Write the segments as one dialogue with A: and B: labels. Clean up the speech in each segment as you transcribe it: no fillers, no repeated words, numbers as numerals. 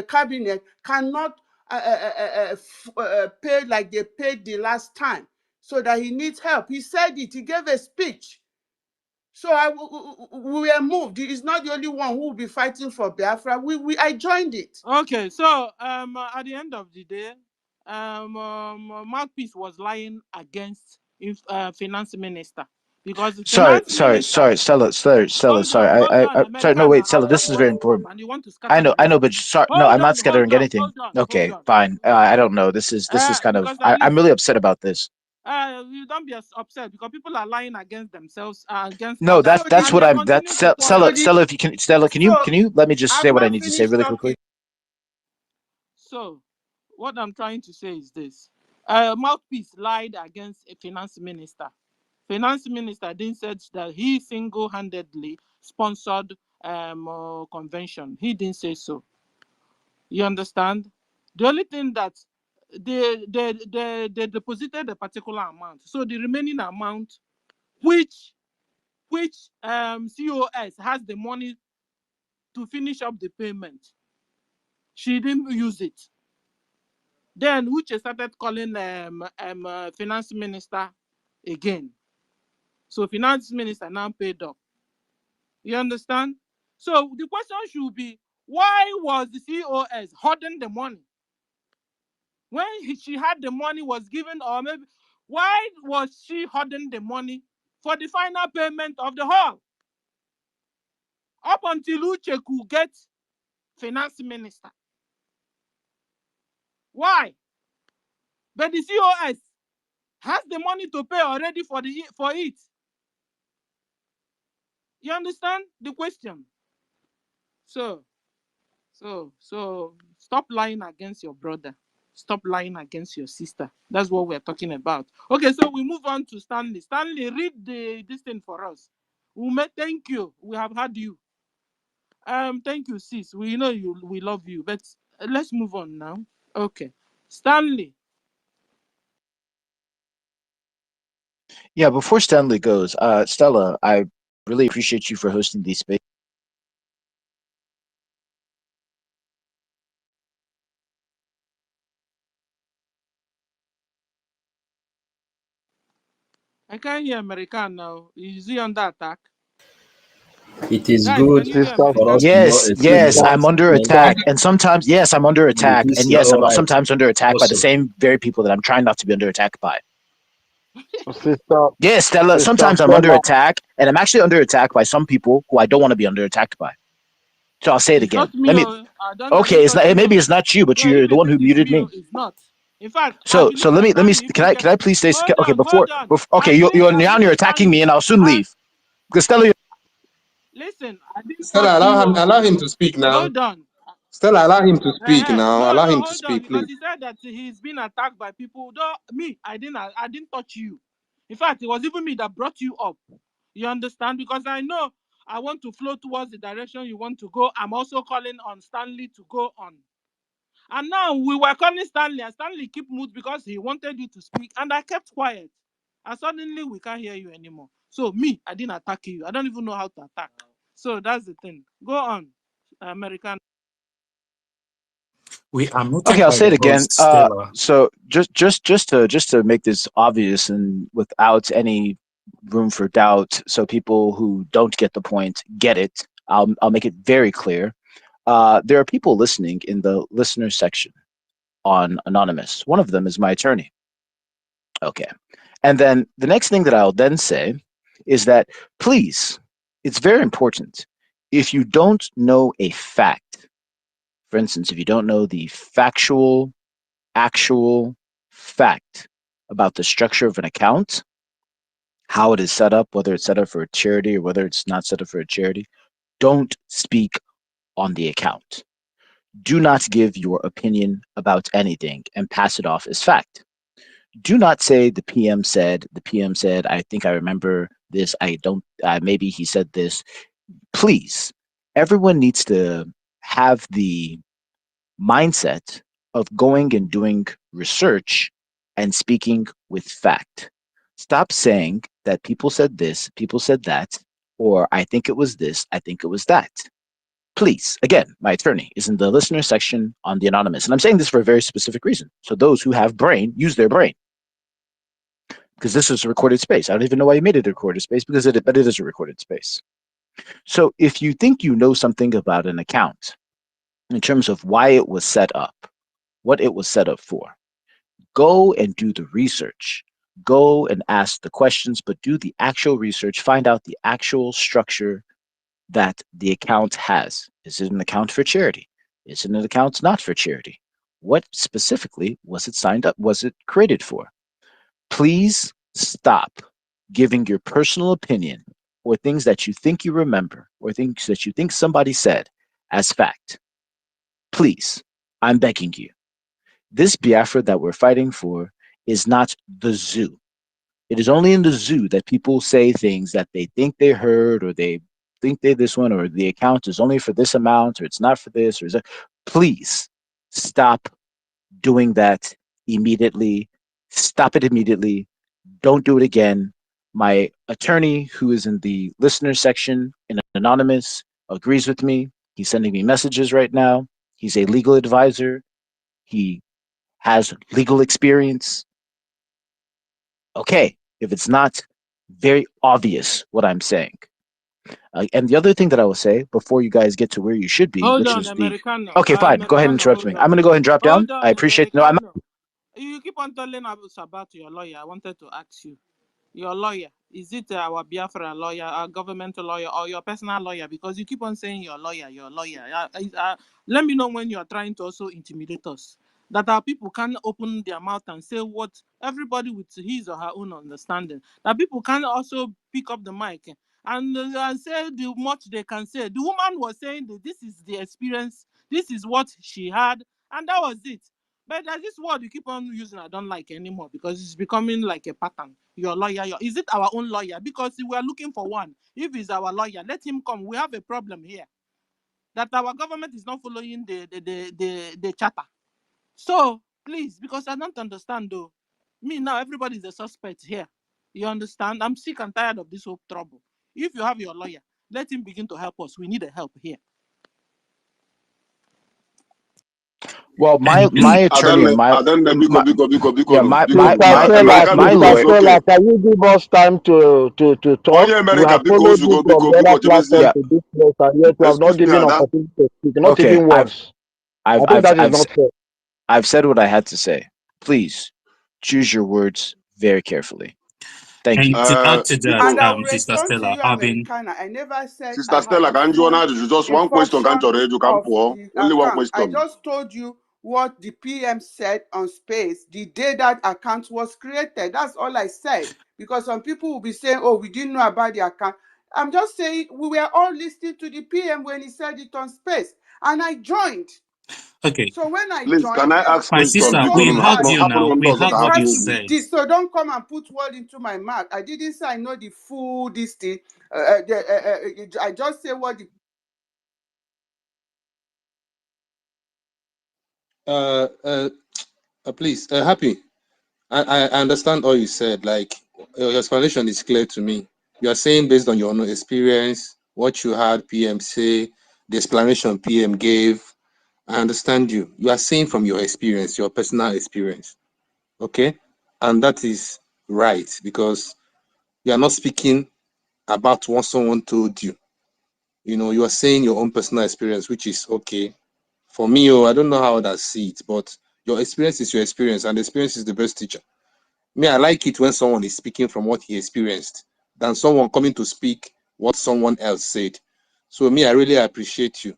A: cabinet cannot pay like they paid the last time, so that he needs help. He said it. He gave a speech. So we were moved. He's not the only one who will be fighting for Biafra. I joined it.
B: Okay, so at the end of the day, Mouthpiece was lying against finance minister, because the
C: Sorry,
B: minister,
C: Stella, sorry. Sorry, no, wait, Stella, this is very important.
B: And you want to scatter
C: I know, but sorry, no, I'm not scattering anything. Okay, fine. I don't know. This is kind of. I'm really upset about this.
B: You don't be upset, because people are lying against themselves, against.
C: No, that's what I'm. That's Stella. If you can, Stella, can you let me just say what I need to say really quickly?
B: So, what I'm trying to say is this: Mouthpiece lied against a finance minister. Finance minister then said that he single-handedly sponsored convention. He didn't say so. You understand? The only thing that they deposited a particular amount. So the remaining amount, which COS has the money to finish up the payment, she didn't use it. Then Uche started calling finance minister again. So finance minister now paid up. You understand? So the question should be, why was the COS hoarding the money? When she had the money was given, or maybe, why was she hoarding the money for the final payment of the hall? Up until Uche could get finance minister. Why? But the COS has the money to pay already for it. You understand the question? So stop lying against your brother. Stop lying against your sister. That's what we're talking about. Okay, so we move on to Stanley. Stanley, read this thing for us. Ume, thank you. We have had you. Thank you, sis. We know you. We love you. But let's move on now. Okay, Stanley.
C: Yeah, before Stanley goes, Stella, I really appreciate you for hosting these spaces.
B: I can't hear American now. Is he under attack?
D: It is
B: Guys,
D: good
B: can you hear
D: for us
C: Yes,
D: to know
C: yes, I'm under attack, and sometimes, yes, I'm under attack, and yes, I'm sometimes under attack by the same very people that I'm trying not to be under attack by. Yes, Stella, sometimes I'm under attack, and I'm actually under attack by some people who I don't want to be under attacked by. So I'll say it again. Let me. Okay, it's not. Maybe it's not you, but you're the one who muted me.
B: It's not. In fact,
C: so let me. Can I please stay? Okay, before. Okay, you're attacking me, and I'll soon leave. Because Stella.
B: Listen,
E: Stella, allow him to speak now.
B: Hold on.
E: Stella, allow him to speak now. Allow him to speak,
B: because
E: please.
B: he said that he's been attacked by people. Though me, I didn't touch you. In fact, it was even me that brought you up. You understand? Because I know I want to flow towards the direction you want to go. I'm also calling on Stanley to go on. And now we were calling Stanley, and Stanley kept mute because he wanted you to speak, and I kept quiet. And suddenly we can't hear you anymore. So me, I didn't attack you. I don't even know how to attack. So that's the thing. Go on, American.
C: Okay, I'll say it again. So just to make this obvious and without any room for doubt, so people who don't get the point get it. I'll make it very clear. There are people listening in the listener section on Anonymous. One of them is my attorney. Okay, and then the next thing that I'll then say is that please, it's very important. If you don't know a fact, for instance, if you don't know the actual fact about the structure of an account, how it is set up, whether it's set up for a charity or whether it's not set up for a charity, don't speak on the account. Do not give your opinion about anything and pass it off as fact. Do not say the PM said, I think I remember this, I don't, maybe he said this. Please, everyone needs to have the mindset of going and doing research and speaking with fact. Stop saying that people said this, people said that, or I think it was this, I think it was that. Please, again, my attorney is in the listener section on the anonymous. And I'm saying this for a very specific reason. So those who have brain, use their brain. Because this is a recorded space. I don't even know why you made it a recorded space, but it is a recorded space. So if you think you know something about an account in terms of why it was set up, what it was set up for, go and do the research. Go and ask the questions, but do the actual research. Find out the actual structure that the account has. Is it an account for charity? Is it an account not for charity? What specifically was it signed up? Was it created for? Please stop giving your personal opinion or things that you think you remember or things that you think somebody said as fact. Please, I'm begging you. This Biafra that we're fighting for is not the zoo. It is only in the zoo that people say things that they think they heard or they think they this one or the account is only for this amount or it's not for this or is that. Please stop doing that immediately. Stop it immediately. Don't do it again. My attorney, who is in the listener section in Anonymous, agrees with me. He's sending me messages right now. He's a legal advisor. He has legal experience. Okay, if it's not very obvious what I'm saying. And the other thing that I will say before you guys get to where you should be,
B: Hold
C: which
B: on,
C: is the
B: Americano.
C: okay, fine. Go ahead and
B: Americano,
C: interrupt me.
B: hold
C: I'm
B: on.
C: gonna go ahead and drop down.
B: Hold on,
C: I appreciate. No, I'm not.
B: Americano. You keep on telling us about your lawyer. I wanted to ask you. Your lawyer, is it our Biafra lawyer, our government lawyer, or your personal lawyer? Because you keep on saying your lawyer, your lawyer. Let me know when you are trying to also intimidate us. That our people can open their mouth and say what everybody with his or her own understanding. That people can also pick up the mic and say the much they can say. The woman was saying that this is the experience, this is what she had, and that was it. But there's this word you keep on using I don't like anymore because it's becoming like a pattern. Your lawyer, is it our own lawyer? Because we are looking for one. If he's our lawyer, let him come. We have a problem here. That our government is not following the charter. So, please, because I don't understand though. Me now, everybody's a suspect here. You understand? I'm sick and tired of this whole trouble. If you have your lawyer, let him begin to help us. We need a help here.
C: Well, my
E: I
C: attorney and
E: don't know,
C: my yeah
E: because
C: my
F: Mr.
C: lawyer.
F: Stella, can you give us time to talk?
E: Only
F: We
E: America,
F: have
E: because
F: followed
E: you
F: you
E: go,
F: from the other platform
C: Yeah.
F: to this place, and yet we have not
E: excuse me,
F: given
E: Ada.
F: opportunity to speak, not
C: Okay.
F: even once. I think that is not fair.
C: I've said what I had to say. Please choose your words very carefully. Thank you.
G: And to add to
A: And
G: that,
A: I will
G: Sister
A: respond to
G: Stella,
A: you,
G: having
A: Americana. I never said
E: Sister
A: I had
E: Stella,
A: the
E: can you
A: full
E: answer just one question? Can't
A: instruction
E: you come
A: of
E: for
A: the
E: only one
A: account. I
E: question?
A: just told you what the PM said on space the day that account was created. That's all I said. Because some people will be saying, oh, we didn't know about the account. I'm just saying we were all listening to the PM when he said it on space. And I joined.
G: okay,
A: So when I
E: Please, can
A: joined,
E: I ask
G: my
E: question?
A: they
G: sister,
A: told
G: we
A: me
E: Because
G: heard
A: that
G: you now. We
A: it
G: heard what
A: has
G: you
A: to be
G: said.
A: this. So don't come and put word into my mouth. I didn't say I know the full this thing. I just say what the
E: Please, Happy. I understand all you said. Like, your explanation is clear to me. You are saying based on your own experience, what you had PM say, the explanation PM gave. I understand you. You are saying from your experience, your personal experience. Okay? And that is right, because you are not speaking about what someone told you. You know, you are saying your own personal experience, which is okay. For me, I don't know how others see it, but your experience is your experience, and experience is the best teacher. Me, I like it when someone is speaking from what he experienced than someone coming to speak what someone else said. So me, I really appreciate you,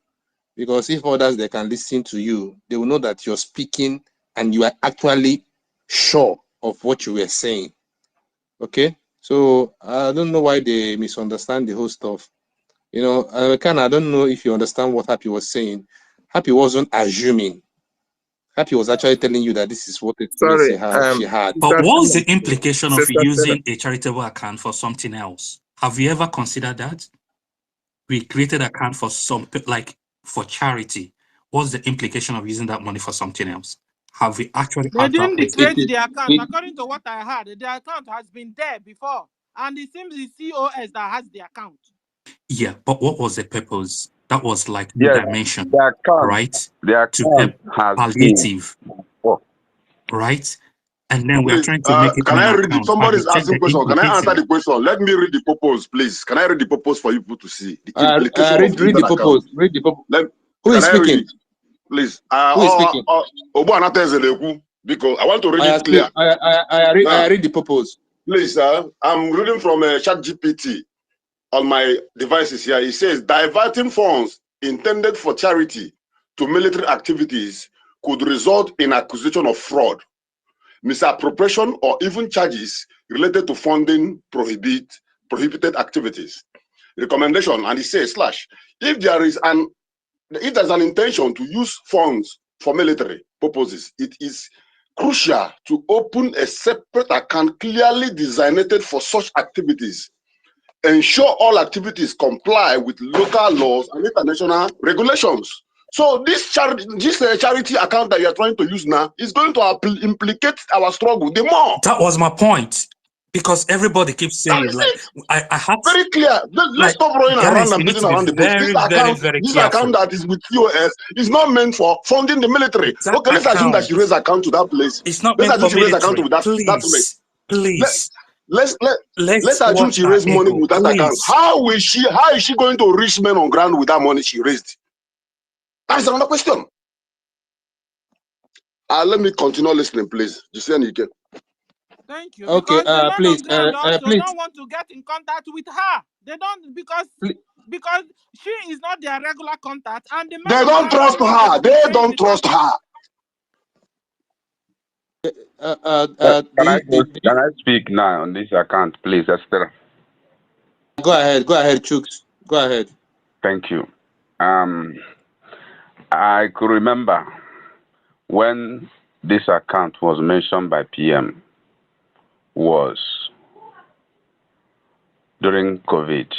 E: because if others they can listen to you, they will know that you're speaking and you are actually sure of what you were saying. Okay, so I don't know why they misunderstand the whole stuff. You know, I don't know if you understand what Happy was saying. Happy wasn't assuming. Happy was actually telling you that this is what experience
F: Sorry,
E: she had.
G: But
F: Sister
G: what's
F: Stella,
G: the implication of
F: Sister Stella.
G: using a charitable account for something else? Have you ever considered that? We created an account for like for charity. What's the implication of using that money for something else? Have we actually
B: They
G: had that
B: didn't
G: question?
B: create the account. According to what I heard, the account has been there before. And it seems the COS that has the account.
G: Yeah, but what was the purpose? That was like the
H: Yes,
G: dimension,
H: the account,
G: right?
H: the
G: To help
H: account has been.
G: palliative, right? And then we are
I: Please,
G: trying to make it
I: can I read it?
G: non-account. But
I: Somebody's
G: you said
I: asking
G: the
I: question. Can I answer
G: implication.
I: the question? Let me read the purpose, please. Can I read the purpose for people to see the implication of
E: Read
I: using
E: the
I: that account?
E: purpose. Read the purpose. Who
I: Can
E: is
I: I read
E: speaking?
I: it, please?
E: Who is speaking?
I: Because I want to read
E: I
I: it clear. Now,
E: read the purpose.
I: please, I'm reading from ChatGPT on my devices here. It says diverting funds intended for charity to military activities could result in accusation of fraud, misappropriation, or even charges related to funding prohibited activities. Recommendation, and it says if there's an intention to use funds for military purposes, it is crucial to open a separate account clearly designated for such activities. Ensure all activities comply with local laws and international regulations. So this charity account that you are trying to use now is going to implicate our struggle the more.
G: That was my point. Because everybody keeps saying it. Like I had
I: very clear. Let's stop running around and beating around the bush. This account that is with COS is not meant for funding the military.
G: That
I: Okay, let's assume that she raised account to that place.
G: It's not
I: Let's
G: meant
I: assume
G: for
I: she raised account
G: military.
I: with that place.
G: Please.
I: Let's assume
G: watch
I: she
G: our
I: raised money
G: ego,
I: with that account.
G: please.
I: How is she going to reach men on ground with that money she raised? That's another question. Let me continue listening, please.
B: Thank you.
E: Okay,
B: Because the men
E: please,
B: on ground also
E: please.
B: don't want to get in contact with her. They don't because she is not their regular contact, and the men
I: they don't trust her. They don't trust her.
H: Can I speak now on this account, please, Esther?
E: Go ahead, Chooks. Go ahead.
H: Thank you. I could remember when this account was mentioned by PM was during COVID.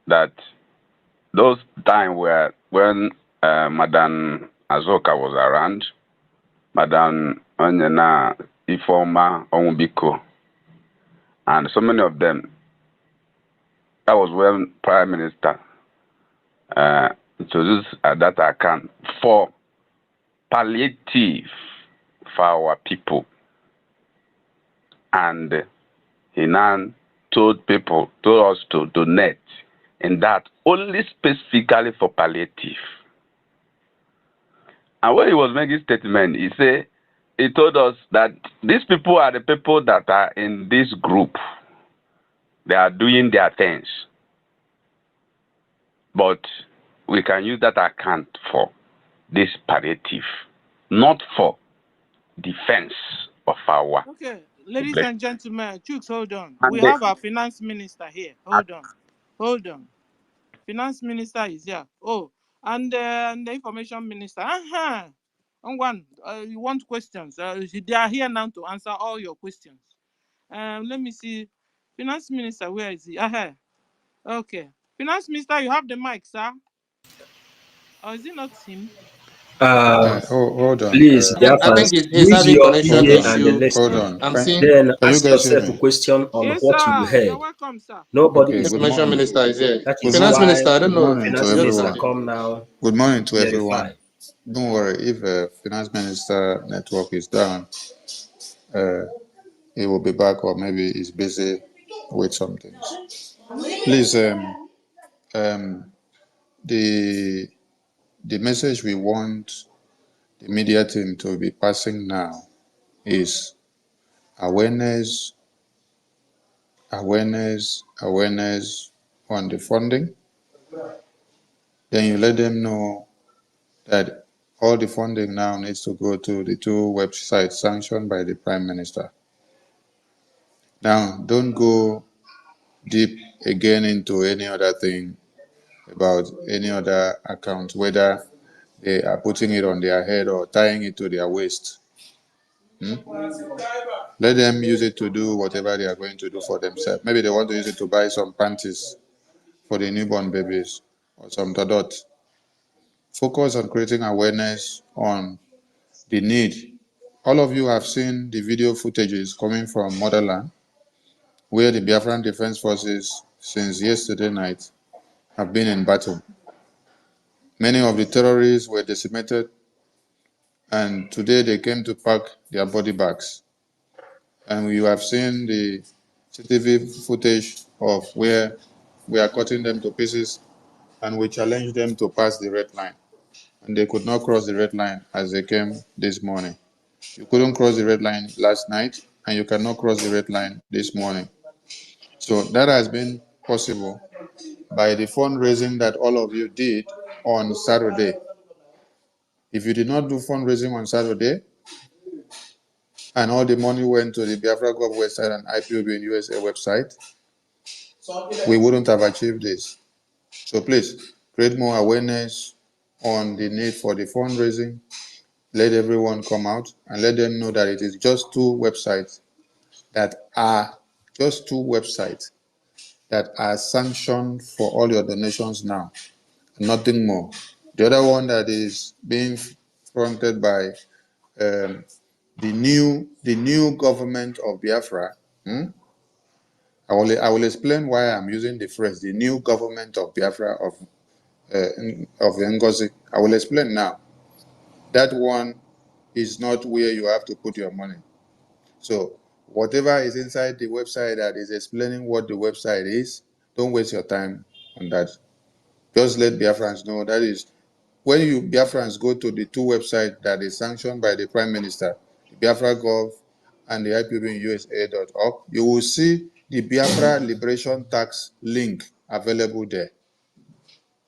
H: That those time were when Madam Azoka was around, Madam Onyena Ifoma Onwubiko, and so many of them. That was when Prime Minister introduced that account for palliative for our people. And he now told us to donate in that only specifically for palliative. And when he was making statement, he told us that these people are the people that are in this group. They are doing their things. But we can use that account for this palliative, not for defense of our.
B: Okay, ladies and gentlemen, Chooks, hold on. We have our finance minister here. Hold on. Finance minister is here. Oh, and the information minister. You want questions? They are here now to answer all your questions. Let me see. Finance minister, where is he? Okay. Finance minister, you have the mic, sir. Or is it not him?
F: Hold on.
J: Please,
E: I think he's
J: use
E: having
J: your
E: connection
J: ear and
E: issue.
F: Hold
J: listen.
F: on.
E: I'm seeing.
J: Then
F: Can you
J: ask
F: guys hear
J: yourself a
F: me?
J: question on
B: Yes,
J: what
B: sir.
J: you heard.
B: You're welcome, sir.
J: Nobody
F: Okay,
J: is
F: good
E: Information
F: morning.
E: minister is here.
J: That
F: Good
J: is
E: Finance
F: morning.
E: minister, I
J: why
E: don't
F: Good
E: know.
F: morning to
J: finance
E: Just
J: minister
F: everyone.
E: started.
J: come now.
F: Good morning to
J: Verify.
F: everyone. Don't worry, if finance minister network is down, he will be back, or maybe he's busy with some things. Please, the message we want the media team to be passing now is awareness on the funding. Then you let them know that all the funding now needs to go to the two websites sanctioned by the Prime Minister. Now, don't go deep again into any other thing about any other account, whether they are putting it on their head or tying it to their waist. Let them use it to do whatever they are going to do for themselves. Maybe they want to use it to buy some panties for the newborn babies or some dot. Focus on creating awareness on the need. All of you have seen the video footages coming from Motherland, where the Biafran Defense Forces, since yesterday night, have been in battle. Many of the terrorists were decimated, and today they came to pack their body bags. And you have seen the CCTV footage of where we are cutting them to pieces, and we challenged them to pass the red line. And they could not cross the red line as they came this morning. You couldn't cross the red line last night, and you cannot cross the red line this morning. So that has been possible by the fundraising that all of you did on Saturday. If you did not do fundraising on Saturday, and all the money went to the Biafra Gov website and IPOB in USA website, we wouldn't have achieved this. So please, create more awareness on the need for the fundraising. Let everyone come out and let them know that it is just two websites that are sanctioned for all your donations now, nothing more. The other one that is being fronted by the new government of Biafra. I will explain why I'm using the phrase the new government of Biafra of Ngozi. I will explain now. That one is not where you have to put your money. So whatever is inside the website that is explaining what the website is, don't waste your time on that. Just let Biafrans know that is when you Biafrans go to the two websites that is sanctioned by the Prime Minister, the Biafra Gov and the IPOBUSA.org, you will see the Biafra Liberation Tax link available there.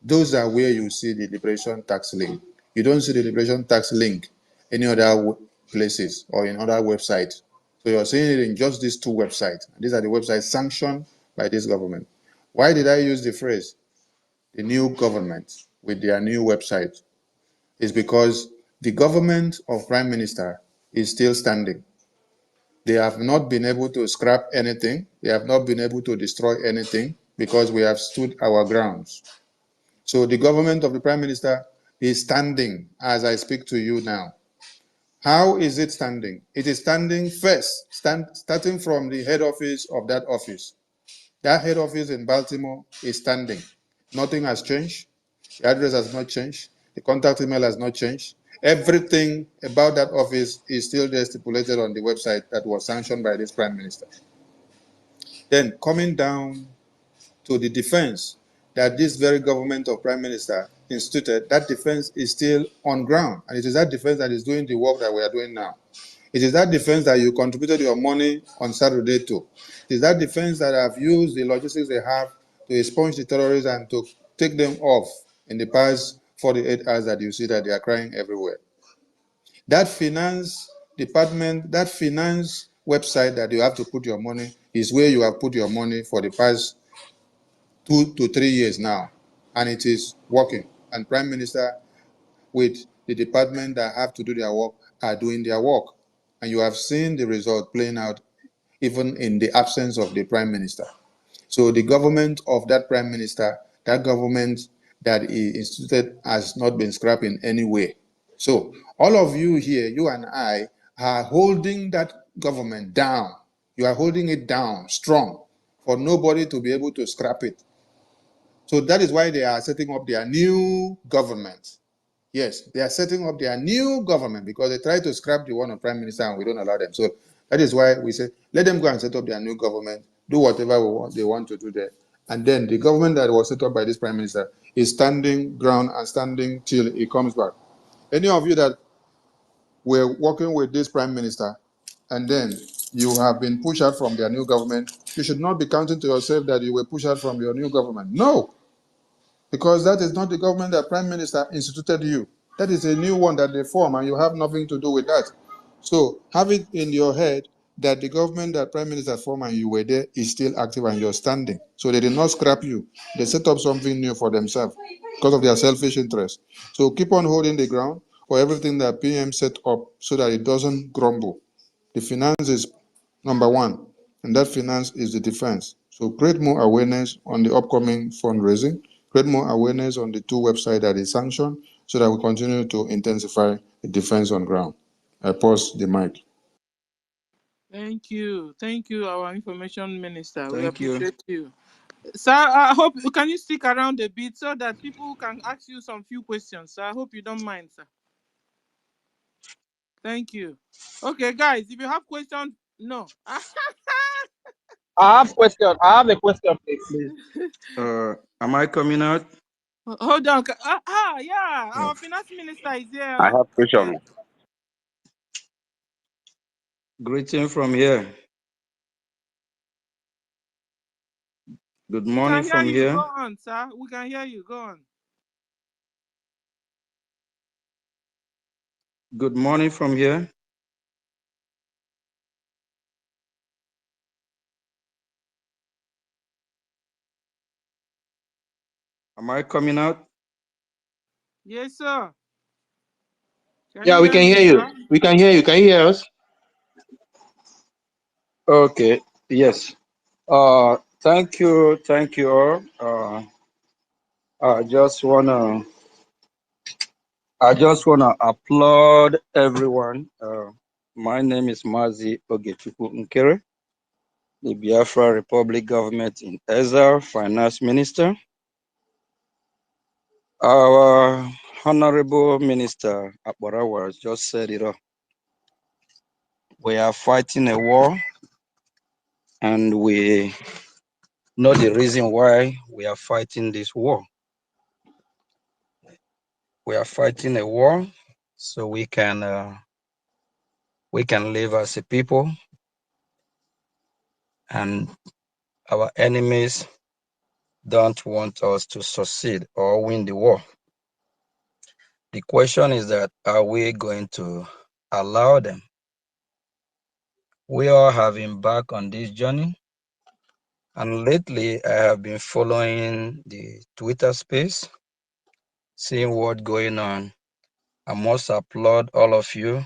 F: Those are where you see the Liberation Tax link. You don't see the Liberation Tax link any other places or in other websites. So you're seeing it in just these two websites. These are the websites sanctioned by this government. Why did I use the phrase the new government with their new website? Is because the government of Prime Minister is still standing. They have not been able to scrap anything. They have not been able to destroy anything because we have stood our grounds. So the government of the Prime Minister is standing as I speak to you now. How is it standing? It is standing first, starting from the head office of that office. That head office in Baltimore is standing. Nothing has changed. The address has not changed. The contact email has not changed. Everything about that office is still there stipulated on the website that was sanctioned by this Prime Minister. Then coming down to the defense that this very government of Prime Minister instituted, that defense is still on ground. And it is that defense that is doing the work that we are doing now. It is that defense that you contributed your money on Saturday to. It is that defense that have used the logistics they have to expunge the terrorists and to take them off in the past 48 hours that you see that they are crying everywhere. That finance department, that finance website that you have to put your money is where you have put your money for the past 2 to 3 years now. And it is working. And Prime Minister with the department that have to do their work are doing their work. And you have seen the result playing out even in the absence of the Prime Minister. So the government of that Prime Minister, that government that he instituted has not been scrapped in any way. So all of you here, you and I, are holding that government down. You are holding it down strong for nobody to be able to scrap it. So that is why they are setting up their new government. Yes, they are setting up their new government because they try to scrap the one of Prime Minister and we don't allow them. So that is why we say, let them go and set up their new government, do whatever they want to do there. And then the government that was set up by this Prime Minister is standing ground and standing till he comes back. Any of you that were working with this Prime Minister and then you have been pushed out from their new government, you should not be counting to yourself that you were pushed out from your new government. No, because that is not the government that Prime Minister instituted you. That is a new one that they form and you have nothing to do with that. So have it in your head that the government that Prime Minister formed and you were there is still active and you're standing. So they did not scrap you. They set up something new for themselves because of their selfish interest. So keep on holding the ground for everything that PM set up so that it doesn't crumble. The finance is number one, and that finance is the defense. So create more awareness on the upcoming fundraising, create more awareness on the two websites that is sanctioned so that we continue to intensify the defense on ground. I pause the mic.
B: Thank you. Thank you, our information minister. We
J: Thank you.
B: appreciate you. Sir, I hope can you stick around a bit so that people can ask you some few questions. Sir, I hope you don't mind, sir. Thank you. Okay, guys, if you have questions, no.
J: I have question. I have a question, please. Am I coming out?
B: Hold on. Yeah, our finance minister is
H: I
B: here.
H: have
B: Okay.
H: question.
J: Greeting from here. Good
B: We
J: morning
B: can hear
J: from
B: you. Go
J: here.
B: on, sir. We can hear you. Go on.
J: Good morning from here. Am I coming out?
B: Yes, sir. Can
E: Yeah,
B: you
E: we
B: hear
E: can
B: me,
E: hear you.
B: sir?
E: We can hear you. Can you hear us?
J: Okay. Yes. Thank you all. I just wanna applaud everyone. My name is Mazi Ogechuku Nkere, the Biafra Republic government in exile, finance minister. Our honorable minister Akbarawa has just said it all. We are fighting a war, and we know the reason why we are fighting this war. We are fighting a war so we can live as a people, and our enemies don't want us to succeed or win the war. The question is that, are we going to allow them? We all have embarked on this journey, and lately I have been following the Twitter space, seeing what's going on. I must applaud all of you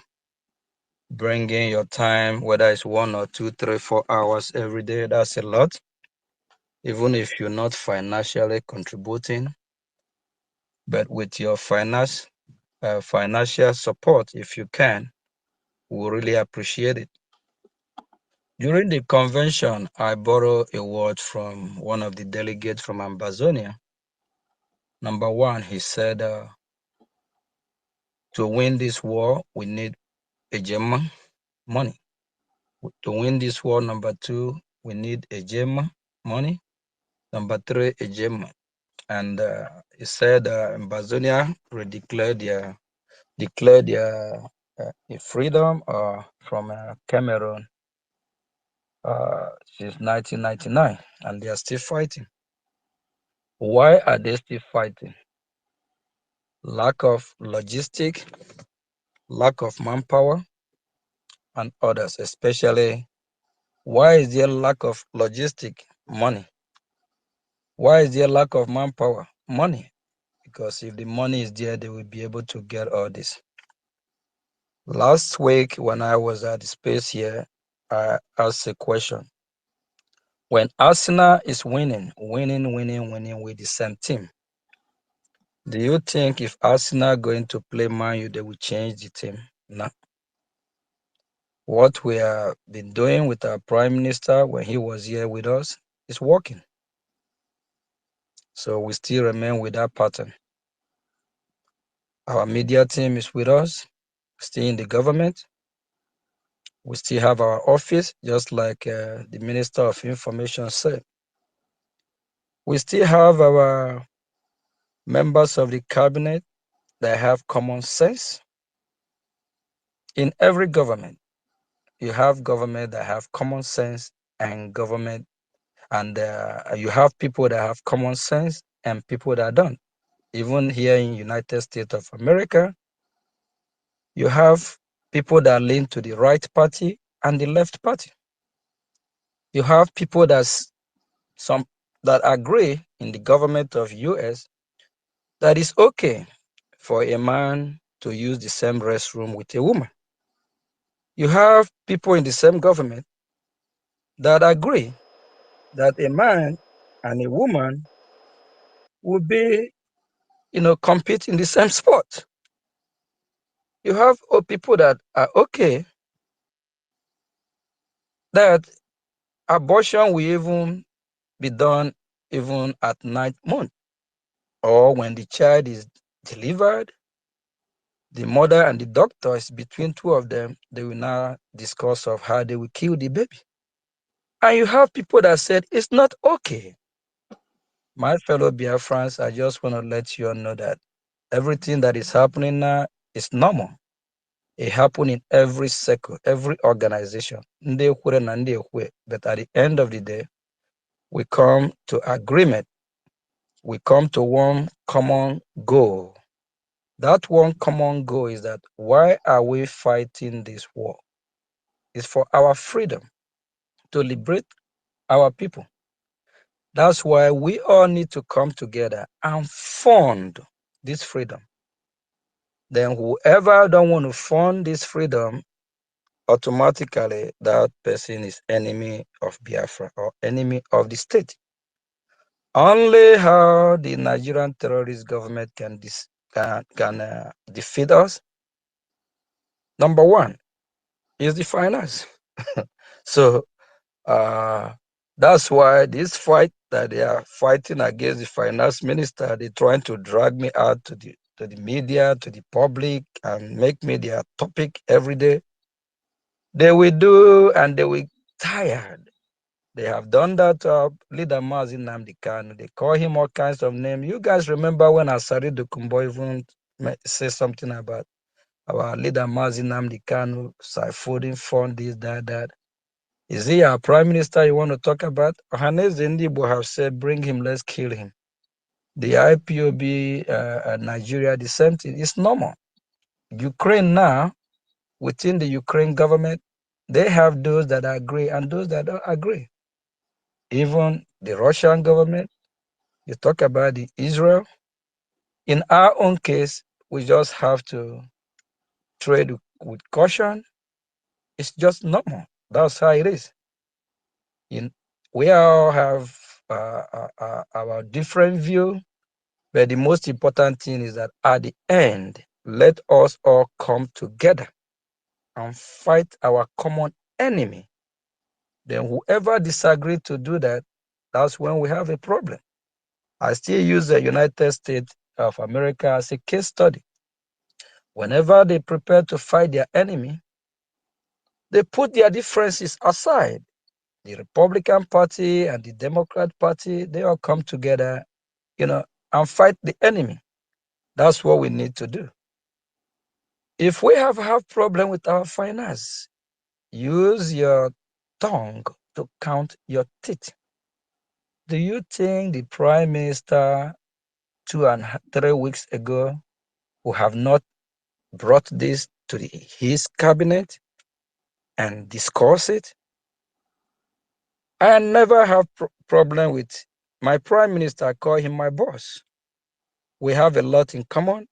J: bringing your time, whether it's 1 or 2, 3, 4 hours every day. That's a lot. Even if you're not financially contributing, but with your financial support, if you can, we really appreciate it. During the convention, I borrowed a word from one of the delegates from Amazonia. Number one, he said, to win this war, we need a German money. To win this war, number two, we need a German money. Number three, a German. And he said Amazonia declared their freedom from Cameroon since 1999, and they are still fighting. Why are they still fighting? Lack of logistic, lack of manpower, and others. Especially, why is there lack of logistic? Money. Why is there lack of manpower? Money. Because if the money is there, they will be able to get all this. Last week, when I was at the space here, I asked a question. When Arsenal is winning with the same team, do you think if Arsenal going to play Man U, they will change the team? No. What we have been doing with our Prime Minister when he was here with us is working. So we still remain with that pattern. Our media team is with us, still in the government. We still have our office, just like the Minister of Information said. We still have our members of the cabinet that have common sense. In every government, you have government that have common sense and government, and you have people that have common sense and people that don't. Even here in United States of America, you have people that lean to the right party and the left party. You have people that agree in the government of US that it's okay for a man to use the same restroom with a woman. You have people in the same government that agree that a man and a woman will be, compete in the same sport. You have people that are okay that abortion will even be done even at 9th month, or when the child is delivered, the mother and the doctor is between two of them. They will now discuss of how they will kill the baby. And you have people that said it's not okay. My fellow Biafrans, I just want to let you all know that everything that is happening now is normal. It happens in every circle, every organization. But at the end of the day, we come to agreement. We come to one common goal. That one common goal is that why are we fighting this war? It's for our freedom, to liberate our people. That's why we all need to come together and fund this freedom. Then whoever don't want to fund this freedom, automatically that person is enemy of Biafra or enemy of the state. Only how the Nigerian terrorist government can defeat us. Number one is the finance. So that's why this fight that they are fighting against the finance minister, they're trying to drag me out to the media, to the public, and make me their topic every day. They will do, and they will tired. They have done that to leader Mazi Nnamdi Kanu. They call him all kinds of names. You guys remember when Asari Dukumbo even say something about our leader Mazi Nnamdi Kanu, Saifuddin Fund, this, that. Is he our prime minister you want to talk about? Ohanes Ndibo have said, bring him, let's kill him. The IPOB, Nigeria, the same thing. It's normal. Ukraine now, within the Ukraine government, they have those that agree and those that don't agree. Even the Russian government, you talk about the Israel. In our own case, we just have to trade with caution. It's just normal. That's how it is. We all have our different view, but the most important thing is that at the end, let us all come together and fight our common enemy. Then whoever disagrees to do that, that's when we have a problem. I still use the United States of America as a case study. Whenever they prepare to fight their enemy, they put their differences aside. The Republican Party and the Democrat Party, they all come together, and fight the enemy. That's what we need to do. If we have problem with our finance, use your tongue to count your teeth. Do you think the Prime Minister 2 and 3 weeks ago who have not brought this to his cabinet and discuss it? I never have problem with my Prime Minister. I call him my boss. We have a lot in common.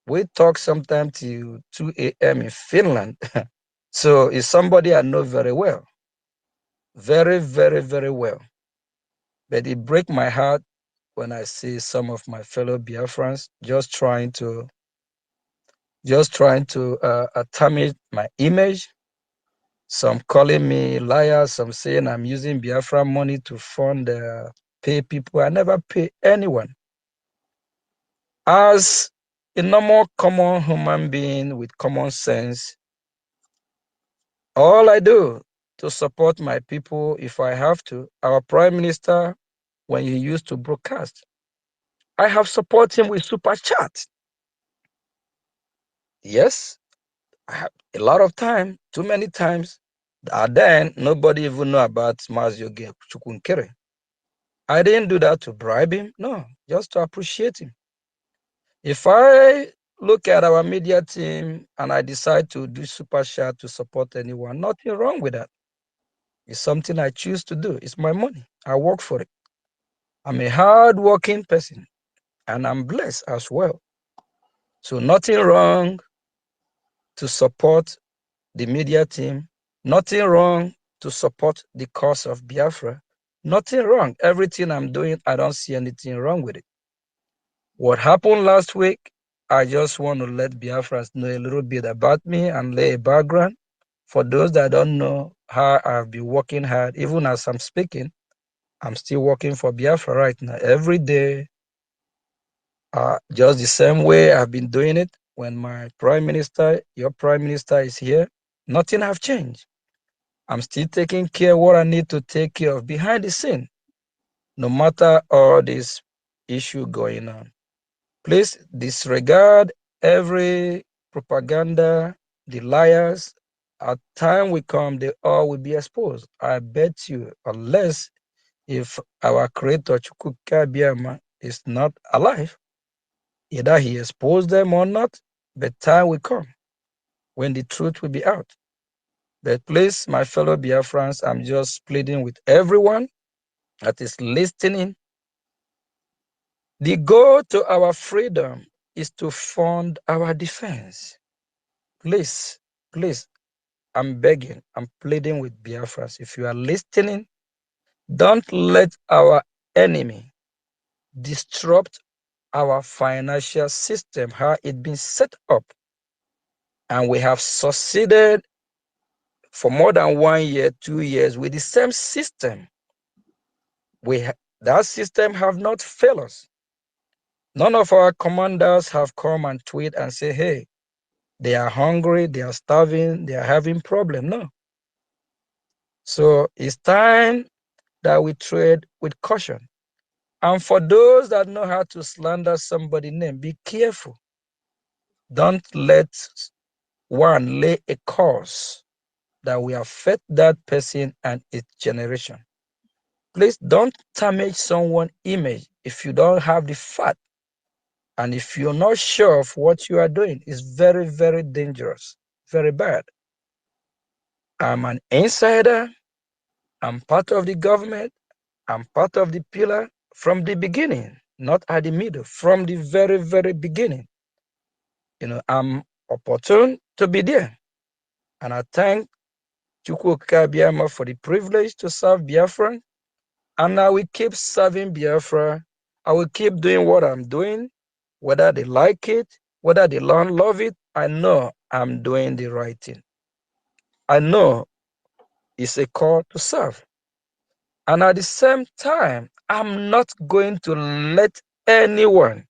J: We talk sometimes till 2 a.m. in Finland. So it's somebody I know very well. Very, very, very well. But it breaks my heart when I see some of my fellow Biafrans just trying to tarnish my image. Some calling me liar, some saying I'm using Biafra money to fund pay people. I never pay anyone. As a normal common human being with common sense, all I do to support my people, if I have to, our Prime Minister, when he used to broadcast, I have supported him with super chat. Yes, I have a lot of time, too many times. And then nobody even know about Mazioge Chukunkere. I didn't do that to bribe him, no, just to appreciate him. If I look at our media team and I decide to do super chat to support anyone, nothing wrong with that. It's something I choose to do. It's my money. I work for it. I'm a hard-working person and I'm blessed as well. So nothing wrong to support the media team. Nothing wrong to support the cause of Biafra. Nothing wrong. Everything I'm doing, I don't see anything wrong with it. What happened last week, I just want to let Biafrans know a little bit about me and lay a background. For those that don't know how I've been working hard, even as I'm speaking, I'm still working for Biafra right now. Every day, just the same way I've been doing it. When my prime minister, your prime minister is here, nothing have changed. I'm still taking care of what I need to take care of behind the scene, no matter all this issue going on. Please disregard every propaganda, the liars. At time we come, they all will be exposed. I bet you, unless if our creator Chukwuka Biama is not alive, either he exposed them or not, but time will come when the truth will be out. But please, my fellow Biafrans, I'm just pleading with everyone that is listening. The goal to our freedom is to fund our defense. Please, please, I'm begging, I'm pleading with Biafrans. If you are listening, don't let our enemy disrupt our financial system, how it's been set up. And we have succeeded for more than 1 year, 2 years with the same system. That system have not failed us. None of our commanders have come and tweet and say, hey, they are hungry, they are starving, they are having problem. No. So it's time that we trade with caution. And for those that know how to slander somebody's name, be careful. Don't let one lay a curse that will affect that person and its generation. Please don't damage someone's image if you don't have the fact. And if you're not sure of what you are doing, it's very, very dangerous, very bad. I'm an insider. I'm part of the government. I'm part of the pillar from the beginning, not at the middle, from the very, very beginning. I'm opportune to be there. And I thank Chukwuka Biama for the privilege to serve Biafra. And I will keep serving Biafra. I will keep doing what I'm doing, whether they like it, whether they don't love it. I know I'm doing the right thing. I know it's a call to serve. And at the same time, I'm not going to let anyone,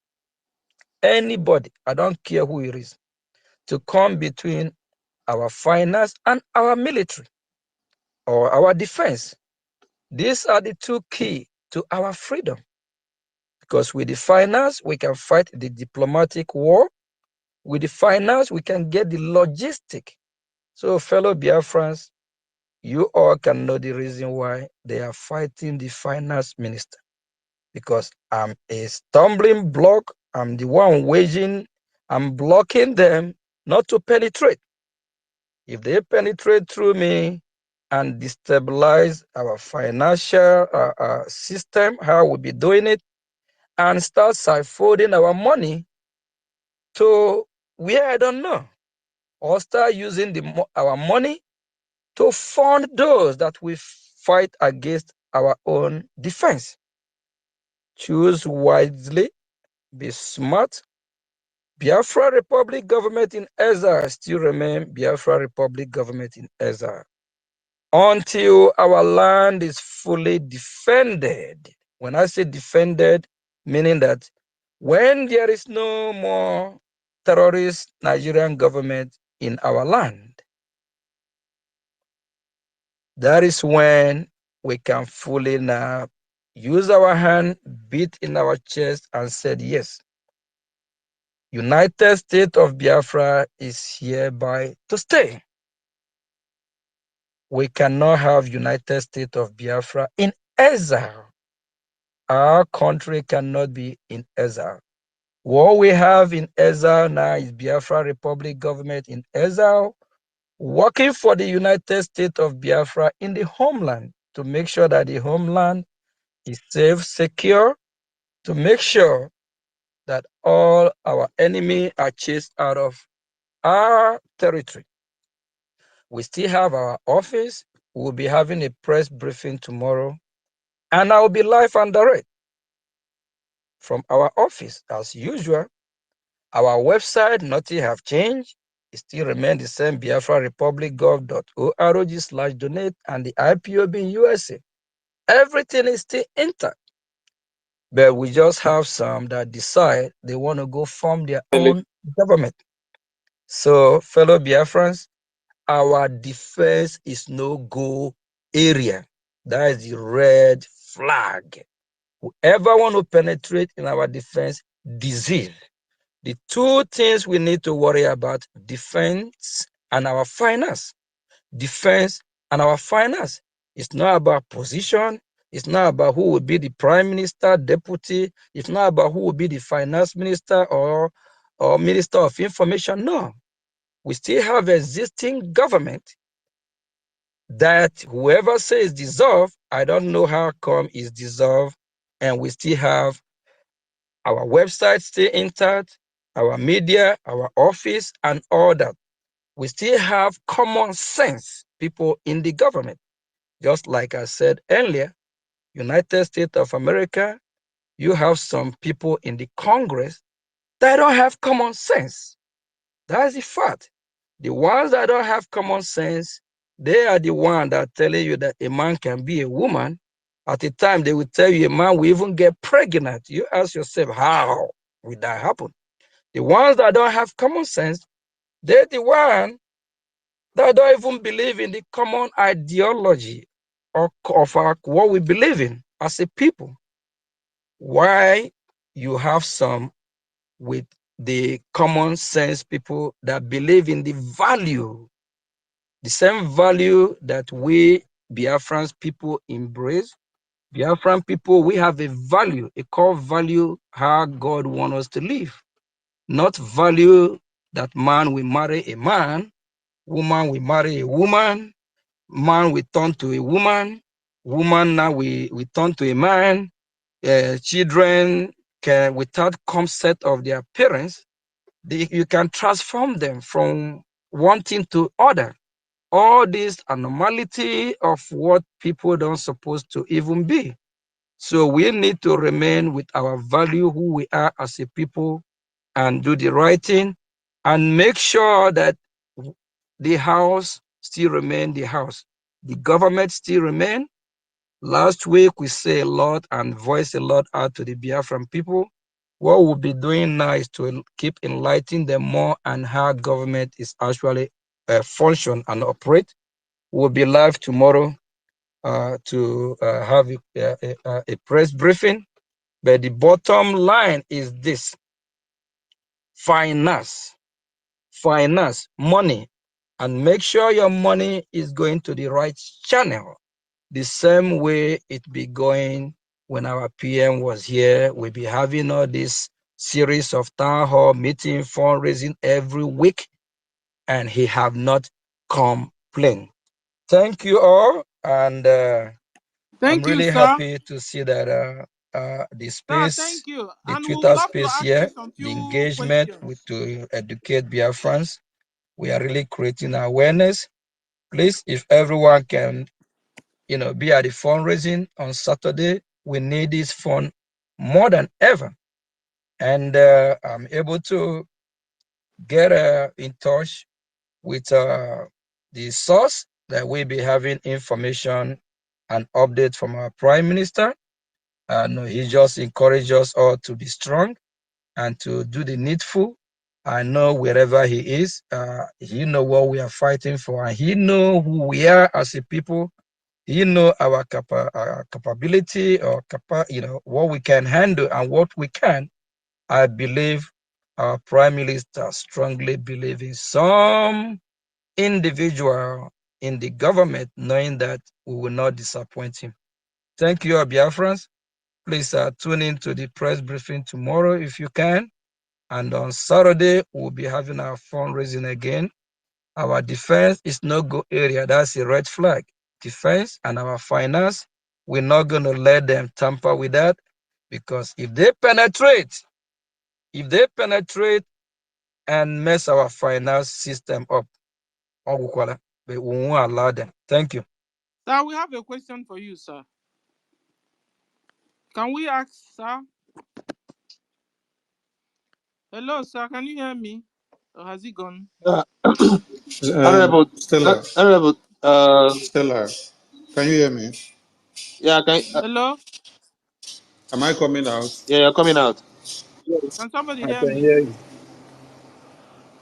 J: anybody, I don't care who it is, to come between our finance and our military or our defense. These are the two key to our freedom. Because with the finance, we can fight the diplomatic war. With the finance, we can get the logistic. So fellow Biafrans, you all can know the reason why they are fighting the finance minister. Because I'm a stumbling block. I'm the one I'm blocking them not to penetrate. If they penetrate through me and destabilize our financial system, how we'll be doing it, and start siphoning our money to where I don't know, or start using our money to fund those that we fight against our own defense. Choose wisely, be smart. Biafra Republic government in exile still remain Biafra Republic government in exile until our land is fully defended. When I say defended, meaning that when there is no more terrorist Nigerian government in our land, that is when we can fully now use our hand, beat in our chest, and said, yes, United States of Biafra is hereby to stay. We cannot have United States of Biafra in exile. Our country cannot be in exile. What we have in exile now is Biafra Republic government in exile, working for the United States of Biafra in the homeland to make sure that the homeland is safe, secure, to make sure that all our enemies are chased out of our territory. We still have our office. We'll be having a press briefing tomorrow, and I'll be live and direct from our office as usual. Our website, nothing have changed. It still remains the same, biafrarepublicgov.org/donate, and the IPOB in USA. Everything is still intact. But we just have some that decide they want to go form their own government. So, fellow Biafrans, our defense is no go area. That is the red flag. Whoever want to penetrate in our defense, disease. The two things we need to worry about: defense and our finance. Defense and our finance. It's not about position. It's not about who will be the prime minister, deputy. It's not about who will be the finance minister or minister of information. No, we still have existing government that whoever says dissolve, I don't know how come is dissolved, and we still have our website still intact, our media, our office, and all that. We still have common sense people in the government. Just like I said earlier, United States of America, you have some people in the Congress that don't have common sense. That's the fact. The ones that don't have common sense, they are the ones that are telling you that a man can be a woman. At the time, they will tell you a man will even get pregnant. You ask yourself, how will that happen? The ones that don't have common sense, they're the ones that don't even believe in the common ideology of what we believe in as a people. Why you have some with the common sense people that believe in the value, the same value that we Biafran people embrace. Biafran people, we have a value, a core value, how God wants us to live. Not value that man will marry a man, woman will marry a woman, man will turn to a woman, woman now we turn to a man, children can, without consent of their parents, you can transform them from one thing to other. All this anomaly of what people don't supposed to even be. So we need to remain with our value, who we are as a people, and do the right thing, and make sure that the house still remain the house. The government still remain. Last week, we say a lot and voice a lot out to the Biafran people. What we'll be doing now is to keep enlightening them more on how government is actually function and operate. We'll be live tomorrow to have a press briefing. But the bottom line is this: finance, money, and make sure your money is going to the right channel. The same way it be going when our PM was here. We'll be having all this series of town hall meeting, fundraising every week, and he have not complained. Thank you all, and I'm
B: Thank you,
J: really
B: sir.
J: happy to see that the
B: Sir,
J: space,
B: thank you.
J: the
B: And we would
J: Twitter
B: love to
J: space
B: ask you
J: here,
B: some
J: the
B: few
J: engagement
B: questions.
J: to educate Biafrans, we are really creating awareness. Please, if everyone can, be at the fundraising on Saturday, we need this fund more than ever. And I'm able to get in touch with the source that will be having information and update from our Prime Minister. And he just encouraged us all to be strong and to do the needful. I know wherever he is, he know what we are fighting for, and he know who we are as a people. He know our capability, or what we can handle and what we can. I believe our Prime Minister strongly believes in some individual in the government, knowing that we will not disappoint him. Thank you, Biafrans. Please tune in to the press briefing tomorrow if you can. And on Saturday, we'll be having our fundraising again. Our defense is no go area. That's a red flag. Defense and our finance, we're not going to let them tamper with that, because if they penetrate and mess our finance system up, we won't allow them. Thank you.
B: Sir, we have a question for you, sir. Can we ask, sir? Hello, sir. Can you hear me? Or has he gone?
F: Stella,
E: Honorable,
F: Stella, can you hear me?
E: Yeah,
B: Hello?
F: Am I coming out?
E: yeah, you're coming out.
J: Yes,
B: Can somebody
J: I
B: hear
J: can
B: me?
J: hear you.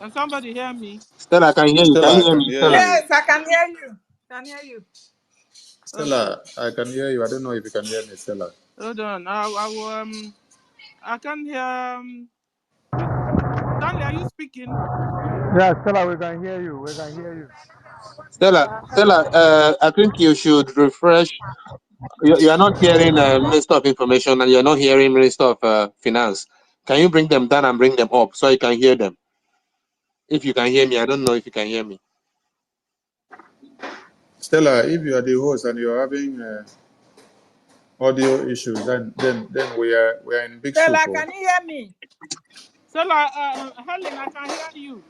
B: Can somebody hear me?
E: Stella, I can hear you. Can
F: Stella,
E: you
F: I
E: hear
F: can
E: me,
F: hear
E: Stella?
F: you.
K: Yes, I can hear you. Can hear you.
B: Okay.
F: Stella, I can hear you. I don't know if you can hear me, Stella.
B: Hold on. I can hear Stanley, are you speaking?
L: Yeah, Stella, we can hear you. We can hear you.
E: Stella, I think you should refresh. You are not hearing Minister of Information and you're not hearing Minister of Finance. Can you bring them down and bring them up so you can hear them? If you can hear me, I don't know if you can hear me.
F: Stella, if you are the host and you're having audio issues, then we are in big soup.
K: Stella,
F: Oh.
K: can you hear me?
B: Stella, Helen, I can hear you.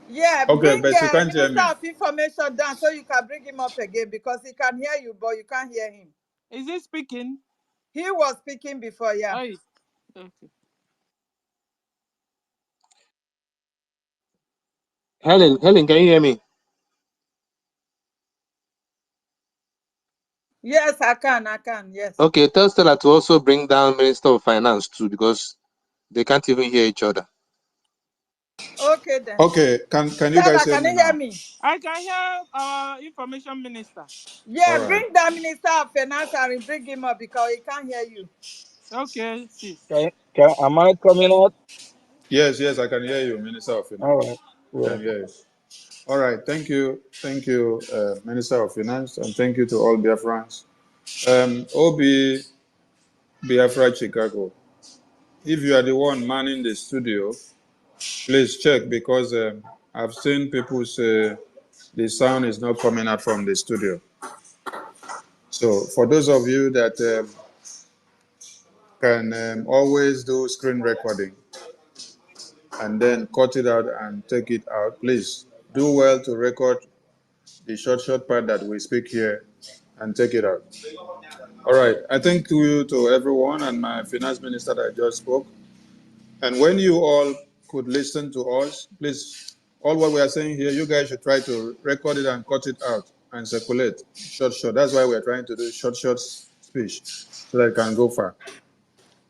K: Yeah,
F: Okay,
K: bring
F: but you can't hear
K: Minister
F: me.
K: of Information down so you can bring him up again because he can hear you, but you can't hear him.
B: Is he speaking?
K: He was speaking before, yeah.
B: Oh, okay.
E: Helen, can you hear me?
K: Yes, I can, yes.
E: Okay, tell Stella to also bring down Minister of Finance too because they can't even hear each other.
K: Okay then.
F: Okay, can you
K: Stella,
F: guys hear
K: can
F: me
K: you hear
F: now?
K: me?
B: I can hear our information minister.
K: Yeah,
F: All right.
K: bring the Minister of Finance and bring him up because he can't hear you.
B: Okay, sis.
J: Am I coming out?
F: Yes, I can hear you, Minister of
J: All
F: Finance.
J: right.
F: I
J: Yeah.
F: can hear you. All right, thank you, Minister of Finance, and thank you to all Biafrans. Obi Biafra Chicago, if you are the one manning the studio, please check because I've seen people say the sound is not coming out from the studio. So for those of you that can always do screen recording and then cut it out and take it out, please do well to record the short part that we speak here and take it out. All right. I thank you to everyone and my finance minister that just spoke. And when you all could listen to us, please, all what we are saying here, you guys should try to record it and cut it out and circulate short. That's why we are trying to do short speech so that it can go far.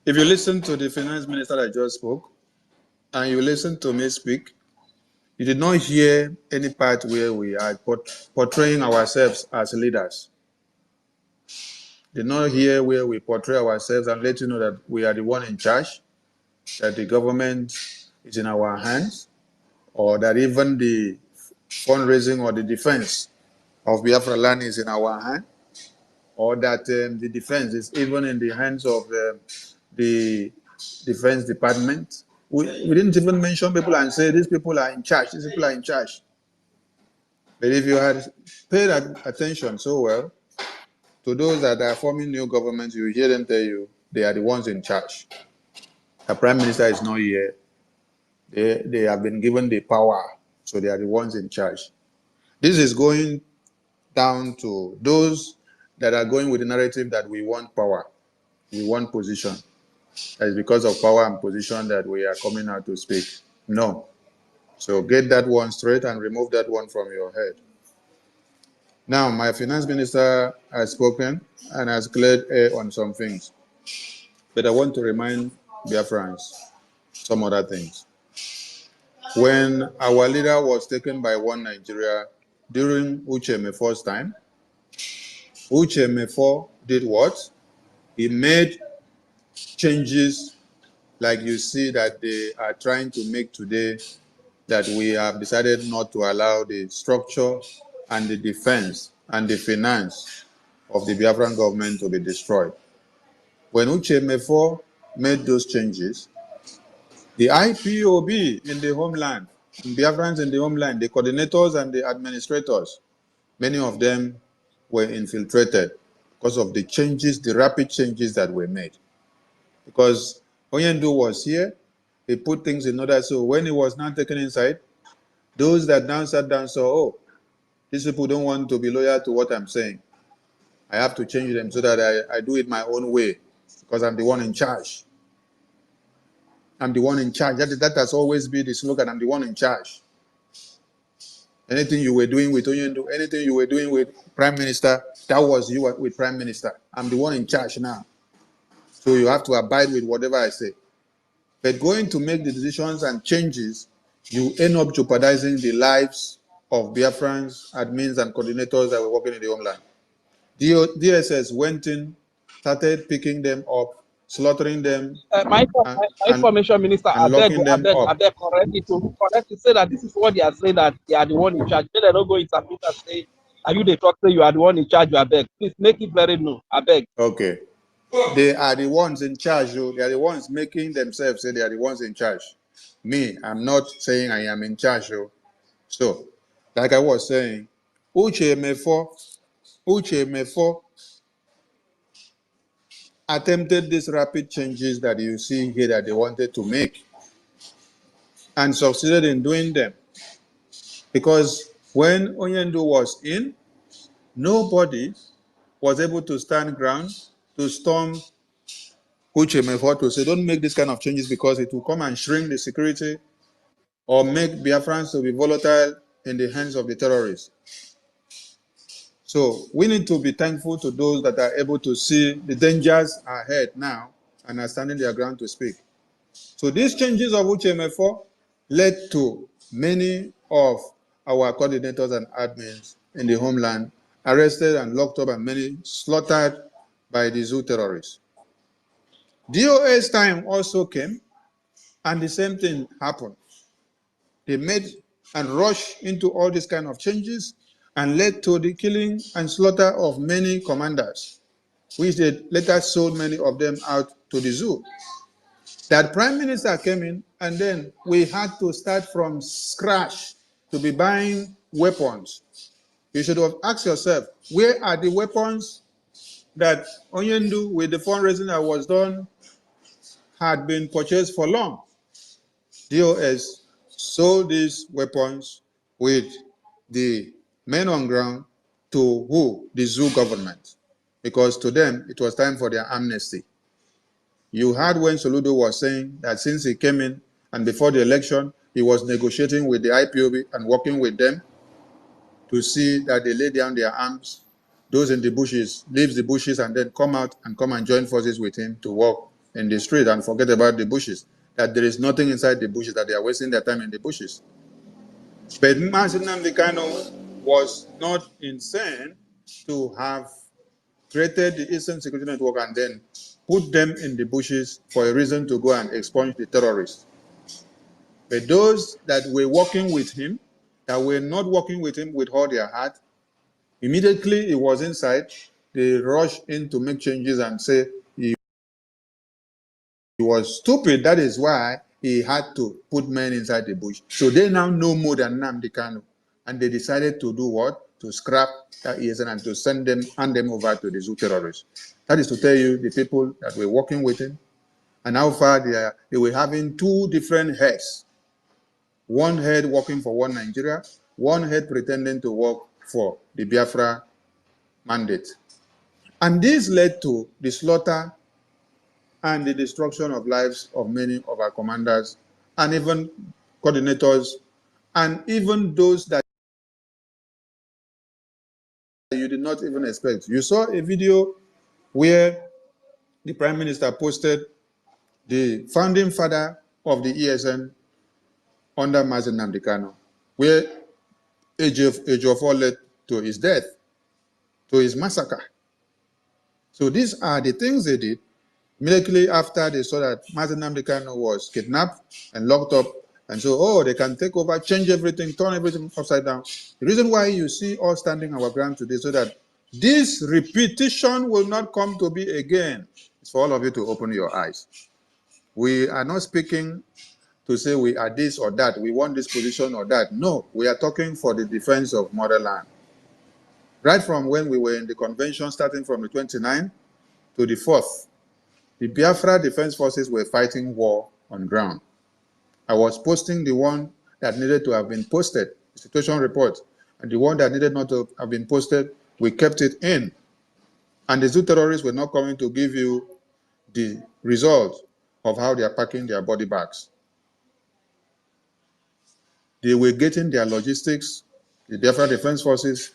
F: If you listen to the finance minister that just spoke and you listen to me speak, you did not hear any part where we are portraying ourselves as leaders. Did not hear where we portray ourselves and let you know that we are the one in charge, that the government is in our hands, or that even the fundraising or the defense of Biafra land is in our hand, or that the defense is even in the hands of the defense department. We didn't even mention people and say these people are in charge, these people are in charge. But if you had paid attention so well to those that are forming new governments, you hear them tell you they are the ones in charge. The prime minister is not here. They have been given the power, so they are the ones in charge. This is going down to those that are going with the narrative that we want power, we want position. That is because of power and position that we are coming out to speak. No. So get that one straight and remove that one from your head. Now, my finance minister has spoken and has cleared air on some things. But I want to remind Biafrans some other things. When our leader was taken by One Nigeria during Uche Mefo's time, Uche Mefo did what? He made changes like you see that they are trying to make today, that we have decided not to allow the structure and the defense and the finance of the Biafran government to be destroyed. When Uche Mefo made those changes, the IPOB in the homeland, Biafrans in the homeland, the coordinators and the administrators, many of them were infiltrated because of the changes, the rapid changes that were made. Because Oyendu was here, he put things in order. So when he was now taken inside, those that now sat down saw, oh, these people don't want to be loyal to what I'm saying. I have to change them so that I do it my own way because I'm the one in charge. I'm the one in charge. That has always been the slogan, I'm the one in charge. Anything you were doing with Oyendo, anything you were doing with Prime Minister, that was you with Prime Minister. I'm the one in charge now. So you have to abide with whatever I say. But going to make the decisions and changes, you end up jeopardizing the lives of Biafrans, admins, and coordinators that were working in the homeland. DSS went in, started picking them up, slaughtering them, and,
M: My
F: and,
M: information minister,
F: and locking them
M: I
F: up.
M: beg, correct it, say that this is what they are saying, that they are the one in charge. They don't go interpret and say, are you the talk, say you are the one in charge, you are beg. Please make it very known, I beg.
F: Okay. They are the ones in charge, though. They are the ones making themselves say they are the ones in charge. Me, I'm not saying I am in charge, though. So, like I was saying, Uche Mefo attempted these rapid changes that you see here that they wanted to make and succeeded in doing them. Because when Oyendo was in, nobody was able to stand ground to storm Uche Mefo to say, don't make this kind of changes because it will come and shrink the security or make Biafrans to be volatile in the hands of the terrorists. So we need to be thankful to those that are able to see the dangers ahead now and are standing their ground to speak. So these changes of UTM4 led to many of our coordinators and admins in the homeland arrested and locked up and many slaughtered by the zoo terrorists. DOA's time also came and the same thing happened. They made and rushed into all these kind of changes and led to the killing and slaughter of many commanders, which they later sold many of them out to the zoo. That Prime Minister came in and then we had to start from scratch to be buying weapons. You should have asked yourself, where are the weapons that Onyendu with the fundraising that was done had been purchased for long? DOS sold these weapons with the men on ground to who? The zoo government. Because to them, it was time for their amnesty. You heard when Soludo was saying that since he came in and before the election, he was negotiating with the IPOB and working with them to see that they lay down their arms, those in the bushes, leave the bushes and then come out and come and join forces with him to walk in the street and forget about the bushes, that there is nothing inside the bushes, that they are wasting their time in the bushes. But Mazi Nnamdi Kanu was not insane to have created the Eastern Security Network and then put them in the bushes for a reason to go and expunge the terrorists. But those that were working with him, that were not working with him with all their heart, immediately he was inside, they rushed in to make changes and say he was stupid. That is why he had to put men inside the bush. So they now know more than Nnamdi Kanu. And they decided to do what? To scrap that ESN and to hand them over to the zoo terrorists. That is to tell you the people that were working with him and how far they were having two different heads. One head working for one Nigeria, one head pretending to work for the Biafra mandate. And this led to the slaughter and the destruction of lives of many of our commanders and even coordinators and even those that you did not even expect. You saw a video where the Prime Minister posted the founding father of the ESN under Mazi Nnamdi Kanu, where Ejiofor led to his death, to his massacre. So these are the things they did immediately after they saw that Mazi Nnamdi Kanu was kidnapped and locked up. And so, oh, they can take over, change everything, turn everything upside down. The reason why you see us standing our ground today so that this repetition will not come to be again is for all of you to open your eyes. We are not speaking to say we are this or that, we want this position or that. No, we are talking for the defense of motherland. Right from when we were in the convention, starting from the 29th to the 4th, the Biafra Defense Forces were fighting war on ground. I was posting the one that needed to have been posted, the situation report, and the one that needed not to have been posted, we kept it in. And the zoo terrorists were not coming to give you the result of how they are packing their body bags. They were getting their logistics the Biafra Defense Forces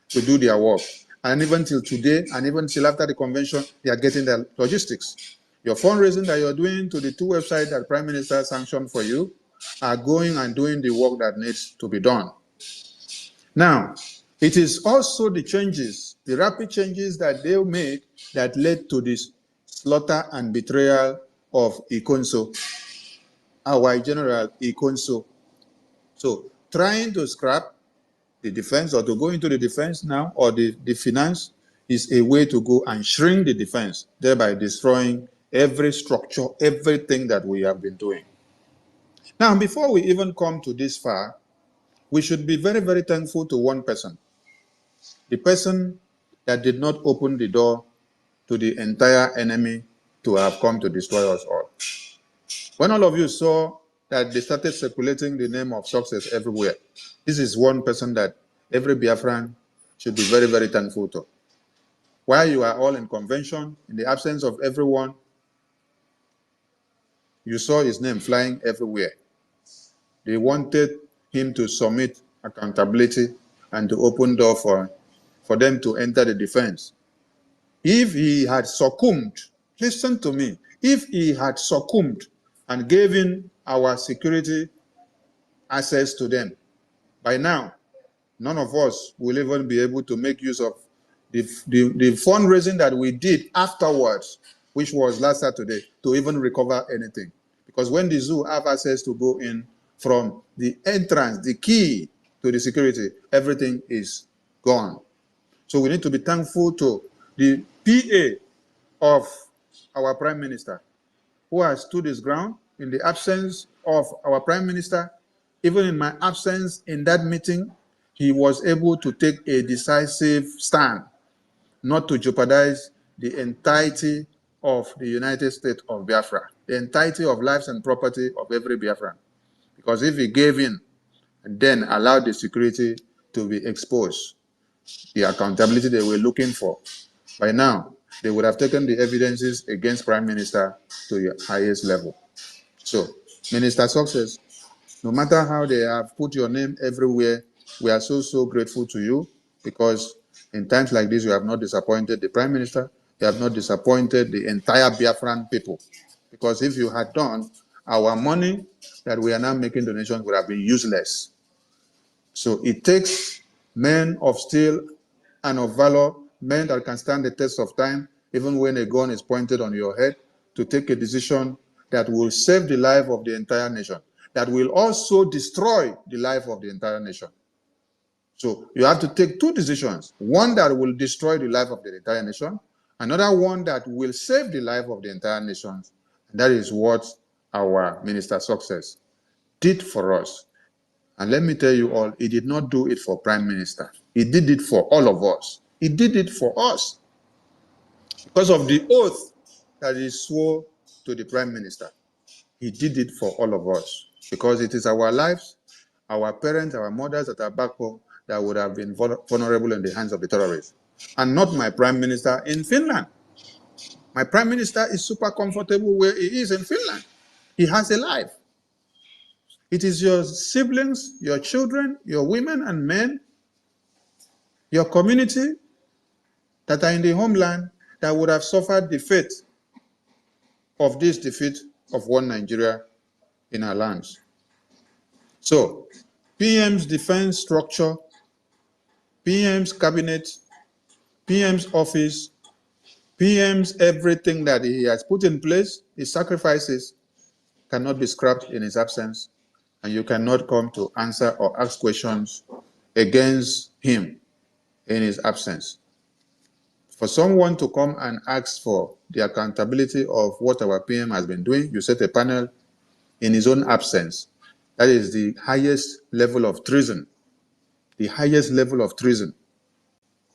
F: to do their work. And even till today, and even till after the convention, they are getting their logistics. Your fundraising that you're doing to the two websites that Prime Minister sanctioned for you are going and doing the work that needs to be done. Now, it is also the changes, the rapid changes that they made that led to this slaughter and betrayal of Ikonso, our General Ikonso. So, trying to scrap the defense or to go into the defense now or the finance is a way to go and shrink the defense, thereby destroying every structure, everything that we have been doing. Now, before we even come to this far, we should be very, very thankful to one person. The person that did not open the door to the entire enemy to have come to destroy us all. When all of you saw that they started circulating the name of success everywhere, this is one person that every Biafran should be very, very thankful to. While you are all in convention, in the absence of everyone, you saw his name flying everywhere. They wanted him to submit accountability and to open door for them to enter the defense. If he had succumbed, listen to me, if he had succumbed and given our security access to them, by now, none of us will even be able to make use of the fundraising that we did afterwards, which was last Saturday, to even recover anything. Because when the zoo have access to go in from the entrance, the key to the security, everything is gone. So we need to be thankful to the PA of our Prime Minister, who has stood his ground in the absence of our Prime Minister. Even in my absence in that meeting, he was able to take a decisive stand, not to jeopardize the entirety of the United States of Biafra, the entirety of lives and property of every Biafran. Because if he gave in and then allowed the security to be exposed, the accountability they were looking for, by now, they would have taken the evidences against Prime Minister to the highest level. So, Minister Success, no matter how they have put your name everywhere, we are so grateful to you, because in times like this, you have not disappointed the Prime Minister, you have not disappointed the entire Biafran people. Because if you had done, our money that we are now making donations would have been useless. So it takes men of steel and of valor, men that can stand the test of time, even when a gun is pointed on your head, to take a decision that will save the life of the entire nation, that will also destroy the life of the entire nation. So you have to take two decisions, one that will destroy the life of the entire nation, another one that will save the life of the entire nation. And that is what our Minister Success did for us. And let me tell you all, he did not do it for Prime Minister. He did it for all of us. He did it for us because of the oath that he swore to the Prime Minister. He did it for all of us because it is our lives, our parents, our mothers that are back home that would have been vulnerable in the hands of the terrorists. And not my Prime Minister in Finland. My Prime Minister is super comfortable where he is in Finland. He has a life. It is your siblings, your children, your women and men, your community that are in the homeland that would have suffered the fate of this defeat of one Nigeria in our lands. So, PM's defense structure, PM's cabinet, PM's office, PM's everything that he has put in place, his sacrifices, cannot be scrapped in his absence, and you cannot come to answer or ask questions against him in his absence. For someone to come and ask for the accountability of what our PM has been doing, you set a panel in his own absence. That is the highest level of treason. The highest level of treason.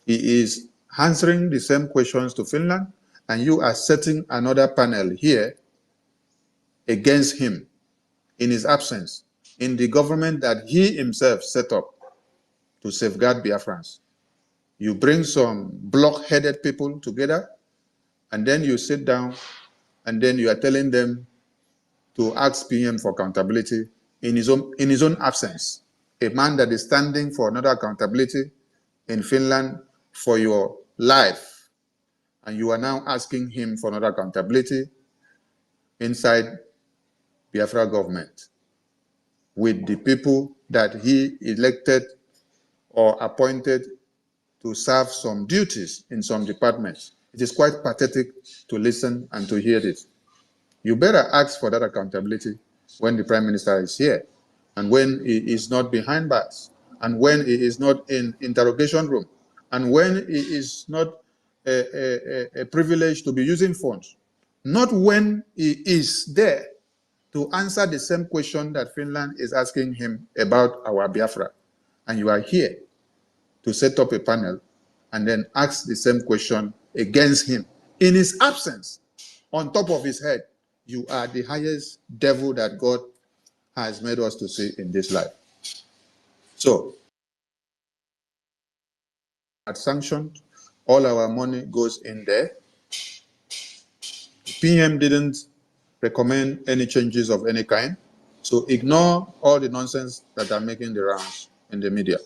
F: He is answering the same questions to Finland, and you are setting another panel here against him in his absence, in the government that he himself set up to safeguard Biafrans. You bring some block-headed people together, and then you sit down, and then you are telling them to ask PM for accountability in his own absence. a man that is standing for another accountability in Finland for your life, and you are now asking him for another accountability inside Biafra government with the people that he elected or appointed to serve some duties in some departments. It is quite pathetic to listen and to hear this. You better ask for that accountability when the Prime Minister is here, and when he is not behind bars, and when he is not in interrogation room, and when he is not a privilege to be using phones. Not when he is there to answer the same question that Finland is asking him about our Biafra. And you are here to set up a panel and then ask the same question against him in his absence, on top of his head. You are the highest devil that God has made us to see in this life. So, at sanctioned, all our money goes in there. PM didn't recommend any changes of any kind. So ignore all the nonsense that are making the rounds in the media.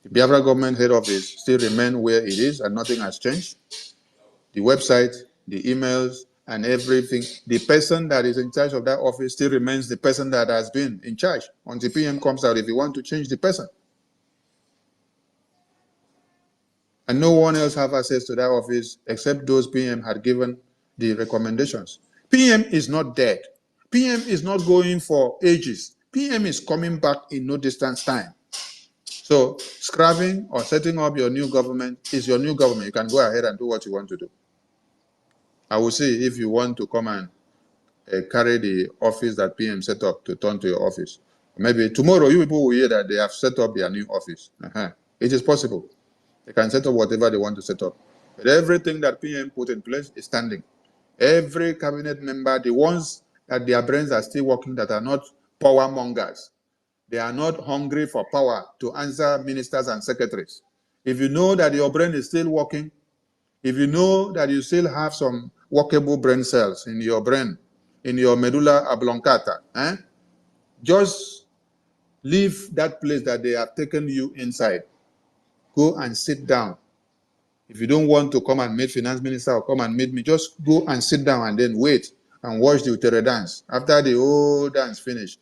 F: The Biafra government head office still remains where it is and nothing has changed. The website, the emails, and everything, the person that is in charge of that office still remains the person that has been in charge until PM comes out if you want to change the person. And no one else have access to that office except those PM had given the recommendations. PM is not dead. PM is not going for ages. PM is coming back in no distance time. So scrapping or setting up your new government is your new government. You can go ahead and do what you want to do. I will see if you want to come and carry the office that PM set up to turn to your office. Maybe tomorrow you people will hear that they have set up their new office. It is possible. They can set up whatever they want to set up. But everything that PM put in place is standing. Every cabinet member, the ones that their brains are still working, that are not power mongers, they are not hungry for power to answer ministers and secretaries. If you know that your brain is still working, if you know that you still have some workable brain cells in your brain, in your medulla oblongata, just leave that place that they have taken you inside. Go and sit down. If you don't want to come and meet finance minister or come and meet me, just go and sit down and then wait and watch the Utere dance. After the whole dance finish,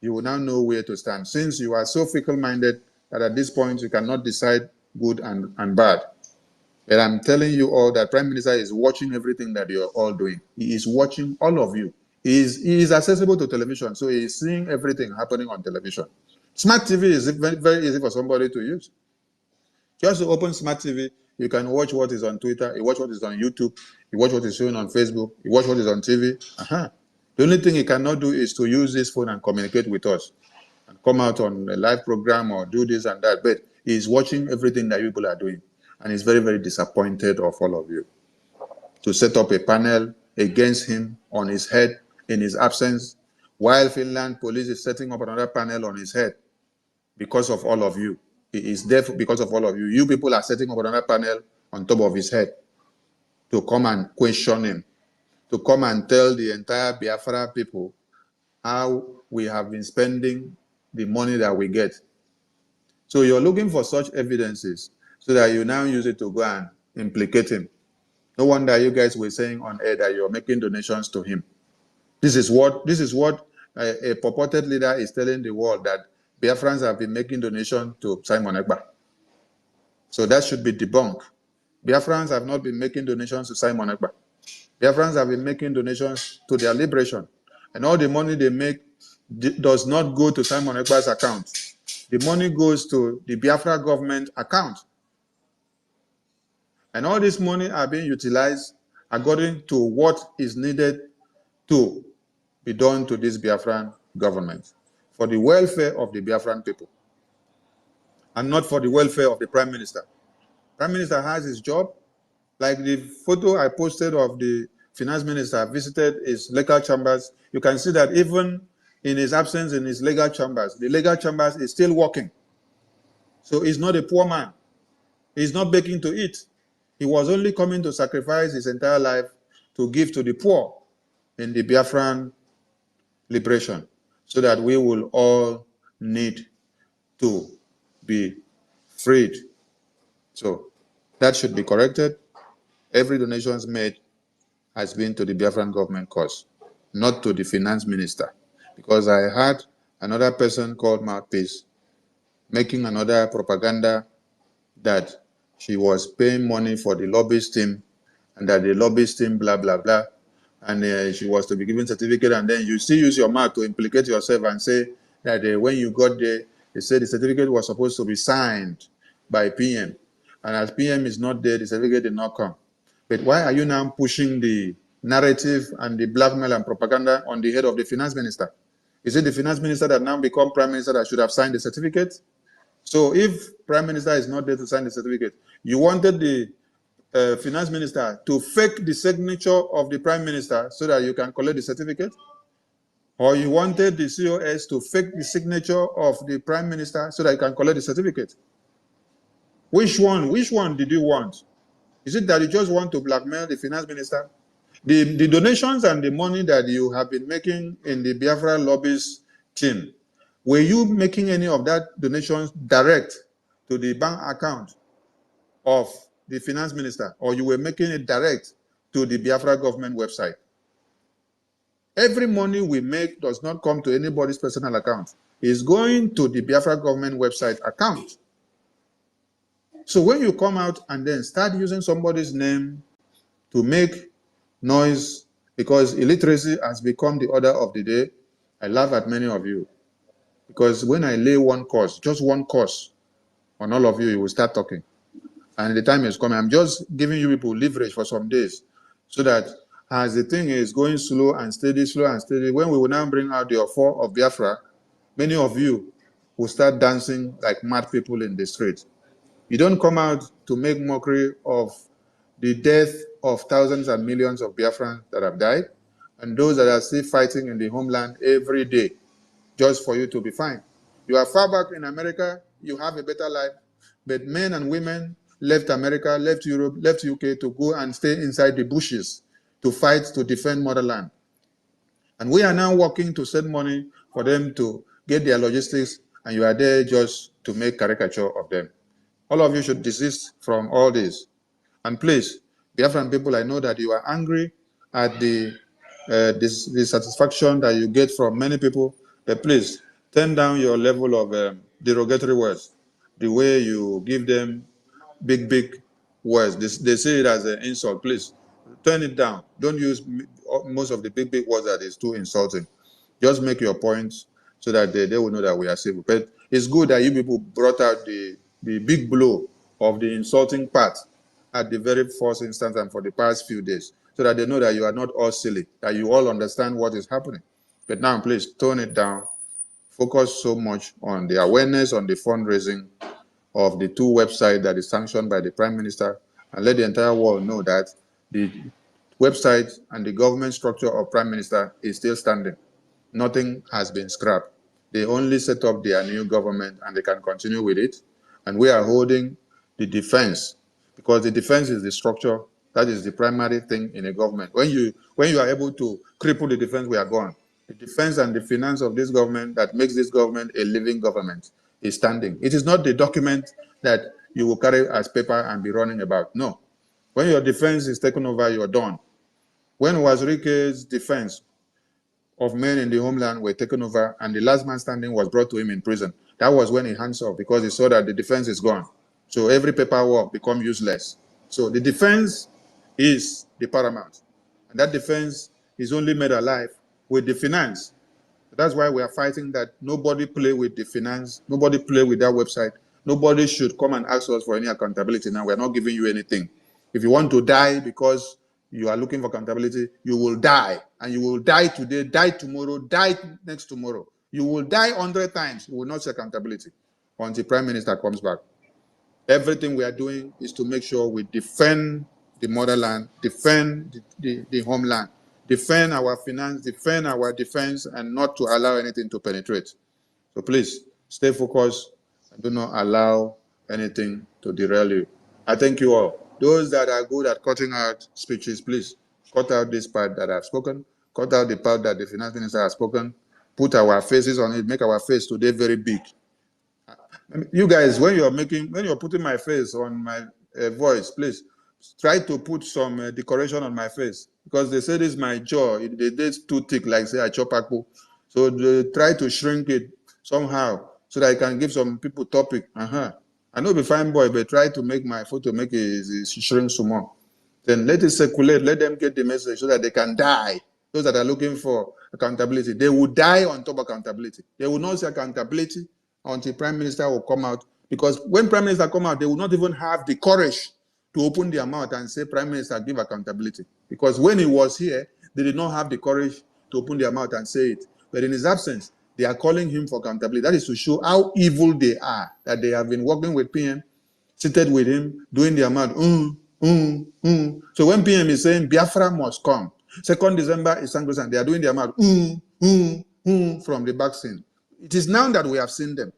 F: you will now know where to stand. Since you are so fickle-minded that at this point you cannot decide good and bad. But I'm telling you all that Prime Minister is watching everything that you're all doing. He is watching all of you. He is accessible to television, so he is seeing everything happening on television. Smart TV is very, very easy for somebody to use. Just to open Smart TV, you can watch what is on Twitter, you watch what is on YouTube, you watch what is shown on Facebook, you watch what is on TV. The only thing you cannot do is to use this phone and communicate with us and come out on a live program or do this and that. But he's watching everything that people are doing. And he's very, very disappointed of all of you. To set up a panel against him on his head in his absence, while Finland police is setting up another panel on his head because of all of you. He is deaf because of all of you. You people are setting up another panel on top of his head to come and question him, to come and tell the entire Biafra people how we have been spending the money that we get. So you're looking for such evidences so that you now use it to go and implicate him. No wonder you guys were saying on air that you're making donations to him. This is what a purported leader is telling the world, that Biafrans have been making donations to Simon Ekpa. So that should be debunked. Biafrans have not been making donations to Simon Ekpa. Biafrans have been making donations to their liberation. And all the money they make does not go to Simon Ekpa's account. The money goes to the Biafra government account. And all this money are being utilized according to what is needed to be done to this Biafran government for the welfare of the Biafran people and not for the welfare of the Prime Minister. Prime Minister has his job. Like the photo I posted of the finance minister visited his legal chambers, you can see that even in his absence in his legal chambers, the legal chambers is still working. So he's not a poor man. He's not begging to eat. He was only coming to sacrifice his entire life to give to the poor in the Biafran liberation. so that we will all need to be freed. So that should be corrected. Every donation made has been to the Biafran government cause, not to the finance minister. Because I had another person called Mouthpiece making another propaganda that she was paying money for the lobbyist team and that the lobbyist team blah, blah, blah. And she was to be given certificate, and then you still use your mouth to implicate yourself and say that when you got there, they said the certificate was supposed to be signed by PM. And as PM is not there, the certificate did not come. But why are you now pushing the narrative and the blackmail and propaganda on the head of the finance minister? Is it the finance minister that now become prime minister that should have signed the certificate? So if prime minister is not there to sign the certificate, you wanted the finance minister to fake the signature of the prime minister so that you can collect the certificate? Or you wanted the COS to fake the signature of the prime minister so that you can collect the certificate? Which one did you want? Is it that you just want to blackmail the finance minister? The donations and the money that you have been making in the Biafra lobbies team, were you making any of that donations direct to the bank account of the finance minister, or you were making it direct to the Biafra government website? Every money we make does not come to anybody's personal account. It's going to the Biafra government website account. So when you come out and then start using somebody's name to make noise, because illiteracy has become the order of the day, I laugh at many of you. Because when I lay one course, just one course on all of you, you will start talking. And the time is coming. I'm just giving you people leverage for some days so that as the thing is going slow and steady, when we will now bring out the offer of Biafra, many of you will start dancing like mad people in the street. You don't come out to make mockery of the death of thousands and millions of Biafrans that have died and those that are still fighting in the homeland every day just for you to be fine. You are far back in America, you have a better life, but men and women left America, left Europe, left UK to go and stay inside the bushes to fight to defend motherland. And we are now working to send money for them to get their logistics, and you are there just to make caricature of them. All of you should desist from all this. And please, Biafran people, I know that you are angry at the dissatisfaction that you get from many people, but please, turn down your level of derogatory words, the way you give them big words. They say it as an insult. Please, turn it down. Don't use most of the big words that is too insulting. Just make your points so that they will know that we are civil. But it's good that you people brought out the big blow of the insulting part at the very first instance and for the past few days, so that they know that you are not all silly, that you all understand what is happening. But now, please, tone it down. Focus so much on the awareness, on the fundraising of the two websites that is sanctioned by the Prime Minister, and let the entire world know that the website and the government structure of Prime Minister is still standing. Nothing has been scrapped. They only set up their new government and they can continue with it. And we are holding the defense, because the defense is the structure. That is the primary thing in a government. When you are able to cripple the defense, we are gone. The defense and the finance of this government that makes this government a living government is standing. It is not the document that you will carry as paper and be running about. No. When your defense is taken over, you're done. When Wazirike's defense of men in the homeland were taken over and the last man standing was brought to him in prison, that was when he hands off, because he saw that the defense is gone. So every paperwork become useless. So the defense is the paramount. And that defense is only made alive with the finance. That's why we are fighting that nobody play with the finance, nobody play with that website. Nobody should come and ask us for any accountability now. We're not giving you anything. If you want to die because you are looking for accountability, you will die. And you will die today, die tomorrow, die next tomorrow. You will die 100 times. You will not see accountability until Prime Minister comes back. Everything we are doing is to make sure we defend the motherland, defend the homeland, defend our finance, defend our defense, and not to allow anything to penetrate. So please, stay focused and do not allow anything to derail you. I thank you all. Those that are good at cutting out speeches, please cut out this part that I've spoken, cut out the part that the finance minister has spoken, put our faces on it, make our face today very big. You guys, when you're putting my face on my voice, please try to put some decoration on my face, because they say this is my jaw. It's too thick, like say I chop apple. So they try to shrink it somehow so that I can give some people topic. I know be fine boy, but try to make my photo make it shrink some more. Then let it circulate, let them get the message so that they can die. Those that are looking for accountability, they will die on top of accountability. They will not see accountability until Prime Minister will come out. Because when Prime Minister come out, they will not even have the courage to open their mouth and say, Prime Minister, give accountability. Because when he was here, they did not have the courage to open their mouth and say it. But in his absence, they are calling him for accountability. That is to show how evil they are, that they have been working with PM, seated with him, doing their mouth. So when PM is saying Biafra must come, 2nd December is Sangos, they are doing their mouth from the back scene. It is now that we have seen them.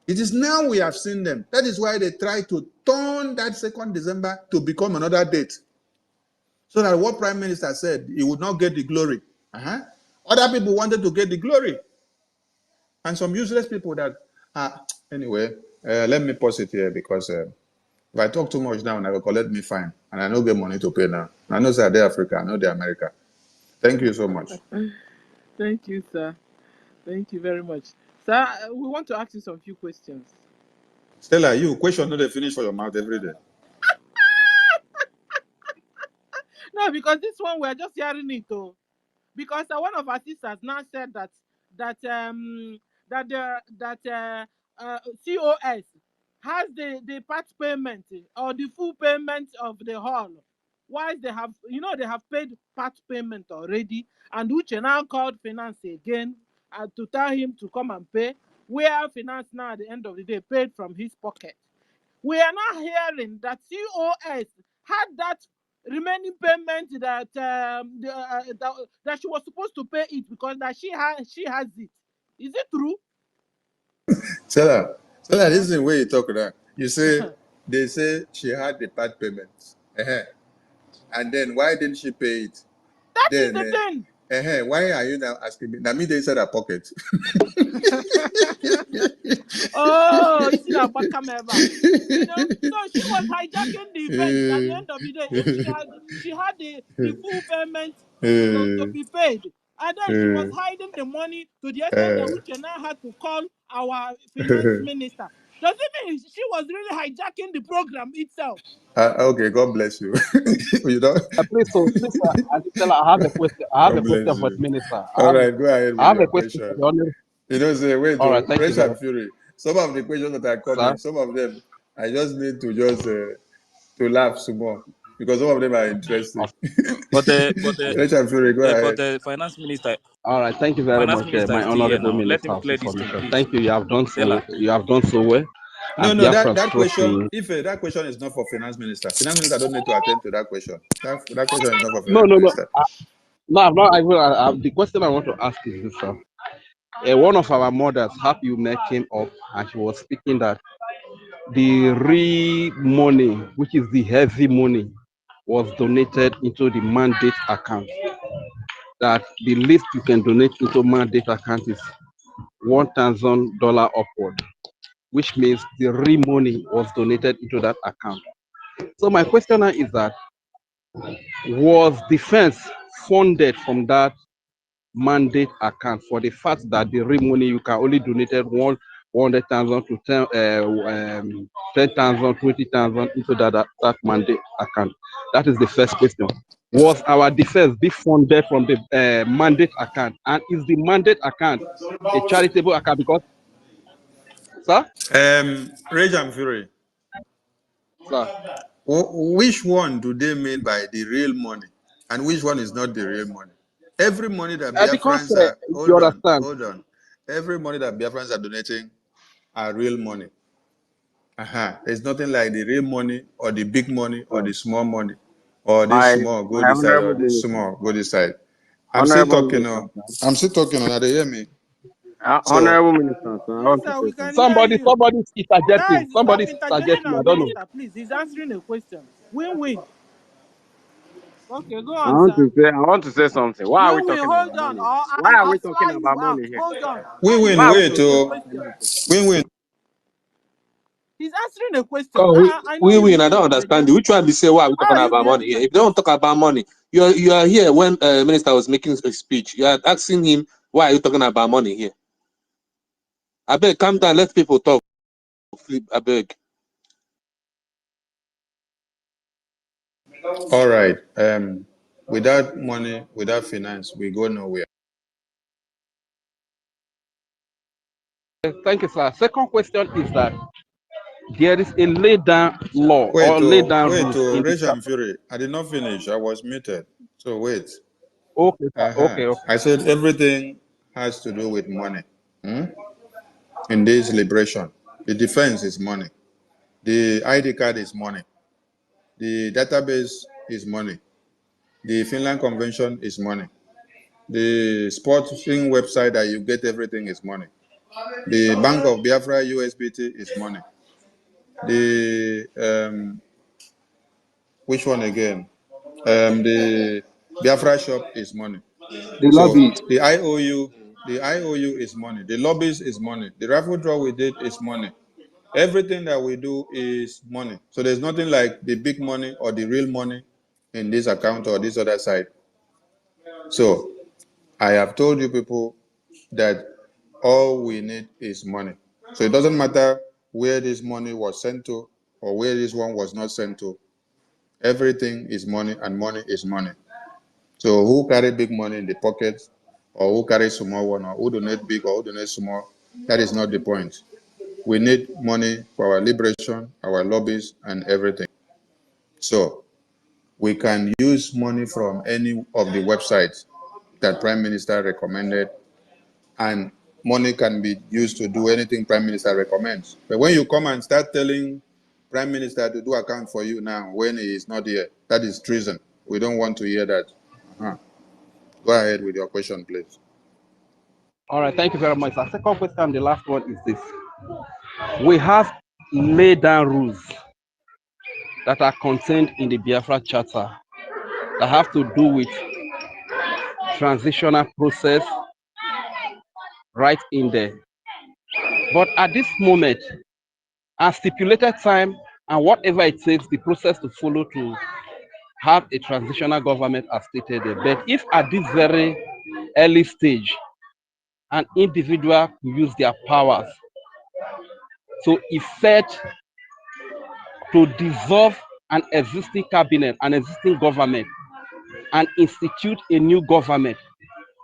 F: It is now we have seen them. That is why they try to turn that 2nd December to become another date. So that what Prime Minister said, he would not get the glory. Other people wanted to get the glory. And some useless people that, anyway, let me pause it here, because if I talk too much now, I will collect me fine. And I don't get money to pay now. I know they're Africa, I know they're America. Thank you so much.
B: Thank you, sir. Thank you very much. Sir, we want to ask you some few questions.
F: Stella, you question not they finish for your mouth every day.
B: No, because this one we're just hearing it though. Because one of our sisters now said that COS has the part payment or the full payment of the hall. While they have paid part payment already, and Uche now called finance again to tell him to come and pay, where finance now at the end of the day paid from his pocket. We are now hearing that COS had that remaining payment that that she was supposed to pay it because that she has it. Is it true?
F: Stella, this is the way you talk now. You say, they say she had the part payment. And then why didn't she pay it?
B: That
F: Then,
B: is the thing.
F: why are you now asking me? Now me they inside her pocket.
B: Oh, you see that back camera. So she was hijacking the event at the end of the day. If she had the full payment to be paid. And then she was hiding the money to the extent that Uche now had to call our finance minister. Does it mean she was really hijacking the program itself?
F: Okay, God bless you. You know?
M: Please, Aditella, I have a question. I have a
F: God bless
M: question for the
F: you.
M: minister.
F: All right, go ahead
M: I
F: with
M: have a
F: your
M: question for
F: question.
M: the honor.
F: You know, say, wait,
M: All right, thank you
F: Rage
M: very
F: and Fury. Some of the questions that are
M: much, sir.
F: coming, some of them, I just need to to laugh some more, because some of them are interesting.
N: But
F: Rage and Fury, go ahead.
N: the finance minister.
M: All right, thank you very
N: Finance
M: much,
N: minister
M: my
N: is still here
M: honorable
N: now. Let
M: minister
N: him
M: of
N: clear this thing,
M: information.
N: please.
M: Thank you. You have done
N: Stella.
M: so well.
F: No,
M: And
F: that question,
M: trusting.
F: if that question is not for finance minister. Finance minister don't need to attend to that question. That question is not for
M: No.
F: finance minister.
M: No, I'm not. The question I want to ask is this, sir. One of our mothers, happy you met came up, and she was speaking that the real money, which is the heavy money, was donated into the mandate account. That the least you can donate into mandate account is $1,000 upward, which means the real money was donated into that account. So my question now is that, was defense funded from that mandate account for the fact that the real money you can only donated 100,000 to 10,000, 20,000 into that mandate account? That is the first question. Was our defense be funded from the mandate account, and is the mandate account a charitable account? Because, sir,
F: Rage and Fury.
M: sir,
F: Which one do they mean by the real money, and which one is not the real money? Every money that
M: because
F: Biafrans are
M: you understand.
F: hold on. Every money that Biafrans are donating are real money. There's nothing like the real money or the big money or the small money, or this small go
O: My
F: this side or
O: honorable
F: this
O: minister.
F: small go this side. I'm still
O: Honorable
F: talking.
O: minister, sir.
F: I'm still talking. Now they hear me. So
O: Honorable minister, sir. I
B: Yes,
O: want to
B: sir,
O: say
B: we can
O: something.
B: hear
M: Somebody
B: you.
M: is interjecting.
B: Guys, stop
M: Somebody's
B: interjecting
M: interjecting.
B: our
M: I don't know.
B: minister, please. He's answering a question. Win-win. Okay, go
M: I
B: on,
M: want
B: sir.
M: to say, I want to say something. Why are we
B: You will
M: talking
B: hold
M: about
B: on,
M: money?
B: or
M: Why are
B: I'll
M: we talking
B: fly
M: about
B: you out.
M: money here?
B: Hold on.
F: We
B: Why are you
F: win,
M: Why are we
F: wait,
B: answering a
F: oh,
M: talking about
B: question?
M: money?
F: we win.
B: He's answering a question.
E: Come,
B: I know
E: we
B: you
E: win. I
B: need
E: don't
B: to
E: understand
B: mediate.
E: you. Which one be say why are we
B: Why
E: talking
B: are you
E: about money
B: behaving
E: here?
B: like
E: If they
B: this?
E: don't talk about money, you are here when minister was making a speech. You are asking him why are you talking about money here? I beg, calm down. Let people talk. I beg.
F: All right. Without money, without finance, we go nowhere.
M: Thank you, sir. Second question is that there is a laid down law or laid down
F: Wait,
M: rules in the
F: Rage and
M: chapter.
F: Fury. I did not finish. I was muted. So wait.
M: Okay, sir. Okay, okay.
F: I said everything has to do with money. In this liberation, the defense is money. The ID card is money. The database is money. The Finland Convention is money. The sporting website that you get everything is money. The Bank of Biafra USBT is money. The which one again? The Biafra shop is money.
M: The
F: So
M: lobbies.
F: the IOU is money. The lobbies is money. The raffle draw we did is money. Everything that we do is money. So there's nothing like the big money or the real money in this account or this other side. So I have told you people that all we need is money. So it doesn't matter where this money was sent to or where this one was not sent to. Everything is money and money is money. So who carry big money in the pocket or who carry small one or who donate big or who donate small, that is not the point. We need money for our liberation, our lobbies and everything. So we can use money from any of the websites that Prime Minister recommended, and money can be used to do anything Prime Minister recommends. But when you come and start telling Prime Minister to do account for you now when he is not here, that is treason. We don't want to hear that. Go ahead with your question, please.
M: All right, thank you very much. The second question, the last one is this. We have laid down rules that are contained in the Biafra Charter that have to do with transitional process right in there. But at this moment, our stipulated time and whatever it takes, the process to follow to have a transitional government as stated there. But if at this very early stage, an individual use their powers to effect, to dissolve an existing cabinet, an existing government, and institute a new government,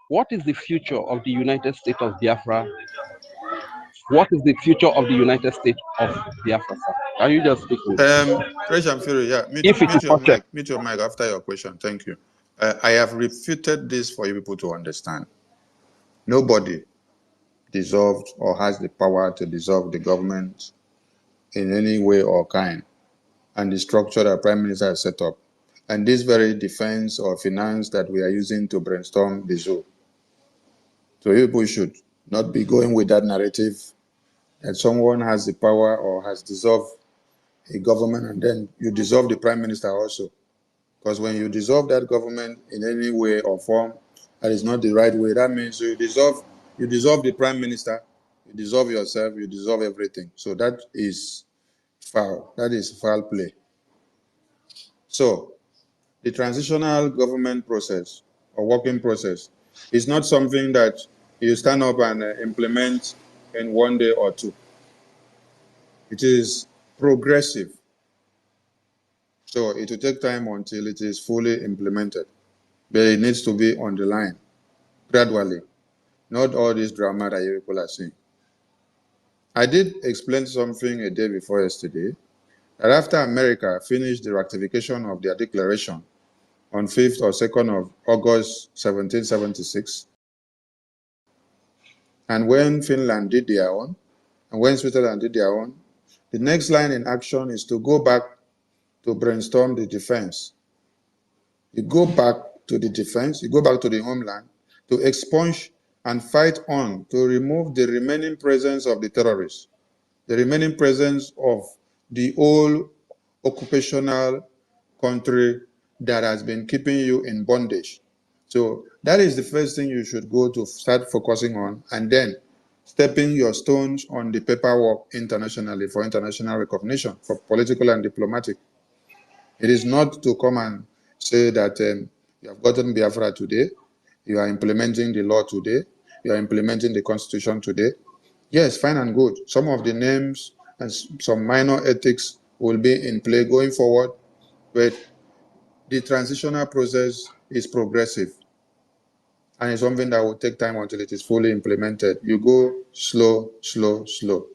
M: what is the future of the United States of Biafra? What is the future of the United States of Biafra, sir? Can you just speak with
F: Rage and Fury, yeah,
M: if it is not checked?
F: mute your mic after your question. Thank you. I have refuted this for you people to understand. Nobody dissolved or has the power to dissolve the government in any way or kind and the structure that Prime Minister has set up. And this very defense or finance that we are using to brainstorm the zoo. So people should not be going with that narrative that someone has the power or has dissolved a government and then you dissolve the Prime Minister also. Because when you dissolve that government in any way or form, that is not the right way. That means you dissolve the Prime Minister, you dissolve yourself, you dissolve everything. So that is foul. That is foul play. So the transitional government process or working process is not something that you stand up and implement in one day or two. It is progressive. So it will take time until it is fully implemented. But it needs to be on the line gradually, not all this drama that you people are seeing. I did explain something a day before yesterday, that after America finished the ratification of their declaration on 5th or 2nd of August 1776, and when Finland did their own, and when Switzerland did their own, the next line in action is to go back to brainstorm the defense. You go back to the defense, you go back to the homeland to expunge and fight on to remove the remaining presence of the terrorists, the remaining presence of the old occupational country that has been keeping you in bondage. So that is the first thing you should go to start focusing on, and then stepping your stones on the paperwork internationally for international recognition, for political and diplomatic. It is not to come and say that you have gotten Biafra today, you are implementing the law today, you are implementing the constitution today. Yes, fine and good. Some of the names and some minor ethics will be in play going forward, but the transitional process is progressive and it's something that will take time until it is fully implemented. You go slow, slow, slow.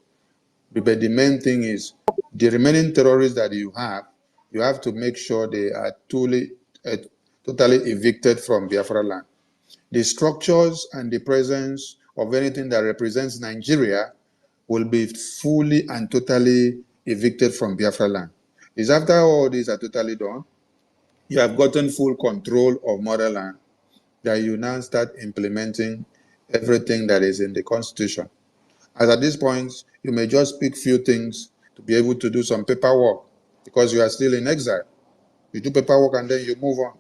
F: But the main thing is the remaining terrorists that you have to make sure they are totally evicted from Biafra land. The structures and the presence of anything that represents Nigeria will be fully and totally evicted from Biafra land. It's after all these are totally done, you have gotten full control of motherland, that you now start implementing everything that is in the constitution. As at this point, you may just pick few things to be able to do some paperwork because you are still in exile. You do paperwork and then you move on.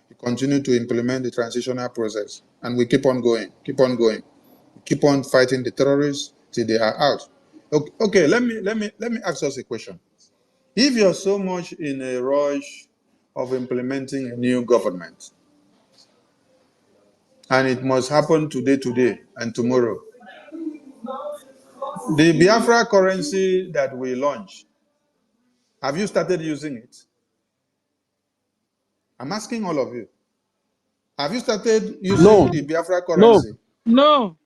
F: You continue to implement the transitional process, and we keep on going, keep on going. We keep on fighting the terrorists till they are out. Okay, let me ask us a question. If you're so much in a rush of implementing a new government, and it must happen today and tomorrow, the Biafra currency that we launched, have you started using it? I'm asking all of you. Have you started using
M: No,
F: the Biafra
M: no,
F: currency?
B: No,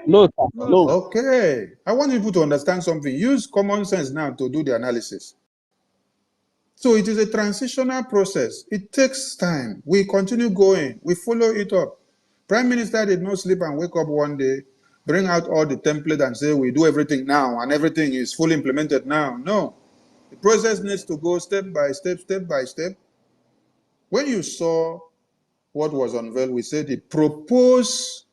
M: no, sir,
B: no,
M: no.
B: sir.
F: Okay. I want people to understand something. Use common sense now to do the analysis. So it is a transitional process. It takes time. We continue going. We follow it up. Prime Minister did not sleep and wake up one day, bring out all the template and say we do everything now and everything is fully implemented now. No. The process needs to go step by step, step by step. When you saw what was unveiled, we said the proposed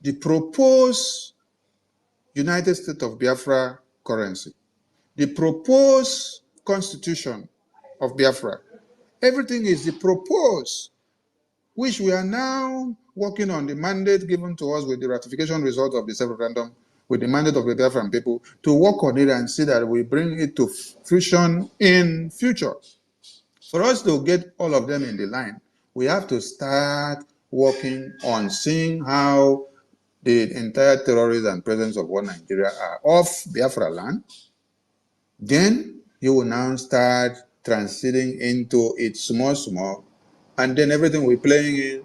F: United States of Biafra currency, the proposed constitution of Biafra. Everything is the proposed, which we are now working on the mandate given to us with the ratification result of the self-referendum, with the mandate of the Biafran people to work on it and see that we bring it to fruition in future. For us to get all of them in the line, we have to start working on seeing how the entire terrorism and presence of one Nigeria are off Biafra land. Then you will now start transiting into it small, and then everything we're playing in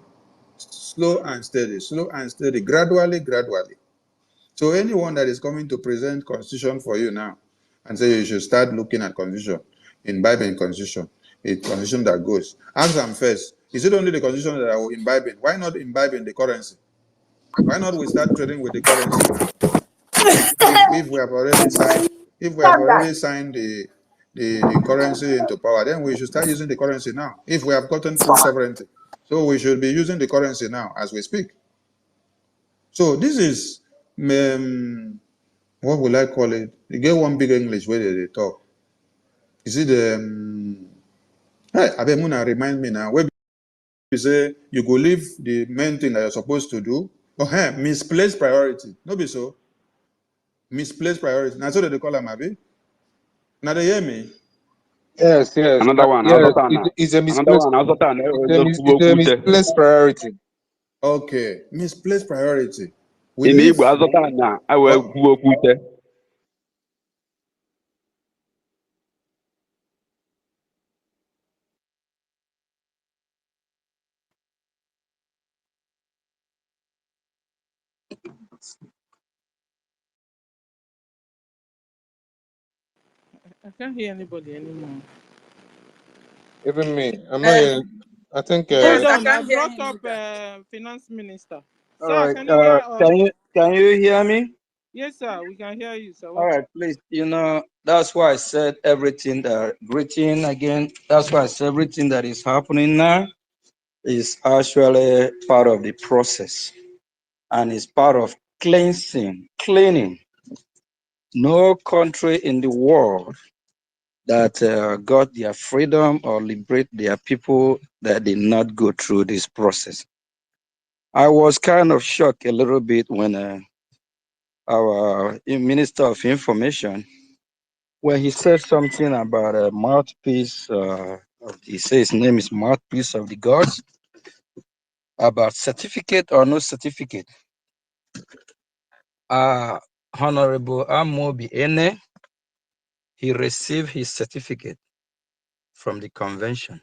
F: slow and steady, gradually. So anyone that is coming to present constitution for you now and say you should start looking at constitution, imbibing constitution, a constitution that goes. Ask them first, is it only the constitution that I will imbibe in? Why not imbibe in the currency? Why not we start trading with the currency now? If we have already signed the currency into power, then we should start using the currency now. If we have gotten full sovereignty, so we should be using the currency now as we speak. So this is what will I call it? You get one big English where they talk. Is it hey, Abemuna remind me now. Where you say you go leave the main thing that you're supposed to do. Oh, hey, misplaced priority. No be so. Misplaced priority. Now so they call them Abi. Now they hear me.
E: Yes, yes,
H: Another one,
E: yes.
H: Azotana.
E: It's a
H: Another
E: misplaced.
H: one, Azotana.
E: It's a misplaced priority.
F: Okay, misplaced priority. We
H: In
F: live.
H: Igbo, Azotana. I will
F: Oh,
H: go with
B: I can't hear anybody anymore.
E: Even me, I'm not
K: Uh,
E: hearing. I think
K: yes,
B: Hold
K: I
B: on, I
K: can't hear
B: brought
K: him
B: up
K: either.
B: finance minister.
J: All
B: Sir,
J: right.
B: can you hear us?
J: Can you hear me?
B: Yes, sir, we can hear you, sir.
J: All
B: Welcome.
J: right, please. That's why I said everything that greeting again. That's why I said everything that is happening now is actually part of the process and is part of cleaning. No country in the world that got their freedom or liberate their people that did not go through this process. I was kind of shocked a little bit when our Minister of Information, when he said something about a mouthpiece, he says his name is Mouthpiece of the Gods, about certificate or no certificate. Honorable Amobi Ene, he received his certificate from the convention.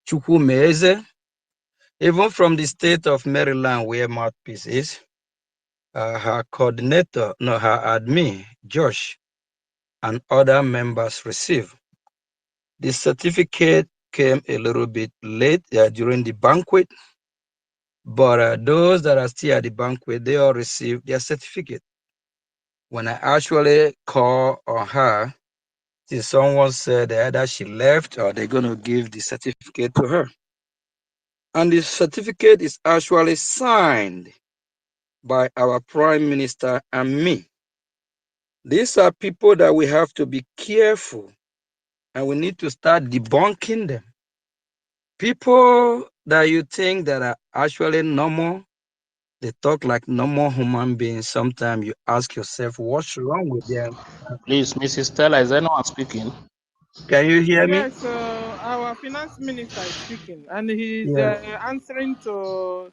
J: Chukwu Meeze, even from the state of Maryland, where Mouthpiece is, her coordinator, no, her admin, Josh, and other members received. The certificate came a little bit late during the banquet, but those that are still at the banquet, they all received their certificate. When I actually called on her, someone said either she left or they're going to give the certificate to her. And the certificate is actually signed by our Prime Minister and me. These are people that we have to be careful, and we need to start debunking them. People that you think that are actually normal, they talk like normal human beings. Sometimes you ask yourself, what's wrong with them?
N: Please, Mrs. Stella, is anyone speaking?
J: Can you hear me?
B: Yes, our finance minister is speaking, and he's
J: Yeah.
B: answering to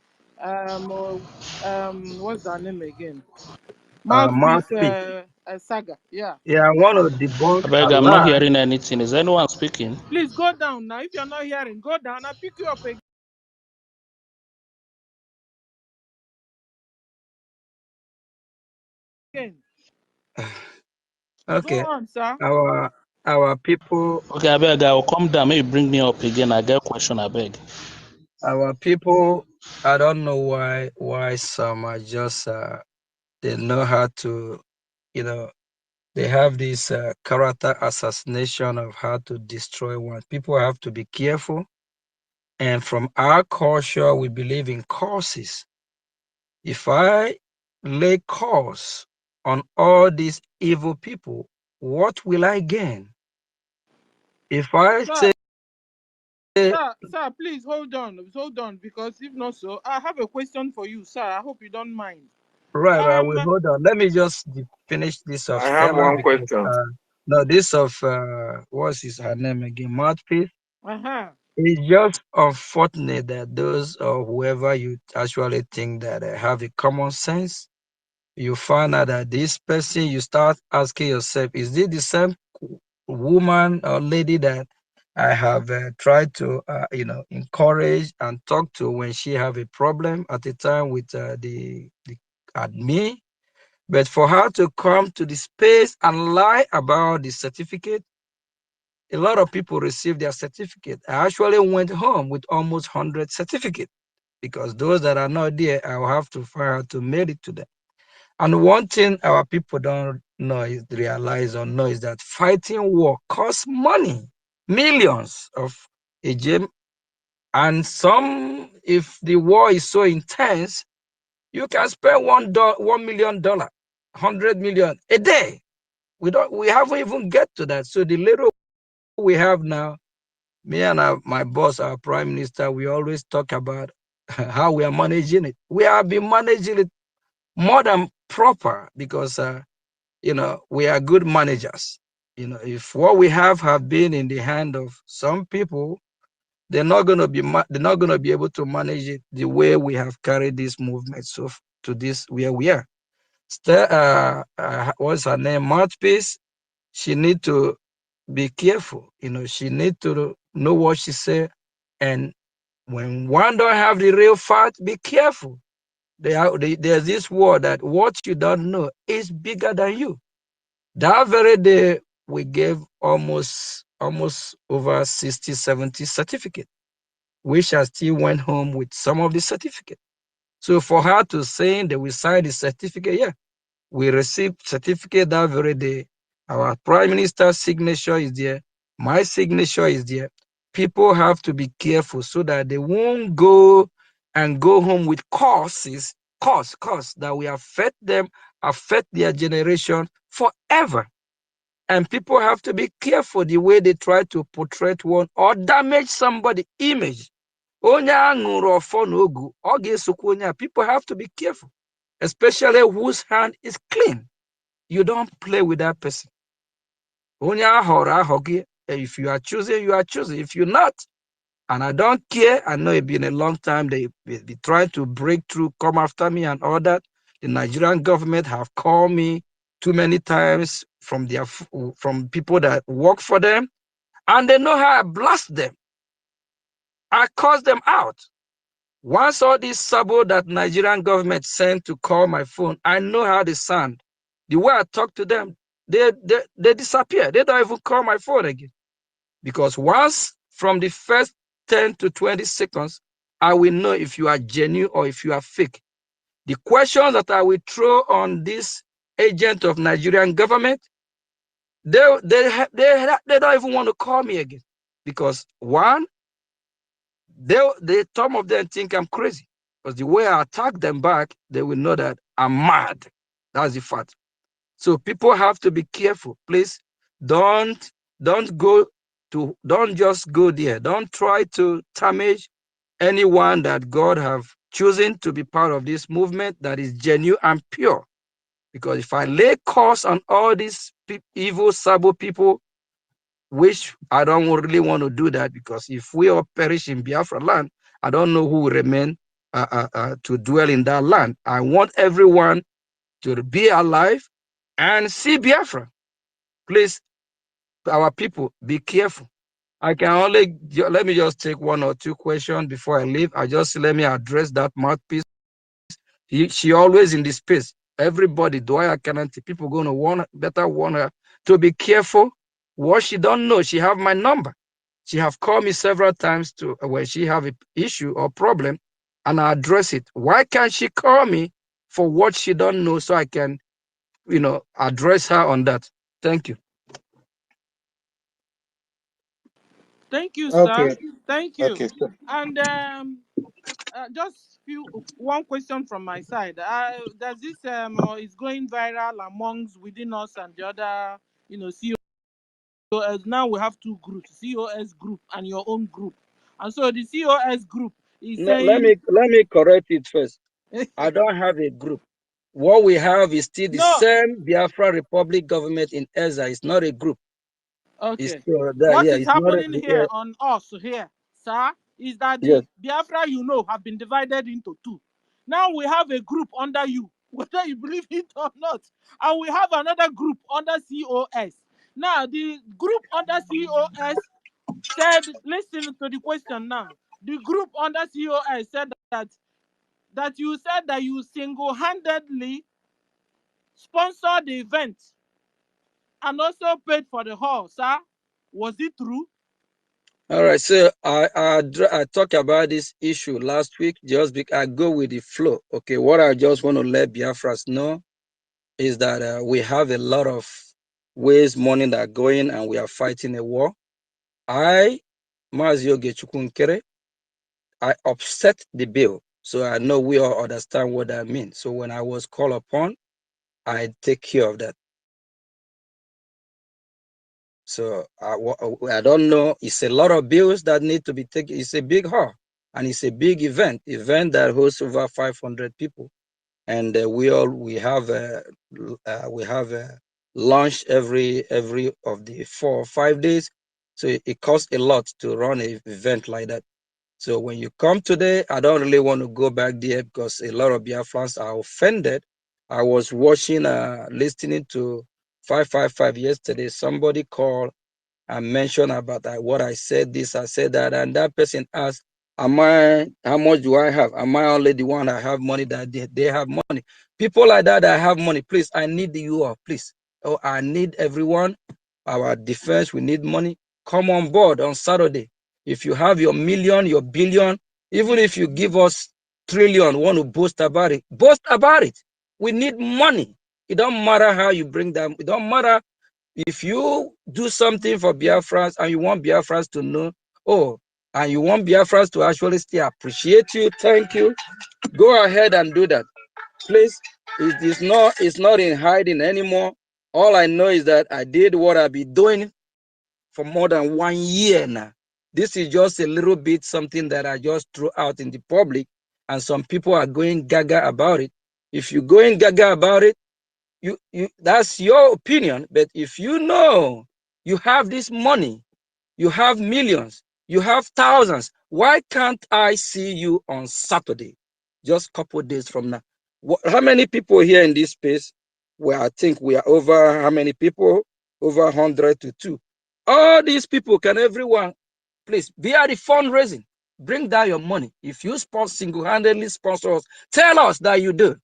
B: what's her name again? Mouthpiece Saga. Yeah.
J: Yeah, I want to debunk
N: I
J: a
N: beg, I'm not
J: lie.
N: hearing anything. Is anyone speaking?
B: Please go down now. If you're not hearing, go down. I'll pick you up again.
J: Okay.
B: Go on, sir.
J: Our people,
N: Okay, I beg, I'll come down. Maybe bring me up again. I get a question, I beg.
J: I don't know why some are just they know how to, they have this character assassination of how to destroy one. People have to be careful. And from our culture, we believe in causes. If I lay curse on all these evil people, what will I gain? If I say,
B: Sir, please hold on, because if not so, I have a question for you, sir. I hope you don't mind.
J: right, I will hold on. Let me just finish this of
O: I have
J: Stella
O: one
J: because
O: question.
J: no, this of what's her name again? Mouthpiece. It's just unfortunate that those or whoever you actually think that have a common sense, you find out that this person, you start asking yourself, is this the same woman or lady that I have tried to, encourage and talk to when she have a problem at the time with the admin? But for her to come to the space and lie about the certificate, a lot of people received their certificate. I actually went home with almost 100 certificates because those that are not there, I will have to find out to mail it to them. And one thing our people don't realize or know is that fighting war costs money, millions of AGM. And some, if the war is so intense, you can spend $1 million, 100 million a day. We haven't even get to that. So the little we have now, me and my boss, our prime minister, we always talk about how we are managing it. We have been managing it more than proper because we are good managers. If what we have been in the hand of some people, they're not going to be able to manage it the way we have carried this movement so to this where we are. What's her name? Mouthpiece. She need to be careful. She need to know what she said. And when one don't have the real fact, be careful. There's this word that what you don't know is bigger than you. That very day, we gave almost over 60, 70 certificates, which I still went home with some of the certificates. So for her to say that we signed the certificate, yeah, we received certificate that very day. Our prime minister's signature is there. My signature is there. People have to be careful so that they won't go home with costs that will affect them, affect their generation forever. And people have to be careful the way they try to portray one or damage somebody's image. People have to be careful, especially whose hand is clean. You don't play with that person. If you are choosing, you are choosing. If you're not, and I don't care, I know it's been a long time. They try to break through, come after me and all that. The Nigerian government have called me too many times from people that work for them, and they know how I blast them. I cuss them out. Once all this sabo that Nigerian government sent to call my phone, I know how they sound. The way I talk to them, they disappear. They don't even call my phone again. Because once from the first 10 to 20 seconds, I will know if you are genuine or if you are fake. The questions that I will throw on this agent of Nigerian government, they don't even want to call me again. Because one, some of them think I'm crazy. Because the way I attack them back, they will know that I'm mad. That's the fact. So people have to be careful. Please don't just go there. Don't try to damage anyone that God have chosen to be part of this movement that is genuine and pure. Because if I lay curse on all these evil sabo people, which I don't really want to do that, because if we all perish in Biafra land, I don't know who will remain to dwell in that land. I want everyone to be alive and see Biafra. Please, our people, be careful. I can only, let me just take one or two questions before I leave. Let me address that mouthpiece. She always in this space. Everybody, people going to warn her to be careful. What she don't know, she have my number. She have called me several times to when she have an issue or problem, and I address it. Why can't she call me for what she don't know so I can, address her on that? Thank you.
B: Thank you, sir.
E: Okay.
B: Thank you.
E: Okay.
B: And just one question from my side. Does this is going viral amongst within us and the other, COS? Now we have two groups, COS group and your own group. And so the COS group is
J: No, let
B: saying,
J: me correct it first. I don't have a group. What we have is still the
B: no,
J: same Biafra Republic government in Ezra. It's not a group. It's
B: okay.
J: still that.
B: What
J: Yeah,
B: is
J: it's not a.
B: happening here
J: Yeah,
B: on us here, sir, is that
J: yes.
B: the Biafra have been divided into two. Now we have a group under you, whether you believe it or not. And we have another group under COS. Now, the group under COS said, listen to the question now. The group under COS said that you said that you single-handedly sponsored the event and also paid for the hall, sir. Was it true?
J: All right. So I talked about this issue last week. Just because I go with the flow. Okay. What I just want to let Biafras know is that we have a lot of ways money that are going, and we are fighting a war. Mazio Gechukunkere, I upset the bill. So I know we all understand what that means. So when I was called upon, I take care of that. So I don't know. It's a lot of bills that need to be taken. It's a big hall, and it's a big event that hosts over 500 people. And we have lunch every of the 4 or 5 days. So it costs a lot to run an event like that. So when you come today, I don't really want to go back there because a lot of Biafrans are offended. I was watching, listening to 555 yesterday. Somebody called and mentioned about what I said, this, I said that, and that person asked, how much do I have? Am I only the one that have money that they have money? People like that have money, please, I need you all, please. Oh, I need everyone. Our defense, we need money. Come on board on Saturday. If you have your million, your billion, even if you give us trillion, want to boast about it, boast about it. We need money. It don't matter how you bring them. It don't matter if you do something for Biafrans and you want Biafrans to know, and you want Biafrans to actually still appreciate you, thank you, go ahead and do that. Please, it's not in hiding anymore. All I know is that I did what I've been doing for more than 1 year now. This is just a little bit something that I just threw out in the public, and some people are going gaga about it. If you're going gaga about it, you that's your opinion. But if you know you have this money, you have millions, you have thousands, why can't I see you on Saturday, just a couple of days from now? How many people here in this space? Where I think we are over how many people? Over 100 to 2. All these people, can everyone please be at the fundraising? Bring down your money. If you single-handedly sponsor us, tell us that you do.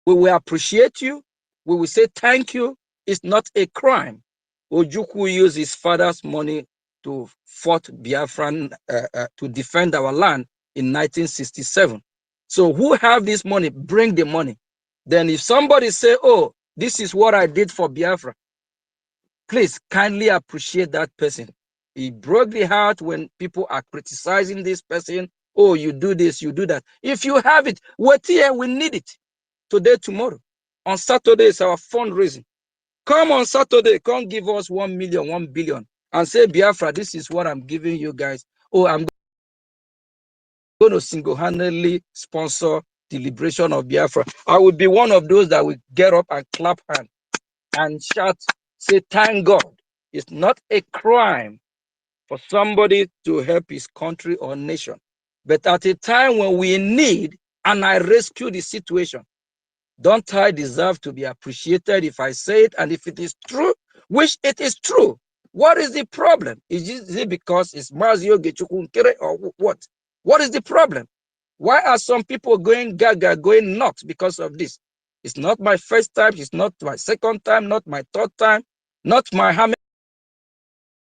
J: We will appreciate you. We will say thank you. It's not a crime. Ojukwu used his father's money to fought Biafran to defend our land in 1967. So who have this money? Bring the money. Then if somebody say, oh, this is what I did for Biafra, please kindly appreciate that person. He broke the heart when people are criticizing this person. Oh, you do this, you do that. If you have it, wait here, we need it. Today, tomorrow. On Saturday is our fundraising. Come on Saturday, come give us 1 million, 1 billion, and say, Biafra, this is what I'm giving you guys. Oh, I'm going to single-handedly sponsor the liberation of Biafra. I will be one of those that will get up and clap hands and shout, say, thank God. It's not a crime for somebody to help his country or nation. But at a time when we need, and I rescue the situation, don't I deserve to be appreciated if I say it? And if it is true, which it is true, what is the problem? Is it because it's Mazio Gechukwu Nkere or what? What is the problem? Why are some people going gaga, going nuts because of this? It's not my first time. It's not my second time, not my third time, not my how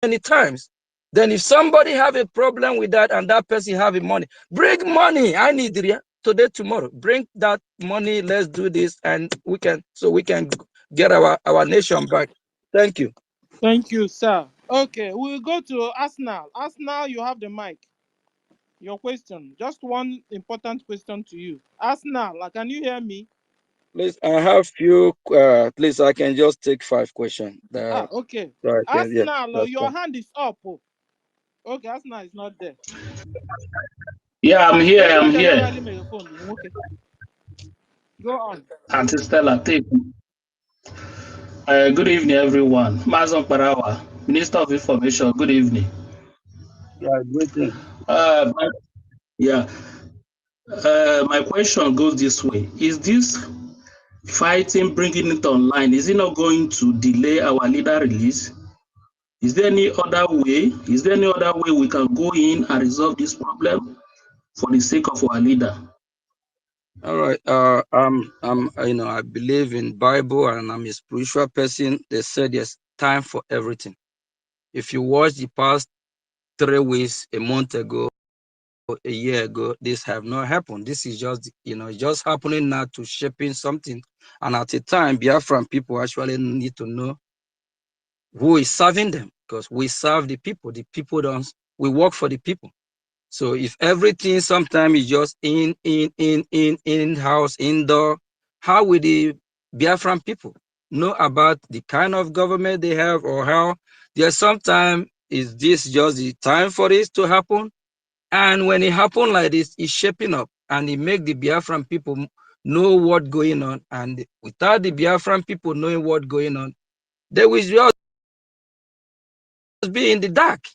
J: many times. Then if somebody have a problem with that and that person have money, bring money. I need it today, tomorrow. Bring that money. Let's do this, and we can get our nation back. Thank you.
B: Thank you, sir. Okay, we'll go to Arsenal. Arsenal, you have the mic. Your question. Just one important question to you. Arsenal, can you hear me?
J: Please, I have few. Please, I can just take 5 questions.
B: Okay.
J: So I can, yeah,
B: Arsenal,
J: that's
B: your
J: fine.
B: hand is up. Oh. Okay, Arsenal is not there.
N: Yeah, I'm here. I'm here.
B: Okay. Go on.
N: Auntie Stella, take. Good evening, everyone. Mazon Parawa, Minister of Information. Good evening.
J: Yeah, greeting.
N: Yeah. My question goes this way: is this fighting, bringing it online, is it not going to delay our leader release? Is there any other way? Is there any other way we can go in and resolve this problem for the sake of our leader?
J: All right. I believe in Bible, and I'm a spiritual person. They said there's time for everything. If you watch the past 3 weeks, a month ago, a year ago, this have not happened. This is just, just happening now to shaping something. And at a time, Biafran people actually need to know who is serving them, because we serve the people. The people don't. We work for the people. So if everything sometimes is just in-house, indoor, how will the Biafran people know about the kind of government they have, or how there's sometimes is this just the time for this to happen? And when it happens like this, it's shaping up, and it make the Biafran people know what's going on. And without the Biafran people knowing what's going on, they will just be in the dark.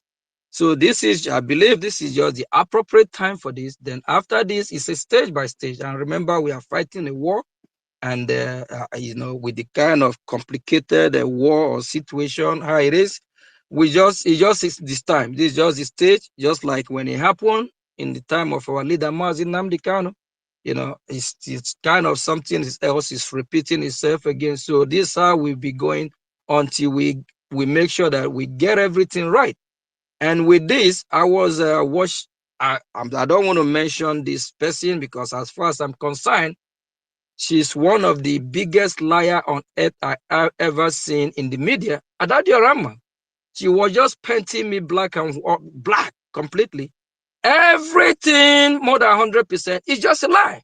J: So this is, I believe this is just the appropriate time for this. Then after this, it's a stage by stage. And remember, we are fighting a war, and with the kind of complicated war or situation, how it is, it's this time. This is just the stage, just like when it happened in the time of our leader, Mazi Nnamdi Kanu. It's kind of something else is repeating itself again. So this is how we'll be going until we make sure that we get everything right. And with this, I was I don't want to mention this person, because as far as I'm concerned, she's one of the biggest liar on earth I have ever seen in the media. Adadio Rama. She was just painting me black completely. Everything more than 100% is just a lie.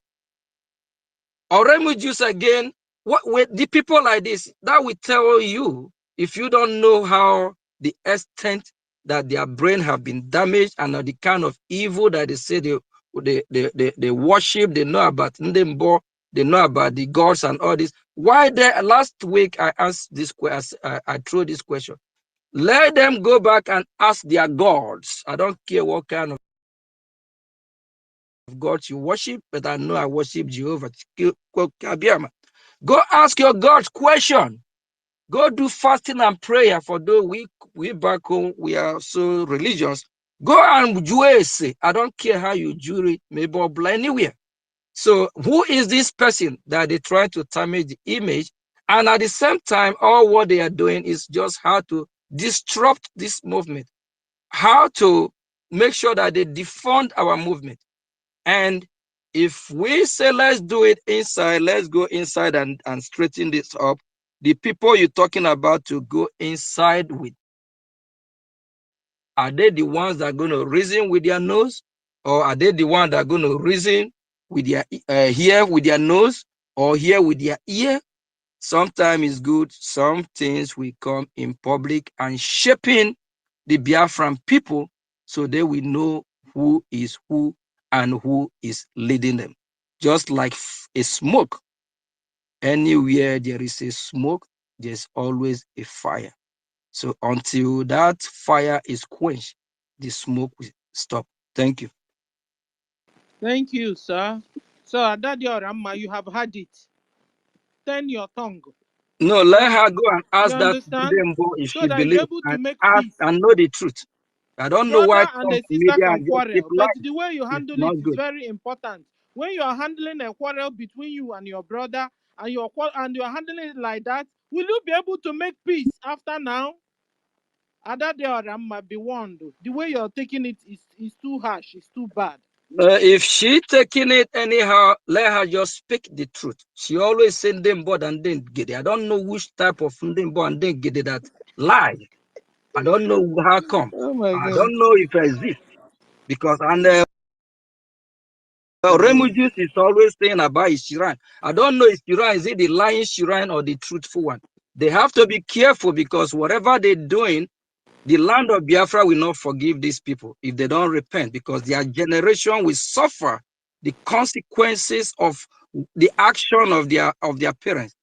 J: Oremu Juice again What with the people like this, that will tell you, if you don't know how the extent that their brain have been damaged and the kind of evil that they say they worship, they know about Ndembo, they know about the gods and all this. Why there last week I asked this question, I threw this question. Let them go back and ask their gods. I don't care what kind of God you worship, but I know I worship Jehovah. Go ask your God question. Go do fasting and prayer. For those we back home, we are so religious. Go and Jewish. I don't care how you Jew it, maybe anywhere. So who is this person that they try to damage the image? And at the same time, all what they are doing is just how to disrupt this movement, how to make sure that they defund our movement. And if we say, let's do it inside, let's go inside and straighten this up, the people you're talking about to go inside with, are they the ones that are going to reason with their nose? Or are they the ones that are going to reason with their hear with their nose or hear with their ear? Sometimes it's good. Some things will come in public and shaping the Biafran people so they will know who is who and who is leading them. Just like a smoke. Anywhere there is a smoke, there's always a fire. So until that fire is quenched, the smoke will stop. Thank you.
B: Thank you, sir. So, Adadi Orama, you have had it. Turn your tongue.
J: No, let her go and
B: You
J: ask that
B: understand?
J: if
B: So
J: she
B: that you're
J: believes
B: able to
J: and
B: make
J: ask
B: peace.
J: and know the truth. I don't know why
B: Brother and
J: some
B: the sister
J: media
B: can
J: and just keep
B: quarrel, but
J: lying.
B: the way you
J: It's
B: handle it
J: not
B: is
J: good.
B: very important. When you are handling a quarrel between you and your brother, and you are handling it like that, will you be able to make peace after now? Adade Orama, be warned. The way you're taking it is too harsh. It's too bad.
J: If she taking it anyhow, let her just speak the truth. She always saying them board and then get it. I don't know which type of them board and then get it that lie. I don't know how come.
B: Oh my
J: I
B: God.
J: don't know if it exists because Remugus is always saying about his shrine. I don't know if shrine is it the lying shrine or the truthful one. They have to be careful because whatever they're doing, the land of Biafra will not forgive these people if they don't repent, because their generation will suffer the consequences of the action of their parents.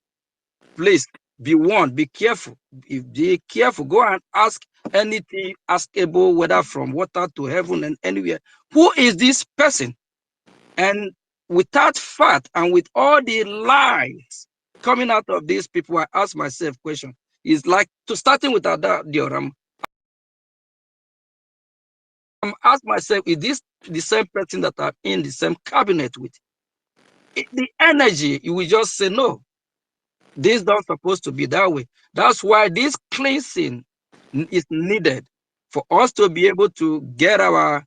J: Please be warned, be careful. If be careful, go and ask anything askable, whether from water to heaven and anywhere. Who is this person? And without fact and with all the lies coming out of these people, I ask myself question. Is like starting with Ada Dioram. I'm ask myself, is this the same person that I'm in the same cabinet with? The energy, you will just say no. This not supposed to be that way. That's why this cleansing is needed for us to be able to get our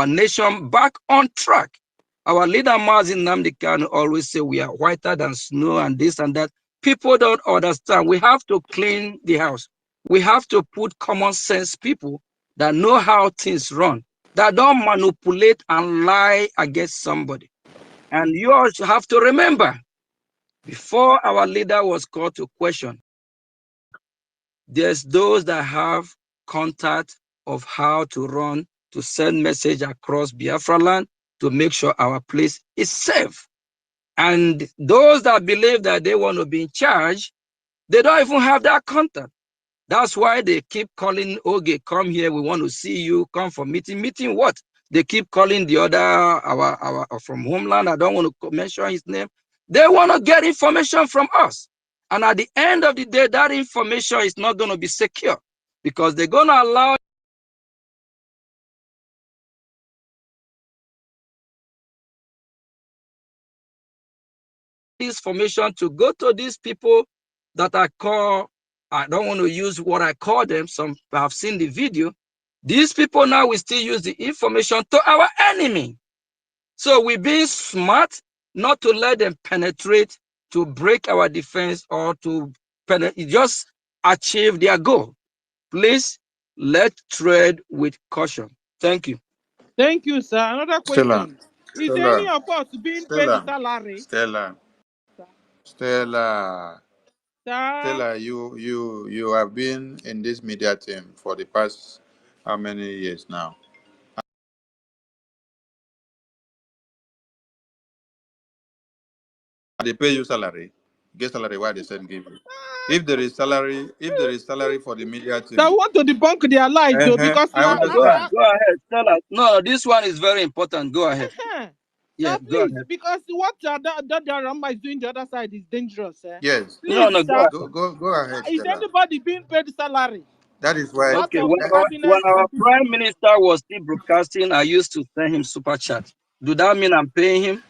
J: nation back on track. Our leader Mazin Namdekan always say we are whiter than snow and this and that. People don't understand. We have to clean the house. We have to put common sense people that know how things run, that don't manipulate and lie against somebody. And you also have to remember, before our leader was called to question, there's those that have contact of how to run, to send message across Biafra land to make sure our place is safe. And those that believe that they want to be in charge, they don't even have that contact. That's why they keep calling, okay, come here, we want to see you, come for meeting. Meeting what? They keep calling the other, our from homeland, I don't want to mention his name. They want to get information from us. And at the end of the day, that information is not going to be secure because they're going to allow this information to go to these people that I call, I don't want to use what I call them, some have seen the video. These people now will still use the information to our enemy. So we're being smart not to let them penetrate to break our defense or to just achieve their goal. Please, let's tread with caution. Thank you.
B: Thank you, sir. Another
F: Stella,
B: question. Is any
F: Stella,
B: of us being paid
F: Stella,
B: salary?
F: Stella, Stella,
B: Sir,
F: Stella, you have been in this media team for the past how many years now? They pay you salary. Get salary why they send give you. If there is salary for the media
B: so I
F: team,
B: want to debunk their lies, though, because
F: I
B: you are.
F: understand.
J: Go ahead, tell us. No, this one is very important. Go ahead. Yeah,
B: Sir,
J: go
B: please,
J: ahead.
B: because what that Ramba is doing the other side is dangerous, eh?
F: Yes.
J: No,
B: Please,
J: no, go
B: sir,
J: ahead.
F: Go ahead,
B: is
F: Stella.
B: anybody being paid salary?
F: That is why
B: Part
J: Okay,
B: of
J: when
B: the
J: when
B: cabinet
J: our
B: and people.
J: prime minister was still broadcasting, I used to send him super chat. Do that mean I'm paying him?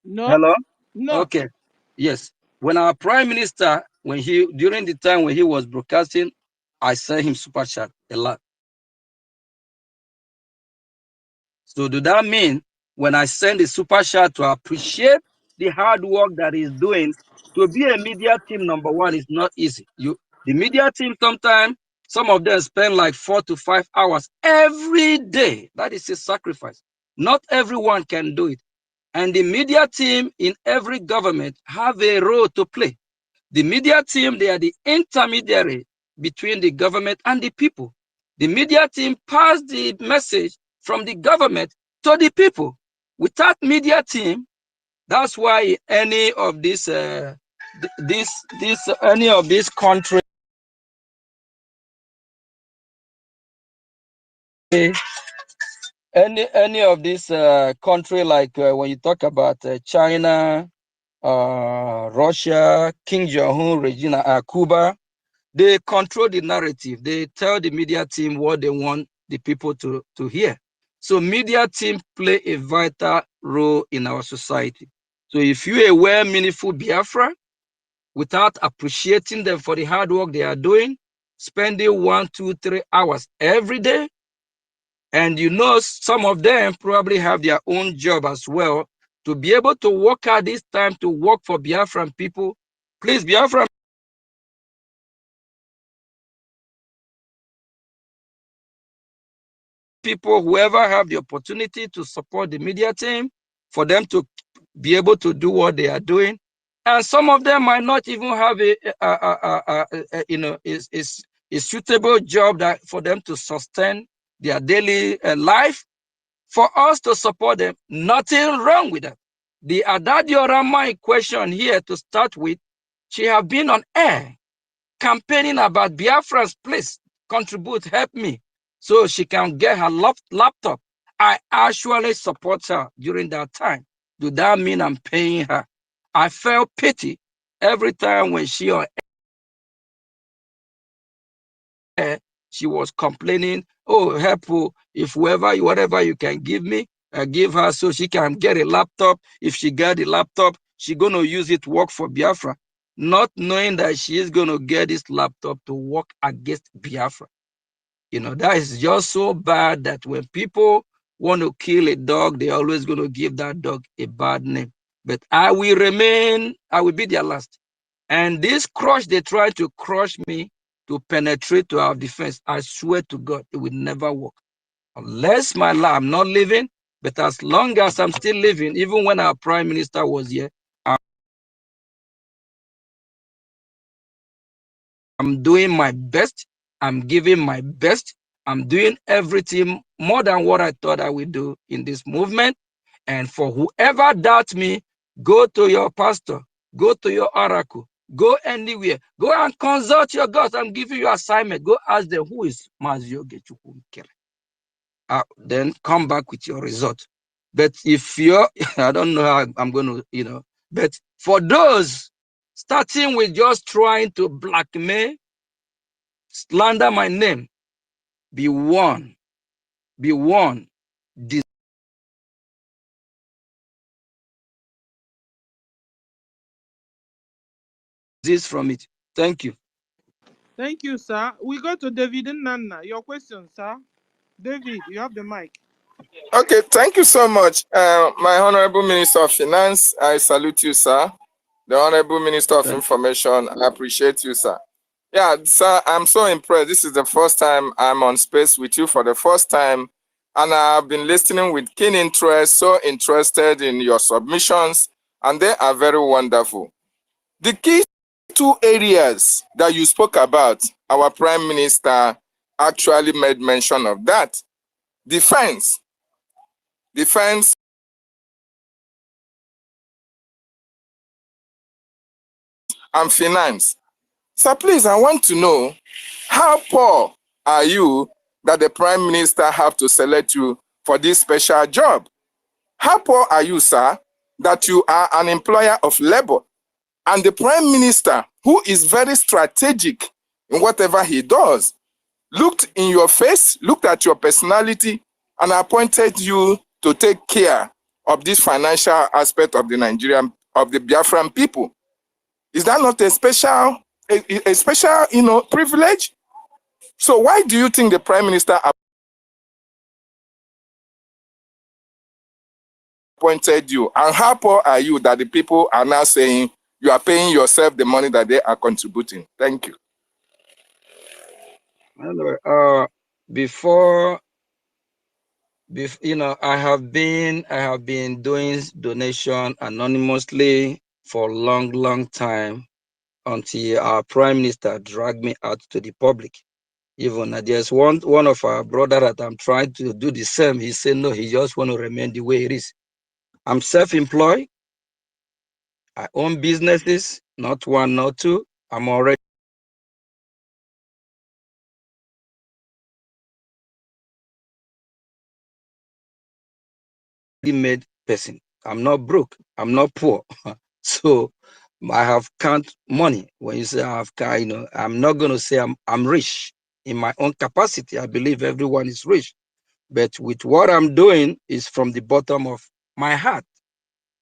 B: No,
J: Hello?
B: no.
J: Okay. Yes. When our prime minister, during the time when he was broadcasting, I sent him super chat a lot. So do that mean when I send a super chat to appreciate the hard work that he's doing, to be a media team number one is not easy. The media team sometimes, some of them spend like 4 to 5 hours every day. That is a sacrifice. Not everyone can do it. And the media team in every government have a role to play. The media team, they are the intermediary between the government and the people. The media team pass the message from the government to the people. Without media team, that's why any of these any of these countries, any of this country, like when you talk about China, Russia, King Jong-un, Regina, Cuba, they control the narrative. They tell the media team what they want the people to hear. So media team play a vital role in our society. So if you are well meaningful Biafra, without appreciating them for the hard work they are doing, spending 1, 2, 3 hours every day, and you know some of them probably have their own job as well, to be able to work out this time to work for Biafran people, please, Biafran people, whoever have the opportunity to support the media team, for them to be able to do what they are doing. And some of them might not even have a suitable job that for them to sustain their daily life. For us to support them, nothing wrong with that. The Adadiorama in question here to start with, she have been on air campaigning about Biafran's place, contribute, help me, so she can get her laptop. I actually support her during that time. Do that mean I'm paying her? I felt pity every time when she on air, she was complaining, oh, help, if whatever you can give me, give her so she can get a laptop. If she get the laptop, she gonna use it to work for Biafra, not knowing that she is gonna get this laptop to work against Biafra. You know, that is just so bad that when people want to kill a dog, they're always gonna give that dog a bad name. But I will be their last. And this crush, they try to crush me to penetrate to our defense. I swear to God, it will never work. Unless I'm not living, but as long as I'm still living, even when our prime minister was here, I'm doing my best. I'm giving my best. I'm doing everything more than what I thought I would do in this movement. And for whoever doubts me, go to your pastor, go to your oracle, go anywhere, go and consult your gods. I'm giving you assignment. Go ask them who is Mazio Gechukwu. Then come back with your result. But if you're, I don't know how I'm going to, but for those starting with just trying to blackmail, slander my name, be warned, disease from it. Thank you.
B: Thank you, sir. We go to David and Nana. Your question, sir. David, you have the mic.
O: Okay, thank you so much. My Honorable Minister of Finance, I salute you, sir. The Honorable Minister of Information, I appreciate you, sir. Yeah, sir, I'm so impressed. This is the first time I'm on space with you for the first time, and I've been listening with keen interest, so interested in your submissions and they are very wonderful. The key two areas that you spoke about, our Prime Minister actually made mention of that. Defense and finance. So please, I want to know, how poor are you that the Prime Minister have to select you for this special job? How poor are you, sir, that you are an employer of labor? And the Prime Minister, who is very strategic in whatever he does, looked in your face, looked at your personality, and appointed you to take care of this financial aspect of the Biafran people. Is that not a special, privilege? So why do you think the Prime Minister appointed you? And how poor are you that the people are now saying you are paying yourself the money that they are contributing? Thank you.
J: Anyway, before, I have been doing donation anonymously for a long time until our Prime Minister dragged me out to the public. Even there's one of our brother that I'm trying to do the same. He said no, he just want to remain the way it is. I'm self-employed. I own businesses, not one, not two. I'm already made person. I'm not broke. I'm not poor. So I have count money. When you say I have count, I'm not going to say I'm rich in my own capacity. I believe everyone is rich, but with what I'm doing is from the bottom of my heart,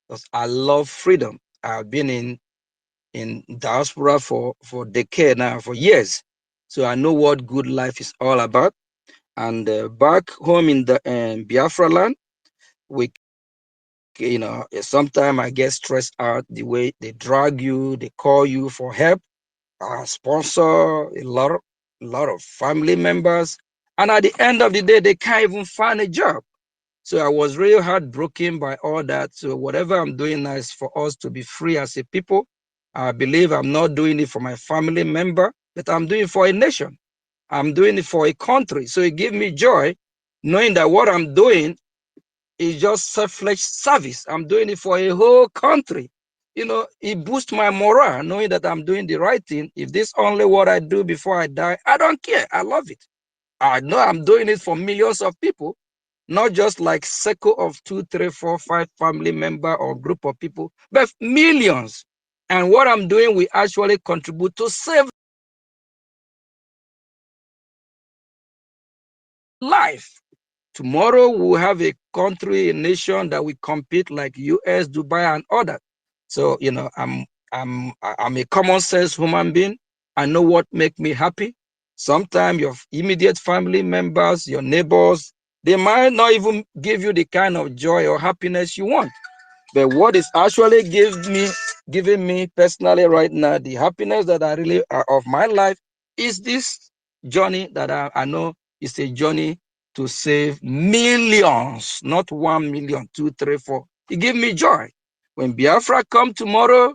J: because I love freedom. I've been in diaspora for decades now, for years, so I know what good life is all about. And back home in the Biafra land, we, sometimes I get stressed out the way they drag you, they call you for help, sponsor a lot of family members, and at the end of the day, they can't even find a job. So I was really heartbroken by all that. So whatever I'm doing now is for us to be free as a people. I believe I'm not doing it for my family member, but I'm doing it for a nation. I'm doing it for a country. So it gives me joy knowing that what I'm doing is just selfless service. I'm doing it for a whole country. It boosts my morale knowing that I'm doing the right thing. If this only what I do before I die, I don't care. I love it. I know I'm doing it for millions of people, not just like circle of 2, 3, 4, 5 family member or group of people, but millions. And what I'm doing will actually contribute to save life. Tomorrow we'll have a country, a nation that we compete like US, Dubai, and others. So I'm a common sense human being. I know what makes me happy. Sometimes your immediate family members, your neighbors, they might not even give you the kind of joy or happiness you want. But what is actually giving me personally right now, the happiness that I really are of my life, is this journey that I know is a journey to save millions, not 1 million, 2, 3, 4. It gives me joy. When Biafra come tomorrow,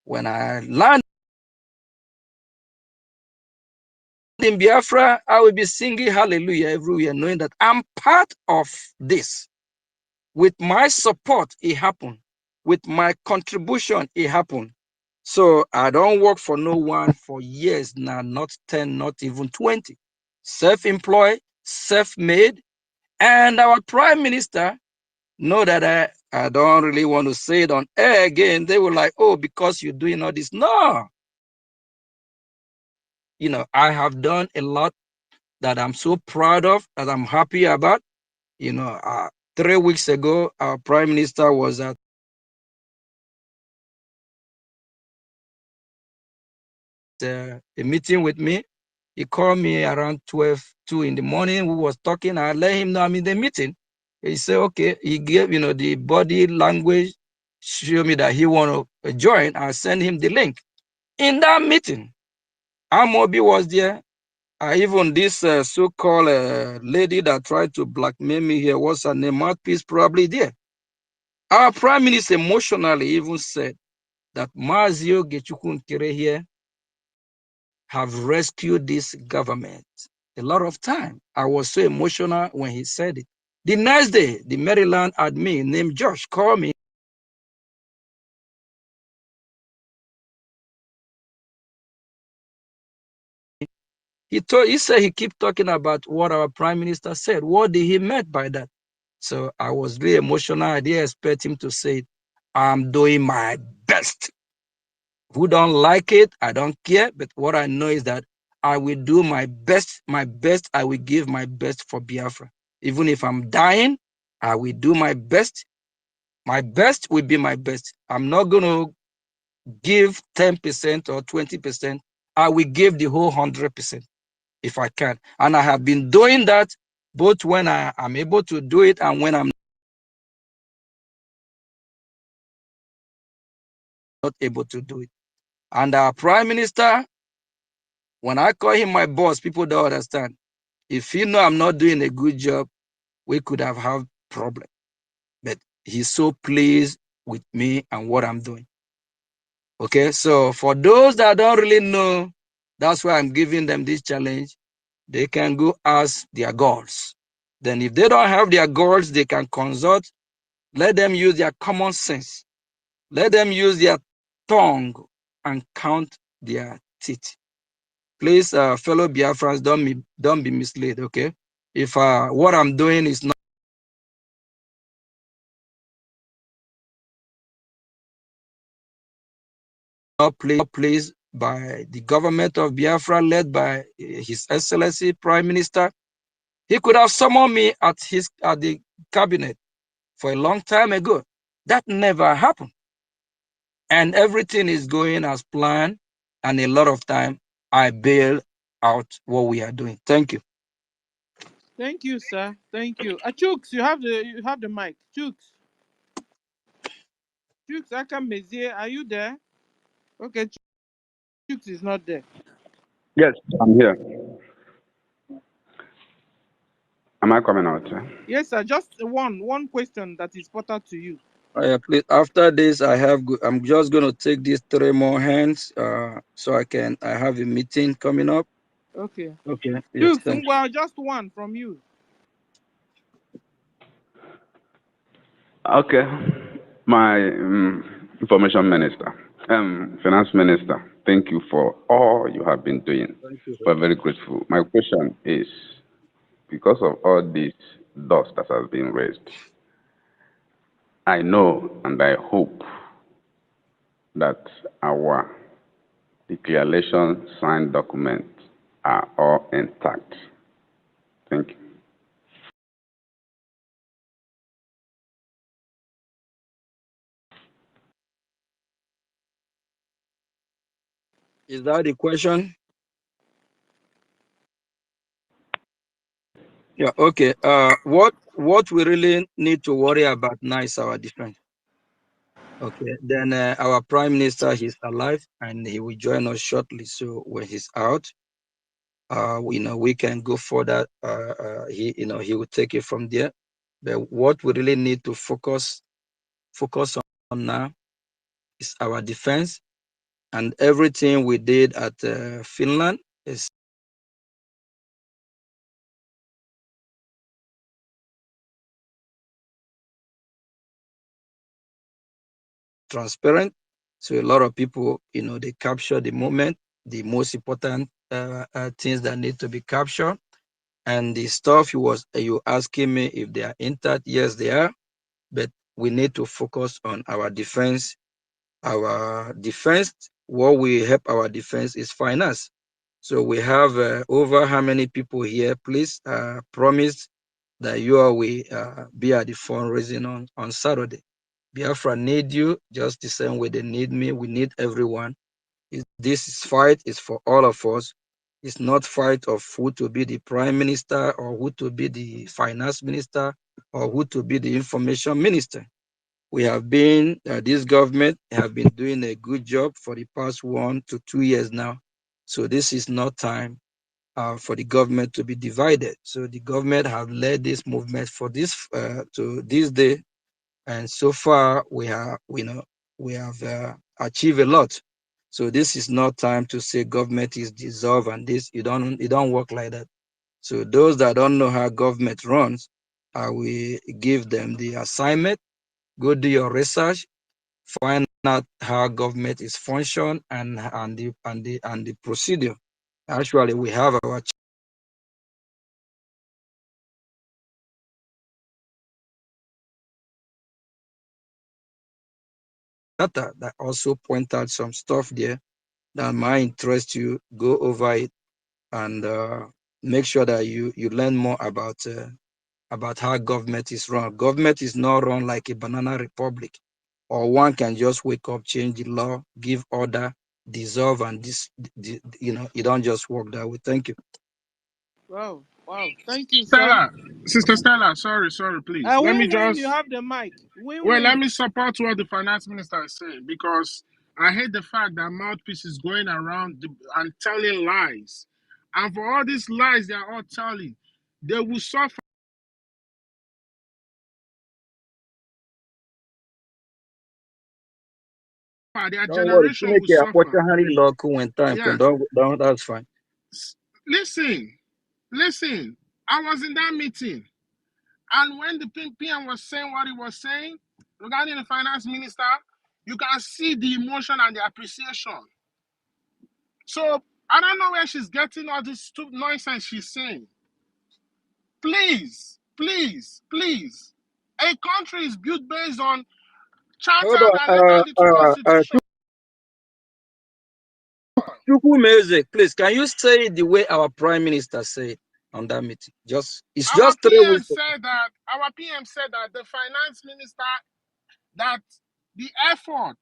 J: when I land in Biafra, I will be singing hallelujah everywhere, knowing that I'm part of this. With my support, it happened. With my contribution, it happened. So I don't work for no one for years now, not 10, not even 20. Self-employed, self-made, and our Prime Minister know that I don't really want to say it on air again. They were like, oh, because you're doing all this. No. I have done a lot that I'm so proud of, that I'm happy about. 3 weeks ago, our Prime Minister was at a meeting with me. He called me around 2 in the morning. We was talking. I let him know I'm in the meeting. He said, okay. He gave, the body language, show me that he want to join. I send him the link. In that meeting, Amobi was there. Even this so-called lady that tried to blackmail me here, what's her name, Mouthpiece, probably there. Our prime minister emotionally even said that Mazio Gechukwu Nkere here have rescued this government a lot of time. I was so emotional when he said it. The next day, the Maryland admin named Josh called me. He said he keep talking about what our prime minister said. What did he mean by that? So I was really emotional. I didn't expect him to say it. I'm doing my best. Who don't like it, I don't care. But what I know is that I will do my best. My best, I will give my best for Biafra. Even if I'm dying, I will do my best. My best will be my best. I'm not going to give 10% or 20%. I will give the whole 100% if I can. And I have been doing that both when I am able to do it and when I'm not able to do it. And our prime minister, when I call him my boss, people don't understand. If you know I'm not doing a good job, we could have had problem. But he's so pleased with me and what I'm doing. Okay, so for those that don't really know, that's why I'm giving them this challenge. They can go ask their gods. Then if they don't have their gods, they can consult. Let them use their common sense. Let them use their tongue and count their teeth. Please, fellow Biafrans, don't be misled, okay? If what I'm doing is not pleased by the government of Biafra led by His Excellency Prime Minister, he could have summoned me at the cabinet for a long time ago. That never happened. And everything is going as planned. And a lot of time I bail out what we are doing. Thank you.
B: Thank you, sir. Thank you. Chooks, you have the mic. Chooks. Chooks Akamezie, are you there? Okay, Chooks is not there.
H: Yes, I'm here. Am I coming out?
B: Yes, sir. Just one question that is important to you.
J: Please, after this, I'm just going to take these 3 more hands so I have a meeting coming up.
B: Okay.
J: Okay. Yes,
B: Chooks,
J: thank you.
B: well, just one from you.
H: Okay. My information minister, finance minister, thank you for all you have been doing.
J: Thank you.
H: We're very grateful. My question is, because of all this dust that has been raised, I know and I hope that our declaration signed documents are all intact. Thank you.
J: Is that the question? Yeah, okay. What we really need to worry about now is our defense. Okay. Then our prime minister, he's alive and he will join us shortly. So when he's out, we can go further. He will take it from there. But what we really need to focus on now is our defense, and everything we did at Finland is transparent. So a lot of people, they capture the moment, the most important things that need to be captured. And the stuff you asking me if they are intact, yes, they are. But we need to focus on our defense. Our defense, what will help our defense is finance. So we have over how many people here? Please promise that you all will be at the fundraising on Saturday. Biafra need you just the same way they need me. We need everyone. This fight is for all of us. It's not fight of who to be the prime minister or who to be the finance minister or who to be the information minister. We have been, this government have been doing a good job for the past 1 to 2 years now. So this is not time for the government to be divided. So the government have led this movement for this to this day. and so far we have achieved a lot. So this is not time to say government is dissolved and this. It don't work like that. So those that don't know how government runs, I will give them the assignment. Go do your research, find out how government is function and the procedure. Actually, we have our data that also point out some stuff there that might interest you. Go over it and make sure that you learn more about how government is run. Government is not run like a banana republic, or one can just wake up, change the law, give order, dissolve, and it don't just work that way. Thank you.
B: Wow, wow. Thank you, sir.
P: Stella, Sister Stella, sorry, please. Let me
B: Win-win, you
P: just
B: have the mic.
P: let
B: Win-win.
P: me support what the finance minister is saying, because I hate the fact that mouthpiece is going around and telling lies. And for all these lies they are all telling, they will suffer. Their
J: Don't worry,
P: generation will
J: Chineke
P: suffer.
J: akpọcha ha niile ọkụ when time
P: Yeah.
J: can don't that's fine.
P: Listen. I was in that meeting. And when the PM was saying what he was saying regarding the finance minister, you can see the emotion and the appreciation. So I don't know where she's getting all this stupid nonsense she's saying. Please. A country is built based on
J: Hold
P: chartered and
J: on,
P: legally to constitution.
J: Chukwumeze, please, can you say it the way our prime minister said on that meeting? It's
P: Our
J: just 3 weeks.
P: Our PM said that the finance minister, that the effort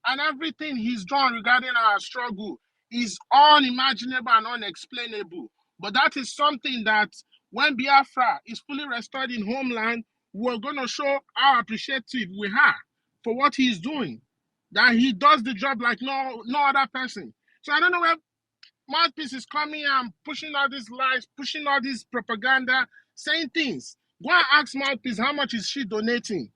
P: and everything he's done regarding our struggle is unimaginable and unexplainable. But that is something that when Biafra is fully restored in homeland, we're going to show how appreciative we are for what he's doing. That he does the job like no other person. So I don't know where Mouthpiece is coming and pushing all these lies, pushing all this propaganda, saying things. Go and ask Mouthpiece how much is she donating.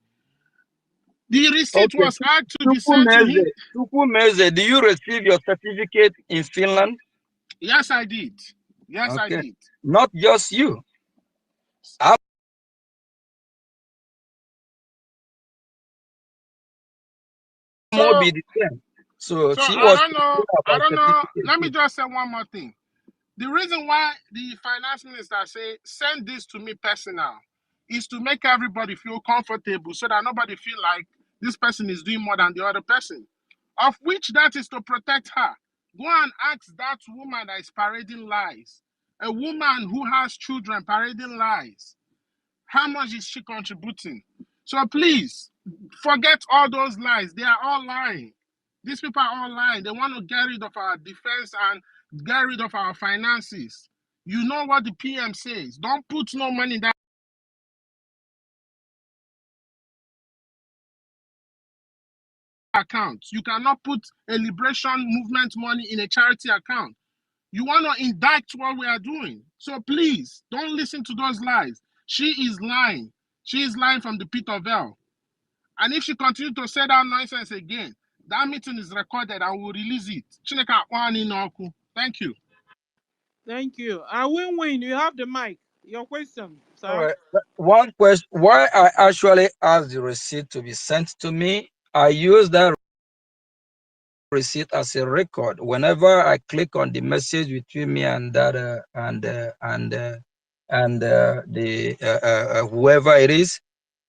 P: The receipt was had to be sent to him.
J: Chukwumeze, do you receive your certificate in Finland?
P: Yes, I did. I did.
J: Not just you. So she was.
P: I don't know. Let me just say one more thing. The reason why the finance minister say send this to me personal is to make everybody feel comfortable, so that nobody feel like this person is doing more than the other person. Of which that is to protect her. Go and ask that woman that is parading lies. A woman who has children parading lies. How much is she contributing? So please, forget all those lies. They are all lying. These people are all lying. They want to get rid of our defense and get rid of our finances. You know what the PM says. Don't put no money in that account. You cannot put a liberation movement money in a charity account. You want to indict what we are doing. So please, don't listen to those lies. She is lying. She is lying from the pit of hell. And if she continues to say that nonsense again, that meeting is recorded and we'll release it. Thank you.
B: Thank you. Win-win, you have the mic. Your question, sir.
J: All right. One question: why I actually asked the receipt to be sent to me, I use that receipt as a record. Whenever I click on the message between me and that whoever it is,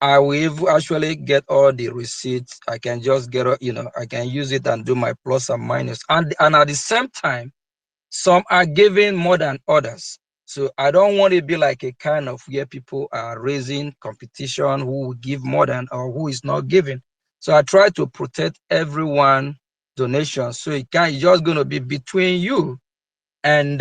J: I will actually get all the receipts. I can just get, I can use it and do my plus and minus. And at the same time, some are giving more than others. So I don't want it to be like a kind of where people are raising competition, who will give more than or who is not giving. So I try to protect everyone donation. So it's just going to be between you and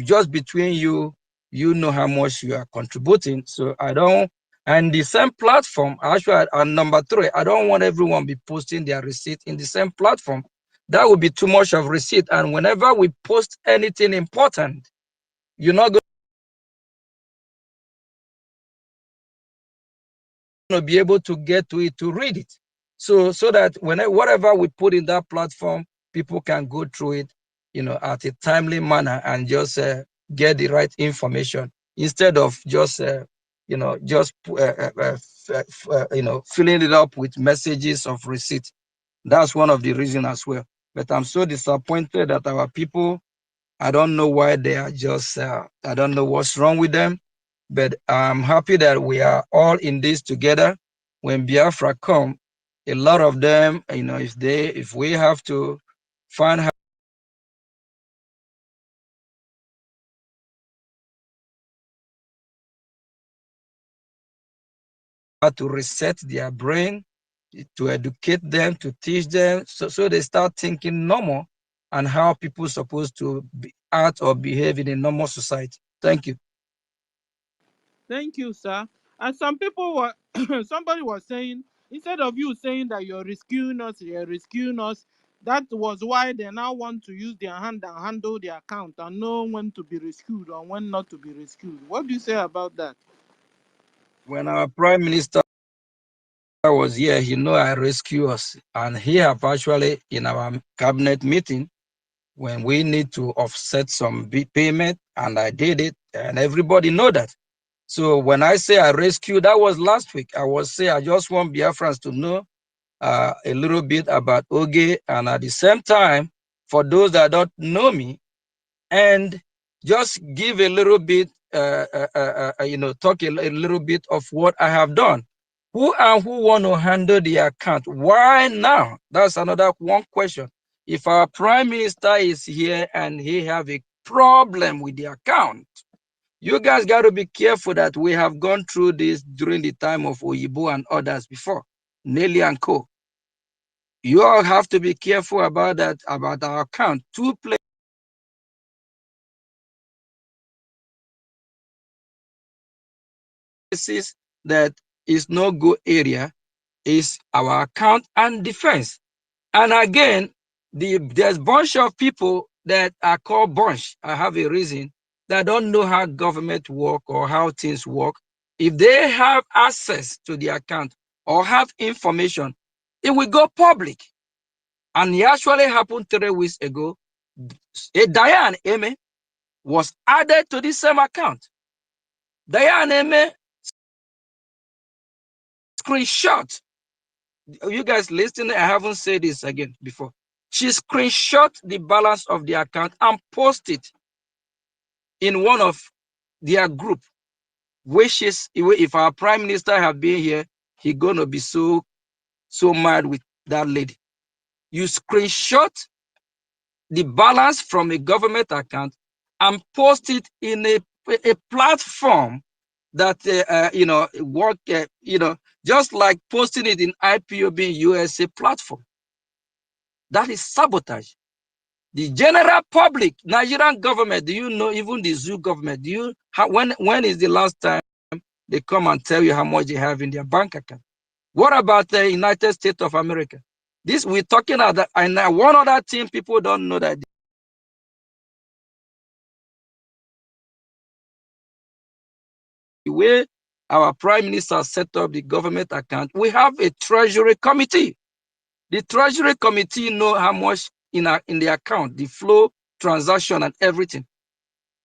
J: just between you, you know how much you are contributing. So I don't, and the same platform, actually, and number 3, I don't want everyone be posting their receipt in the same platform. That would be too much of receipt. And whenever we post anything important, you're not going to be able to get to it to read it. So that whatever we put in that platform, people can go through it, at a timely manner and just get the right information instead of just filling it up with messages of receipt. That's one of the reasons as well. But I'm so disappointed that our people, I don't know why they are just, I don't know what's wrong with them, but I'm happy that we are all in this together. When Biafra come, a lot of them, if we have to find how to reset their brain, to educate them, to teach them, so they start thinking normal and how people supposed to act or behave in a normal society. Thank you.
B: Thank you, sir. And some people were, somebody was saying, instead of you saying that you're rescuing us, that was why they now want to use their hand and handle the account and know when to be rescued or when not to be rescued. What do you say about that?
J: When our Prime Minister was here, I rescue us. And he have actually, in our cabinet meeting, when we need to offset some big payment, and I did it, and everybody know that. So when I say I rescue, that was last week. I just want Biafrans to know a little bit about Oge, and at the same time, for those that don't know me, and just give a little bit, talk a little bit of what I have done. Who want to handle the account? Why now? That's another one question. If our Prime Minister is here and he have a problem with the account, you guys got to be careful that we have gone through this during the time of Oyibo and others before, Nelly and Co. You all have to be careful about that, about our account. Two places that is no go area is our account and defense. And again, there's a bunch of people that are called bunch. I have a reason that don't know how government work or how things work. If they have access to the account or have information, it will go public. And it actually happened 3 weeks ago. A Diane Eme was added to the same account. Diane Eme screenshot. You guys listen, I haven't said this again before. She screenshot the balance of the account and posted it in one of their group, which is, if our Prime Minister have been here, he gonna be so mad with that lady. You screenshot the balance from a government account and post it in a platform that just like posting it in IPOB USA platform. That is sabotage. The general public, Nigerian government, do you know, even the zoo government, when is the last time they come and tell you how much they have in their bank account? What about the United States of America? This we're talking about, and one other thing people don't know, that the way our Prime Minister set up the government account, we have a Treasury Committee. The Treasury Committee know how much in the account, the flow, transaction, and everything.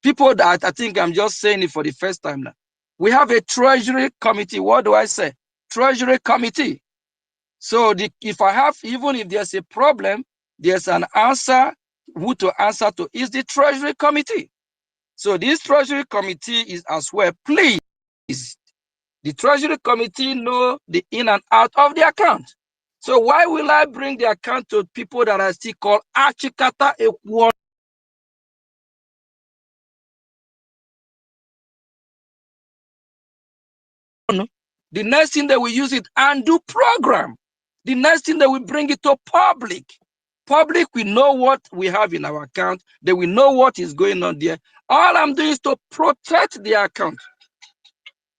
J: People that, I think I'm just saying it for the first time now. We have a Treasury Committee. What do I say? Treasury Committee. So if I have, even if there's a problem, there's an answer. Who to answer to is the Treasury Committee. So this Treasury Committee is as well, please. The Treasury Committee know the in and out of the account. So why will I bring the account to people that are still called Achikata Ekwon? The next thing that we use it and do program. The next thing that we bring it to public. Public, we know what we have in our account. They will know what is going on there. All I'm doing is to protect the account.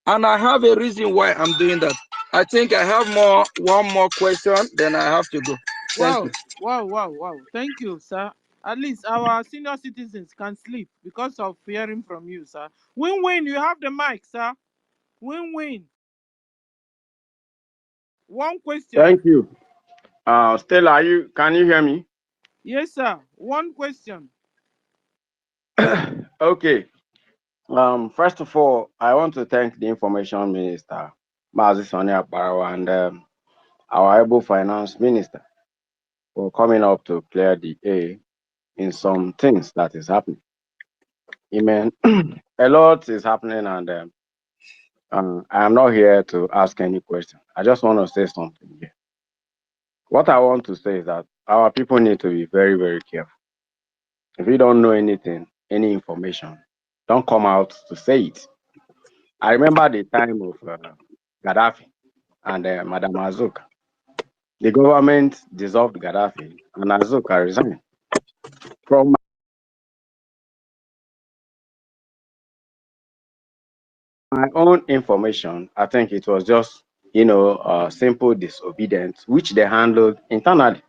J: And I have a reason why I'm doing that. I think I have one more question, then I have to go. Thank you.
B: Wow. Thank you, sir. At least our senior citizens can sleep because of hearing from you, sir. Win-win, you have the mic, sir. Win-win. One question.
Q: Thank you. Stella, can you hear me?
B: Yes, sir. One question.
Q: Okay. First of all, I want to thank the Information Minister, Mazi Sonia Barawa, and our able Finance Minister for coming up to clear the air in some things that is happening. Amen. A lot is happening, and I am not here to ask any question. I just want to say something here. What I want to say is that our people need to be very, very careful. If you don't know anything, any information, don't come out to say it. I remember the time of Gaddafi and Madam Azoka. The government dissolved Gaddafi and Azoka resigned. From my own information, I think it was just, simple disobedience, which they handled internally.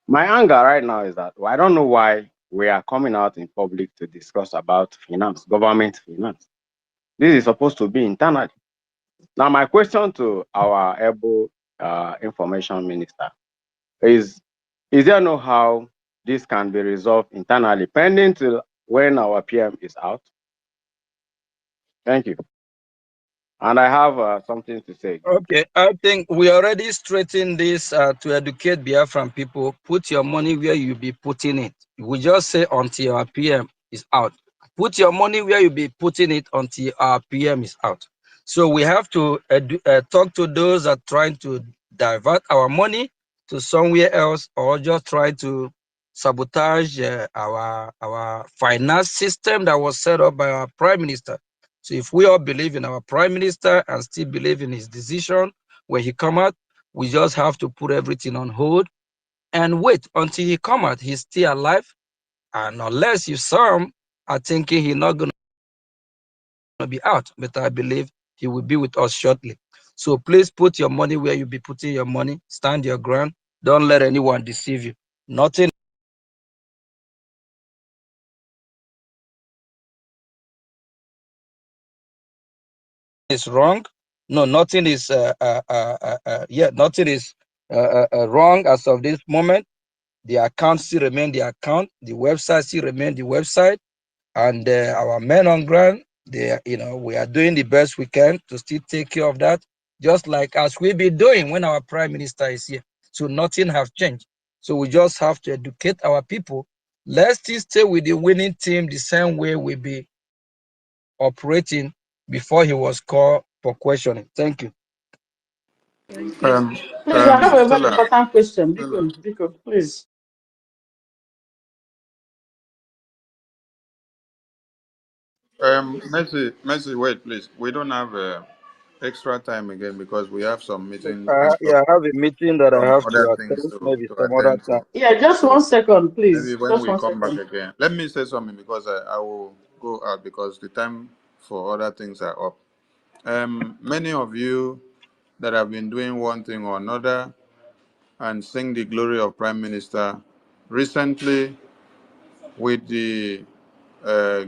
Q: My anger right now is that I don't know why we are coming out in public to discuss about finance, government finance. This is supposed to be internally. Now, my question to our able information minister is there no how this can be resolved internally, pending till when our PM is out? Thank you. And I have something to say.
J: Okay, I think we already straightened this to educate Biafran people. Put your money where you be putting it. We just say until our PM is out. Put your money where you be putting it until our PM is out. So we have to talk to those that are trying to divert our money to somewhere else, or just try to sabotage our finance system that was set up by our Prime Minister. So if we all believe in our Prime Minister and still believe in his decision when he come out, we just have to put everything on hold and wait until he come out. He's still alive. And unless you some are thinking he's not going to be out, but I believe he will be with us shortly. So please put your money where you be putting your money. Stand your ground. Don't let anyone deceive you. Nothing is wrong. No, nothing is nothing is wrong as of this moment. The account still remain the account, the website still remain the website, and our men on ground, we are doing the best we can to still take care of that, just like as we be doing when our Prime Minister is here. So nothing have changed. So we just have to educate our people. Let's still stay with the winning team the same way we be operating before he was called for questioning. Thank you.
B: Thank you.
A: Please, I have a very
F: Stella,
A: important question.
F: Stella.
A: Biko, please.
F: Mercy, wait, please. We don't have extra time again because we have some meetings and
J: Yeah, I have a meeting that I
F: some
J: have
F: other
J: to
F: things
J: attend, maybe
F: to
J: some other
F: attend
J: time.
F: to.
A: Yeah, just
F: So
A: 1 second,
F: maybe
A: please.
F: when
A: Just
F: we
A: one
F: come back
A: second.
F: again, let me say something because I will go out because the time for other things are up. Many of you that have been doing one thing or another and sing the glory of Prime Minister recently with the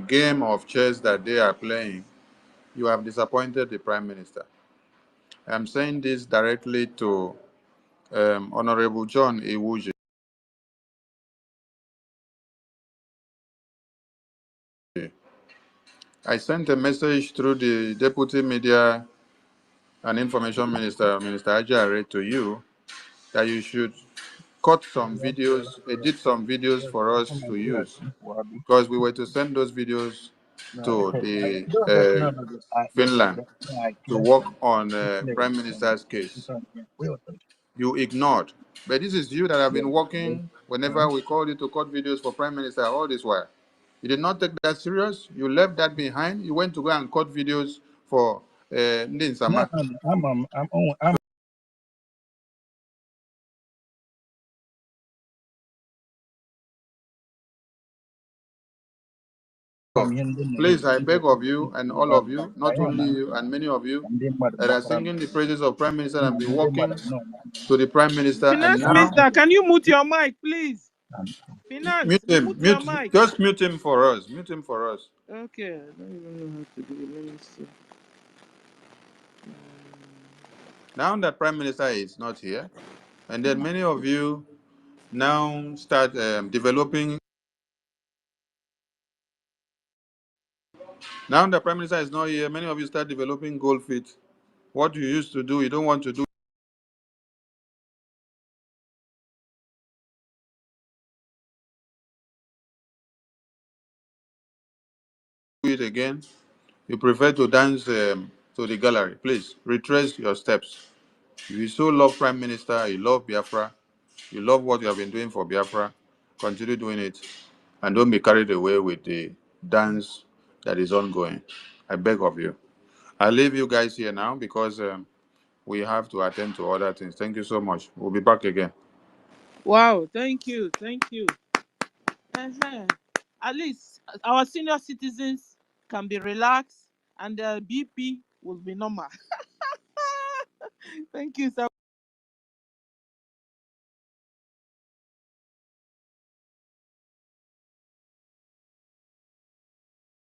F: game of chess that they are playing, you have disappointed the Prime Minister. I'm saying this directly to Honorable John Iwuji. I sent a message through the Deputy Media and Information Minister, Minister Ajare, to you that you should cut some videos, edit some videos for us to use, because we were to send those videos to the Finland to work on Prime Minister's case. You ignored. But this is you that have been working whenever we called you to cut videos for Prime Minister all this while. You did not take that serious. You left that behind. You went to go and cut videos for Ndin Sama. Please, I beg of you and all of you, not only you and many of you, that are singing the praises of Prime Minister and been working to the Prime Minister, and
B: Finance
F: now
B: Minister, can you mute your mic, please?
F: mute
B: Finance,
F: him,
B: mute your mic.
F: just mute him for us, mute him for us.
B: Okay, I don't even know how to do it. Let me see.
F: Now that Prime Minister is not here, and then many of you now start developing. Now the Prime Minister is not here, many of you start developing gold feet. What you used to do, you don't want to do it again. You prefer to dance to the gallery. Please retrace your steps. If you so love Prime Minister, you love Biafra, you love what you have been doing for Biafra, continue doing it, and don't be carried away with the dance that is ongoing. I beg of you. I leave you guys here now because we have to attend to other things. Thank you so much. We'll be back again.
B: Wow, thank you, thank you. At least our senior citizens can be relaxed and the BP will be normal. Thank you, sir.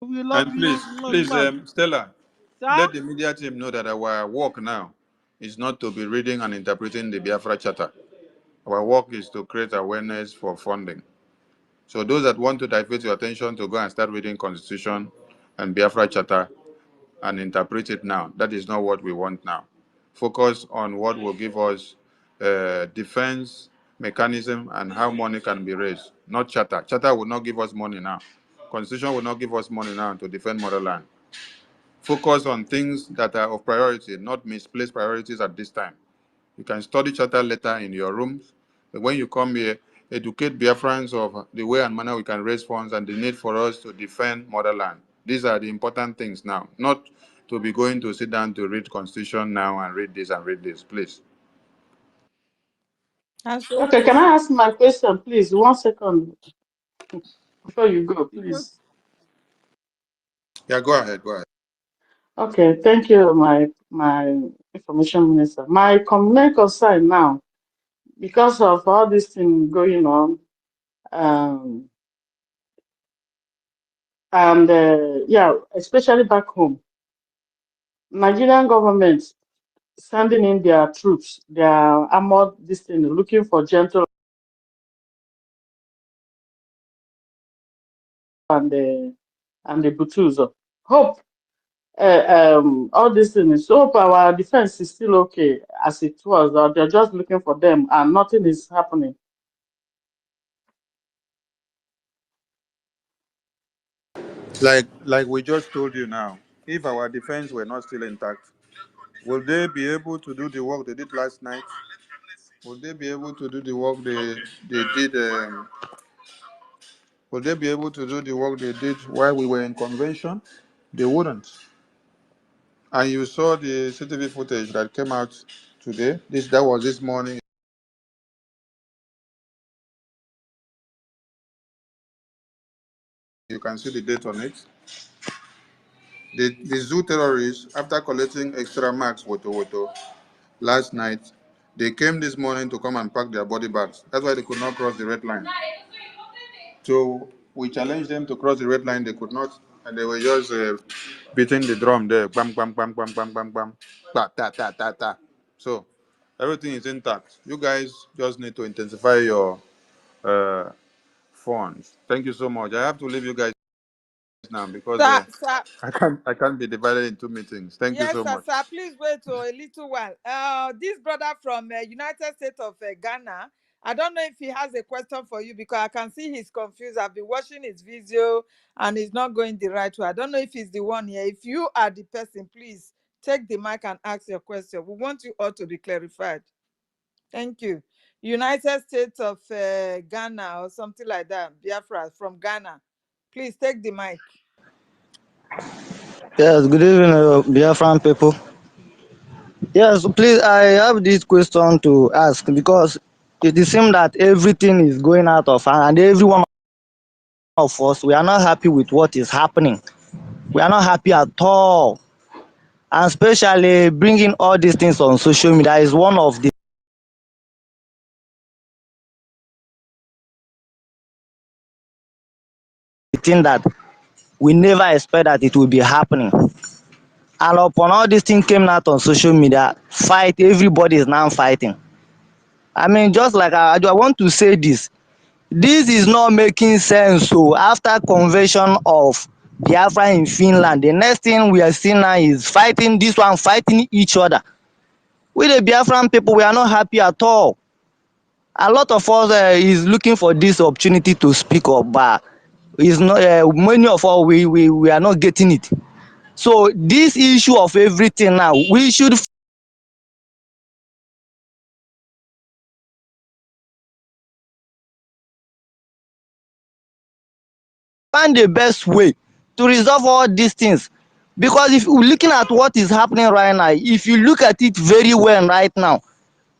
B: We love
F: And
B: you.
F: please, Stella,
B: Sir?
F: let the media team know that our work now is not to be reading and interpreting the Biafra Charter. Our work is to create awareness for funding. So those that want to divert your attention to go and start reading Constitution and Biafra Charter and interpret it now, that is not what we want now. Focus on what will give us defense mechanism and how money can be raised, not Charter. Charter will not give us money now. Constitution will not give us money now to defend motherland. Focus on things that are of priority, not misplaced priorities at this time. You can study charter later in your rooms. But when you come here, educate Biafrans of the way and manner we can raise funds and the need for us to defend motherland. These are the important things now, not to be going to sit down to read Constitution now and read this, please.
A: Okay, can I ask my question, please? 1 second before you go,
B: Because
A: please.
F: Yeah, go ahead, go ahead.
A: Okay, thank you, my information minister. My main concern now, because of all this thing going on, um, and yeah, especially back home, Nigerian government sending in their troops, their armored this thing, looking for gentle and the Butuzo. Hope all these things. Hope our defense is still okay as it was, or they're just looking for them and nothing is happening.
F: Like we just told you now, if our defense were not still intact, will they be able to do the work they did last night? Will they be able to do the work they did? Will they be able to do the work they did while we were in convention? They wouldn't. And you saw the CTV footage that came out today. That was this morning. You can see the date on it. The zoo terrorists, after collecting extra marks, last night, they came this morning to come and pack their body bags. That's why they could not cross the red line. So we challenged them to cross the red line. They could not, and they were just beating the drum there. Bam, bam, bam, bam, bam, bam, bam. Ta, ta, ta, ta, ta. So everything is intact. You guys just need to intensify your uh, funds. Thank you so much. I have to leave you guys now because
K: Sir,
F: I can't be divided into meetings. Thank you
K: yes,
F: so much.
K: sir. Please wait for a little while. This brother from United States of Ghana, I don't know if he has a question for you because I can see he's confused. I've been watching his video and he's not going the right way. I don't know if he's the one here. If you are the person, please take the mic and ask your question. We want you all to be clarified. Thank you. United States of Ghana or something like that. Biafra from Ghana. Please take the mic.
J: Yes, good evening, Biafran people. Yes, please, I have this question to ask because it seems that everything is going out of hand and every one of us, we are not happy with what is happening. We are not happy at all. And especially bringing all these things on social media is one of the things that we never expect that it will be happening.
R: And upon all this thing came out on social media, everybody is now fighting. I mean, just like I want to say this. This is not making sense. So after conversion of Biafra in Finland, the next thing we are seeing now is fighting this one, fighting each other. We the Biafran people, we are not happy at all. A lot of us is looking for this opportunity to speak up, but is not many of us we are not getting it. So this issue of everything now, we should find the best way to resolve all these things. Because if we're looking at what is happening right now, if you look at it very well right now,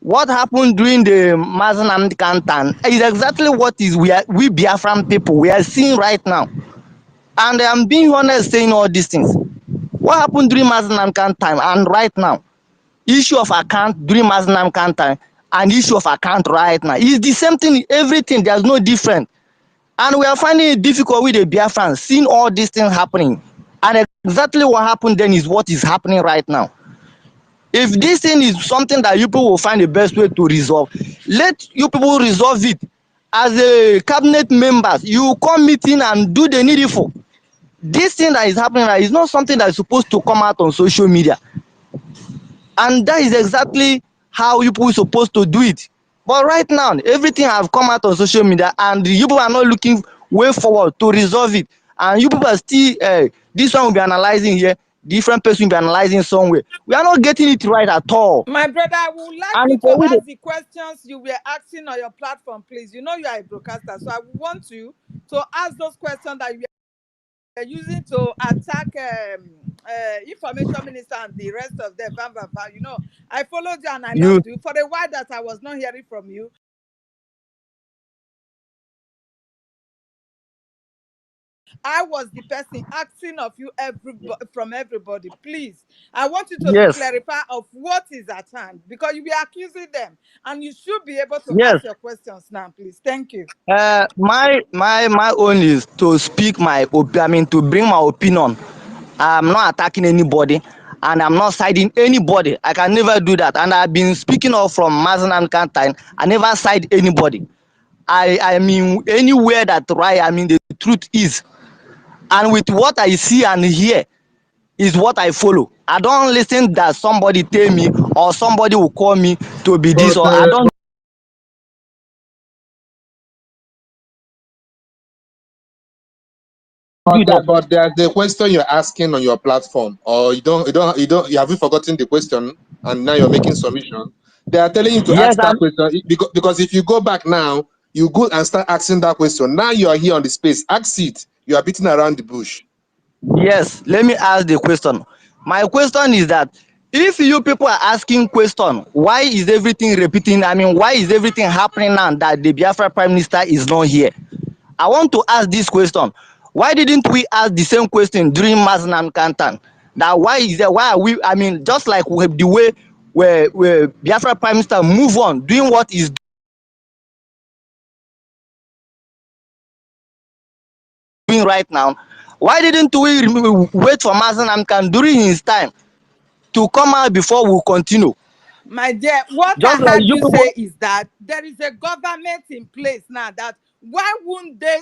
R: what happened during the Mazen Kantan is exactly what is we Biafran people we are seeing right now. And I'm being honest saying all these things. What happened during Mazen Kantan and right now? Issue of account during Mazen Kantan and issue of account right now is the same thing, everything, there's no different. And we are finding it difficult with the Biafrans seeing all these things happening. And exactly what happened then is what is happening right now. If this thing is something that you people will find the best way to resolve, let you people resolve it. As a cabinet members, you come meeting and do the needful. This thing that is happening now is not something that is supposed to come out on social media. And that is exactly how you people are supposed to do it. But right now, everything have come out on social media and you people are not looking way forward to resolve it. And you people are still, this one will be analyzing here, different person will be analyzing somewhere. We are not getting it right at all.
K: My brother, I would like you
R: And
K: to
R: for we,
K: ask the questions you were asking on your platform, please. You know you are a broadcaster, so I want you to ask those questions that you are using to attack information minister and the rest of them. You know, I followed you and I
R: you,
K: loved you. For a while that I was not hearing from you, I was the person asking of you from everybody. Please, I want you to be
R: yes,
K: clarify of what is at hand because you be accusing them and you should be able to
R: yes.
K: ask your questions now, please. Thank you.
R: My own is to speak I mean to bring my opinion. I'm not attacking anybody and I'm not siding anybody. I can never do that. And I've been speaking up from Mazen and Kantine. I never side anybody. I mean anywhere that right, I mean the truth is. And with what I see and hear is what I follow. I don't listen that somebody tell me or somebody will call me to be this
E: But
R: or I don't do that.
E: but there's the question you're asking on your platform, or you haven't forgotten the question, and now you're making submission. They are telling you to
R: Yes,
E: ask that question because if you go back now, you go and start asking that question. Now you are here on the space. Ask it. You are beating around the bush.
R: yes, let me ask the question. My question is that if you people are asking question, why is everything repeating? I mean, why is everything happening now that the Biafra Prime Minister is not here? I want to ask this question. Why didn't we ask the same question during Maznan Kantan? That why are we, I mean, just like the way where Biafra Prime Minister move on, doing what is doing right now, why didn't we wait for Maznan Kantan during his time to come out before we continue?
K: My dear, what I
R: Just like
K: heard
R: you
K: you
R: people,
K: say is that there is a government in place now that why wouldn't they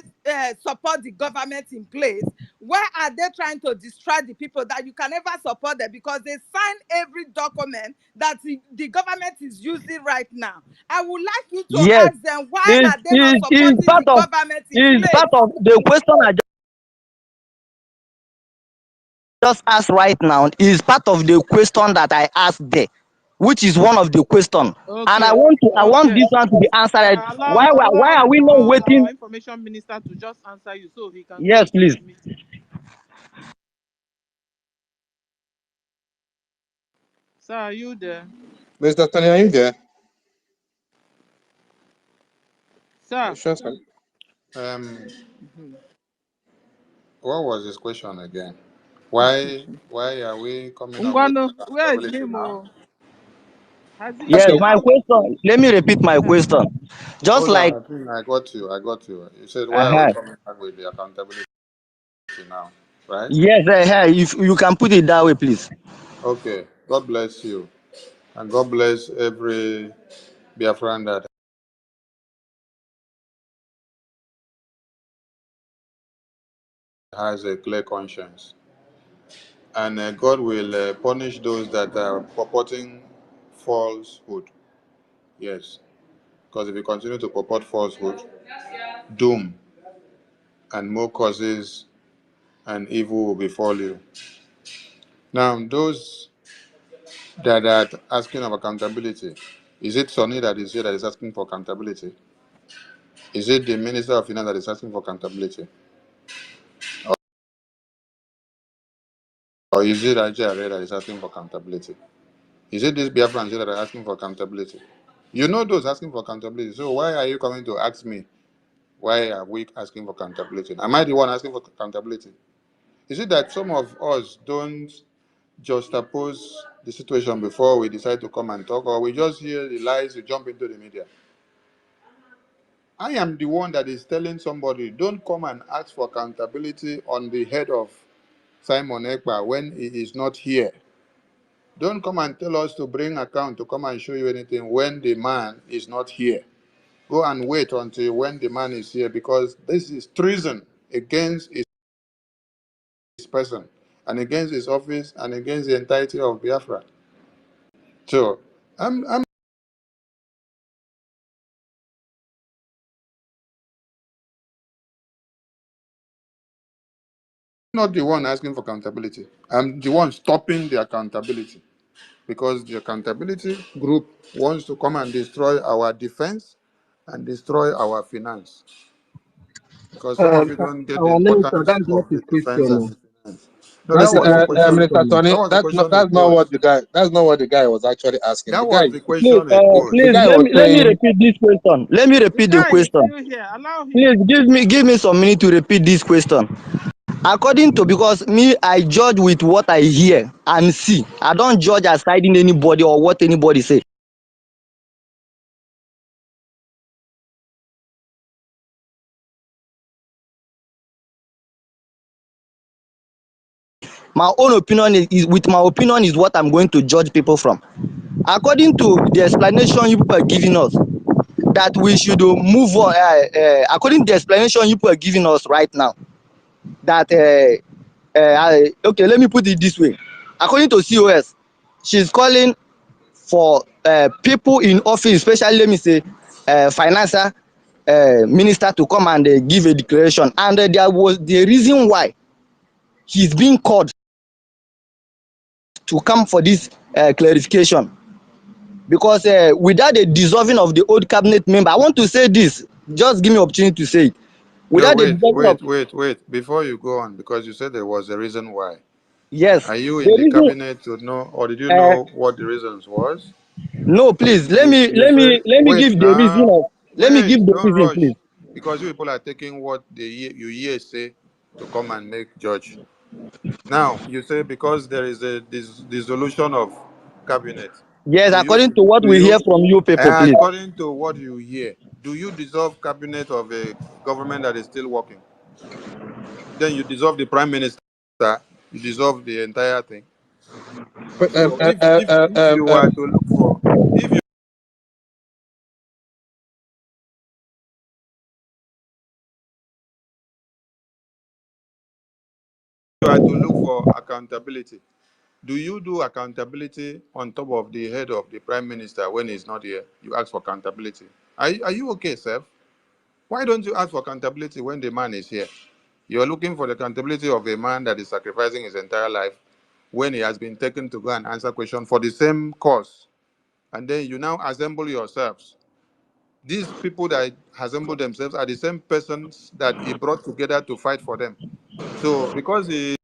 K: support the government in place? Why are they trying to distract the people that you can never support them because they sign every document that the government is using right now? I would like you to
R: yes,
K: ask them why are they not
R: is
K: supporting
R: part
K: the
R: of
K: government in place?
R: the question I just asked right now is part of the question that I asked there, which is one of the question. And
B: Okay,
R: I want
B: okay.
R: this one to be answered. Why are we not
B: Allow
R: waiting?
B: our information minister to just answer you so he can go
R: Yes,
B: into
R: please.
B: his meeting. Sir, are you there?
E: Mr. Tony, are you there?
B: Sir.
E: Sure, sir.
F: Um,
B: Mhm.
F: what was his question again?
B: Okay.
F: Why are we coming up with
B: Ungwano, where is
F: accountability
B: him?
F: now?
B: Oh? Has he
R: Yes,
E: Okay.
B: eaten?
R: my question. Let me repeat my
B: Uh,
R: question. Just
F: Hold on,
R: like
F: I think I got you. You said why are we
R: uh
F: coming back with the accountability now? right?
R: Yes, if you can put it that way, please.
F: Okay. God bless you. And God bless every Biafran that has a clear conscience. And God will punish those that are purporting falsehood. Yes. Because if you continue to purport falsehood, doom and more causes and evil will befall you. Now, those that are asking of accountability, is it Sonny that is here that is asking for accountability? Is it the Minister of Finance that is asking for accountability? Or is it Ajay that is asking for accountability? Is it this Biafran that are asking for accountability? You know those asking for accountability. So why are you coming to ask me why are we asking for accountability? Am I the one asking for accountability? Is it that some of us don't just oppose the situation before we decide to come and talk, or we just hear the lies, we jump into the media? I am the one that is telling somebody, don't come and ask for accountability on the head of Simon Ekpa when he is not here. Don't come and tell us to bring account to come and show you anything when the man is not here. Go and wait until when the man is here, because this is treason against his person and against his office and against the entirety of Biafra. So I'm not the one asking for accountability. I'm the one stopping the accountability, because the accountability group wants to come and destroy our defense and destroy our finance. Because some of you don't get the
M: Our minister,
F: importance
M: that's not
F: of
M: his
F: the defense
M: question.
F: and
M: Oh.
F: the finance. No, that was the question.
M: Minister
F: That
M: Tony,
F: was the question he
E: That's not what
F: posed.
E: the guy. That's not what the guy was actually asking.
F: That
E: The
F: was
E: guy,
F: the
R: Please,
F: question he posed.
E: the guy was
R: let me
E: saying,
R: repeat this question. Let me
B: The
R: repeat the
B: guy is
R: question.
B: still here. Allow him.
R: Please give me some minute to repeat this question. According to, because me, I judge with what I hear and see. I don't judge as siding anybody or what anybody say. My own opinion is with my opinion is what I'm going to judge people from. According to the explanation you people are giving us, that we should move on. According to the explanation you people are giving us right now, that okay, let me put it this way. According to COS, she's calling for people in office, especially let me say financial minister, to come and give a declaration. And there was the reason why he's being called to come for this clarification, because without the dissolving of the old cabinet member, I want to say this, just give me opportunity to say it.
F: No,
R: Without the dissolving of,
F: wait. Before you go on, because you said there was a reason why.
R: yes,
F: Are you in
R: the
F: the
R: reason,
F: cabinet to know, or did you
R: uh,
F: know what the reasons was?
R: no, please let me
F: You said, wait
R: give the reason
F: now,
R: of, let me give
F: wait,
R: the
F: don't
R: reason,
F: rush,
R: please.
F: because you people are taking what you hear say to come and make judge. Now you say because there is a dissolution of cabinet.
R: Yes,
F: Do you
R: according to what
F: do
R: we hear
F: you
R: from you people, please.
F: according to what you hear, do you dissolve cabinet of a government that is still working? Then you dissolve the prime minister, you dissolve the entire thing.
E: um,
F: So
E: um, um,
F: if you
E: um,
F: were to look for, if you were to look for accountability, do you do accountability on top of the head of the prime minister when he's not here? You ask for accountability. Are you okay, sir? Why don't you ask for accountability when the man is here? You're looking for the accountability of a man that is sacrificing his entire life when he has been taken to go and answer questions for the same cause. And then you now assemble yourselves. These people that assemble themselves are the same persons that he brought together to fight for them. So because he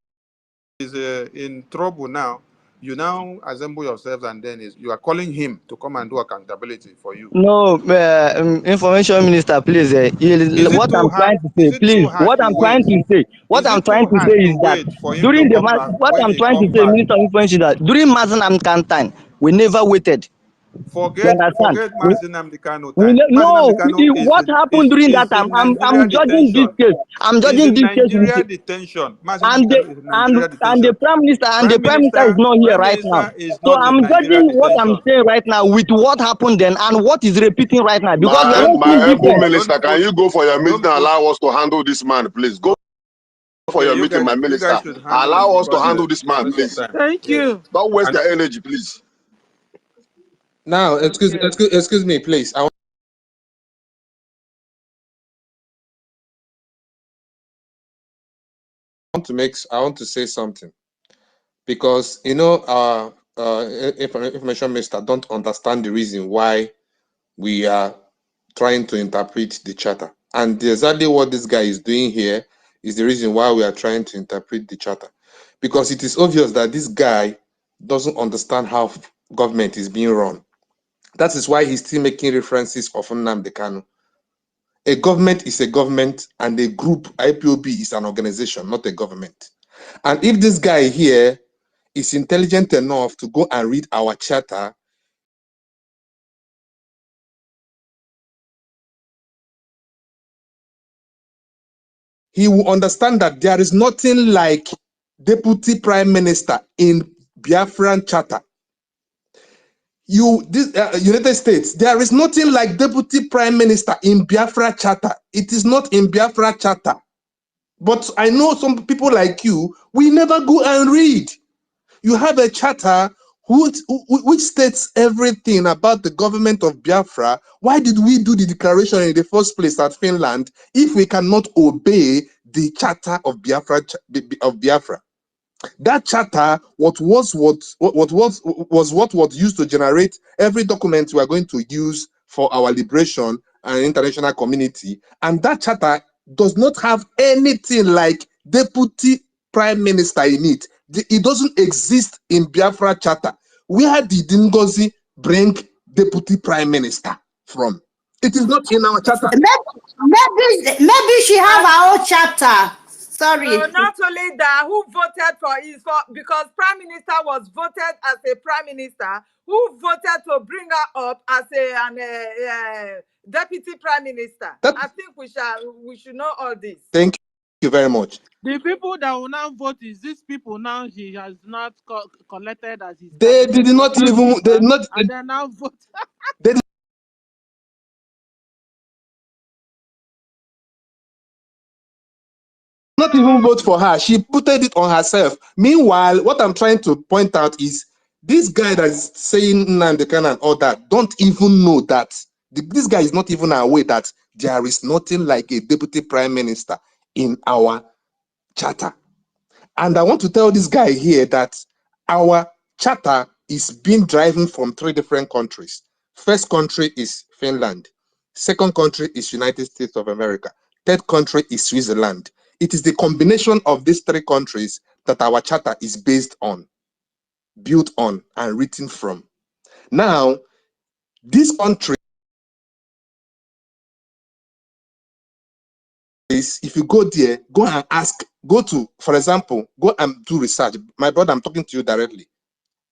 F: is in trouble now, you now assemble yourselves, and then you are calling him to come and do accountability for you.
R: No, information minister, please.
F: Is it
R: What
F: too
R: I'm
F: hard?
R: trying to say,
F: Is it too
R: please.
F: hard to wait?
R: What
F: Is
R: I'm
F: it
R: trying
F: too
R: to
F: hard
R: say
F: to
R: is that
F: wait for him to
R: during the
F: come back?
R: what
F: When
R: I'm
F: he
R: trying to
F: come
R: say,
F: back,
R: minister of information, that during Mazen and Kantan, we never waited. You
S: Forget
R: understand?
S: Mazi Nnamdi Kanu time. Mazi
R: No,
S: Nnamdi Kanu
R: what happened during that
S: is
R: time?
S: in
R: I'm
S: Nigeria
R: judging this
S: detention.
R: case. I'm
S: He's
R: judging
S: in
R: this case with
S: Nigeria detention. Mazi
R: and
S: Nnamdi
R: the
S: Kanu is in Nigeria
R: and the
S: detention.
R: prime minister is not here
S: Prime
R: right now.
S: Minister is
R: So
S: not in
R: I'm
S: Nigeria
R: judging what I'm
S: detention.
R: saying right now with what happened then and what is repeating right now because we are
I: My
R: not seeing
I: able
R: different.
I: minister, can you go for your meeting and allow us to handle this man, please? Go for
S: Yeah,
I: your meeting, my
S: you
I: minister.
S: guys should handle him
I: Allow us to
S: because
I: handle this man,
S: waste of
I: please.
S: time.
K: Thank
S: Yes.
K: you.
I: Don't waste
S: And
I: your energy, please.
E: Now, excuse me, please. I want to say something because our information minister don't understand the reason why we are trying to interpret the charter, and exactly what this guy is doing here is the reason why we are trying to interpret the charter, because it is obvious that this guy doesn't understand how government is being run. That is why he's still making references of Nnamdi Kanu. A government is a government, and a group, IPOB, is an organization, not a government. And if this guy here is intelligent enough to go and read our charter, he will understand that there is nothing like deputy prime minister in Biafran charter. United States, there is nothing like deputy prime minister in Biafra charter. It is not in Biafra charter. But I know some people like you, we never go and read. You have a charter which states everything about the government of Biafra. Why did we do the declaration in the first place at Finland if we cannot obey the charter of Biafra? That charter was what used to generate every document we are going to use for our liberation and international community. And that charter does not have anything like deputy prime minister in it. It doesn't exist in Biafra charter. Where did Ngozi bring deputy prime minister from? It is not in our charter.
T: Maybe she have her own chapter. Sorry.
K: Not only that, who voted for is for because Prime Minister was voted as a Prime Minister. Who voted to bring her up as a Deputy Prime Minister? I think we should know all this.
E: Thank you very much.
B: The people that will now vote is these people now he has not collected as his.
E: They did not even.
B: And they now vote.
E: They did not even vote for her. She put it on herself. Meanwhile, what I'm trying to point out is this guy that is saying Nnamdi Kanu and all that don't even know that this guy is not even aware that there is nothing like a deputy prime minister in our charter. And I want to tell this guy here that our charter is being driven from 3 different countries. First country is Finland. Second country is United States of America. Third country is Switzerland. It is the combination of these 3 countries that our charter is based on, built on, and written from. Now, this country is, if you go there, go and ask, for example, go and do research. My brother, I'm talking to you directly.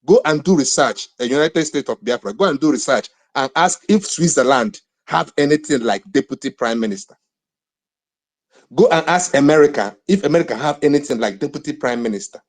E: Go and do research, the United States of Biafra. Go and do research and ask if Switzerland have anything like deputy prime minister. Go and ask America if America have anything like deputy prime minister.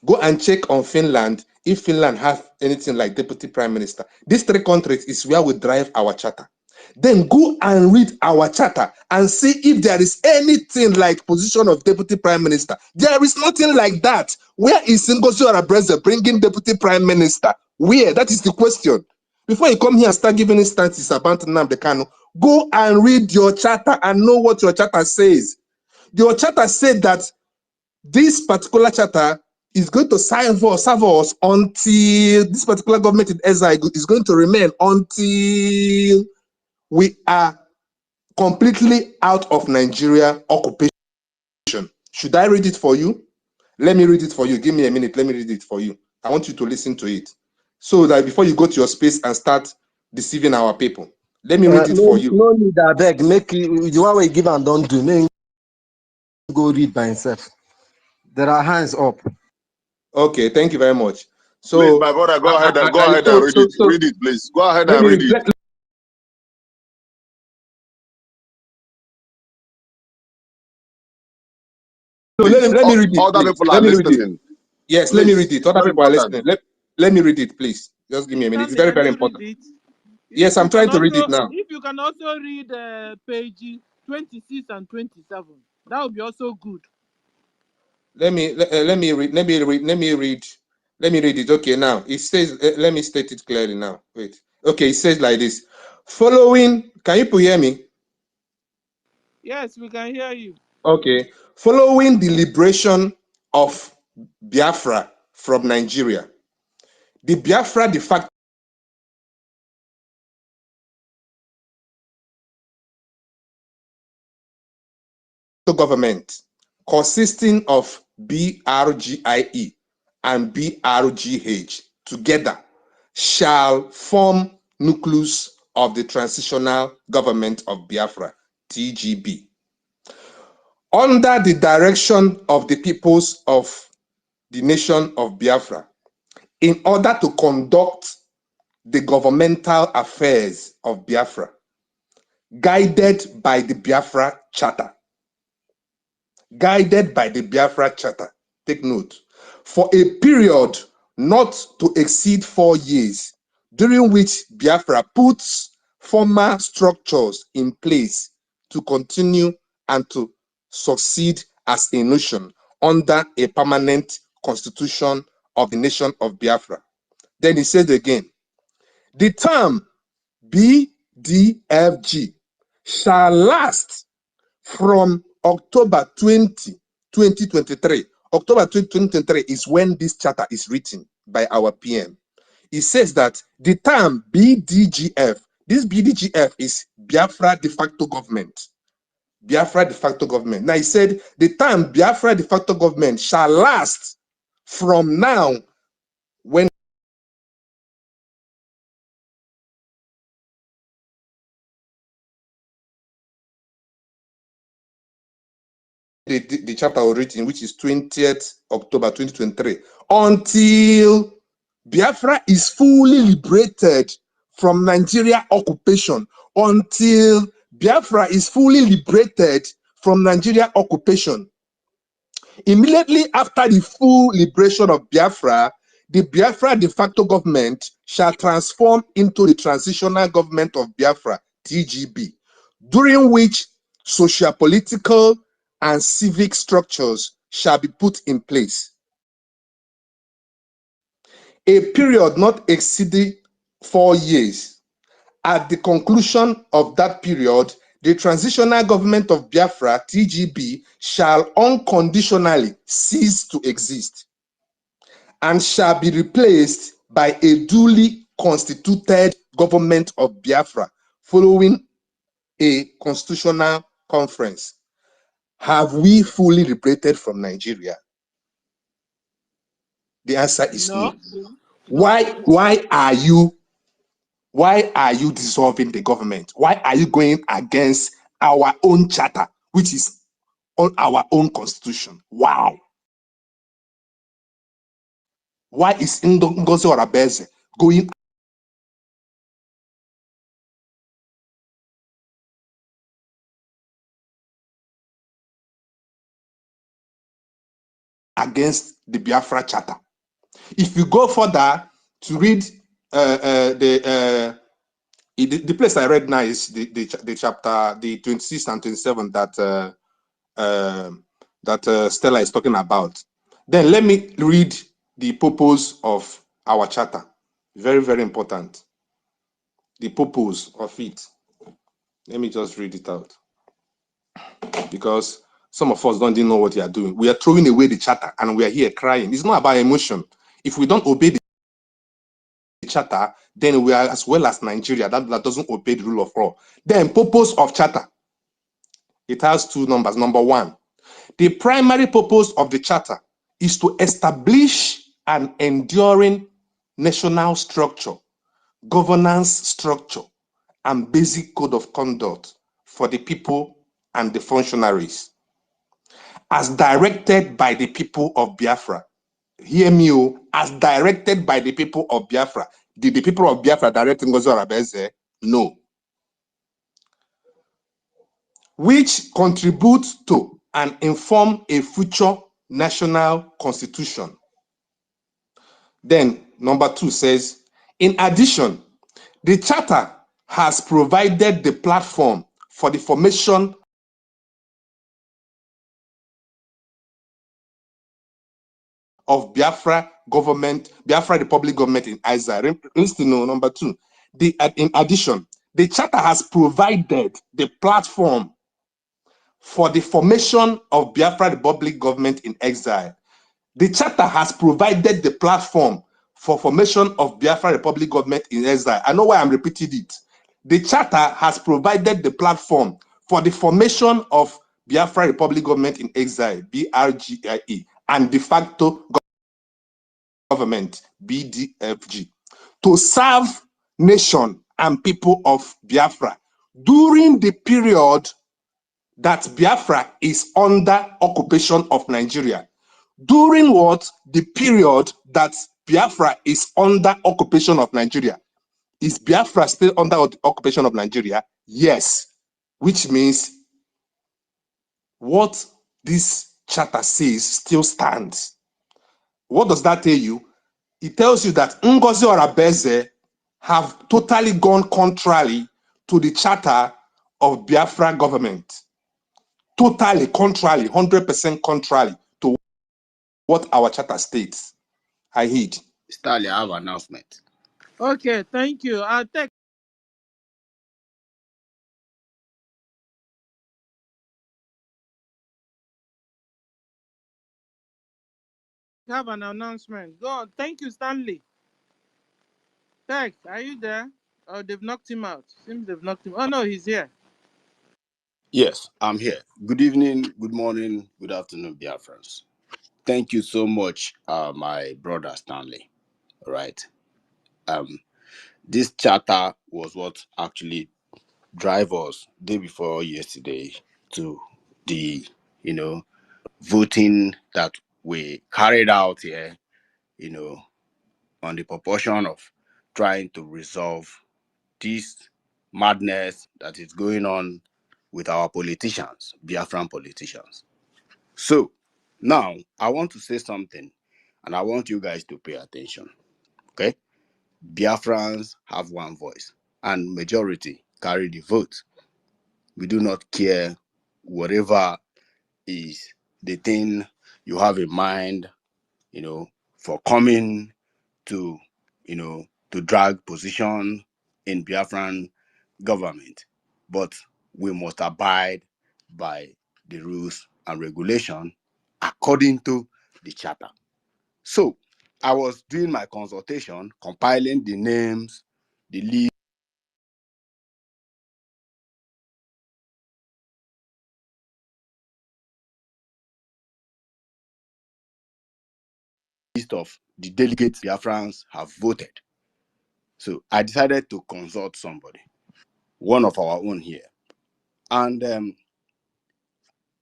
E: Go and check on Finland if Finland have anything like deputy prime minister. These 3 countries is where we drive our charter. Then go and read our charter and see if there is anything like position of deputy prime minister. There is nothing like that. Where is Ngozi Orabreze bringing deputy prime minister? Where? That is the question. Before you come here and start giving instances about Nnamdi Kanu, go and read your charter and know what your charter says. Your charter said that this particular charter is going to serve us until this particular government in exile is going to remain until we are completely out of Nigeria occupation. Should I read it for you? Let me read it for you. Give me a minute. Let me read it for you. I want you to listen to it so that before you go to your space and start deceiving our people. Let me read it for you.
J: No need, I beg. Make the one we give and don't do. Make go read by himself. There are hands up.
E: Okay, thank you very much. So,
I: please, my brother, go ahead and read it. Read it, please. Go ahead and read it.
E: let me read it.
I: Other
E: Please.
I: people are listening.
E: Yes,
I: Please.
E: let me read it. Other
I: Very
E: people
I: important.
E: are listening. Let me read it, please. Just give me a minute. It's very, very important. Yes, I'm trying to read it now.
B: If you can also read page 26 and 27, that would be also good.
E: Let me read it. Okay, now it says, let me state it clearly now. Wait. Okay, it says like this. Following, can you hear me?
B: Yes, we can hear you.
E: Okay. Following the liberation of Biafra from Nigeria, the Biafra de facto government consisting of BRGIE and BRGH together shall form nucleus of the Transitional Government of Biafra, TGB, under the direction of the peoples of the nation of Biafra, in order to conduct the governmental affairs of Biafra, guided by the Biafra Charter. Guided by the Biafra Charter. Take note. For a period not to exceed 4 years, during which Biafra puts formal structures in place to continue and to succeed as a nation under a permanent constitution of the nation of Biafra. Then he said again, the term BDFG shall last from October 2023. October 2023 is when this charter is written by our PM. It says that the term BDGF, this BDGF is Biafra de facto government. Biafra de facto government. Now he said the term Biafra de facto government shall last from now when the chapter was written, which is 20th October 2023, until Biafra is fully liberated from Nigeria occupation. Until Biafra is fully liberated from Nigeria occupation. Immediately after the full liberation of Biafra, the Biafra de facto government shall transform into the Transitional Government of Biafra, TGB, during which socio-political and civic structures shall be put in place. A period not exceeding 4 years. At the conclusion of that period, the Transitional Government of Biafra, TGB, shall unconditionally cease to exist and shall be replaced by a duly constituted government of Biafra following a constitutional conference. Have we fully liberated from Nigeria? The answer is no. Why are you dissolving the government? Why are you going against our own charter, which is on our own constitution? Why? Why is Ngozi Orabeze going against the Biafra charter? If you go further to read the place I read now is the chapter, the 26 and 27 that Stella is talking about. Then let me read the purpose of our charter. Very, very important. The purpose of it. Let me just read it out. Because some of us don't even know what we are doing. We are throwing away the charter and we are here crying. It's not about emotion. If we don't obey the charter, then we are as well as Nigeria that doesn't obey the rule of law. Then purpose of charter. It has two numbers. Number one, the primary purpose of the charter is to establish an enduring national structure, governance structure, and basic code of conduct for the people and the functionaries, as directed by the people of Biafra, hear me, as directed by the people of Biafra. Did the people of Biafra direct Ngozi Oronbeze? No. Which contributes to and inform a future national constitution. Then, number 2 says, in addition, the charter has provided the platform for the formation of Biafra government, Biafra Republic government in Isaiah. Listen to number 2. In addition, the charter has provided the platform for the formation of Biafra Republic government in exile. The charter has provided the platform for formation of Biafra Republic government in exile. I know why I'm repeating it. The charter has provided the platform for the formation of Biafra Republic government in exile, BRGIE, and de facto government, BDFG, to serve nation and people of Biafra during the period that Biafra is under occupation of Nigeria. During what? The period that Biafra is under occupation of Nigeria. Is Biafra still under occupation of Nigeria? Yes. Which means what this charter says still stands. What does that tell you? It tells you that Ngozi Oronbeze have totally gone contrary to the charter of Biafra government. Totally contrary, 100% contrary to what our charter states. I heed.
U: Stanley, I have an announcement.
B: Okay, thank you. I'll take have an announcement. Go on. Thank you, Stanley. Tech, are you there? Oh, they've knocked him out. Seems they've knocked him. Oh no, he's here.
U: Yes, I'm here. Good evening, good morning, good afternoon, Biafrans. Thank you so much, my brother Stanley. All right. This charter was what actually drive us day before yesterday to the, voting that we carried out here, on the proportion of trying to resolve this madness that is going on with our politicians, Biafran politicians. So now I want to say something and I want you guys to pay attention. Okay? Biafrans have one voice and majority carry the vote. We do not care whatever is the thing you have in mind, for coming to, to drag position in Biafran government. But we must abide by the rules and regulation according to the charter. So I was doing my consultation, compiling the names, the list of the delegates Biafrans have voted. So I decided to consult somebody, one of our own here. And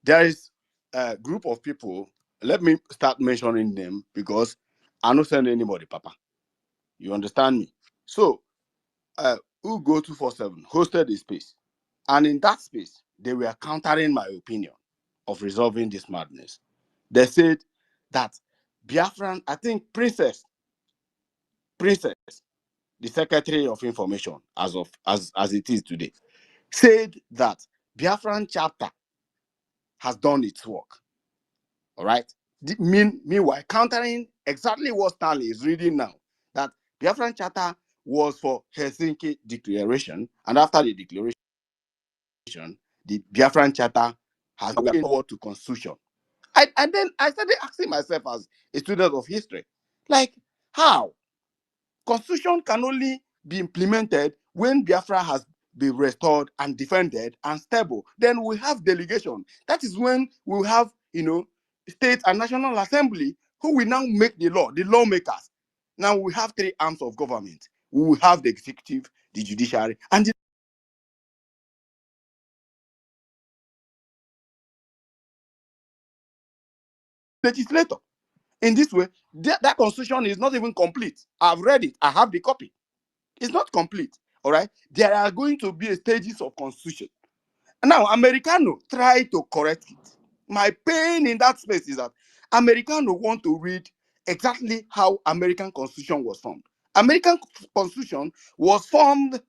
U: there is a group of people. Let me start mentioning them because I don't send anybody, Papa. You understand me? So, who go 247 hosted a space, and in that space, they were countering my opinion of resolving this madness. They said that Biafran, I think Princess, the Secretary of Information, as it is today, said that Biafran chapter has done its work. All right. Meanwhile, countering exactly what Stanley is reading now, that Biafran Charter was for Helsinki Declaration, and after the declaration, the Biafran Charter has gone forward to Constitution. And then I started asking myself as a student of history, like, how? Constitution can only be implemented when Biafra has been restored and defended and stable. Then we have delegation. That is when we have, state and national assembly who will now make the law, the lawmakers. Now we have three arms of government. We will have the executive, the judiciary, and the legislator. In this way, that constitution is not even complete. I've read it. I have the copy. It's not complete. All right. There are going to be stages of constitution. Now, Americano try to correct it. My pain in that space is that Americano want to read exactly how American Constitution was formed. American Constitution was formed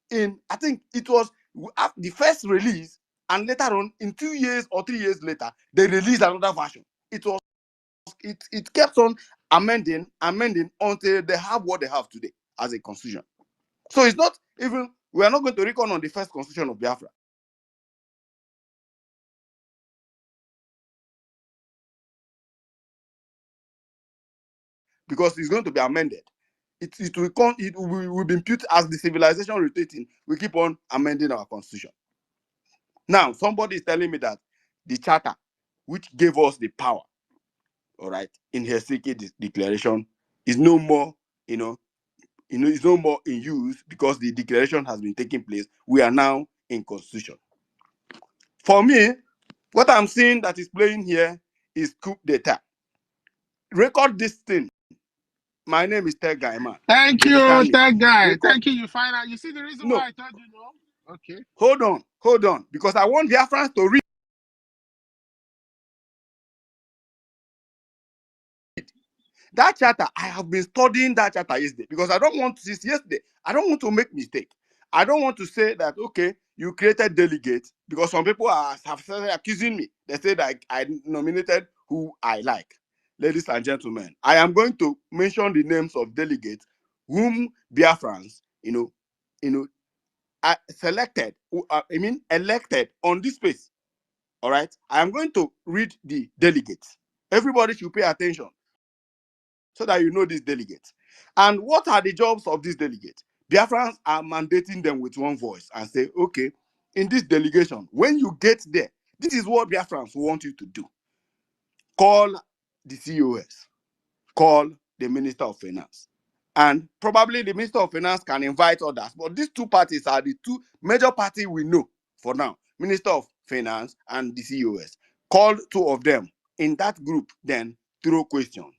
U: in, I think it was the first release, and later on, in 2 years or 3 years later, they released another version. It kept on amending until they have what they have today as a constitution. So it's not even, we are not going to recon on the first constitution of Biafra. Because it's going to be amended. It will be imputed as the civilization rotating. We keep on amending our constitution. Now, somebody is telling me that the charter, which gave us the power, all right, in Helsinki Declaration, is no more, is no more in use because the declaration has been taking place. We are now in constitution. For me, what I'm seeing that is playing here is coup d'etat. Record this thing. My name is Ted Gaiman.
P: Thank
U: You
P: you,
U: understand me?
P: that guy.
U: Record.
P: Thank you. You find out. You see the reason
U: No,
P: why I told you no? Okay.
U: hold on, because I want Biafrans to read that charter. I have been studying that charter yesterday because I don't want to, since yesterday, I don't want to make mistake. I don't want to say that, okay, you created delegates, because some people have started accusing me. They say that I nominated who I like. Ladies and gentlemen, I am going to mention the names of delegates whom Biafrans, selected, elected on this space. All right. I am going to read the delegates. Everybody should pay attention so that you know these delegates. And what are the jobs of these delegates? Biafrans are mandating them with one voice and say, okay, in this delegation, when you get there, this is what Biafrans want you to do. Call the COS, call the Minister of Finance. And probably the Minister of Finance can invite others. But these two parties are the two major parties we know for now. Minister of Finance and the COS. Call two of them in that group, then throw questions.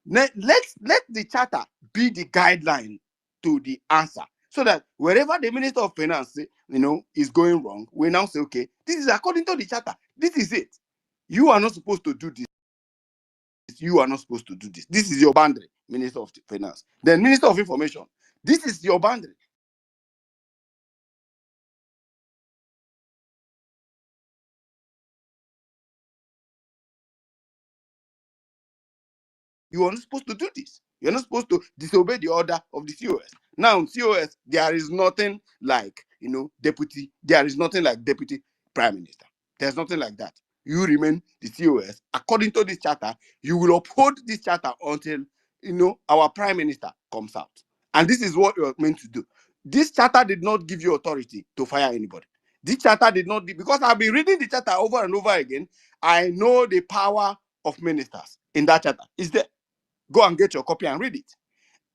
U: Let the charter be the guideline to the answer. So that wherever the Minister of Finance is going wrong, we now say, okay, this is according to the charter. This is it. You are not supposed to do this. You are not supposed to do this. This is your boundary, Minister of Finance. Then Minister of Information. This is your boundary. You are not supposed to do this. You're not supposed to disobey the order of the COS. Now, COS, there is nothing like, deputy. There is nothing like deputy prime minister. There's nothing like that. You remain the COS. According to this charter, you will uphold this charter until, our prime minister comes out. And this is what you're meant to do. This charter did not give you authority to fire anybody. This charter did not, because I've been reading the charter over and over again. I know the power of ministers in that charter. Is there? Go and get your copy and read it.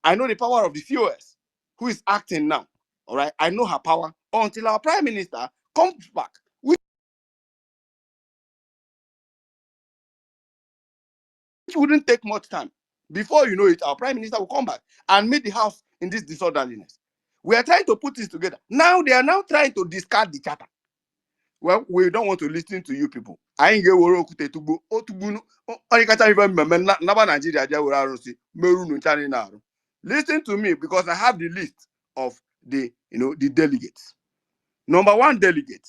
U: I know the power of the COS, who is acting now. All right. I know her power until our prime minister comes back, which wouldn't take much time. Before you know it, our prime minister will come back and meet the house in this disorderliness. We are trying to put this together. Now they are now trying to discard the charter. Well, we don't want to listen to you people. I ain't get woro okute tugbo otugbu onye kacha ife mmemme naba Nigeria je were arụsị meru nchani na arụ. Listen to me, because I have the list of the delegates. Number one delegate,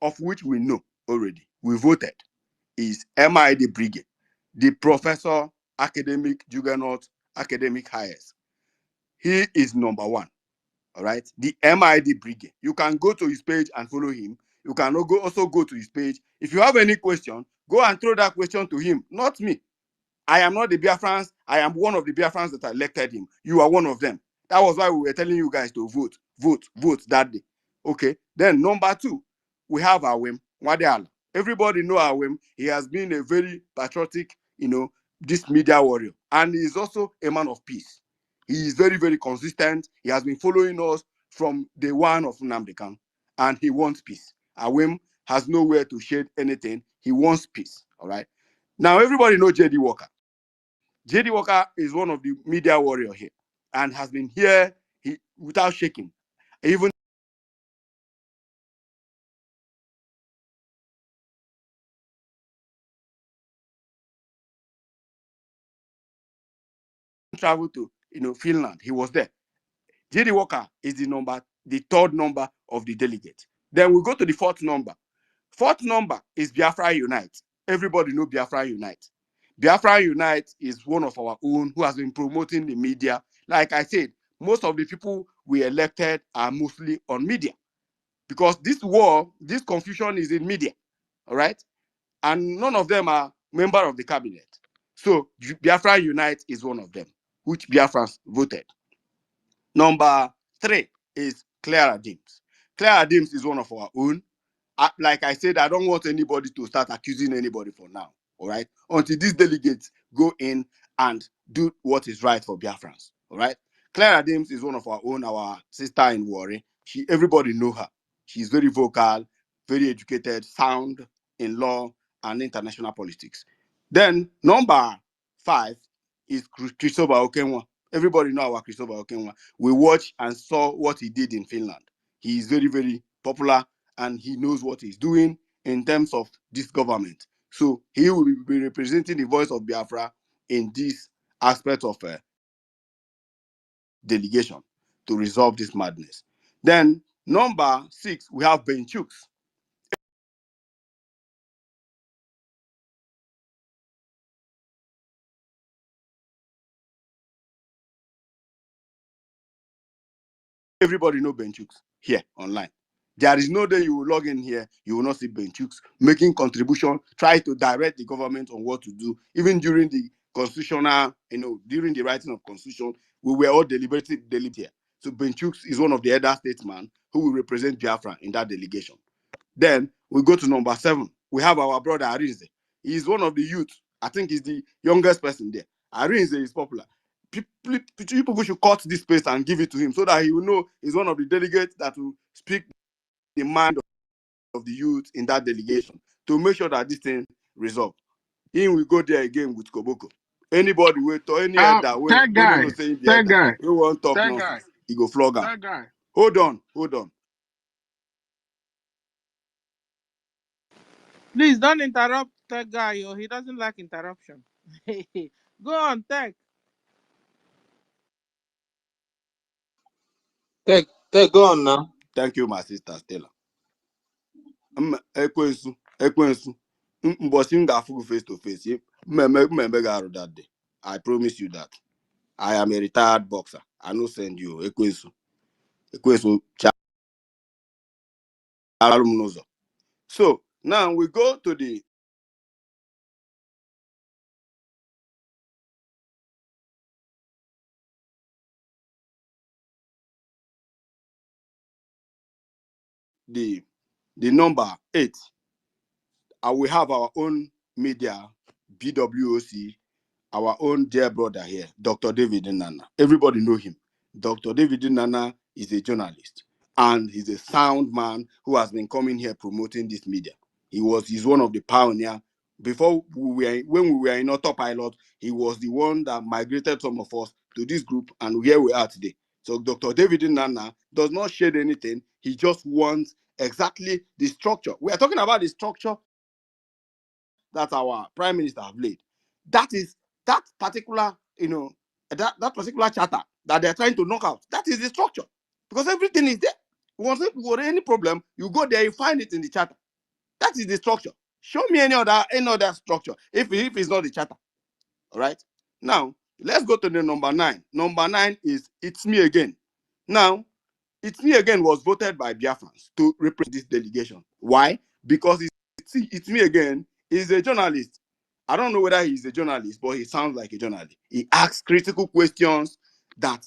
U: of which we know already, we voted, is MID Brigade, the Professor Academic Juggernaut Academic Hires. He is number one. All right, the MID Brigade. You can go to his page and follow him. You can also go to his page. If you have any question, go and throw that question to him, not me. I am not the Biafrans. I am one of the Biafrans that elected him. You are one of them. That was why we were telling you guys to vote that day. Okay. Then number two, we have Awem Wadiala. Everybody know Awem. He has been a very patriotic, this media warrior, and he is also a man of peace. He is very, very consistent. He has been following us from day one of Nnamdi Kanu, and he wants peace. Awem has nowhere to shade anything. He wants peace. All right. Now everybody knows JD Walker. JD Walker is one of the media warrior here and has been here without shaking. Even traveled to Finland. He was there. JD Walker is the third number of the delegate. Then we go to the fourth number. Fourth number is Biafra Unite. Everybody know Biafra Unite. Biafra Unite is one of our own who has been promoting the media. Like I said, most of the people we elected are mostly on media because this war, this confusion is in media, all right? And none of them are member of the cabinet. So Biafra Unite is one of them, which Biafrans voted. Number 3 is Clara Dims. Clara Dims is one of our own. Like I said, I don't want anybody to start accusing anybody for now, all right? Until these delegates go in and do what is right for Biafrans, all right? Clara Dims is one of our own, our sister in Warri. Everybody know her. She's very vocal, very educated, sound in law and international politics. Then number 5 is Christopher Okenwa. Everybody know our Christopher Okenwa. We watched and saw what he did in Finland. He is very, very popular and he knows what he's doing in terms of this government. So he will be representing the voice of Biafra in this aspect of delegation to resolve this madness. Then number 6, we have Ben Chooks. Everybody know Ben Chooks here online. There is no day you will log in here, you will not see Ben Chooks making contribution, try to direct the government on what to do. Even during the constitutional, during the writing of constitution, we were all deliberative here. So Ben Chooks is one of the elder statesmen who will represent Biafra in that delegation. Then we go to number 7. We have our brother Arinze. He is one of the youth. I think he's the youngest person there. Arinze is popular. People should cut this space and give it to him so that he will know he's one of the delegates that will speak the mind of the youth in that delegation to make sure that this thing resolved. He will go there again with Koboko. Anybody wait or any elder we don't know saying the
P: third
U: elder,
P: guy,
U: we won't talk
P: third guy,
U: nonsense. He go flog him.
P: third guy.
U: Hold on.
B: Please don't interrupt that guy. He doesn't like interruption. Go on, Tech.
E: Tech, go on now.
U: Thank you, my sister Stella. Ekwensu. Mbosi m ga-afụ face to face. Mmemme ga-arụ that day. I promise you that. I am a retired boxer. I no send you. Ekwensu chalụ m n'ụzọ. So now we go to the number 8. We have our own media, BWOC, our own dear brother here, Dr. David Nana. Everybody know him. Dr. David Nana is a journalist and he's a sound man who has been coming here promoting this media. He's one of the pioneers. When we were in autopilot, he was the one that migrated some of us to this group, and here we are today. So Dr. David Nana does not shade anything. He just wants exactly the structure. We are talking about the structure that our prime minister have laid. That is that particular, that particular charter that they're trying to knock out. That is the structure. Because everything is there. Once you got any problem, you go there, you find it in the charter. That is the structure. Show me any other structure if it's not the charter. All right. Now let's go to the number 9. Number 9 is It's Me Again. Now, It's Me Again was voted by Biafrans to represent this delegation. Why? Because It's Me Again is a journalist. I don't know whether he's a journalist, but he sounds like a journalist. He asks critical questions that,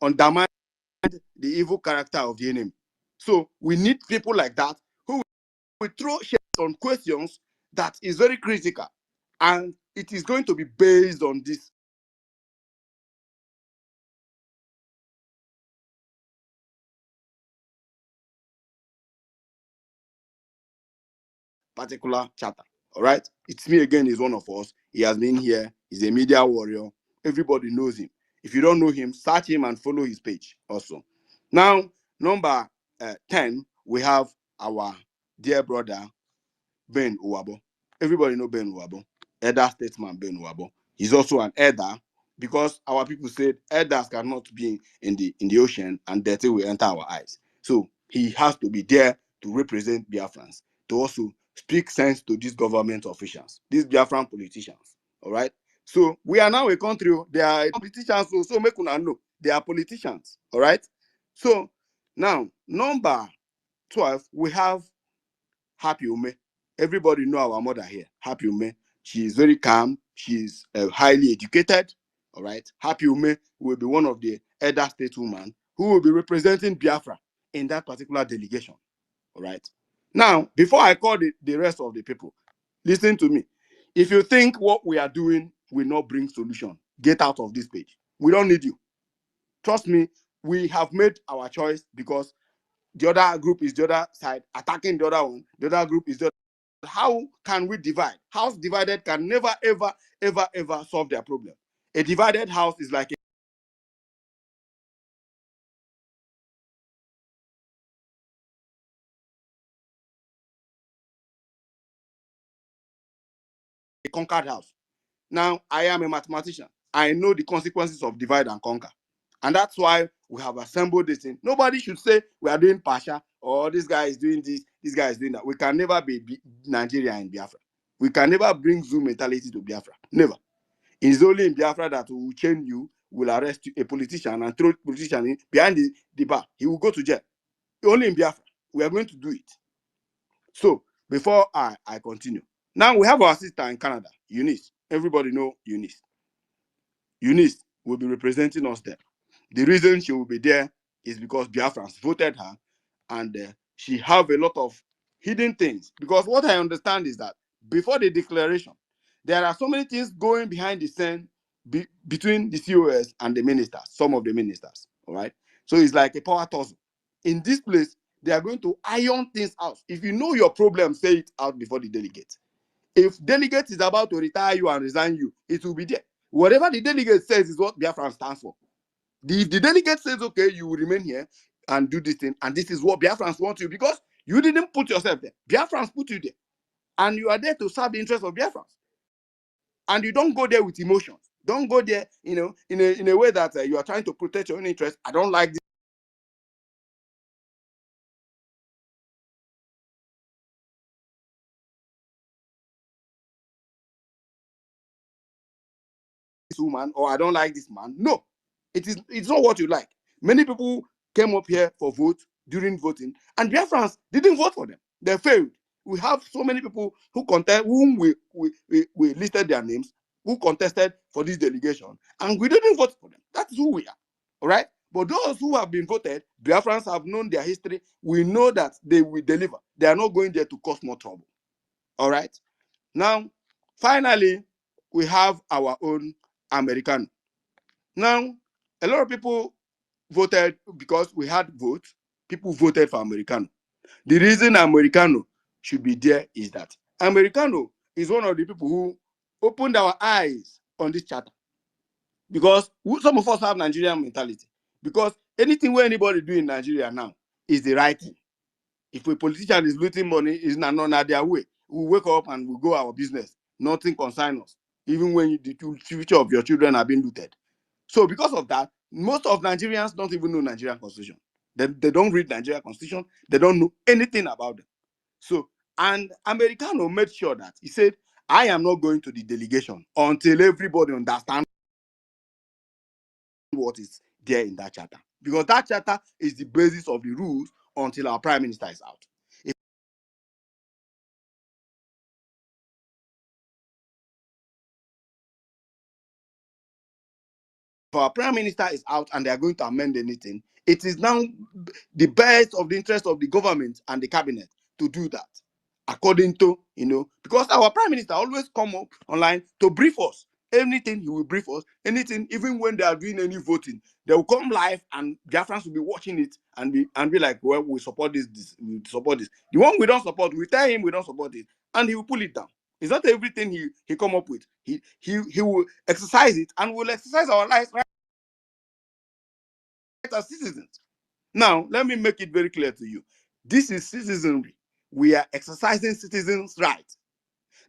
U: undermine the evil character of the enemy. So we need people like that who will throw shades on questions that is very critical. And it is going to be based on this particular charter. All right. It's Me Again is one of us. He has been here. He's a media warrior. Everybody knows him. If you don't know him, search him and follow his page also. Now, number 10, we have our dear brother, Ben Uwabo. Everybody know Ben Uwabo. Elder statesman Ben Uwabo. He's also an elder because our people said elders cannot be in the ocean and dirty will enter our eyes. So he has to be there to represent Biafrans, to also speak sense to these government officials, these Biafran politicians. All right. So we are now a country. They are politicians. So make una know they are politicians. All right. So now number 12, we have Happy Ume. Everybody know our mother here, Happy Ume. She is very calm. She's highly educated. All right. Happy Ume will be one of the elder stateswomen who will be representing Biafra in that particular delegation. All right. Now, before I call the rest of the people, listen to me. If you think what we are doing will not bring solution, get out of this page. We don't need you. Trust me, we have made our choice because the other group is the other side attacking the other one. The other group is the other. How can we divide? House divided can never, ever, ever, ever solve their problem. A divided house is like a conquered house. Now, I am a mathematician. I know the consequences of divide and conquer. And that's why we have assembled this thing. Nobody should say we are doing Pasha or this guy is doing this guy is doing that. We can never be Nigeria in Biafra. We can never bring Zoom mentality to Biafra. Never. It's only in Biafra that we will chain you, will arrest you, a politician and throw a politician in behind the bar. He will go to jail. Only in Biafra. We are going to do it. So before I continue, now we have our sister in Canada, Eunice. Everybody know Eunice. Eunice will be representing us there. The reason she will be there is because Biafrans voted her, and she have a lot of hidden things. Because what I understand is that before the declaration, there are so many things going behind the scene between the COS and the ministers, some of the ministers. All right. So it's like a power tussle. In this place, they are going to iron things out. If you know your problem, say it out before the delegate. If delegate is about to retire you and resign you, it will be there. Whatever the delegate says is what Biafran stands for. If the delegate says, okay, you will remain here and do this thing, and this is what Biafrans want you, because you didn't put yourself there. Biafrans put you there. And you are there to serve the interests of Biafrans. And you don't go there with emotions. Don't go there, in a way that you are trying to protect your own interests. I don't like this woman, or I don't like this man. No, it's not what you like. Many people came up here for vote during voting, and Biafrans didn't vote for them. They failed. We have so many people who contest, whom we listed their names, who contested for this delegation, and we didn't vote for them. That's who we are. All right. But those who have been voted, Biafrans have known their history. We know that they will deliver. They are not going there to cause more trouble. All right. Now, finally, we have our own American. Now, a lot of people voted because we had votes. People voted for Americano. The reason Americano should be there is that Americano is one of the people who opened our eyes on this charter. Because some of us have Nigerian mentality. Because anything where anybody do in Nigeria now is the right thing. If a politician is looting money, it's not their way. We wake up and we go our business. Nothing concerns us. Even when the future of your children are being looted. So because of that, most of Nigerians don't even know Nigerian constitution. They don't read Nigerian constitution. They don't know anything about them. So, and Americano made sure that he said, I am not going to the delegation until everybody understands what is there in that charter. Because that charter is the basis of the rules until our prime minister is out. If our prime minister is out and they are going to amend anything, it is now the best of the interest of the government and the cabinet to do that. According to, because our prime minister always come up online to brief us. Anything he will brief us, anything, even when they are doing any voting, they will come live and Biafrans will be watching it and be like, well, we support this, we support this. The one we don't support, we tell him we don't support it, and he will pull it down. It's not everything he come up with. He will exercise it, and will exercise our rights right as citizens. Now, let me make it very clear to you. This is citizenry. We are exercising citizens' rights.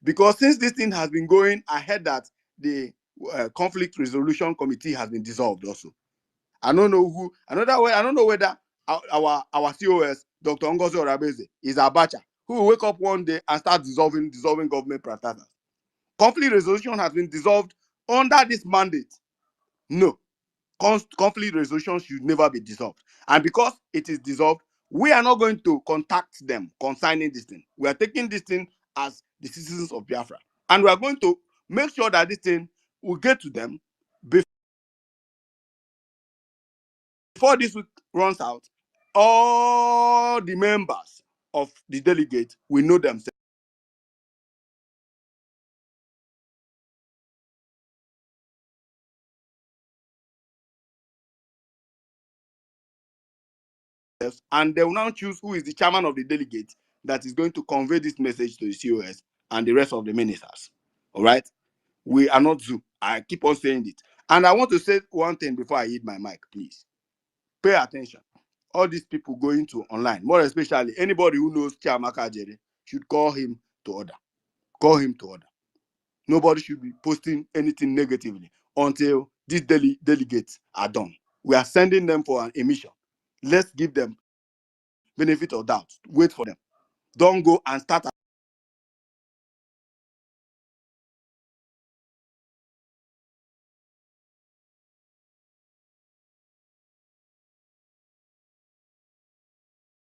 U: Because since this thing has been going, I heard that the conflict resolution committee has been dissolved also. I don't know who, another way, I don't know whether our COS, Dr. Ngozi Orabeze, is Abacha, who will wake up one day and start dissolving government practices. Conflict resolution has been dissolved under this mandate. No, conflict resolution should never be dissolved. And because it is dissolved, we are not going to contact them concerning this thing. We are taking this thing as the citizens of Biafra. And we are going to make sure that this thing will get to them before this week runs out. All the members of the delegate will know themselves. And they will now choose who is the chairman of the delegate that is going to convey this message to the COS and the rest of the ministers. All right? We are not zoo. I keep on saying it. And I want to say one thing before I hit my mic, please. Pay attention. All these people going to online, more especially anybody who knows Chiamaka Jere, should call him to order. Call him to order. Nobody should be posting anything negatively until these delegates are done. We are sending them for an emission. Let's give them benefit of doubt. Wait for them. Don't go and start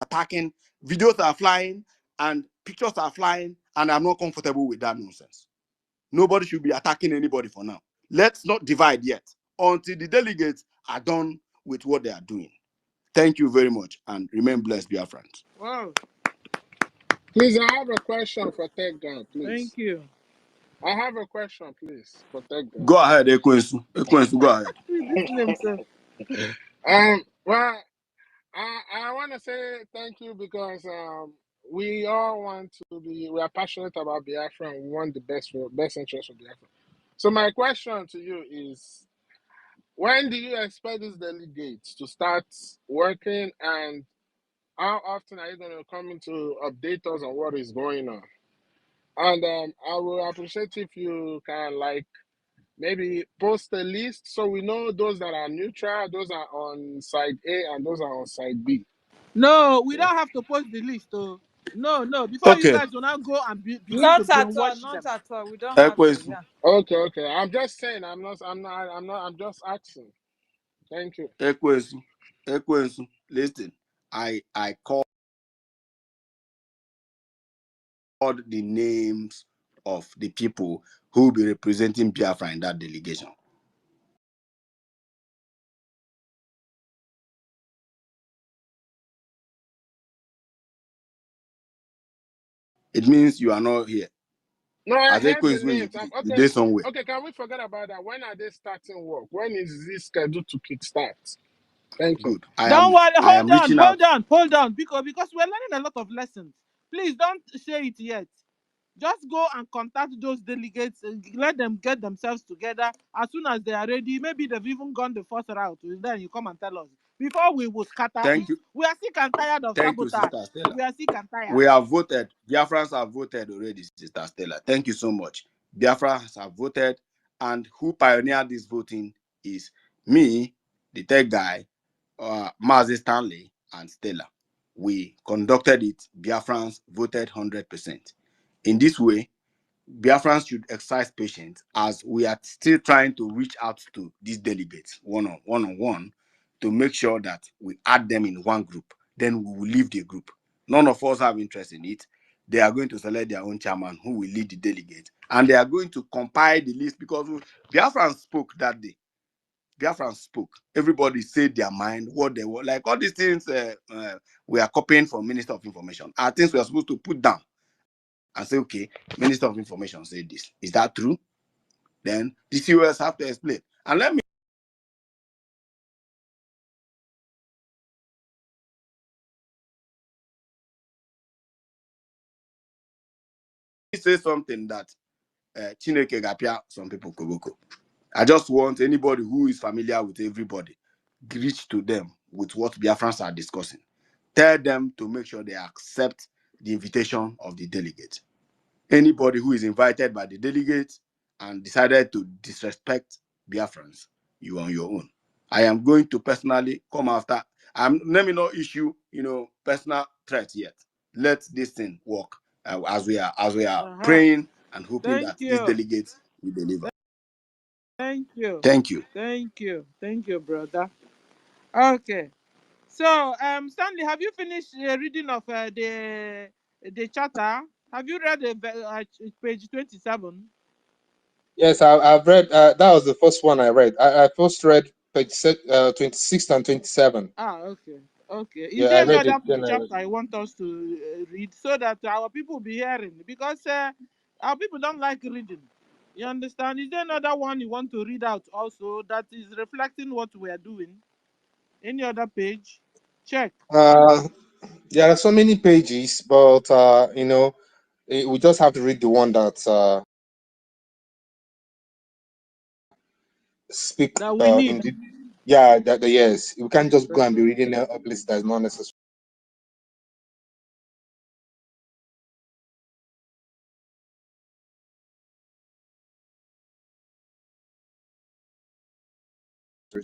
U: attacking. Videos are flying and pictures are flying, and I'm not comfortable with that nonsense. Nobody should be attacking anybody for now. Let's not divide yet until the delegates are done with what they are doing. Thank you very much, and remain blessed, dear friends.
P: Wow. Please, I have a question for Tech Guy,
B: Thank
P: please.
B: you.
P: I have a question, please, for Tech Guy.
U: Go ahead, Ekwensu. Ekwensu, go ahead.
B: This name, sir.
P: Well, I want to say thank you because we all we are passionate about Biafra and we want the best interest of Biafra. So my question to you is, when do you expect these delegates to start working, and how often are you going to come in to update us on what is going on? And I will appreciate if you can maybe post a list so we know those that are neutral, those are on side A, and those are on side B.
B: No, we don't have to post the list. Oh. No. Before you
U: Okay,
B: guys will not go and begin to
K: Not at all.
B: brainwash
K: Not
B: them.
K: at all. We don't have to.
U: Ekwensu.
K: Yeah.
P: Okay. I'm just saying. I'm just asking. Thank you.
U: Ekwensu. Listen, I called the names of the people who will be representing Biafra in that delegation. It means you are not here.
P: No, I
U: As
P: have the
U: Ekwensu, where you
P: names.
U: did, you
P: Okay.
U: did somewhere.
P: Okay. Can we forget about that? When are they starting work? When is this scheduled to kickstart? Thank you.
U: Good. I
B: Don't
U: am
B: worry.
U: reaching out.
B: Hold on. Because we're learning a lot of lessons. Please don't say it yet. Just go and contact those delegates and let them get themselves together. As soon as they are ready, maybe they've even gone the first route. Then you come and tell us. Before we will scatter it.
U: Thank you.
B: We are sick and tired of
U: Thank you,
B: sabotage.
U: Sister Stella.
B: We are sick and tired.
U: We have voted. Biafrans have voted already, Sister Stella. Thank you so much. Biafrans have voted, and who pioneered this voting is me, the tech guy, Mazi Stanley, and Stella. We conducted it. Biafrans voted 100%. In this way, Biafrans should exercise patience as we are still trying to reach out to these delegates one on one to make sure that we add them in one group. Then we will leave the group. None of us have interest in it. They are going to select their own chairman who will lead the delegate. And they are going to compile the list because Biafrans spoke that day. Biafrans spoke. Everybody said their mind, what they were. Like all these things we are copying from Minister of Information are things we are supposed to put down and say, okay, Minister of Information said this. Is that true? Then the COS have to explain. And let me say something that Chineke Gapia, some people Koboko. I just want anybody who is familiar with everybody, reach to them with what Biafrans are discussing. Tell them to make sure they accept the invitation of the delegate. Anybody who is invited by the delegate and decided to disrespect Biafrans, you are on your own. I am going to personally come after. Let me not issue, personal threats yet. Let this thing work as we are praying and hoping
B: Thank
U: that these
B: you.
U: delegates will deliver.
B: Thank you.
U: Thank you.
B: Thank you. Thank you, brother. Okay. So, Stanley, have you finished reading of the charter? Have you read page 27?
E: Yes, I've read. That was the first one I read. I first read page 26 and 27.
B: Ah, okay. Okay. Is
E: Yeah,
B: there
E: I
B: any
E: read
B: other
E: it. Then I read
B: chapter I want us to read so that our people will be hearing? Because our people don't like reading. You understand? Is there another one you want to read out also that is reflecting what we are doing? Any other page? Check.
E: There are so many pages, but we just have to read the one that speak
B: That we
E: in
B: need.
E: the yes. We can't just go and be reading a place that is not necessary.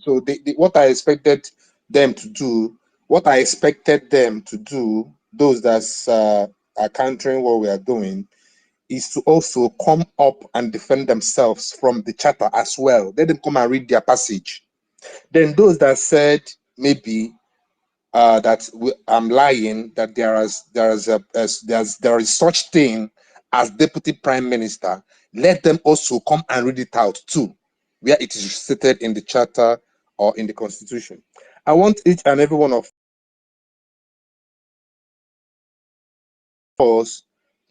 E: So what I expected them to do, those that are countering what we are doing, is to also come up and defend themselves from the charter as well. Let them come and read their passage. Then those that said maybe I'm lying, that there is such thing as deputy prime minister, let them also come and read it out too, where it is stated in the charter or in the constitution. I want each and every one of us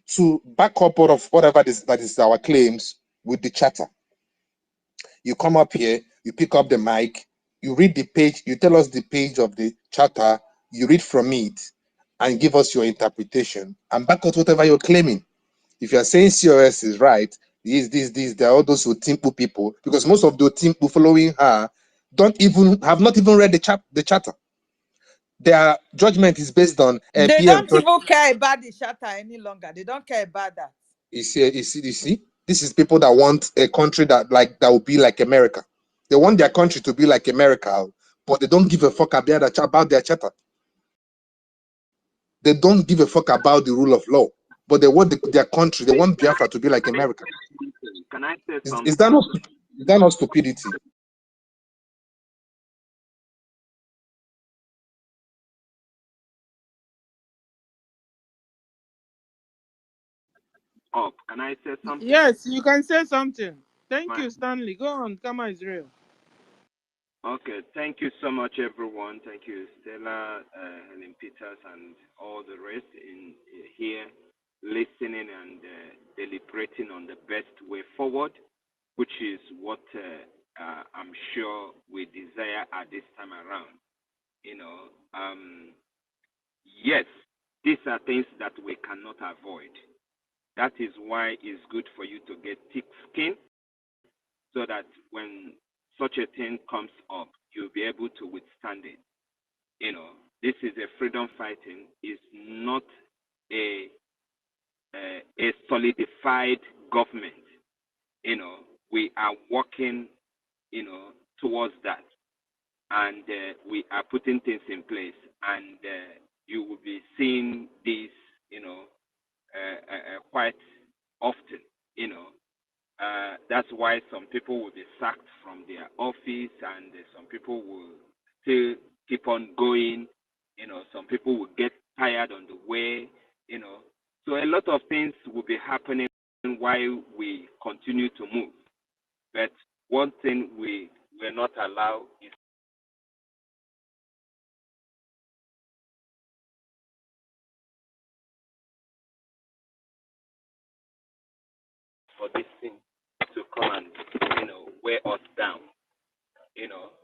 E: to back up all of whatever that is our claims with the charter. You come up here, you pick up the mic, you read the page, you tell us the page of the charter, you read from it, and give us your interpretation and back out whatever you're claiming. If you're saying COS is right, there are all those Otimpu people, because most of the Otimpu following her have not even read the charter. Their judgment is based on
K: They
E: PM.
K: don't even care about the charter any longer. They don't care about that.
E: You see, this is people that want a country that will be like America. They want their country to be like America, but they don't give a fuck about their charter. They don't give a fuck about the rule of law, but they want their country. They want Biafra to be like America.
D: Can I say something?
E: Is that not stupidity?
D: Oh, can I say something?
B: Yes, you can say something. Thank you, Stanley. Go on. Come on, Israel.
D: Okay, thank you so much, everyone. Thank you, Stella, Helen Peters, and all the rest in here listening and deliberating on the best way forward, which is what I'm sure we desire at this time around. Yes, these are things that we cannot avoid. That is why it's good for you to get thick skin, so that when such a thing comes up, you'll be able to withstand it. This is a freedom fighting. It's not a solidified government. We are working, towards that, and we are putting things in place, and you will be seeing this, quite often. That's why some people will be sacked from their office, and some people will still keep on going. Some people will get tired on the way. So a lot of things will be happening while we continue to move. But one thing we will not allow is for this thing to come and weigh us down.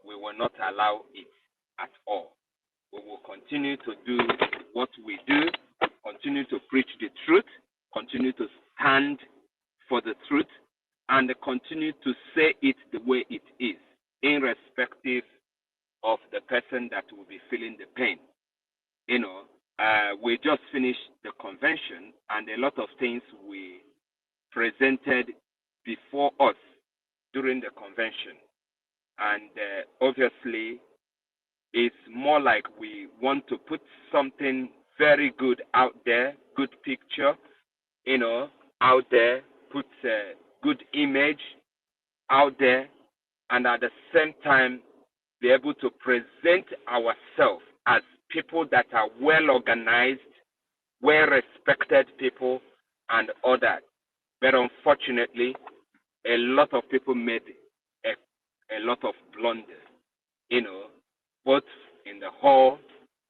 D: We will not allow it at all. We will continue to do what we do, continue to preach the truth, continue to stand for the truth and continue to say it the way it is, irrespective of the person that will be feeling the pain. We just finished the convention, and a lot of things we presented before us during the convention. And obviously, it's more like we want to put something very good out there, good picture, out there, put a good image out there, and at the same time, be able to present ourselves as people that are well organized, well respected people, and all that. But unfortunately, a lot of people made a lot of blunders, both in the hall,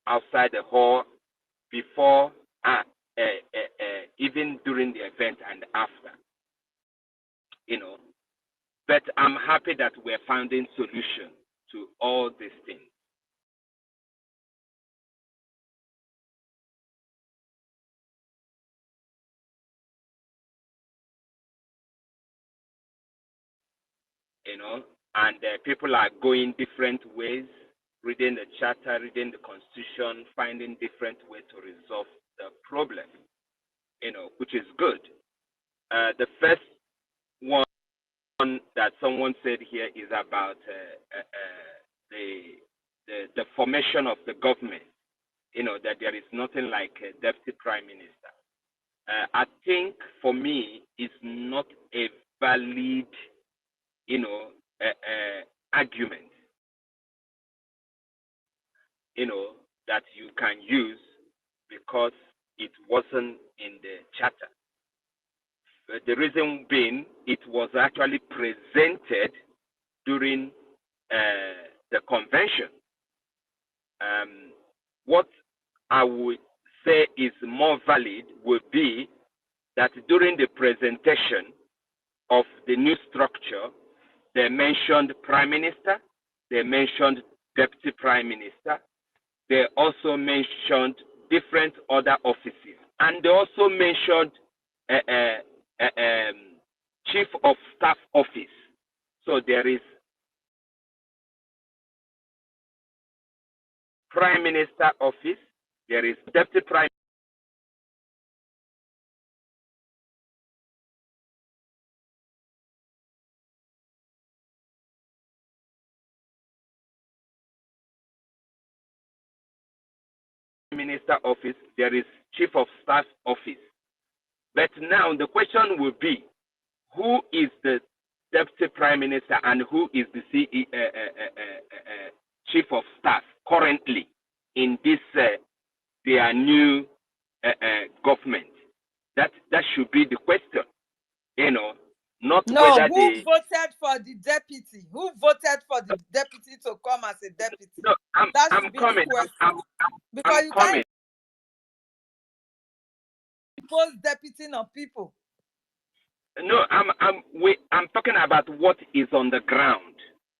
D: outside the hall, before, even during the event and after, But I'm happy that we're finding solution to all these things. And people are going different ways, reading the charter, reading the constitution, finding different ways to resolve the problem, which is good. The first one that someone said here is about the formation of the government, that there is nothing like a deputy prime minister. I think for me, it's not a valid, argument, that you can use because it wasn't in the charter. The reason being, it was actually presented during the convention. What I would say is more valid would be that during the presentation of the new structure, they mentioned prime minister, they mentioned deputy prime minister, they also mentioned different other offices, and they also mentioned chief of staff office. So there is prime minister office, there is deputy prime minister office, there is chief of staff office. But now the question will be, who is the deputy prime minister and who is the chief of staff currently in this their new government? That should be the question, not
K: No,
D: whether
K: who
D: they.
K: voted for the deputy? Who voted for the deputy to come as a deputy?
D: No,
K: That
D: I'm
K: should be
D: coming.
K: the question. Because
D: I'm
K: you
D: coming.
K: can't impose deputy on people.
D: No, I'm talking about what is on the ground.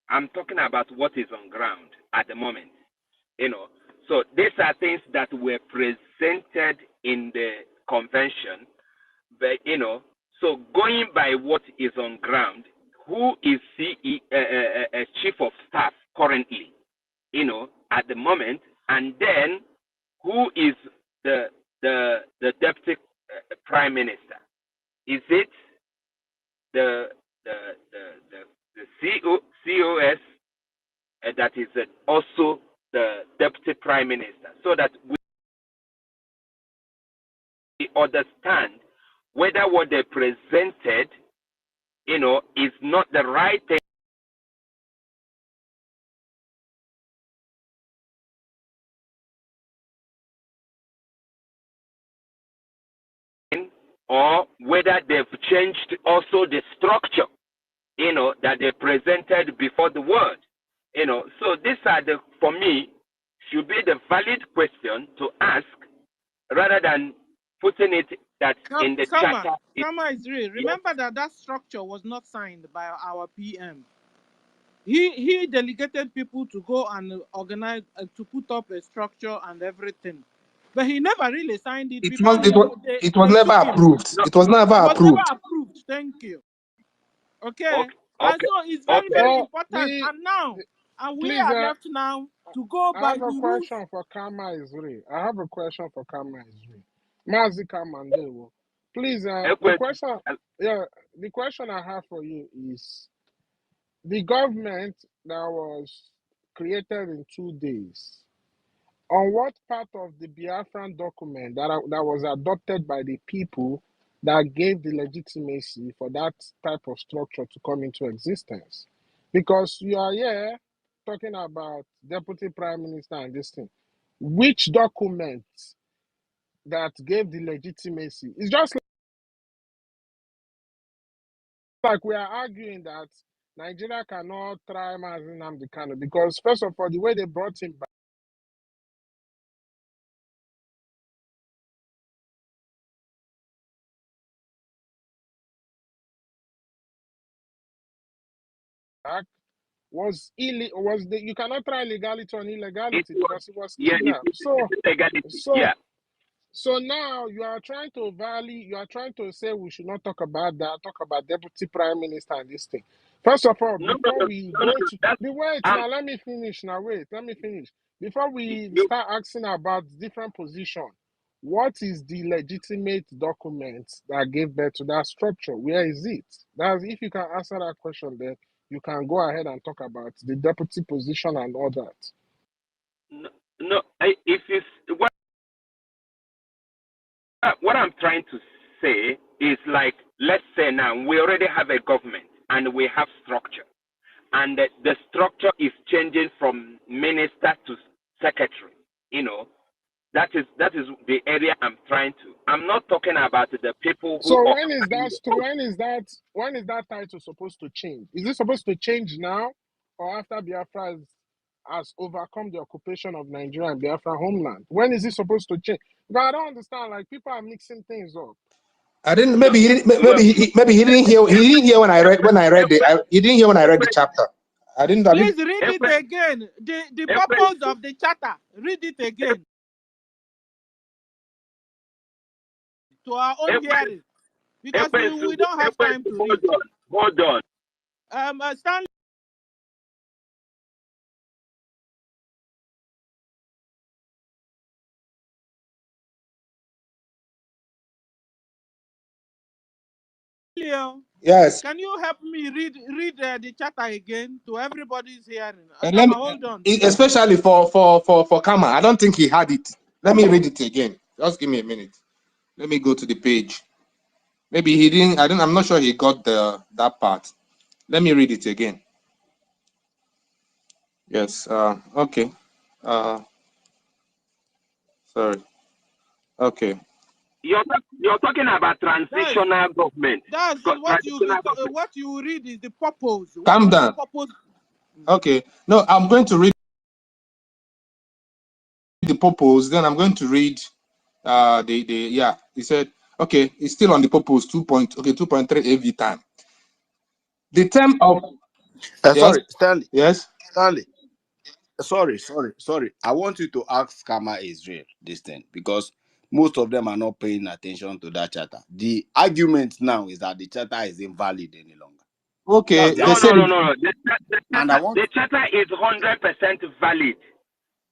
D: I'm talking about what is on ground at the moment. So these are things that were presented in the convention, but so going by what is on ground, who is chief of staff currently, at the moment, and then who is the deputy prime minister? Is it the COS that is also the deputy prime minister, so that we understand whether what they presented, is not the right thing, or whether they've changed also the structure, that they presented before the word. So these are for me, should be the valid question to ask rather than putting it that in the charter.
B: Kama is real. Remember that structure was not signed by our PM. He delegated people to go and organize, to put up a structure and everything. But he never really signed it
E: It
B: because
E: was it was it was
B: they
E: never
B: took him.
E: approved. It was never
B: It was never
E: approved.
B: approved. Thank you. Okay.
D: Okay,
B: And
D: okay,
B: so it's very,
D: okay.
B: very
P: Well,
B: important. And we
P: please,
B: are left now to go
P: I
B: by
P: have a
B: the rules.
P: question for Kama Izri. I have a question for Kama Izri. Mazika Mandewo. Please, the question I have for you is the government that was created in 2 days. On what part of the Biafran document that was adopted by the people that gave the legitimacy for that type of structure to come into existence? Because you are here talking about deputy prime minister and this thing. Which document that gave the legitimacy? It's just like we are arguing that Nigeria cannot try Mazi Nnamdi Kanu because, first of all, the way they brought him back was you cannot try legality on illegality because it was kidnapped. So now you are trying to say we should not talk about that, talk about deputy prime minister and this thing. First of all, before we go to the wait now, let me finish. Before we start asking about different position, what is the legitimate document that gave birth to that structure? Where is it? That's if you can answer that question, then you can go ahead and talk about the deputy position and all that.
D: If it's what I'm trying to say is like, let's say now we already have a government and we have structure, and the structure is changing from minister to secretary. That is the area I'm trying to. I'm not talking about the people who.
P: So when is that title supposed to change? Is it supposed to change now, or after Biafra has overcome the occupation of Nigeria and Biafra homeland? When is it supposed to change? But I don't understand. Like people are mixing things up.
E: I didn't. Maybe he didn't. Maybe he didn't hear. He didn't hear when I read. He didn't hear when I read the chapter. I didn't.
B: Please read it again. The purpose of the charter. Read it again. To our own hearing, because we don't have time to read.
D: Hold on.
B: Stanley.
E: Yes.
B: Can you help me read the charter again to everybody's hearing?
E: Hold on. Especially for Kama, I don't think he had it. Let me read it again. Just give me a minute. Let me go to the page. Maybe he didn't. I'm not sure he got that part. Let me read it again. Yes. Okay. Sorry. Okay.
D: You're talking about transitional government.
B: That's what you read is the purpose.
E: Calm down.
B: The purpose?
E: Okay. No, I'm going to read the purpose. Then I'm going to read he said, okay, it's still on the purpose 2.3 AV time. The term of
U: sorry, Stanley.
E: Yes.
U: Stanley. Sorry. I want you to ask Kama Israel this thing because most of them are not paying attention to that charter. The argument now is that the charter is invalid any longer.
E: Okay.
D: No. The charter is 100% valid.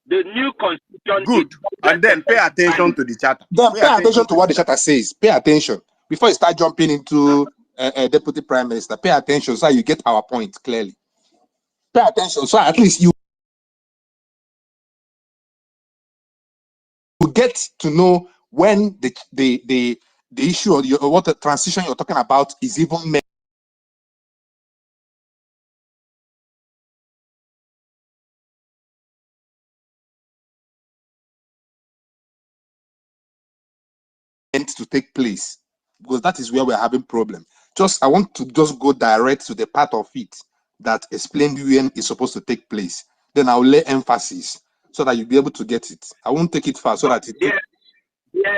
D: The new constitution.
U: Good. And then pay attention to the charter.
E: Then pay attention to what the charter says. Pay attention before you start jumping into a deputy prime minister. Pay attention so you get our point clearly. Pay attention so at least you get to know when the issue or what the transition you're talking about is even meant to take place, because that is where we're having problem. I want to go direct to the part of it that explains when it's supposed to take place. Then I'll lay emphasis so that you'll be able to get it. I won't take it far so that
D: there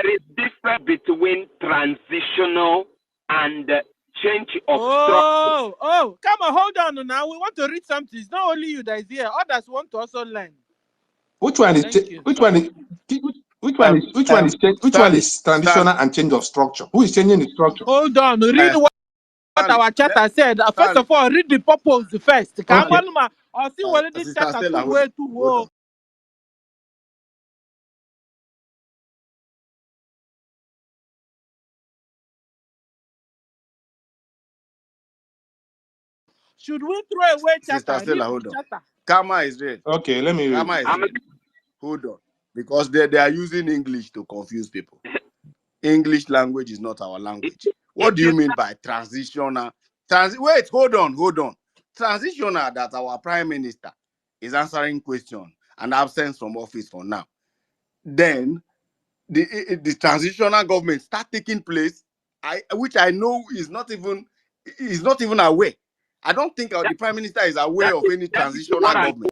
D: is difference between transitional and change of
B: structure. Come on, hold on now. We want to read something. It's not only you that is here. Others want to also learn.
E: Which one is Which one is
U: Stanley,
E: transitional and change of structure? Who is changing the structure?
B: Hold on, read what
U: Stanley,
B: our charter said. First
U: Stanley,
B: of all, read the purpose first. Come
U: Stanley,
B: on, ma. I'll see what the
U: Sister
B: charter
U: Stella,
B: two way to
U: hold
B: go.
U: on.
B: Should we throw away
U: Sister
B: charter? Read
U: Stella,
B: the
U: hold on.
B: charter.
U: Karma is real.
E: Okay, let me read.
U: Karma is real. Hold on. Because they are using English to confuse people. English language is not our language. What do you mean by transitional? Wait, hold on. Transitional that our prime minister is answering questions and absence from office for now. Then the transitional government start taking place, which I know is not even aware. I don't think the prime minister is aware of any transitional government.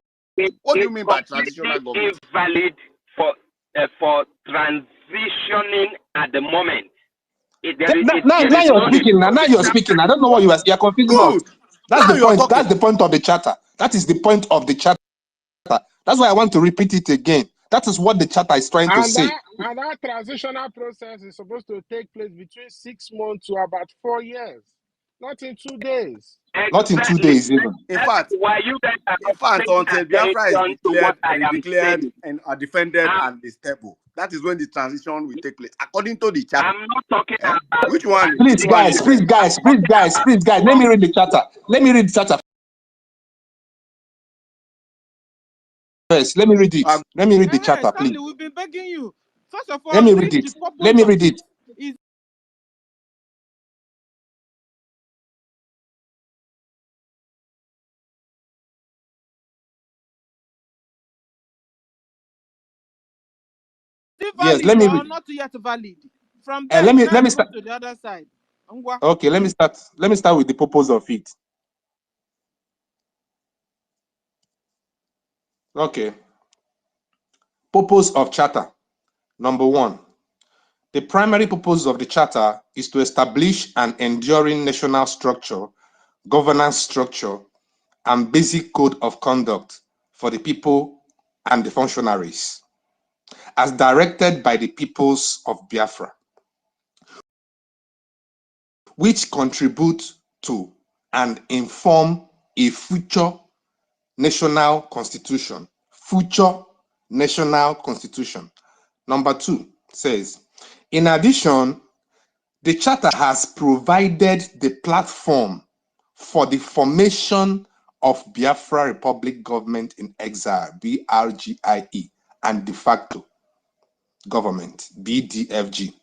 U: What do you mean by transitional government?
D: Invalid for transitioning at the moment.
E: Now you're speaking. Now you're speaking. I don't know what you're confusing us.
U: Good.
E: That's
U: Now
E: the
U: you're
E: point.
U: talking.
E: That's the point of the charter. That is the point of the charter. That's why I want to repeat it again. That is what the charter is trying to say.
P: And that transitional process is supposed to take place between 6 months to about 4 years, not in 2 days.
E: Not in 2 days even.
U: In fact,
D: why you guys are not
U: until
D: paying
U: Biafra is
D: attention to what I am
U: declared
D: saying.
U: and are defended and is stable, that is when the transition will take place, according to the charter.
D: I'm not talking about
U: Which one?
E: Please, guys. Let me read the charter. First, let me read it. Let me read the charter, please.
B: Stanley, we've been begging you. First of all,
E: Let me read it. Let me read it.
B: Valid,
E: Yes, let me
B: or
E: read.
B: not yet valid. From there,
E: Let me
B: go
E: start
B: to the other side.
E: Okay, let me start with the purpose of it. Okay. Purpose of charter. Number 1. The primary purpose of the charter is to establish an enduring national structure, governance structure, and basic code of conduct for the people and the functionaries, as directed by the peoples of Biafra, which contribute to and inform a future national constitution. Future national constitution. Number 2 says, in addition, the charter has provided the platform for the formation of Biafra Republic Government in Exile, BRGIE, and de facto government, BDFG,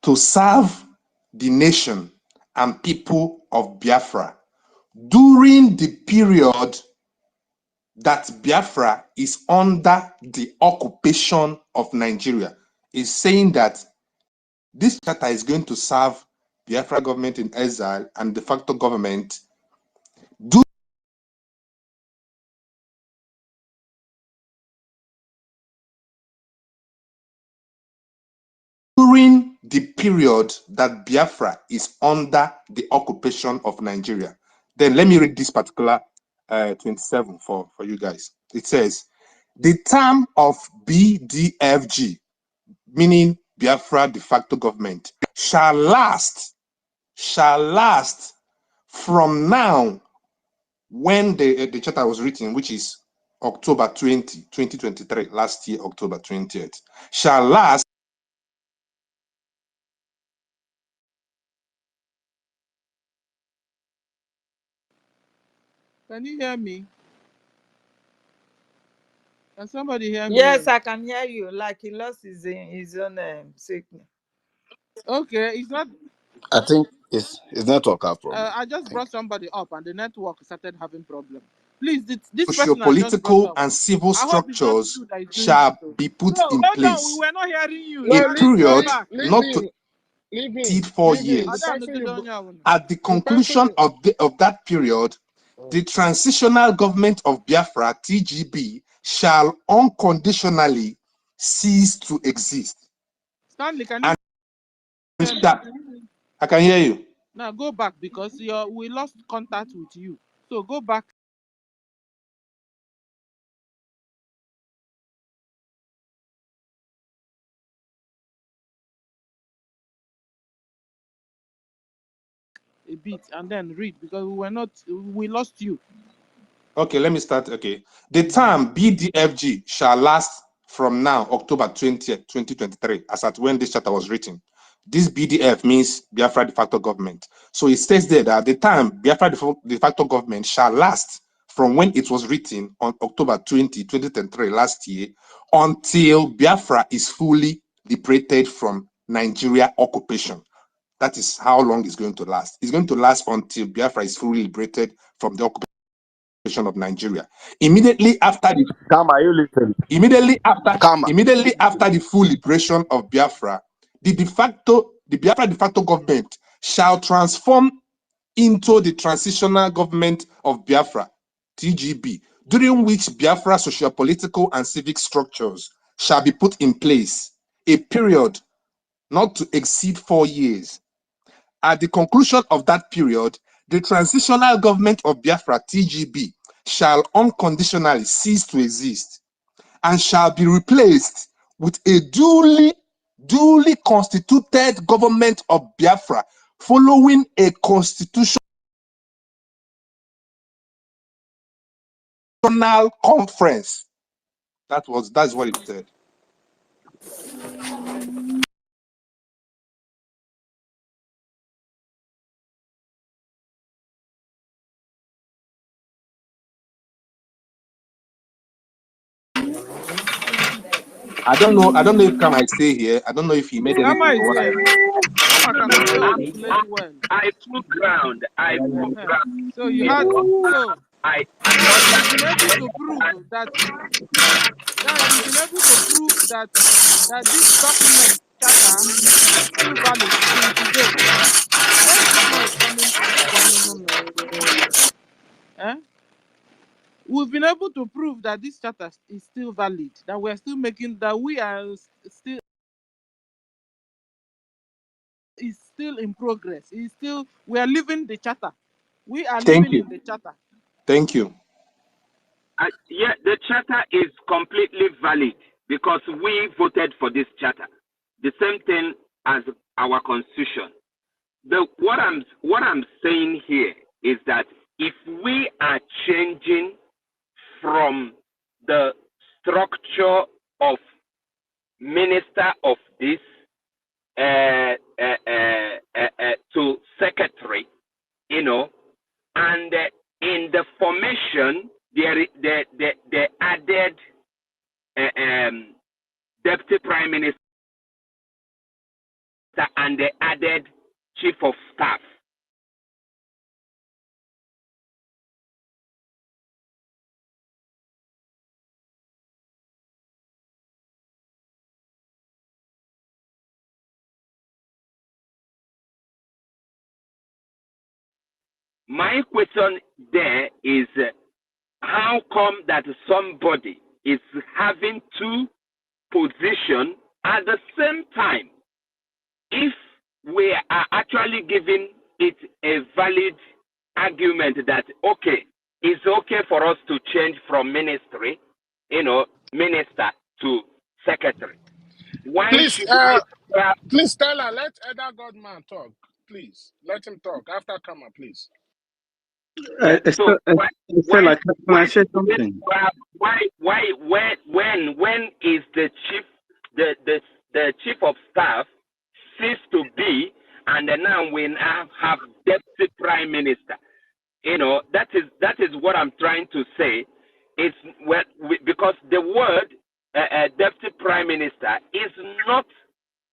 E: to serve the nation and people of Biafra during the period that Biafra is under the occupation of Nigeria. Is saying that this charter is going to serve Biafra government in exile and de facto government during the period that Biafra is under the occupation of Nigeria. Then let me read this particular 27 for you guys. It says, the term of BDFG, meaning Biafra de facto government, shall last from now, when the charter was written, which is October 2023, last year, October 20th, shall last
B: Can you hear me? Can somebody hear me?
K: Yes, I can hear you. Like he lost his own signal.
B: Okay, it's not.
U: I think it's network problem.
B: I just brought somebody up and the network started having problems. Please, this person I just brought
E: sociopolitical
B: up.
E: and civil
B: I hope it's not
E: structures
B: you that is doing
E: shall
B: this.
E: be put
B: No,
E: in
B: hold on. We
E: place.
B: were not hearing you.
P: No,
B: You
E: A
B: have to go
E: period
B: back.
E: not to exceed 4
P: The
E: years.
P: person you,
E: At the
P: the person
E: conclusion
P: you,
E: of that period, the transitional government of Biafra, TGB, shall unconditionally cease to exist.
B: Stanley, can you hear me?
E: I can hear you.
B: Now go back because we lost contact with you. So go back. a bit and then read because we lost you.
E: Okay, let me start. Okay. The term BDFG shall last from now, October 20th, 2023, as at when this charter was written. This BDF means Biafra de facto government. So it says there that the term Biafra de facto government shall last from when it was written on October 20, 2023, last year, until Biafra is fully liberated from Nigeria occupation. That is how long it's going to last. It's going to last until Biafra is fully liberated from the occupation of Nigeria. Immediately after the full liberation of Biafra, the Biafra de facto government shall transform into the Transitional Government of Biafra, TGB, during which Biafra socio-political and civic structures shall be put in place, a period not to exceed 4 years. At the conclusion of that period, the Transitional Government of Biafra, TGB, shall unconditionally cease to exist and shall be replaced with a duly constituted government of Biafra following a constitutional conference. That's what it said. I don't know if Kama is stay here. I don't know if he made anything.
B: Kama is here. Kama can articulate well.
D: I took ground.
B: So you had so now you've been able to prove that that this document charter is still valid till today. Where is this noise coming from? Eh? We've been able to prove that this charter is still valid, that we are still making, that we are still is still in progress. We are living the charter. We are
E: Thank
B: living
E: you.
B: in the charter.
E: Thank you.
D: Yeah, the charter is completely valid because we voted for this charter. The same thing as our constitution. What I'm saying here is that if we are changing from the structure of minister of this to secretary, and in the formation they added deputy prime minister and they added chief of staff. My question there is, how come that somebody is having two positions at the same time? If we are actually giving it a valid argument that, okay, it's okay for us to change from ministry, minister to secretary. Why
P: Please,
D: should we have...
P: please, Stella, let Elder Godman talk. Please, let him talk. After Kama, please.
D: Yeah, so
C: Stella, can I say something?
D: When is the chief of staff cease to be, and then now we now have deputy prime minister? That is what I'm trying to say. It's because the word deputy prime minister is not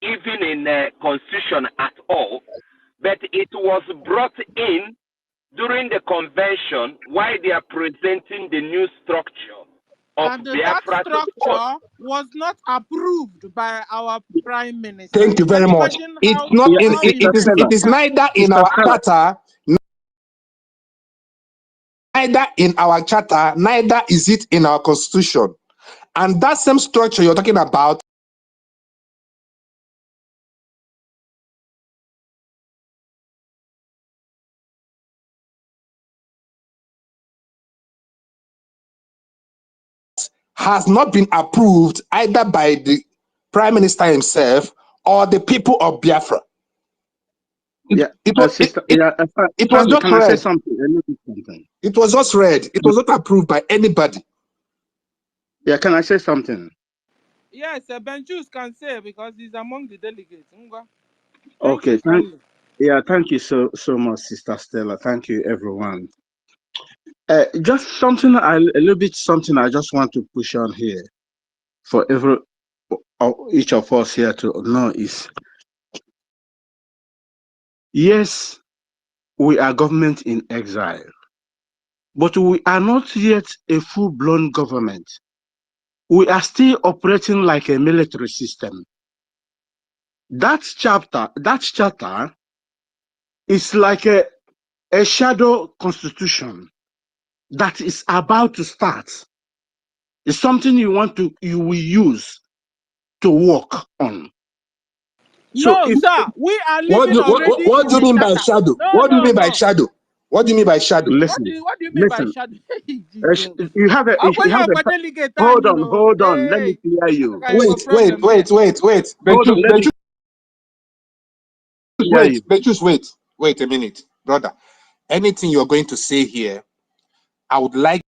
D: even in the constitution at all, but it was brought in during the convention while they are presenting the new structure of
B: and
D: Biafra.
B: That structure was not approved by our prime minister.
E: Thank you very much. It's not. It is neither in our charter. Neither in our charter, neither is it in our constitution. And that same structure you're talking about has not been approved either by the Prime Minister himself or the people of Biafra.
G: Yeah,
E: It was
G: sister.
E: it,
G: Yeah,
E: it was
G: family.
E: just
G: Can I say
E: read.
G: something? A little something.
E: It was just read. It was not approved by anybody.
G: Yeah, can I say something?
B: Yes, Benjus can say because he's among the delegates. Thank
G: Okay.
B: you kindly.
G: Thank you so much, Sister Stella. Thank you, everyone. Just something a little bit something I just want to push on here for each of us here to know is yes, we are government in exile, but we are not yet a full-blown government. We are still operating like a military system. That charter is like a shadow constitution that is about to start. It's something you will use to work on. So
B: No,
G: if
B: sir, we are
E: What
B: living
E: do
B: already
E: what
B: in
E: do you
B: the
E: mean by
B: charter.
E: shadow?
B: No,
E: What do you
B: no,
E: mean by
B: no.
E: shadow? What do you mean by shadow?
G: listen,
B: What do you mean by
G: listen,
B: shadow? Jesus.
G: you have a
B: How can you have a
G: you
B: delegate and
G: hold
B: you
G: on,
B: know?
G: let me
B: Hey,
G: clear
B: what
G: you.
B: kind of a
E: Wait, wait,
B: problem there?
E: wait, wait, wait.
G: Hold on, let me clear you.
E: Wait a minute, brother. Anything you're going to say here, I would like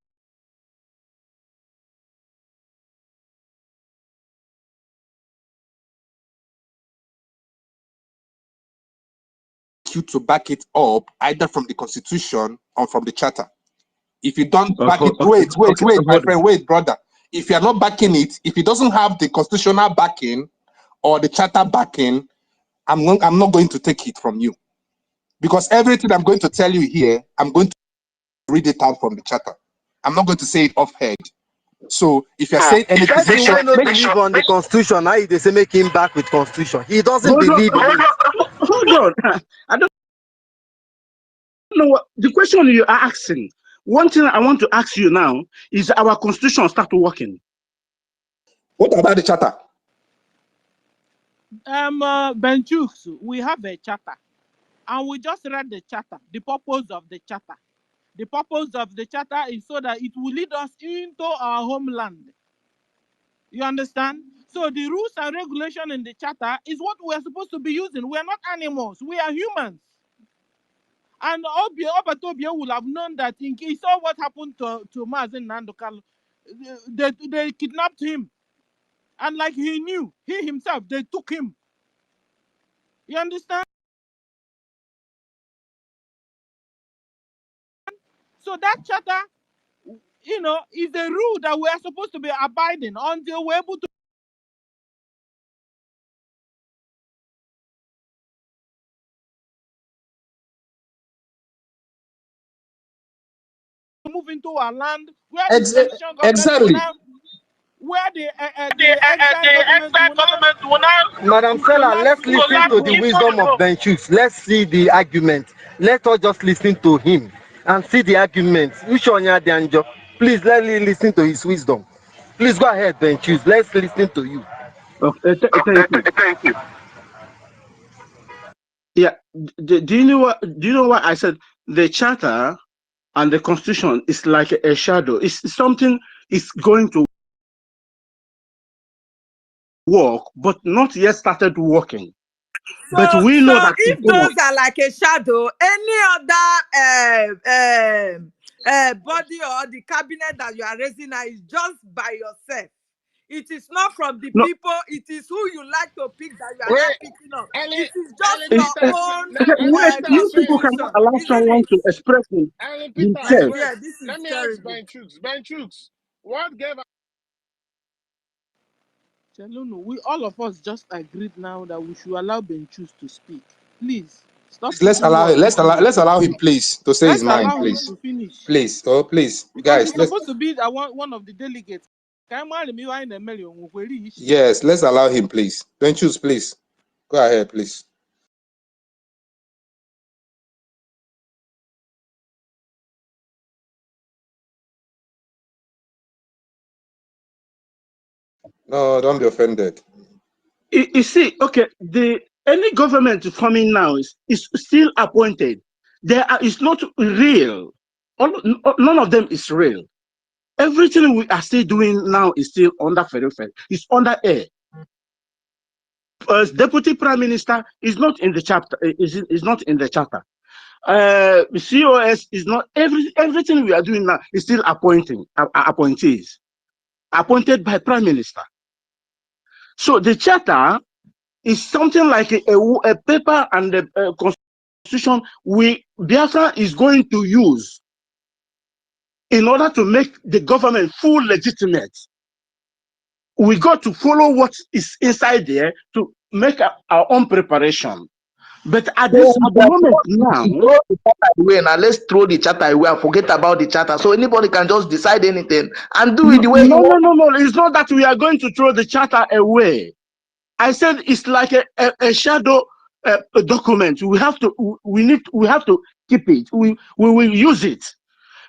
E: you to back it up either from the constitution or from the charter. If you don't back it, wait, my
G: Hold on.
E: friend, wait, brother. If you're not backing it, if it doesn't have the constitutional backing or the charter backing, I'm not going to take it from you. Because everything I'm going to tell you here, I'm going to read it out from the charter. I'm not going to say it off head. So if you're saying anything,
R: Person
E: make sure.
R: wey no believe on the constitution, now they say make him back with constitution. He doesn't
G: Hold on,
R: believe in it.
G: hold on. I don't know what the question you're asking. One thing I want to ask you now is our constitution start working.
E: What about the charter?
B: Benjus, we have a charter, and we just read the charter. The purpose of the charter. The purpose of the charter is so that it will lead us into our homeland. You understand? So the rules and regulation in the charter is what we are supposed to be using. We are not animals. We are humans. And Obatobia will have known that he saw what happened to Mazen Nandokal. They kidnapped him. And like he knew, he himself, they took him. You understand? So that charter, is a rule that we are supposed to be abiding until we're able to move into our land, where the transition government will
E: Exactly.
B: now, where the exile government will now
R: Madam Stella,
B: collapse
R: let's
B: into
R: listen
B: the
R: to the
B: home.
R: wisdom of Benchus. Let's see the argument. Let us just listen to him and see the argument. Ushonya Danjo, please let me listen to his wisdom. Please go ahead, Benchus. Let's listen to you.
G: Okay, thank you. Yeah. Do you know what? Do you know what I said? The charter and the constitution is like a shadow. It's something is going to work, but not yet started working. But we
K: So
G: know that it's
K: if
G: gonna.
K: those are like a shadow, any other body or the cabinet that you are raising now is just by yourself. It is not from the
G: No,
K: people. It is who you like to pick that you are
P: Wait,
K: not picking up.
P: Ellie,
K: It is just
P: Ellie
G: it's,
K: your
P: Peter,
K: own
P: Ellie
G: wait,
P: Peter,
G: you people
P: wait,
G: cannot
K: constitution,
G: allow
K: isn't
G: someone
K: it?
G: to express
P: Ellie Peter,
G: himself.
P: wait.
K: Yeah, this is
P: Let me ask
K: terrible.
P: Ben Chooks, what gave
B: Chelunu, we all of us just agreed now that we should allow Benchus to speak. Please stop
E: Let's
B: putting
E: allow
B: words into his
E: let's
B: mouth.
E: allow him, please, to say his
B: Let's
E: mind,
B: allow him
E: please.
B: to finish.
E: Please. Oh, please.
B: Because
E: Guys,
B: he's supposed to be one of the delegates.
E: yes, let's allow him, please. Don't choose, please. Go ahead, please. No, don't be offended.
G: You see, okay, any government coming now is still appointed. It's not real. None of them is real. Everything we are still doing now is still under federal. It's under air. Deputy Prime Minister is not in the chapter. Is not in the charter. COS is not everything we are doing now is still appointees appointed by Prime Minister. So the charter is something like a paper and a constitution Biafra is going to use in order to make the government full legitimate. We got to follow what is inside there to make our own preparation. But at the moment now,
L: throw the charter away now. Let's throw the charter away and forget about the charter. So anybody can just decide anything and do it the way you want.
G: No. It's not that we are going to throw the charter away. I said it's like a shadow document. We have to keep it. We will use it.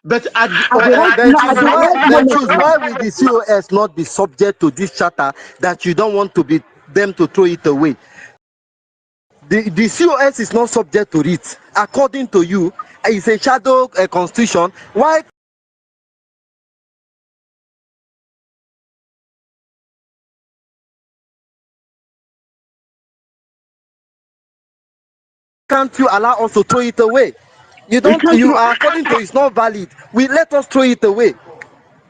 G: But at the moment,
V: why will the COS not be subject to this charter that you don't want to be them to throw it away? The COS is not subject to it. According to you, it's a shadow constitution. Why can't you allow us to throw it away? You don't. You are according to it's not valid. We let us throw it away.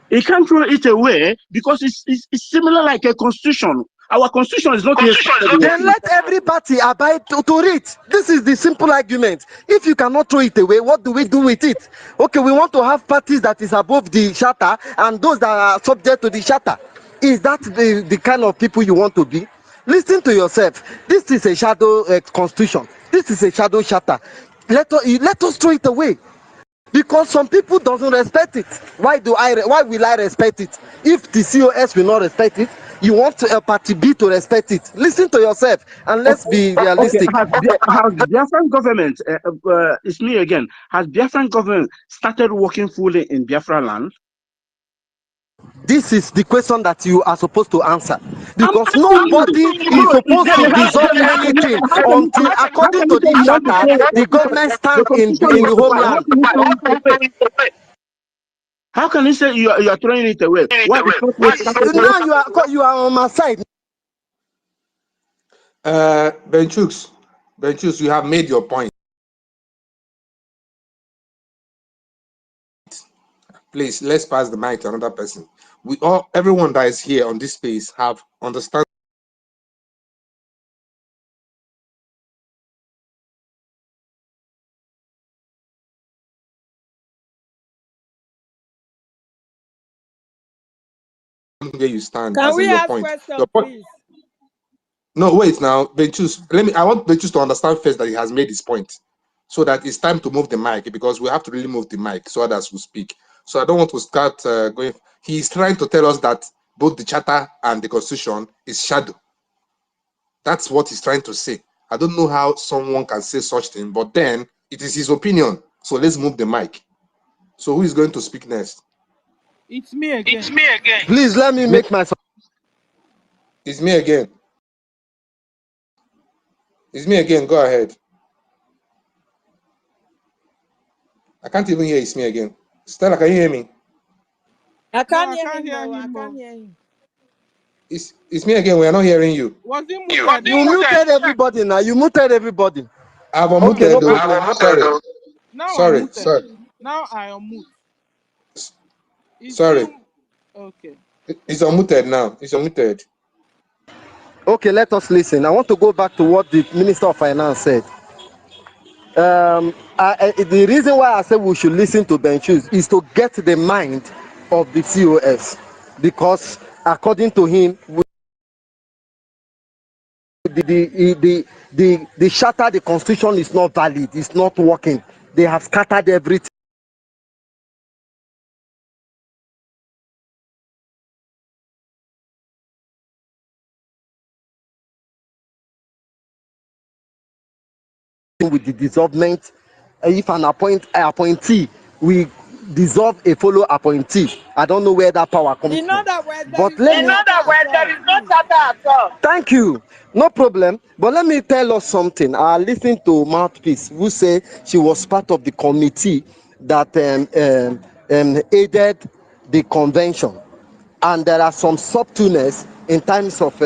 G: You can't throw it away because it's similar like a constitution. Our constitution is not here.
V: Then let every party abide to it. This is the simple argument. If you cannot throw it away, what do we do with it? Okay, we want to have parties that is above the charter and those that are subject to the charter. Is that the kind of people you want to be? Listen to yourself. This is a shadow constitution. This is a shadow charter. Let us throw it away. Because some people doesn't respect it. Why will I respect it? If the COS will not respect it, you want party B to respect it. Listen to yourself and let's be realistic.
G: Okay. Has Biafran government, it's me again, has Biafran government started working fully in Biafra land?
V: This is the question that you are supposed to answer. Because nobody is supposed to resolve anything until, according to the charter, the government stands in the homeland.
G: How can you say you are throwing it away? Why
V: now you are on my side.
E: Benchus, you have made your point. Please, let's pass the mic to another person. Everyone that is here on this space have understand. Where you stand.
K: Can we ask
E: point.
K: questions,
E: Your point.
K: please?
E: No, wait now, Benchus. I want Benchus to understand first that he has made his point, so that it's time to move the mic because we have to really move the mic so others will speak. So I don't want to start going. He's trying to tell us that both the charter and the constitution is shadow. That's what he's trying to say. I don't know how someone can say such thing, but then it is his opinion. So let's move the mic. So who is going to speak next?
B: It's me again.
V: Please let me make my.
E: It's me again. It's me again. Go ahead. I can't even hear it's me again. Stella, can you hear me?
K: I can't hear him.
E: It's me again. We are not hearing you.
B: Was it muted?
V: You muted everybody now. You muted everybody.
E: I've unmuted. Sorry.
B: Now
E: sorry.
B: I'm
E: Sorry.
B: Now I unmute.
E: Sorry.
B: Okay.
E: It's unmuted now. It's unmuted.
V: Okay, let us listen. I want to go back to what the Minister of Finance said. The reason why I said we should listen to Benchus is to get the mind of the COS, because according to him, the charter, the constitution is not valid. It's not working. They have scattered everything. With the dissolvement, if an appointee we dissolve a follow appointee, I don't know where that power comes from. But there is no charter at all. Thank you, no problem. But let me tell us something. I listened to Mouthpiece, who said she was part of the committee that aided the convention, and there are some subtleness in terms of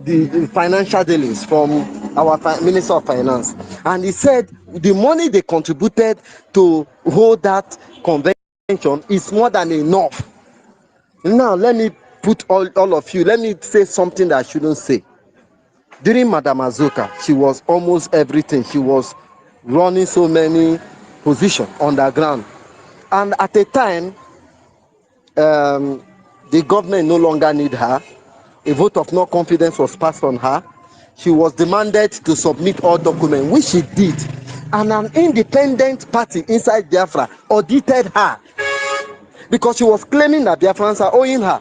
V: the financial dealings from our Minister of Finance, and he said the money they contributed to hold that convention is more than enough. Now let me put all of you, let me say something that I shouldn't say. During Madam Azuka, she was almost everything. She was running so many positions on the ground. And at a time, the government no longer need her. A vote of no confidence was passed on her. She was demanded to submit all documents, which she did. And an independent party inside Biafra audited her because she was claiming that Biafrans are owing her.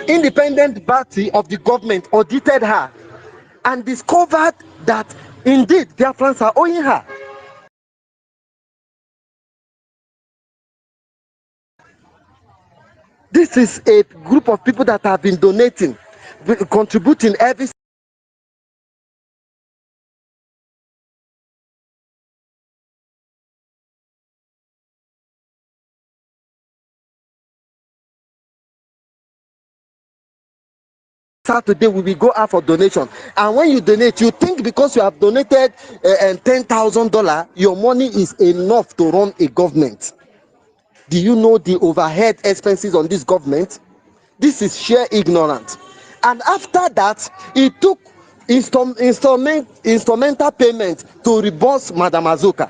V: Independent party of the government audited her and discovered that indeed Biafrans are owing her. This is a group of people that have been donating, contributing every Saturday. We will go out for donation. And when you donate, you think because you have donated $10,000, your money is enough to run a government. Do you know the overhead expenses on this government? This is sheer ignorance. And after that, he took instrumental payment to reimburse Madam Azuka.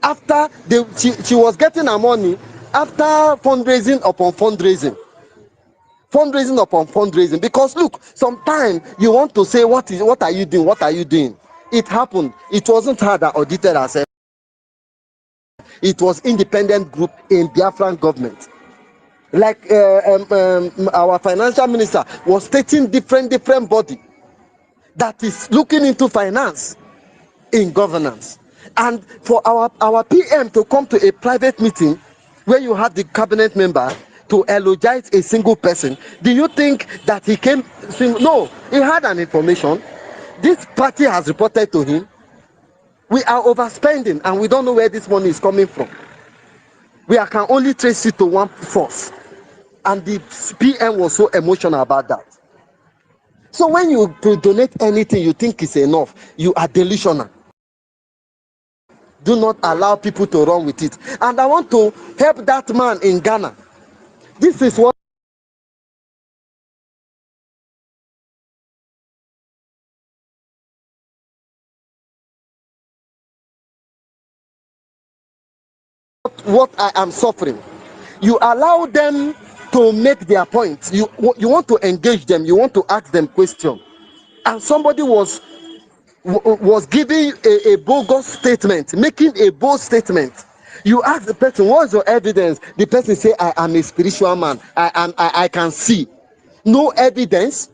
V: After she was getting her money, after fundraising upon fundraising, upon fundraising. Because look, sometimes you want to say, what are you doing? What are you doing? It happened. It wasn't her that audited herself. It was independent group in Biafran government. Like our financial minister was stating different body that is looking into finance in governance. And for our PM to come to a private meeting where you have the cabinet member to eulogize a single person, do you think that he came? No, he had an information. This party has reported to him. We are overspending and we don't know where this money is coming from. We can only trace it to one source. And the PM was so emotional about that. So when you donate anything you think is enough, you are delusional. Do not allow people to run with it. And I want to help that man in Ghana. This is what I am suffering. You allow them to make their point. You want to engage them. You want to ask them questions. And somebody was giving a bogus statement, making a bold statement. You ask the person, what's your evidence? The person say, I am a spiritual man. I can see. No evidence.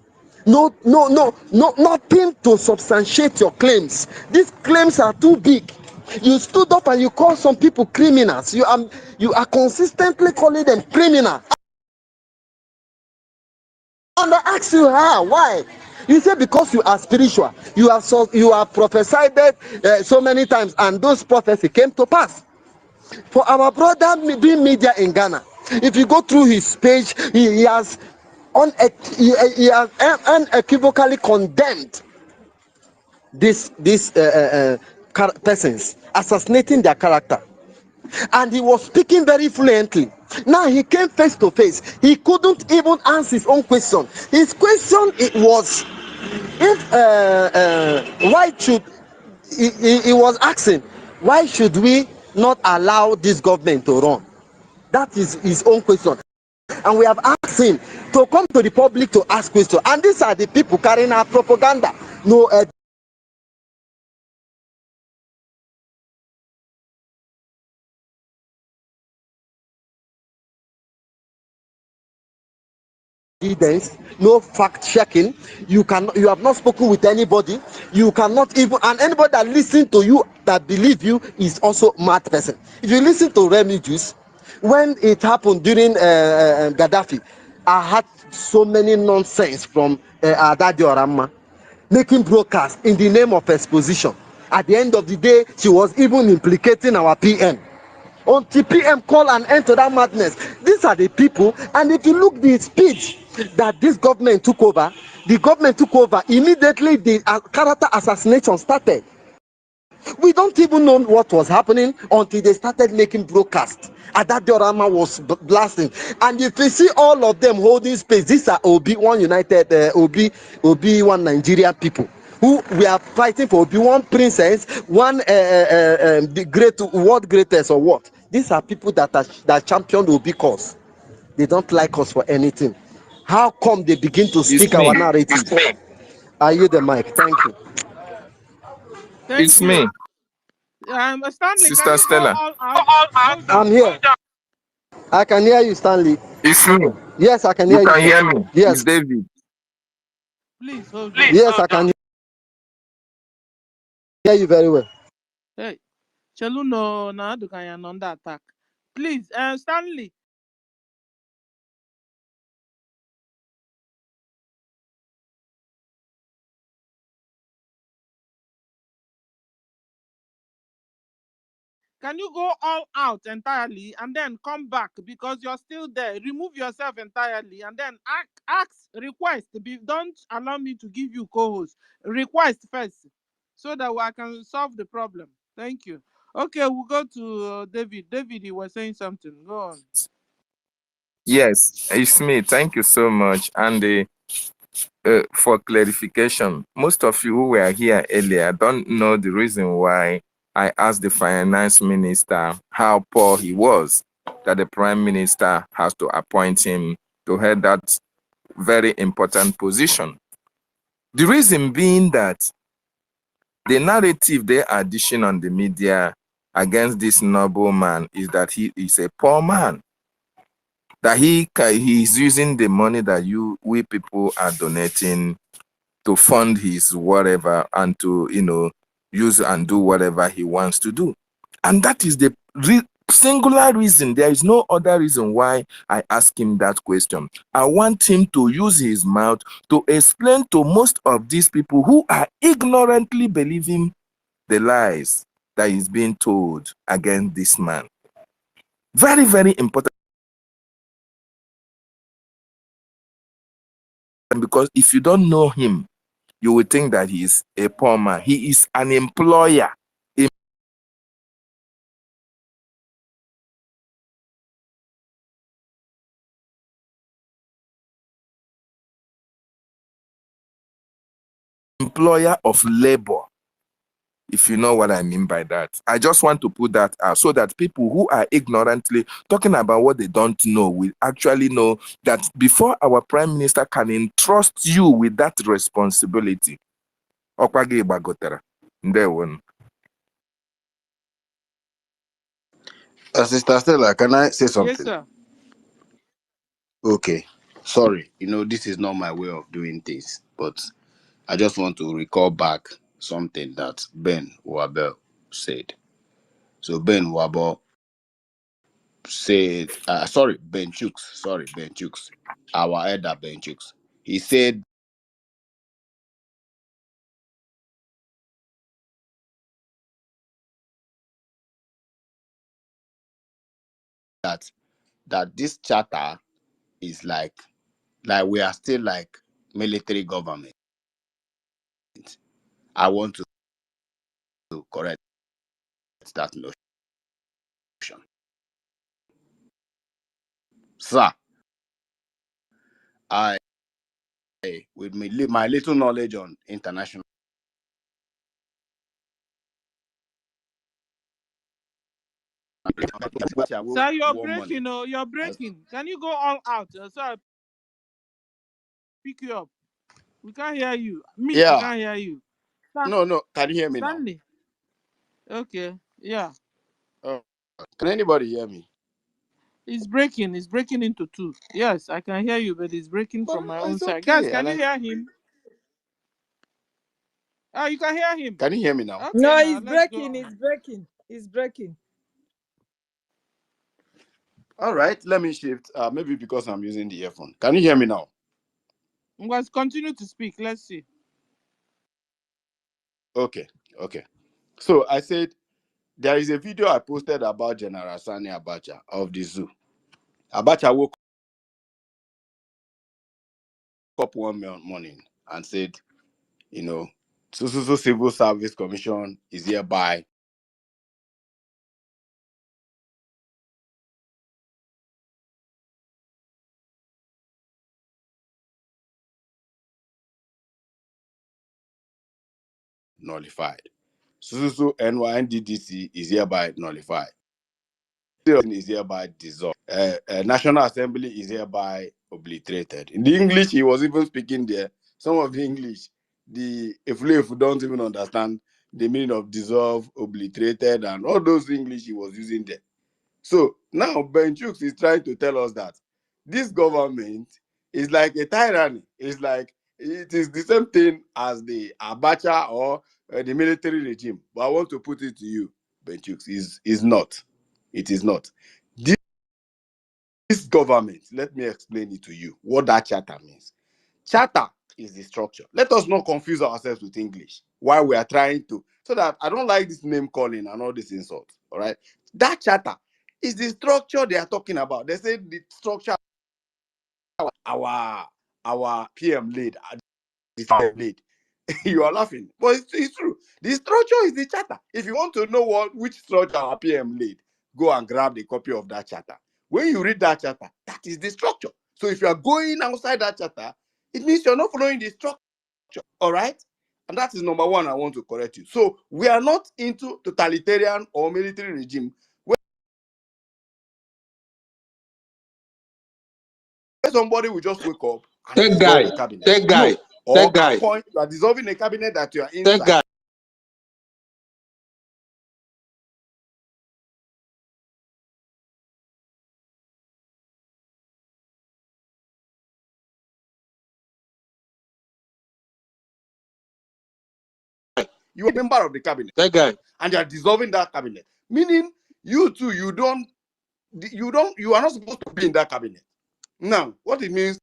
V: No, nothing to substantiate your claims. These claims are too big. You stood up and you call some people criminals. You are consistently calling them criminal. And I ask you how? Why? You say because you are spiritual. You are prophesied so many times, and those prophecies came to pass. For our brother doing media in Ghana, if you go through his page, he has unequivocally condemned these persons, assassinating their character. And he was speaking very fluently. Now he came face to face. He couldn't even answer his own question. His question was, if why should he was asking, why should we not allow this government to run? That is his own question. And we have asked him to come to the public to ask questions. And these are the people carrying our propaganda. No evidence, no fact checking. You have not spoken with anybody. You cannot even, and anybody that listens to you, that believe you, is also mad person. If you listen to Remy Juice, when it happened during Gaddafi, I had so many nonsense from Adadi Orama making broadcasts in the name of exposition. At the end of the day, she was even implicating our PM. Until PM call an end to that madness. These are the people, and if you look the speech that this government took over, immediately the character assassination started. We don't even know what was happening until they started making broadcasts. And that diorama was blasting. And if you see all of them holding space, these are One United, One Nigerian people who we are fighting for. One princess, the great world greatest or what? These are people that championed Obi cause. They don't like us for anything. How come they begin to
N: It's
V: speak our
N: me.
V: narrative? Are you the mic? Thank you.
B: Thank
N: It's
B: you.
N: me.
B: Stanley, can
N: Sister
B: you go
N: Stella.
B: all out? Hold
V: I'm
B: on.
V: here. I can hear you, Stanley.
N: It's me.
V: Yes, I can
N: You
V: hear you,
N: can
V: sir.
N: hear me.
V: Yes.
N: It's David.
B: Please hold on.
V: Yes, I can hear you very well.
B: Hey, Cheluno, na Adukanya under attack. Please, Stanley. Can you go all out entirely and then come back because you're still there? Remove yourself entirely and then request. Don't allow me to give you co-host. Request first so that I can solve the problem. Thank you. Okay, we'll go to David. David, you were saying something. Go on.
N: Yes, it's me. Thank you so much. And for clarification, most of you who were here earlier don't know the reason why I asked the finance minister how poor he was, that the prime minister has to appoint him to head that very important position. The reason being that the narrative they are dishing on the media against this noble man is that he is a poor man, that he is using the money that we people are donating to fund his whatever and to use and do whatever he wants to do. And that is the singular reason. There is no other reason why I ask him that question. I want him to use his mouth to explain to most of these people who are ignorantly believing the lies that is being told against this man. Very, very important. Because if you don't know him, you would think that he is a poor man. He is an employer. Employer of labor, if you know what I mean by that. I just want to put that out so that people who are ignorantly talking about what they don't know will actually know that before our prime minister can entrust you with that responsibility.
U: Sister Stella, can I say
B: Yes,
U: something?
B: sir.
U: Okay. Sorry, this is not my way of doing things, but I just want to recall back something that Ben Wabel said. So Ben Wabel said, Ben Chooks, our elder Ben Chooks. He said that this charter is like we are still like military government. I want to correct that notion. Sir, I, with my little knowledge on international,
B: Sir, you're
U: war money.
B: breaking. Oh, you're breaking. Can you go all out so I pick you up? We can't hear you. Me, I
U: Yeah.
B: can't hear you.
U: No. Can you hear me now?
B: Stanley. Okay. Yeah.
U: Can anybody hear me?
B: It's breaking. It's breaking into two. Yes, I can hear you, but it's breaking
U: But
B: from my own
U: it's
B: side. Guys,
U: okay.
B: can you hear him? Oh, you can hear him.
U: Can you hear me now?
B: Okay,
K: No,
B: now
K: it's
B: let's go
K: breaking.
B: on.
K: It's breaking. It's breaking.
U: All right. Let me shift. Maybe because I'm using the earphone. Can you hear me now?
B: Let's continue to speak. Let's see.
U: Okay. So I said there is a video I posted about General Sani Abacha of the zoo. Abacha woke up one morning and said, so Civil Service Commission is hereby nullified. So NYNDDC is hereby nullified. Is hereby dissolved. National Assembly is hereby obliterated. In the English, he was even speaking there. Some of the English, if don't even understand the meaning of dissolve, obliterated, and all those English he was using there. So now Ben Chooks is trying to tell us that this government is like a tyranny. It's like it is the same thing as the Abacha or the military regime. But I want to put it to you, Ben Chooks, is not. It is not. This government, let me explain it to you, what that charter means. Charter is the structure. Let us not confuse ourselves with English while we are trying to, so that I don't like this name calling and all this insult. All right. That charter is the structure they are talking about. They say the structure our PM lead, you are laughing, but it's true. The structure is the charter. If you want to know which structure our PM lead, go and grab the copy of that charter. When you read that charter, that is the structure. So if you are going outside that charter, it means you're not following the structure. All right? And that is number one I want to correct you. So we are not into totalitarian or military regime where somebody will just wake up and dissolve a cabinet. No. Or appoint, you are dissolving a cabinet that you are inside. You are a member of the cabinet. And you are dissolving that cabinet. Meaning you too, you are not supposed to be in that cabinet. Now, what it means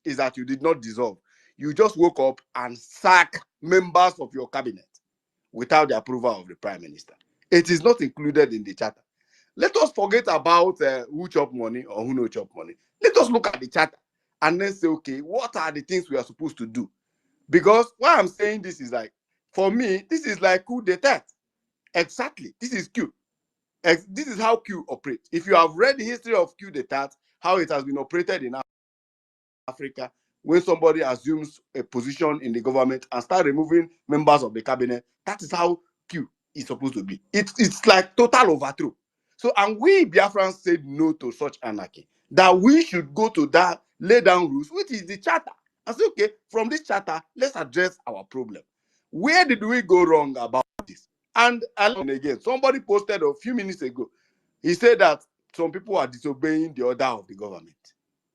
U: is that you did not dissolve. You just woke up and sack members of your cabinet without the approval of the prime minister. It is not included in the charter. Let us forget about who chop money or who no chop money. Let us look at the charter and then say, okay, what are the things we are supposed to do? Because why I'm saying this is like, for me, this is like coup d'etat. Exactly. This is coup. This is how coup operates. If you have read the history of coup d'etat, how it has been operated in Africa, when somebody assumes a position in the government and start removing members of the cabinet, that is how coup is supposed to be. It's like total overthrow. So, and we Biafrans said no to such anarchy, that we should go to that lay down rules, which is the charter. I say, okay, from this charter, let's address our problem. Where did we go wrong about this? And again, somebody posted a few minutes ago, he said that some people are disobeying the order of the government.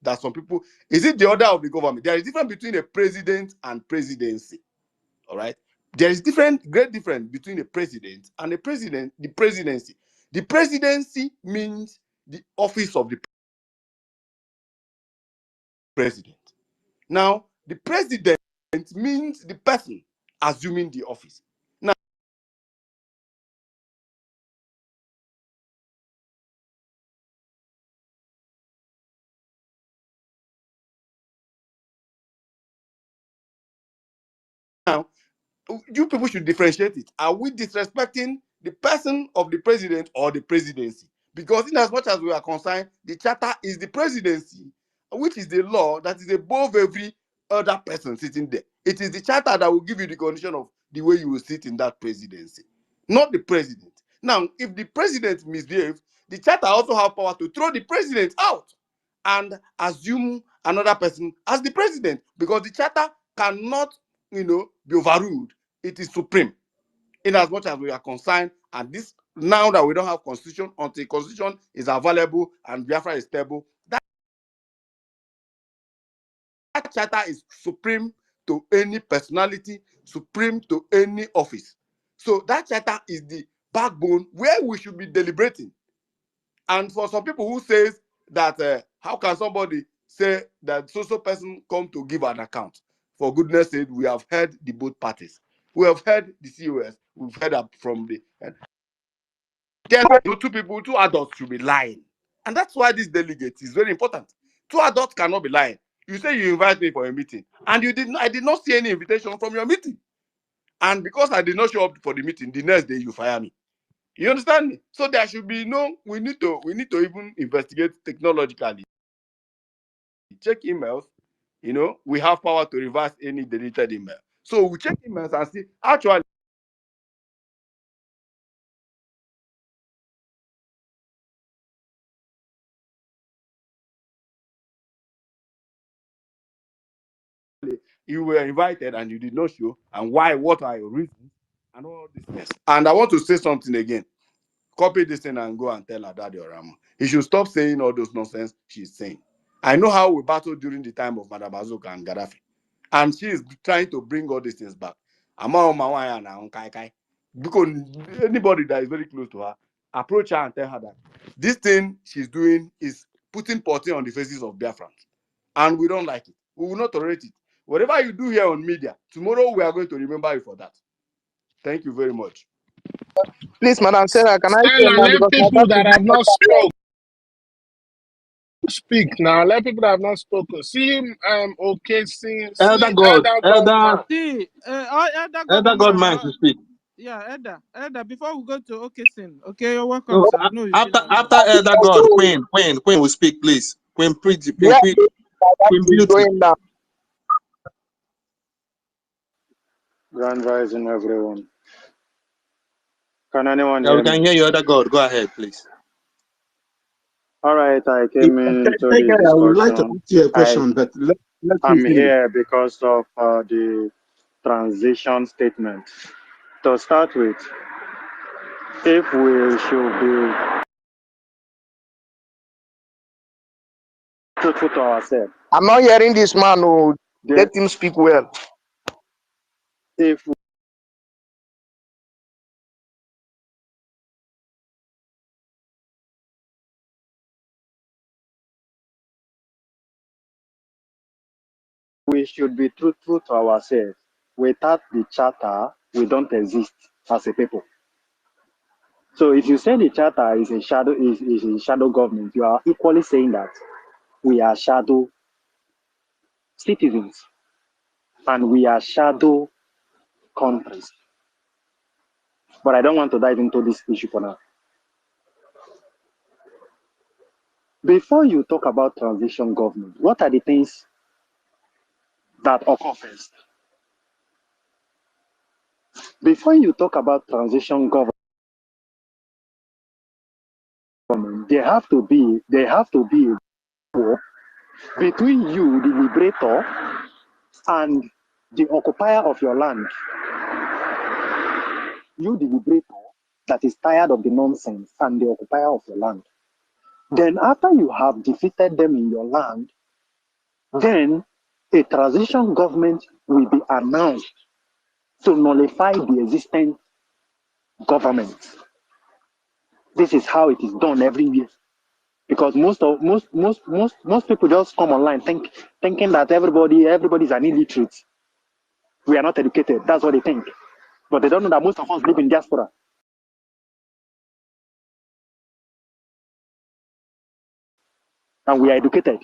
U: That some people, is it the order of the government? There is difference between a president and presidency. All right. There is great difference between a president and the presidency. The presidency means the office of the president. Now, the president means the person assuming the office. Now, you people should differentiate it. Are we disrespecting the person of the president or the presidency? Because in as much as we are concerned, the charter is the presidency, which is the law that is above every other person sitting there. It is the charter that will give you the condition of the way you will sit in that presidency, not the president. Now, if the president misbehaves, the charter also have power to throw the president out and assume another person as the president, because the charter cannot, be overruled. It is supreme in as much as we are concerned. And this, now that we don't have constitution, until constitution is available and Biafra is stable, that charter is supreme to any personality, supreme to any office. So that charter is the backbone where we should be deliberating. And for some people who says that how can somebody say that so person come to give an account? For goodness sake, we have heard the both parties. We have heard the COS. We've heard from the two adults should be lying, and that's why this delegate is very important. Two adults cannot be lying. You say you invite me for a meeting, and you did not, I did not see any invitation from your meeting. And because I did not show up for the meeting, the next day you fire me. You understand me? So there should be no, we need to even investigate technologically. Check emails, we have power to reverse any deleted email. So we check emails and see, actually, you were invited and you did not show, and why, what are your reasons, and all this things. And I want to say something again. Copy this thing and go and tell her Daddy Oramo. He should stop saying all those nonsense she's saying. I know how we battled during the time of Madam Bazooka and Gaddafi. And she is trying to bring all these things back. Because anybody that is very close to her, approach her and tell her that this thing she's doing is putting potty on the faces of Biafran. And we don't like it. We will not tolerate it. Whatever you do here on media, tomorrow we are going to remember you for that. Thank you very much.
L: Please, Madam Sarah, can I say
P: Stella,
L: now
P: let
L: because my
P: people that
L: battery
P: have not spoken speak now. Let people that have not spoken. See, okay, see,
E: Elder God,
P: Elder God
E: Elder,
P: man.
B: See, Elder God
E: Elder God
B: man.
E: man to speak.
B: Yeah, Elder. Before we go to Okesin, okay, you're welcome,
E: No,
B: sir. I know you've been on.
E: after Elder God, Queen will speak, please.
L: where my
E: Queen
L: battery is
E: Beauty.
L: going now.
H: Grand rising, everyone. Can anyone
E: Yeah, we
H: hear
E: can
H: me?
E: hear you, Elder God. Go ahead, please.
H: All right, I came into this
G: I would like to
H: discussion.
G: ask you a question, but let me
H: I'm
G: finish.
H: here because of the transition statement. To start with, if we should be truthful to ourselves,
L: I'm not hearing this man. Oh,
H: then
L: let him speak well.
H: if we should be truthful to ourselves, without the charter, we don't exist as a people. So if you say the charter is a shadow is a shadow government, you are equally saying that we are shadow citizens and we are shadow countries. But I don't want to dive into this issue for now. Before you talk about transition government, what are the things that occur first? Before you talk about transition government, there have to be a war between you, the liberator, and the occupier of your land. You, the liberator, that is tired of the nonsense, and the occupier of your land. Then after you have defeated them in your land, then a transition government will be announced to nullify the existing government. This is how it is done everywhere. Because most people just come online thinking that everybody's an illiterate. We are not educated. That's what they think. But they don't know that most of us live in diaspora. And we are educated.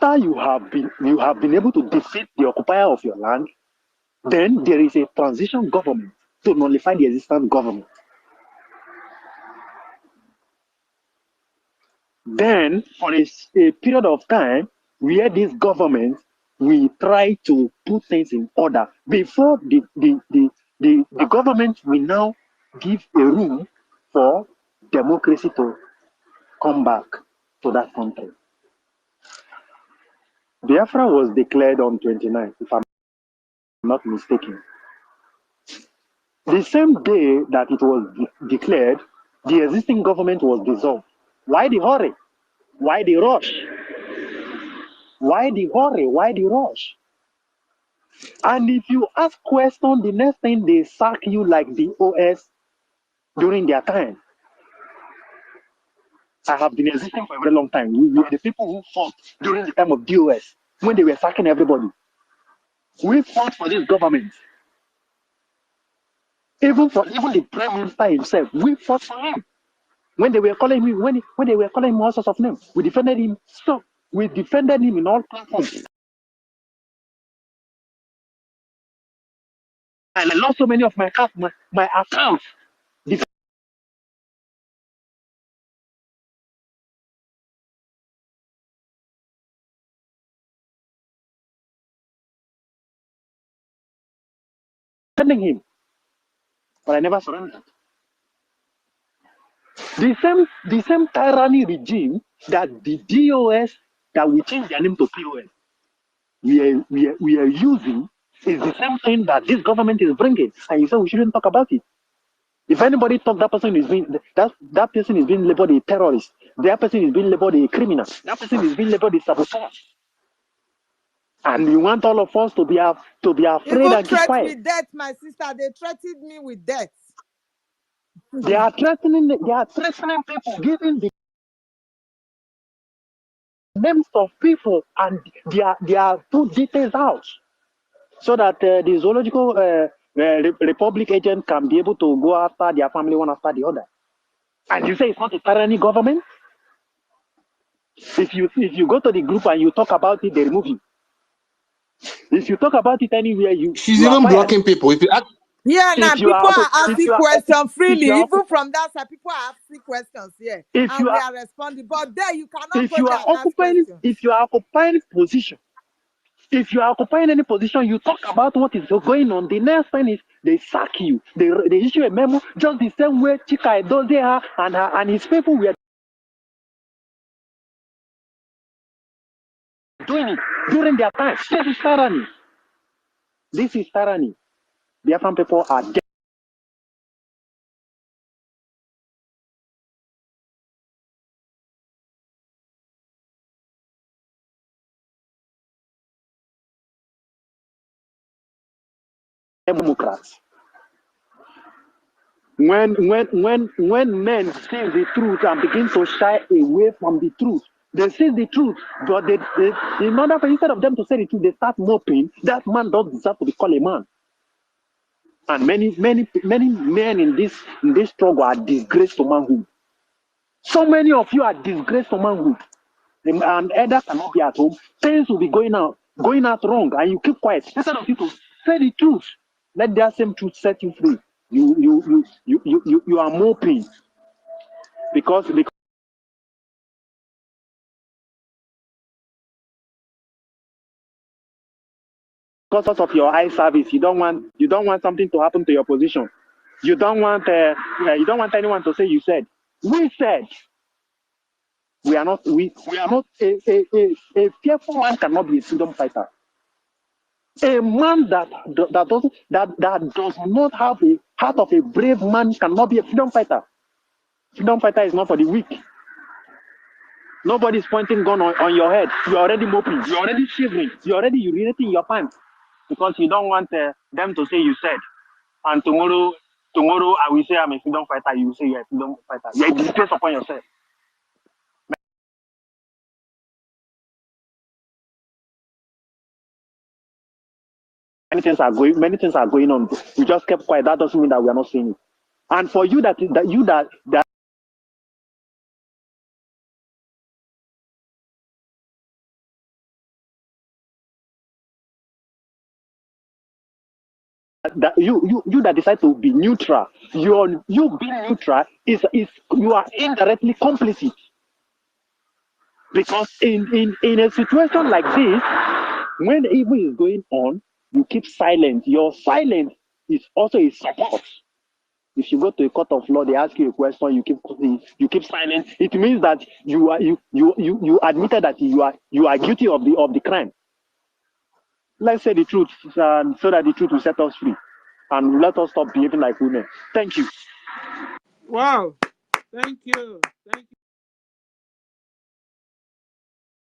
H: After you have been able to defeat the occupier of your land, then there is a transition government to nullify the existing government. Then, for a period of time, where this government will try to put things in order before the government will now give a room for democracy to come back to that country. Biafra was declared on 29th, if I'm not mistaken. The same day that it was declared, the existing government was dissolved. Why the hurry? Why the rush? Why the hurry? Why the rush? And if you ask questions, the next thing they sack you like the OS during their time. I have been existing for a very long time. We were the people who fought during the time of DOS when they were sacking everybody. We fought for this government. Even the prime minister himself, we fought for him. When they were calling him, when they were calling him all sorts of names, we defended him. So we defended him in all platforms. And I lost so many of my accounts. Defending him. But I never surrendered. The same tyranny regime that the DOS, that we changed their name to POS, we are using, is the same thing that this government is bringing. And you say we shouldn't talk about it. If anybody talk, that person is being labeled a terrorist. That person is being labeled a criminal. That person is being labeled a sabotage. And you want all of us to be afraid
K: Even
H: and keep
K: threat
H: quiet.
K: with death, my sister. They threatened me with death.
H: They are threatening people, giving the names of people and their full details out, so that the zoological republic agent can be able to go after their family one after the other. And you say it's not a tyranny government? If you go to the group and you talk about it, they remove you. If you talk about it anywhere,
E: She's
H: you are
E: even
H: fired.
E: blocking people. If you ask,
K: Yeah, now
H: If you
K: people
H: are
K: are asking questions
H: if
K: freely.
H: you are
K: Even from that side, people are asking questions here,
H: if
K: and
H: you
K: we
H: are
K: are responding. But there, you cannot
H: if
K: go
H: you
K: there
H: are
K: and ask
H: occupying
K: questions.
H: if you are occupying position, if you are occupying any position, you talk about what is going on. The next thing is they sack you. They issue a memo just the same way Chika Edozie and his people were doing it during their time. This is tyranny. This is tyranny. Biafran people are Democrats. When men see the truth and begin to shy away from the truth, they see the truth, but they in order for instead of them to say the truth, they start moping. That man doesn't deserve to be called a man. And many men in this struggle are disgraced to manhood. So many of you are disgraced to manhood. And elders cannot be at home. Things will be going out wrong, and you keep quiet instead of you to say the truth. Let that same truth set you free. You are moping because of your eye service. You don't want something to happen to your position. You don't want anyone to say you said. We said. We are not a fearful man cannot be a freedom fighter. A man that does not have a heart of a brave man cannot be a freedom fighter. Freedom fighter is not for the weak. Nobody's pointing gun on your head. You're already moping. You're already shivering. You're already urinating your pants because you don't want them to say you said. And tomorrow I will say I'm a freedom fighter. You will say you're a freedom fighter. You're a disgrace upon yourself. Many things are going on. We just kept quiet. That doesn't mean that we are not seeing it. And for you that you that decide to be neutral, you being neutral is you are indirectly complicit, because in a situation like this, when evil is going on, you keep silent. Your silence is also a support. If you go to a court of law, they ask you a question, you keep silent. It means that you admitted that you are guilty of the crime. Let's say the truth, so that the truth will set us free, and let us stop behaving like women. Thank you.
B: Wow. Thank you. Thank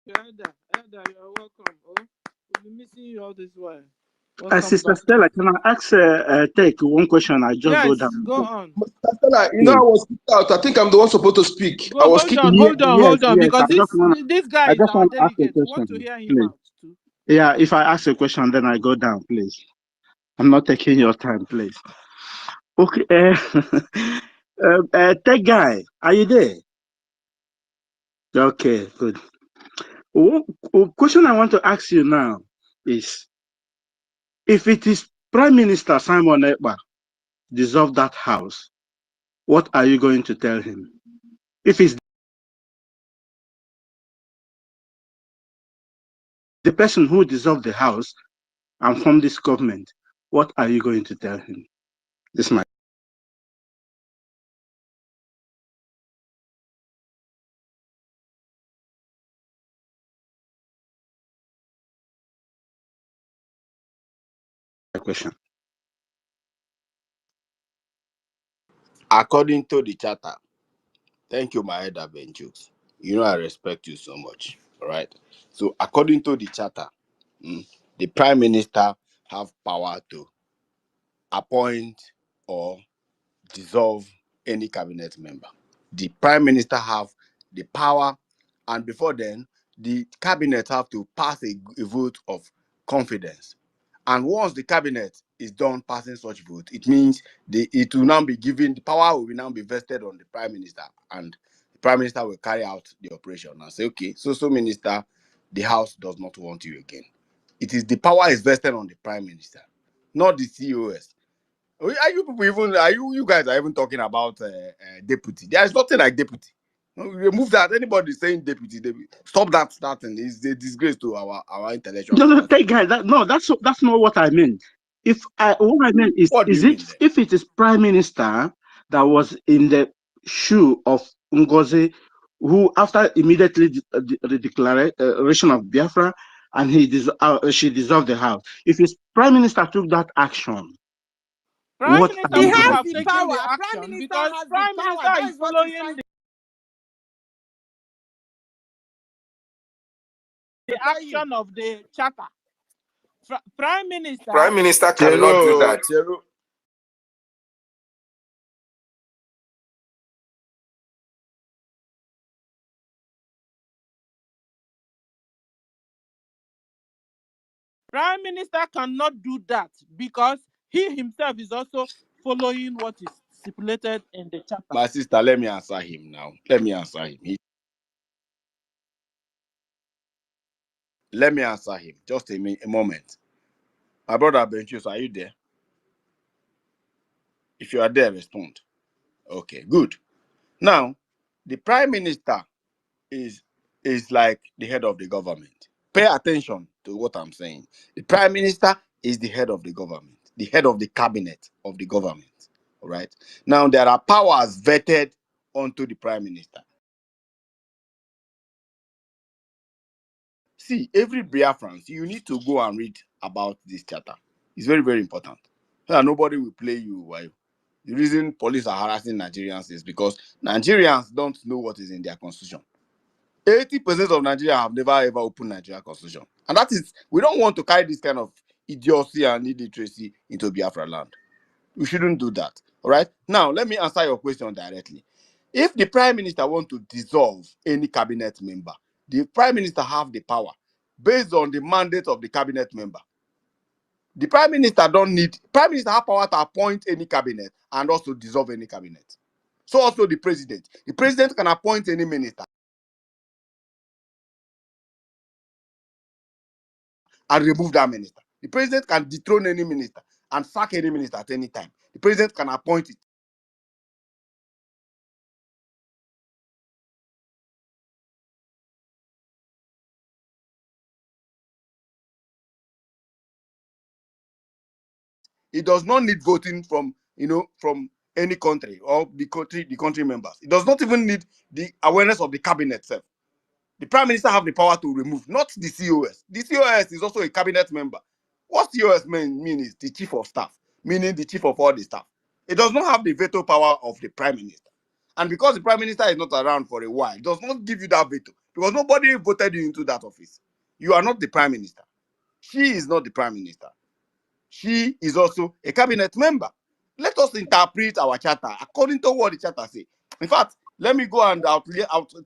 B: you, Elder. Elder, you're welcome. Oh, we'll be missing you all this while. Welcome
G: Sister
B: back.
G: Stella, can I ask take one question? I just go
B: Yes,
G: down.
B: go on.
L: Stella, you know, I was kicked out. I think I'm the one supposed to speak.
B: Go,
L: I was
B: hold
L: kicked.
B: on,
G: Yes,
B: hold on,
G: yes.
B: because this guy
G: I
B: is
G: just
B: our
G: want to ask a
B: delegate. We want to
G: question,
B: hear him
G: please.
B: out too.
G: Yeah, if I ask a question, then I go down, please. I'm not taking your time, please. Okay. Tech guy, are you there? Okay, good. One question I want to ask you now is, if it is Prime Minister Simon Ekpa dissolve that house, what are you going to tell him? If it's the person who dissolved the house and from this government, what are you going to tell him? This is my question.
U: According to the charter, thank you, my elder Benjus. You know I respect you so much. All right. So according to the charter, the prime minister have power to appoint or dissolve any cabinet member. The prime minister have the power, and before then, the cabinet have to pass a vote of confidence. And once the cabinet is done passing such vote, it means it will now be given, the power will now be vested on the prime minister, and the prime minister will carry out the operation and say, okay, so minister, the house does not want you again. It is the power is vested on the prime minister, not the COS. Are you people even? Are you guys are even talking about deputy? There is nothing like deputy. No, remove that. Anybody saying deputy, stop that starting. It's a disgrace to our intellectual
G: No,
U: capacity.
G: thank guy. That's not what I meant. What I meant is,
U: What do you mean then?
G: if it is Prime Minister that was in the shoe of Ngozi, who after immediately the declaration of Biafra, and she dissolved the house. If his Prime Minister took that action,
B: Prime
G: what are
B: Minister
K: He
G: you
B: wouldn't
G: going
K: has
G: to
B: have
K: the
G: do?
B: taken the
K: power. Prime
B: action
K: Minister
B: because
K: has the
B: Prime
K: power.
B: Minister
K: That
B: is
K: is what he's
B: following
K: trying
B: the
K: to tell you.
B: action of the charter. Prime Minister
N: Prime Minister cannot do
U: Chelo,
N: that.
U: Chelo.
B: Prime Minister cannot do that because he himself is also following what is stipulated in the charter.
U: My sister, let me answer him now. Let me answer him. Let me answer him. Just a moment. My brother Benchus, are you there? If you are there, respond. Okay, good. Now, the prime minister is like the head of the government. Pay attention to what I'm saying. The prime minister is the head of the government, the head of the cabinet of the government. All right. Now, there are powers vetted onto the prime minister. See, every Biafran, you need to go and read about this charter. It's very, very important. Nobody will play you while. The reason police are harassing Nigerians is because Nigerians don't know what is in their constitution. 80% of Nigeria have never ever opened Nigeria constitution. And that is, we don't want to carry this kind of idiocy and illiteracy into Biafra land. We shouldn't do that. All right. Now, let me answer your question directly. If the prime minister want to dissolve any cabinet member, the prime minister have the power based on the mandate of the cabinet member. The prime minister prime minister have power to appoint any cabinet and also dissolve any cabinet. So also the president. The president can appoint any minister and remove that minister. The president can dethrone any minister and sack any minister at any time. The president can appoint it. It does not need voting from any country or the country members. It does not even need the awareness of the cabinet itself. The prime minister have the power to remove, not the COS. The COS is also a cabinet member. What COS mean is the chief of staff, meaning the chief of all the staff. It does not have the veto power of the prime minister. And because the prime minister is not around for a while, it does not give you that veto because nobody voted you into that office. You are not the prime minister. She is not the prime minister.
O: she is also a cabinet member. Let us interpret our charter according to what the charter says. In fact, let me go and out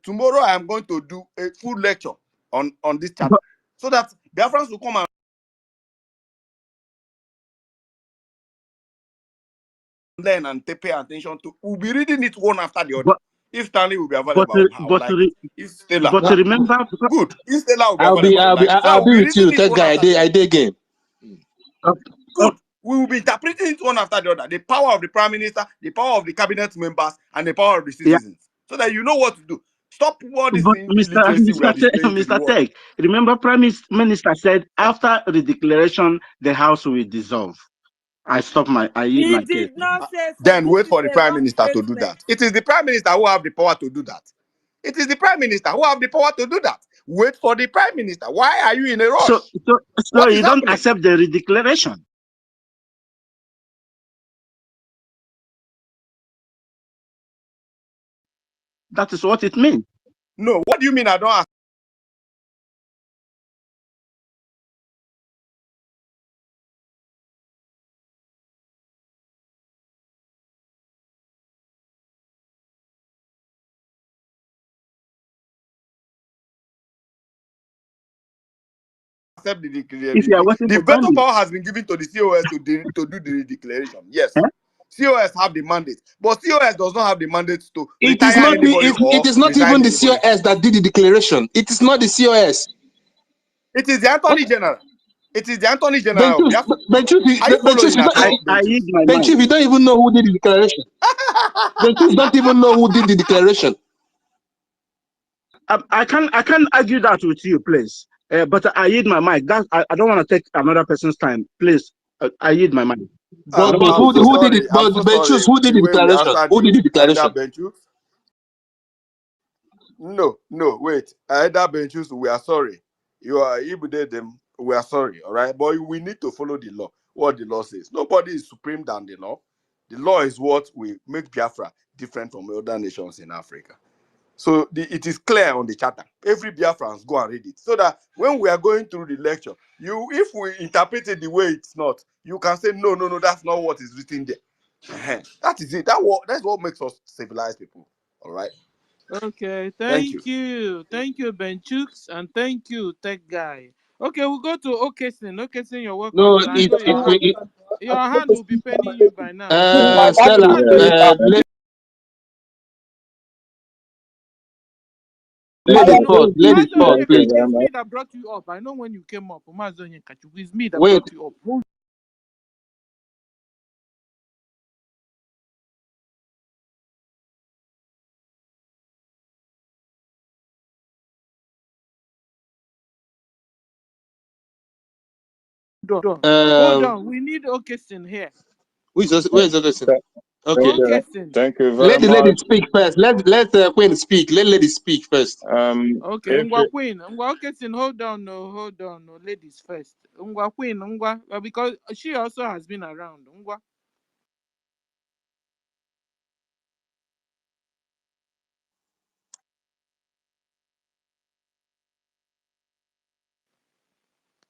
O: tomorrow. I am going to do a full lecture on this charter
G: But,
O: so that Biafrans will come and learn and pay attention to. We'll be reading it one after the other.
G: but,
O: If Stanley will be
G: but,
O: available, I would like it. If Stella,
G: but remember,
O: good. If Stella will be available, I would like it. So I
E: I'll
O: will
E: be
O: be
E: with you.
O: reading it
E: That
O: one
E: guy,
O: after the
E: I
O: other.
E: did again.
G: okay,
O: Good. We will be interpreting it one after the other. The power of the prime minister, the power of the cabinet members, and the power of the
G: yeah.
O: citizens. So that you know what to do. Stop all this
G: But
O: illiteracy we are displaying to the
G: Mr.
O: world.
G: Tech, remember Prime Minister said after the declaration, the House will dissolve. I yield
K: He
G: my case.
K: did not say so.
O: Then
K: This
O: wait
K: is
O: for the
K: a
O: prime
K: wrong
O: minister to do
K: statement.
O: that. It is the prime minister who have the power to do that. It is the prime minister who have the power to do that. Wait for the prime minister. Why are you in a
G: So,
O: rush?
G: so, so
O: What is
G: you don't
O: happening?
G: accept the redeclaration. That is what it means.
O: No, what do you mean I don't accept the
G: If you are
O: declaration?
G: waiting
O: The
G: for Prime
O: veto
G: Minister,
O: power has been given to the COS to do the declaration. Yes.
G: eh?
O: COS have the mandate, but COS does not have the mandate to
E: It is
O: retire
E: not
O: anybody
E: it
O: or
E: is not
O: resign
E: even the
O: anybody.
E: COS that did the declaration. It is not the COS.
O: It is the Attorney General. It is the Attorney General of
E: Benchus,
O: Biafra. Are you
E: Benchus,
O: following
E: you
O: at all,
G: I
O: Benchus?
G: yield my mind.
E: Benchus, you don't even know who did the declaration. Benchus don't even know who did the declaration.
G: I can't argue that with you, please. But I yield my mic. I don't want to take another person's time. Please, I yield my mic.
E: But
G: Over to
O: I'm
E: who
O: so
G: you.
E: who did it?
O: sorry. I'm
E: But
O: so
E: Benchus,
O: sorry.
E: who did
O: The
E: the
O: way we
E: declaration?
O: answered
E: Who did
O: you,
E: the
O: either
E: declaration?
O: Benchus. No, wait. Either Benchus, we are sorry. You are Ibude them. We are sorry, all right? But we need to follow the law. What the law says. Nobody is supreme than the law. The law is what we make Biafra different from other nations in Africa. So it is clear on the charter. Every Biafrans go and read it. So that when we are going through the lecture, if we interpret it the way it's not, you can say, no, that's not what is written there. That is it. That's what makes us civilized people. All right.
B: Okay,
O: Thank you.
B: thank you, Benchooks, and thank you, Tech Guy. Okay, we'll go to Okesin. Okesin, you're welcome,
E: No,
B: sir. I know your hand will be paining you by now.
E: Stella, ladies first, please.
B: It's me that brought you up. I know when you came up. It's me that
E: Wait,
B: brought you up. Hold on. Hold on. We need Okesin here.
E: where's Augustine? Okay,
B: Okesin.
Q: Thank you very
E: let the lady
Q: much.
E: speak first. Let Queen speak. Let lady speak first.
B: Okay,
Q: If
B: Ngwa Queen. Ngwa Okesin, hold on, no. Ladies first. Ngwa Queen, because she also has been around. Ngwa.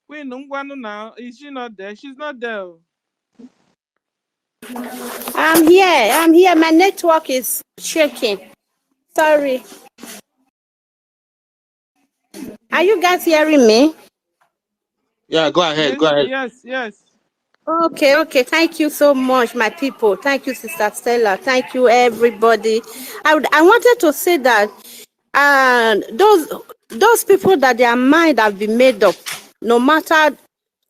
B: Queen Ngwanu now. Is she not there? She's not there.
T: I'm here. I'm here. My network is shaking. Sorry. Are you guys hearing me?
E: Yeah, go ahead. Go ahead.
B: Yes.
T: Okay. Thank you so much, my people. Thank you, Sister Stella. Thank you, everybody. I wanted to say that those people that their mind have been made up, no matter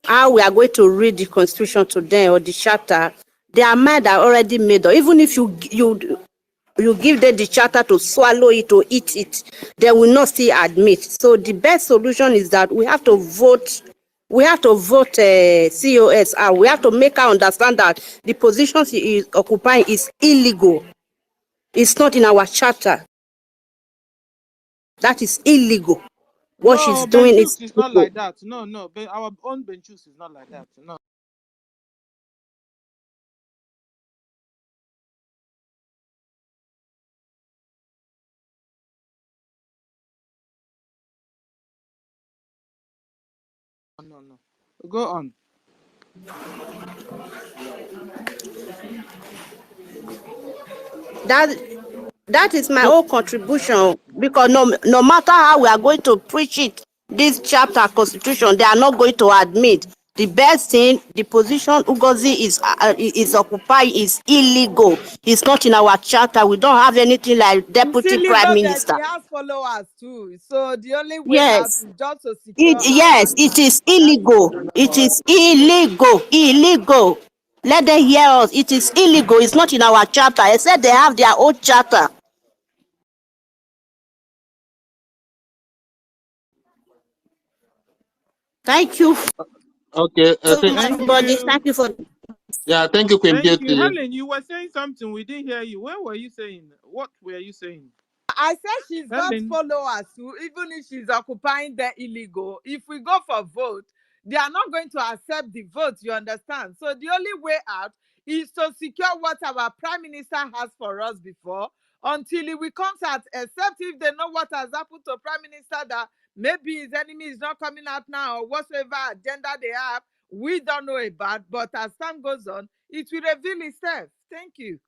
T: how we are going to read the Constitution to them or the Charter, their mind are already made up. Even if you give them the charter to swallow it or eat it, they will not still admit. So the best solution is that we have to vote. We have to vote COS out. We have to make her understand that the position she is occupying is illegal. It's not in our charter. That is illegal. What she's
B: No,
T: doing is
B: Benchooks is not
T: illegal.
B: like that. No. Our own Benchooks is not like that. No. No. Go on.
T: That is my
B: So
T: own contribution, because no matter how we are going to preach it, this chapter constitution, they are not going to admit. The best thing, the position Ugozi is occupying is illegal. It's not in our charter. We don't have anything like
K: It's
T: deputy prime
K: illegal, but
T: minister.
K: she has followers too. So the only way out
T: Yes,
K: is just to secure her
T: yes,
K: land
T: it
K: back.
T: is
K: That is
T: illegal.
K: it.
T: It is illegal. Illegal. Let them hear us. It is illegal. It's not in our charter. I said they have their own charter. Thank you
E: Okay,
T: so much,
B: thank
T: everybody.
B: you.
T: Thank you for.
E: yeah, thank you, Queen
B: Thank you.
E: Beauty.
B: Helen, you were saying something. We didn't hear you. What were you saying? What were you saying?
K: I said she's got
B: Helen.
K: followers too, even if she's occupying the illegal. If we go for vote, they are not going to accept the vote, you understand? So the only way out is to secure what our prime minister has for us before until he will come out, except if they know what has happened to prime minister, that maybe his enemy is not coming out now or whatsoever agenda they have, we don't know about. But as time goes on, it will reveal itself. Thank you.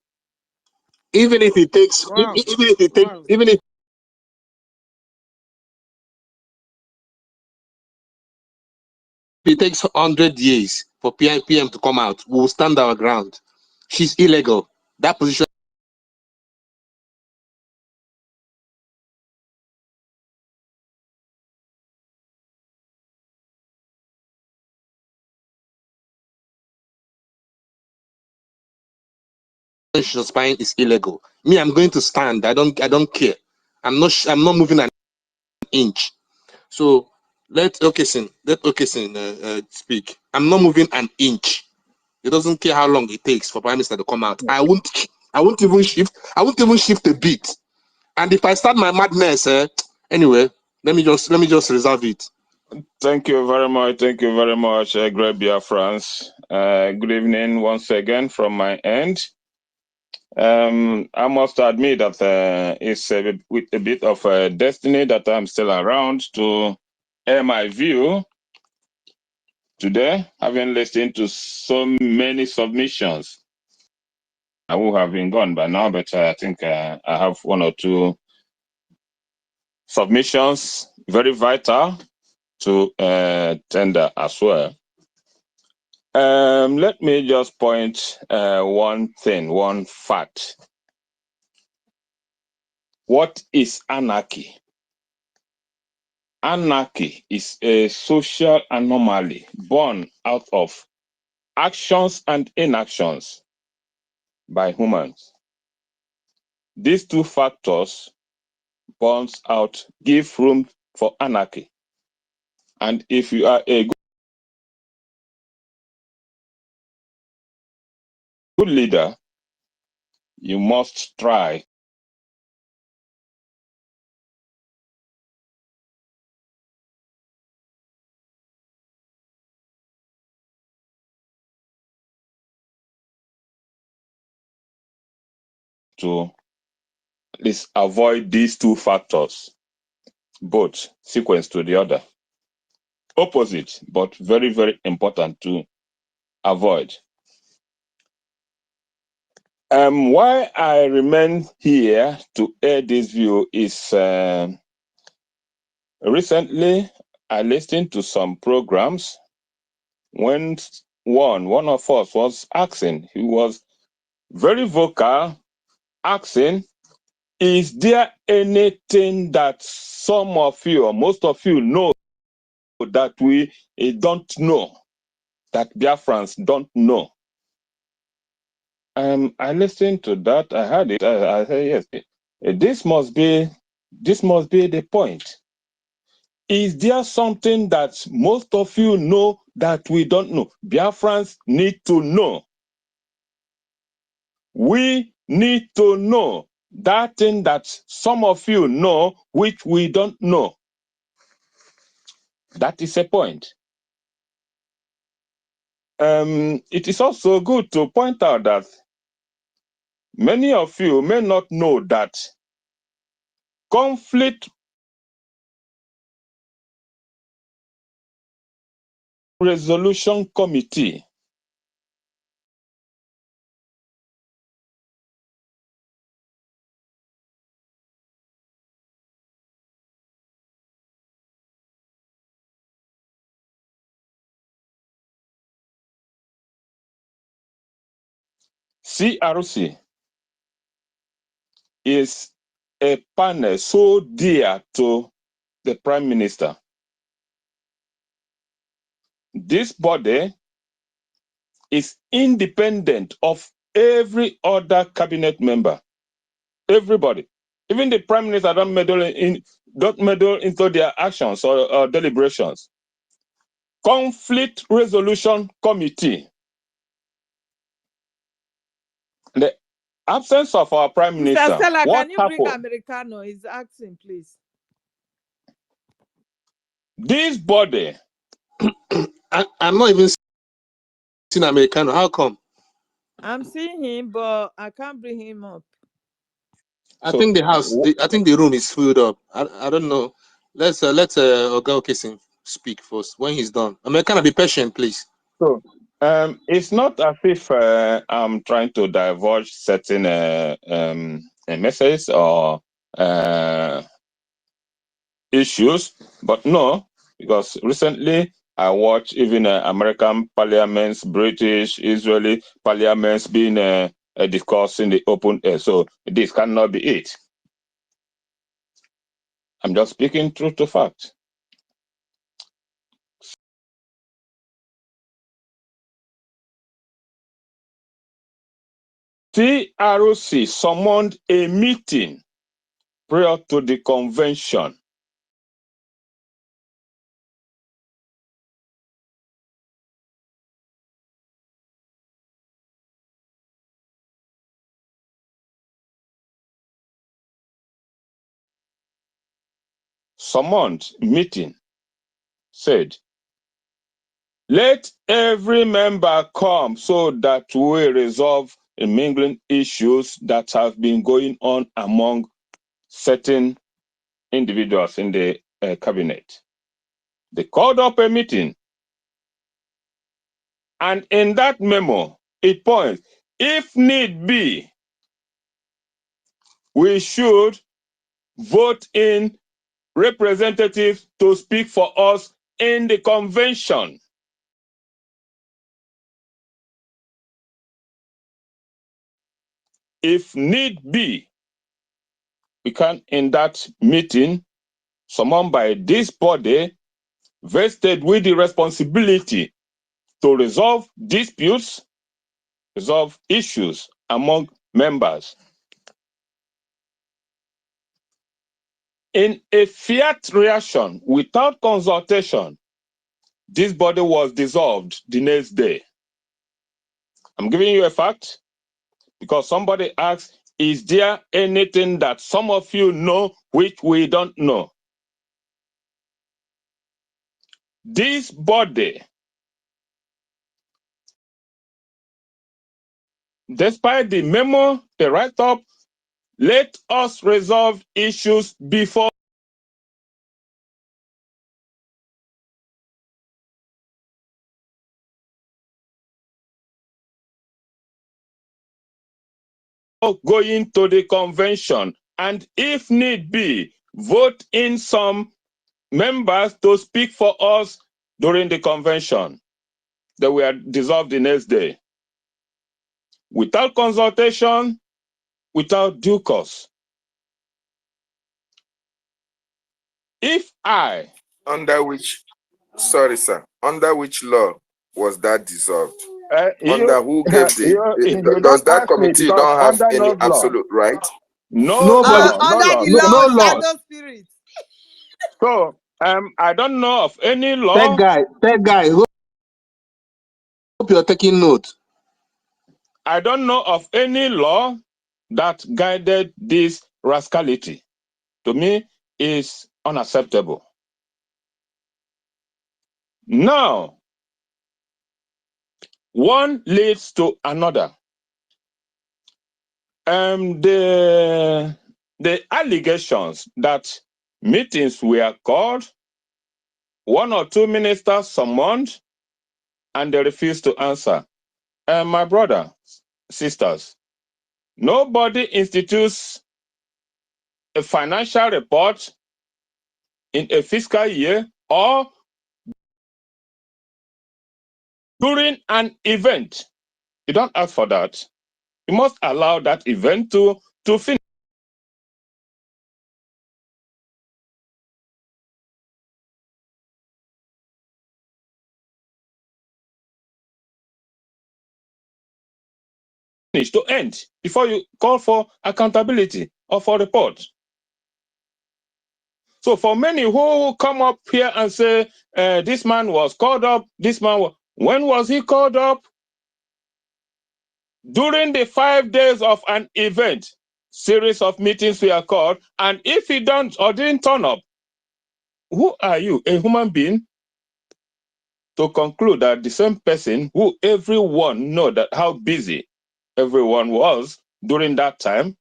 E: Even if it takes,
B: Wow. Wow.
E: even if it takes 100 years for PM to come out, we'll stand our ground. She's illegal. That position she's spying is illegal. Me, I'm going to stand. I don't care. I'm not moving an inch. So let Okesin speak. I'm not moving an inch. It doesn't care how long it takes for Prime Minister to come out. I won't even shift. I won't even shift a bit. And if I start my madness, anyway, let me just reserve it.
D: Thank you very much. Thank you very much, great Biafrans. Good evening once again from my end. I must admit that it's with a bit of destiny that I'm still around to air my view today, having listened to so many submissions. I would have been gone by now, but I think I have one or two submissions, very vital to tender as well. Let me just point one fact. What is anarchy? Anarchy is a social anomaly born out of actions and inactions by humans. These two factors give room for anarchy. And if you are a good leader, you must try to at least avoid these two factors, both sequence to the other. Opposite, but very, very important to avoid. Why I remain here to air this view is recently I listened to some programs when one of us was asking, he was very vocal, asking, is there anything that some of you or most of you know that we don't know, that Biafrans don't know? I listened to that. I heard it. I said, yes, this must be the point. Is there something that most of you know that we don't know? Biafrans need to know. We need to know that thing that some of you know, which we don't know. That is a point. It is also good to point out that many of you may not know that conflict resolution committee
N: CRC is a panel so dear to the Prime Minister. This body is independent of every other cabinet member. Everybody, even the Prime Minister, don't meddle into their actions or deliberations. Conflict Resolution Committee. The absence of our Prime
K: Mr.
N: Minister.
K: Stella,
N: What
K: can you bring
N: happened?
K: Americano? He's asking, please.
N: This body.
E: I'm not even seeing Americano. How come?
K: I'm seeing him, but I can't bring him up.
E: I think the room is filled up. I don't know. Let's Oga Okesin speak first. When he's done, Americano, be patient, please.
N: So it's not as if I'm trying to divulge certain messages or issues, but no, because recently I watched even American parliaments, British, Israeli parliaments being discussed in the open air. So this cannot be it. I'm just speaking truth to fact. TROC summoned a meeting prior to the convention. Summoned meeting said, let every member come so that we resolve the mingling issues that have been going on among certain individuals in the cabinet. They called up a meeting, and in that memo, it points, if need be, we should vote in representatives to speak for us in the convention. If need be, we can, in that meeting, summoned by this body, vested with the responsibility to resolve disputes, resolve issues among members. In a fiat reaction without consultation, this body was dissolved the next day. I'm giving you a fact because somebody asked, is there anything that some of you know which we don't know? This body, despite the memo, the write-up, let us resolve issues before going to the convention, and if need be, vote in some members to speak for us during the convention. They were dissolved the next day. Without consultation, without due course. If I... Under which, sorry sir, under which law was that dissolved? Under who gave
C: You
N: does
C: don't
N: that
C: ask me
N: committee
C: because
N: don't have
C: under
N: any
C: no law.
N: absolute right?
C: No law, no
K: Under
C: law,
K: the
C: no
K: law
C: law.
K: of shadow spirit.
N: So I don't know of any
E: Tech
N: law.
E: guy, hope you're taking note.
N: I don't know of any law that guided this rascality. To me, is unacceptable. Now, one leads to another. The allegations that meetings were called, one or two ministers summoned, and they refused to answer. My brother, sisters, nobody institutes a financial report in a fiscal year or during an event. You don't ask for that. You must allow that event to finish. To end before you call for accountability or for report. So for many who come up here and say this man was called up, when was he called up? During the 5 days of an event, series of meetings were called, and if he don't or didn't turn up, who are you, a human being, to conclude that the same person who everyone know that how busy everyone was during that time?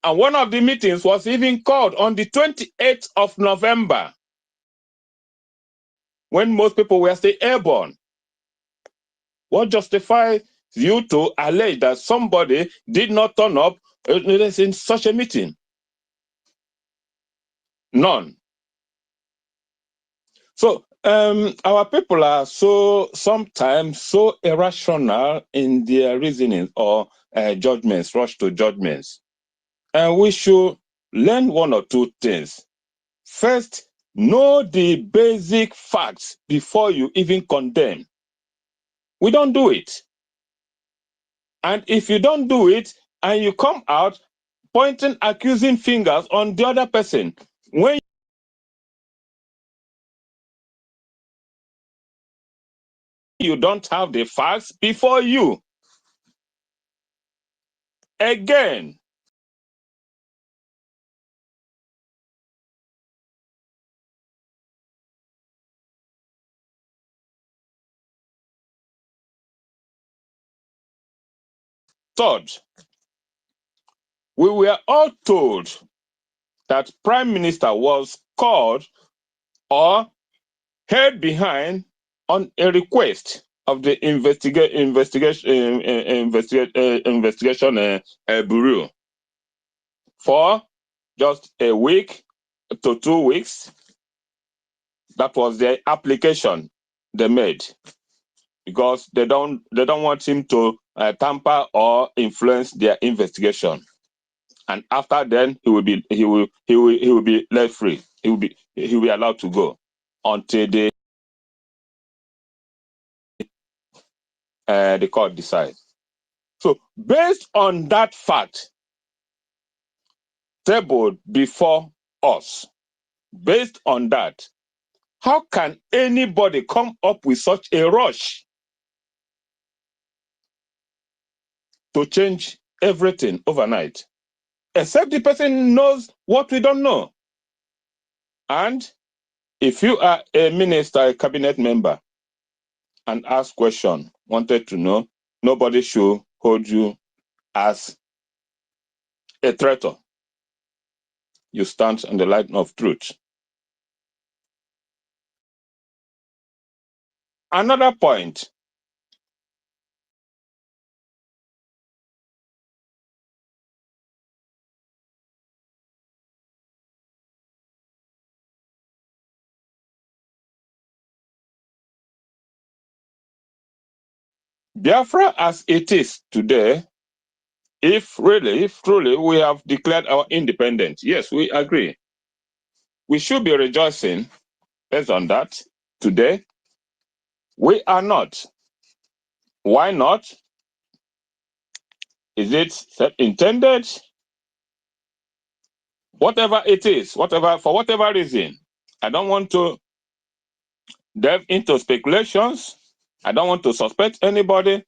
N: And one of the meetings was even called on the 28th of November, when most people were still airborne. What justifies you to allege that somebody did not turn up in such a meeting? None. So our people are sometimes so irrational in their reasoning or judgments, rush to judgments. And we should learn one or two things. First, know the basic facts before you even condemn. We don't do it. And if you don't do it and you come out pointing accusing fingers on the other person, when you don't have the facts before you, again, third, we were all told that Prime Minister was called or held behind on a request of the investigation bureau for just a week to 2 weeks. That was the application they made, because they don't want him to tamper or influence their investigation. And after then, he will be let free. He will be allowed to go until the court decides. So based on that fact tabled before us, based on that, how can anybody come up with such a rush to change everything overnight? Except the person knows what we don't know. And if you are a minister, a cabinet member, and ask question, wanted to know, nobody should hold you as a traitor. You stand on the line of truth. Another point. Biafra as it is today, if truly we have declared our independence, yes, we agree. We should be rejoicing based on that. Today, we are not. Why not? Is it self-intended? Whatever it is, for whatever reason, I don't want to delve into speculations. I don't want to suspect anybody.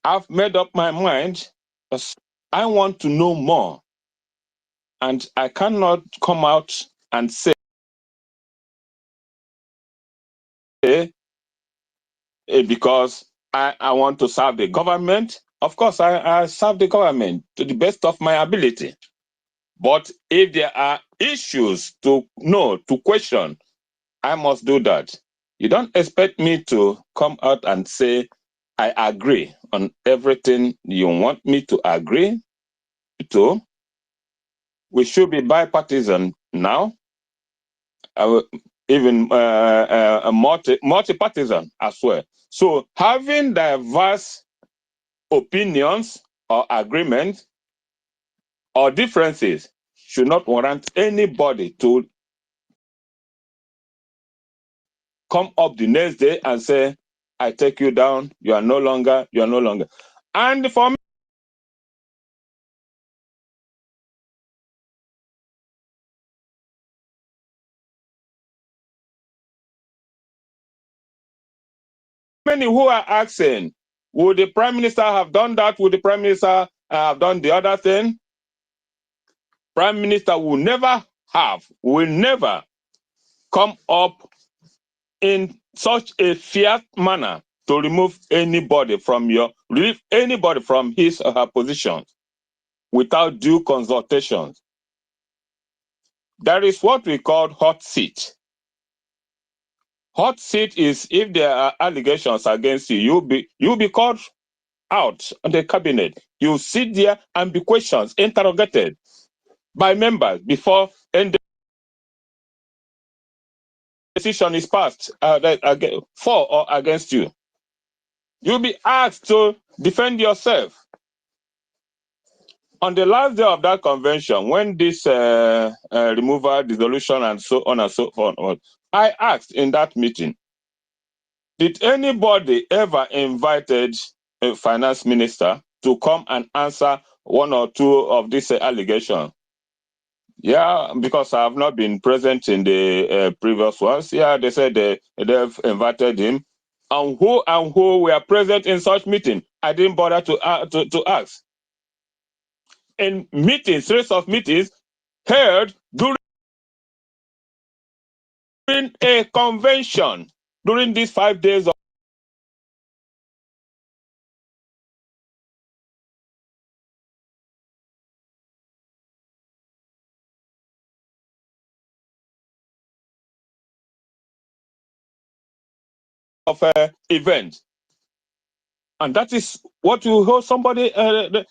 N: I've made up my mind. I want to know more. And I cannot come out and say because I want to serve the government. Of course, I serve the government to the best of my ability. But if there are issues to know, to question, I must do that. You don't expect me to come out and say, I agree on everything you want me to agree to. We should be bipartisan now, even multi-partisan as well. So having diverse opinions or agreements or differences should not warrant anybody to come up the next day and say, I take you down, you are no longer. And for many who are asking, would the Prime Minister have done that? Would the Prime Minister have done the other thing? Prime Minister will never come up in such a fiat manner to remove anybody from his or her position without due consultation. There is what we call hot seat. Hot seat is if there are allegations against you, you'll be called out on the cabinet. You sit there and be questioned, interrogated by members before any decision is passed for or against you. You'll be asked to defend yourself. On the last day of that convention, when this removal, dissolution, and so on and so on, I asked in that meeting, did anybody ever invited a finance minister to come and answer one or two of these allegations? Yeah, because I have not been present in the previous ones. Yeah, they said they've invited him. And who were present in such meeting? I didn't bother to ask. In meetings, series of meetings held during a convention, during these 5 days of event. And that is what you hold somebody hold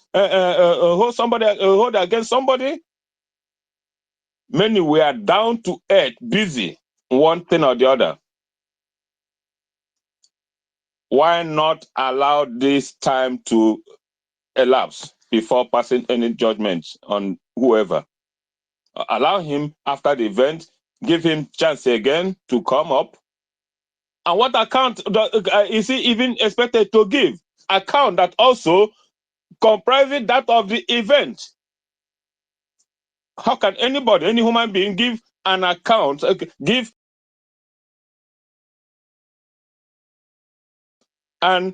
N: against somebody. Many were down to earth, busy, one thing or the other. Why not allow this time to elapse before passing any judgment on whoever? Allow him after the event, give him chance again to come up. And what account is he even expected to give? Account that also comprises that of the event. How can anybody, any human being, give an account, give a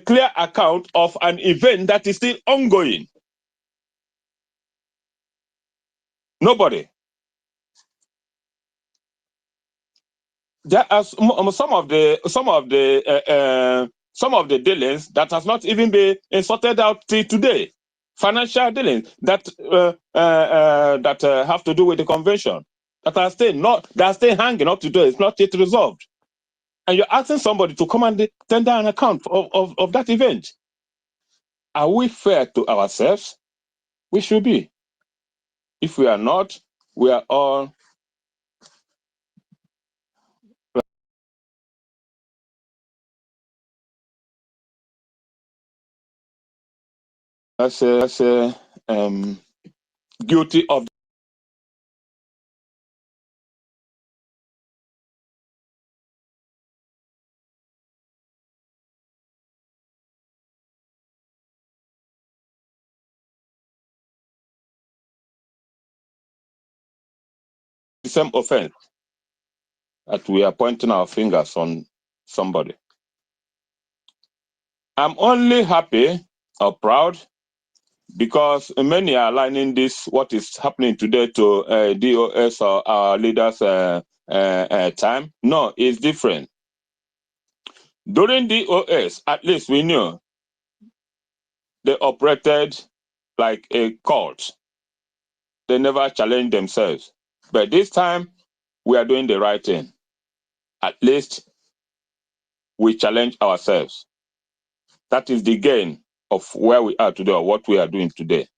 N: clear account of an event that is still ongoing? Nobody. There are some of the dealings that has not even been sorted out till today. Financial dealings that have to do with the convention that are still hanging up today. It's not yet resolved, and you're asking somebody to come and tender an account of that event. Are we fair to ourselves? We should be. If we are not, we are all guilty of the same offense that we are pointing our fingers on somebody. I'm only happy or proud because many are aligning this, what is happening today, to DOS or our leaders' time. No, it's different. During DOS, at least we knew they operated like a cult. They never challenged themselves. But this time, we are doing the right thing. At least we challenge ourselves. That is the gain of where we are today or what we are doing today.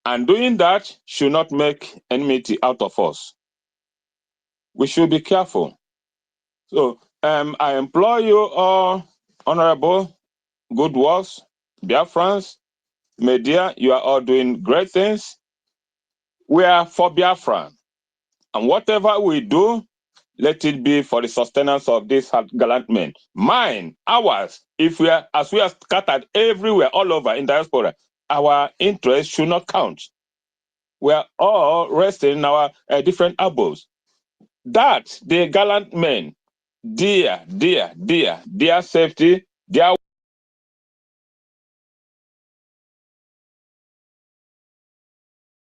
N: And doing that should not make enmity out of us. we should be careful. So I implore you all, honorable, good works, Biafrans, media, you are all doing great things. We are for Biafran. And whatever we do, let it be for the sustenance of these gallant men. Mine, ours, if we are, as we are scattered everywhere, all over in diaspora, our interests should not count. We are all resting in our different abodes. That the gallant men, dear safety, their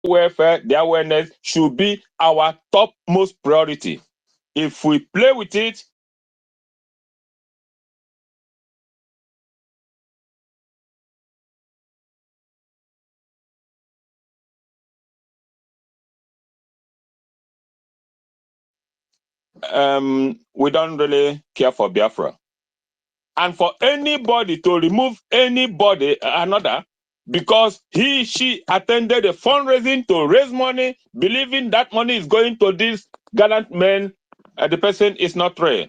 N: welfare, their awareness should be our topmost priority. If we play with it, we don't really care for Biafra. And for anybody to remove anybody, another, because she attended a fundraising to raise money, believing that money is going to these gallant men, the person is not real.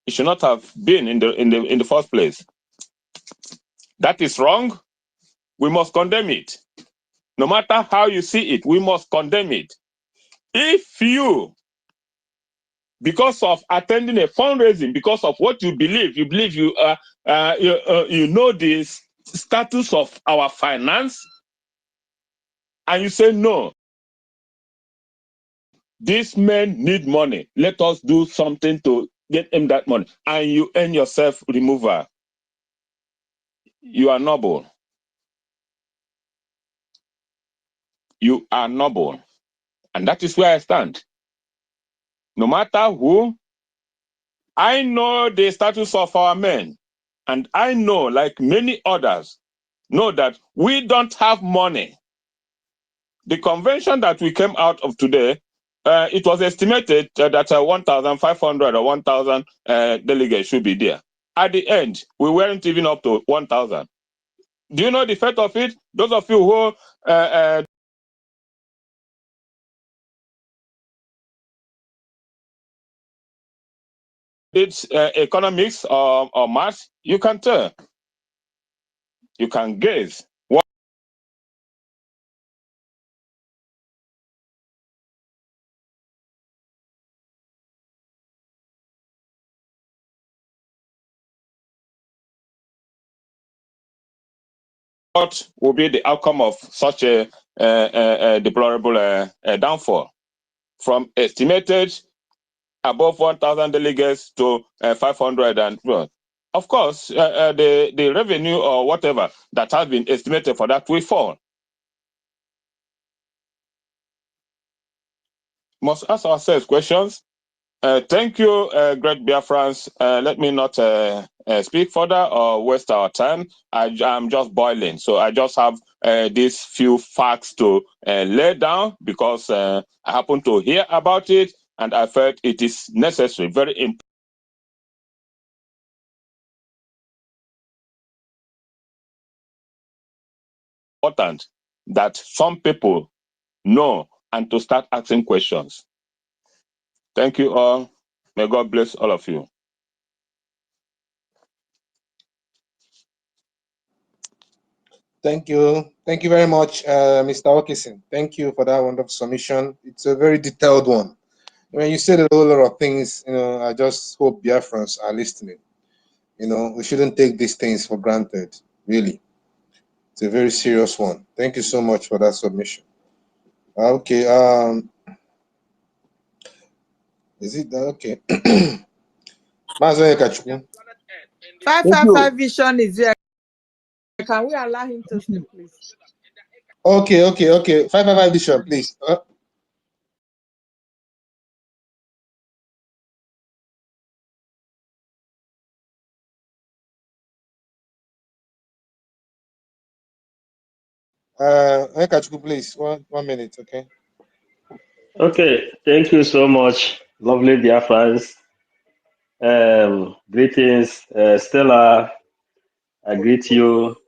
N: It should not have been in the first place. That is wrong. We must condemn it. No matter how you see it, we must condemn it. If you, because of attending a fundraising, because of what you believe you know the status of our finance, and you say no, these men need money, let us do something to get them that money, and you earn yourself removal, you are noble. You are noble. And that is where I stand. No matter who, I know the status of our men, and I know, like many others, know that we don't have money. The convention that we came out of today, it was estimated that 1,500 or 1,000 delegates should be there. At the end, we weren't even up to 1,000. Do you know the fate of it? Those of you who did economics or math, you can tell. You can guess what will be the outcome of such a deplorable downfall. From estimated above 1,000 delegates to 500, and well, of course, the revenue or whatever that has been estimated for that will fall. Must ask ourselves questions. Thank you, great Biafrans. Let me not speak further or waste our time. I'm just boiling, so I just have these few facts to lay down because I happen to hear about it, and I felt it is necessary, very important that some people know and to start asking questions. Thank you all. May God bless all of you.
E: Thank you. Thank you very much, Mr. Okeson. Thank you for that wonderful submission. It's a very detailed one. When you said a whole lot of things, I just hope Biafrans are listening. We shouldn't take these things for granted, really. It's a very serious one. Thank you so much for that submission. Okay. Is it okay?
K: 555 vision is here. Can we allow him to speak, please?
E: Okay. 555 vision, please. Please, one minute, okay?
A: Okay, thank you so much, lovely dear friends. Greetings, Stella. I greet you.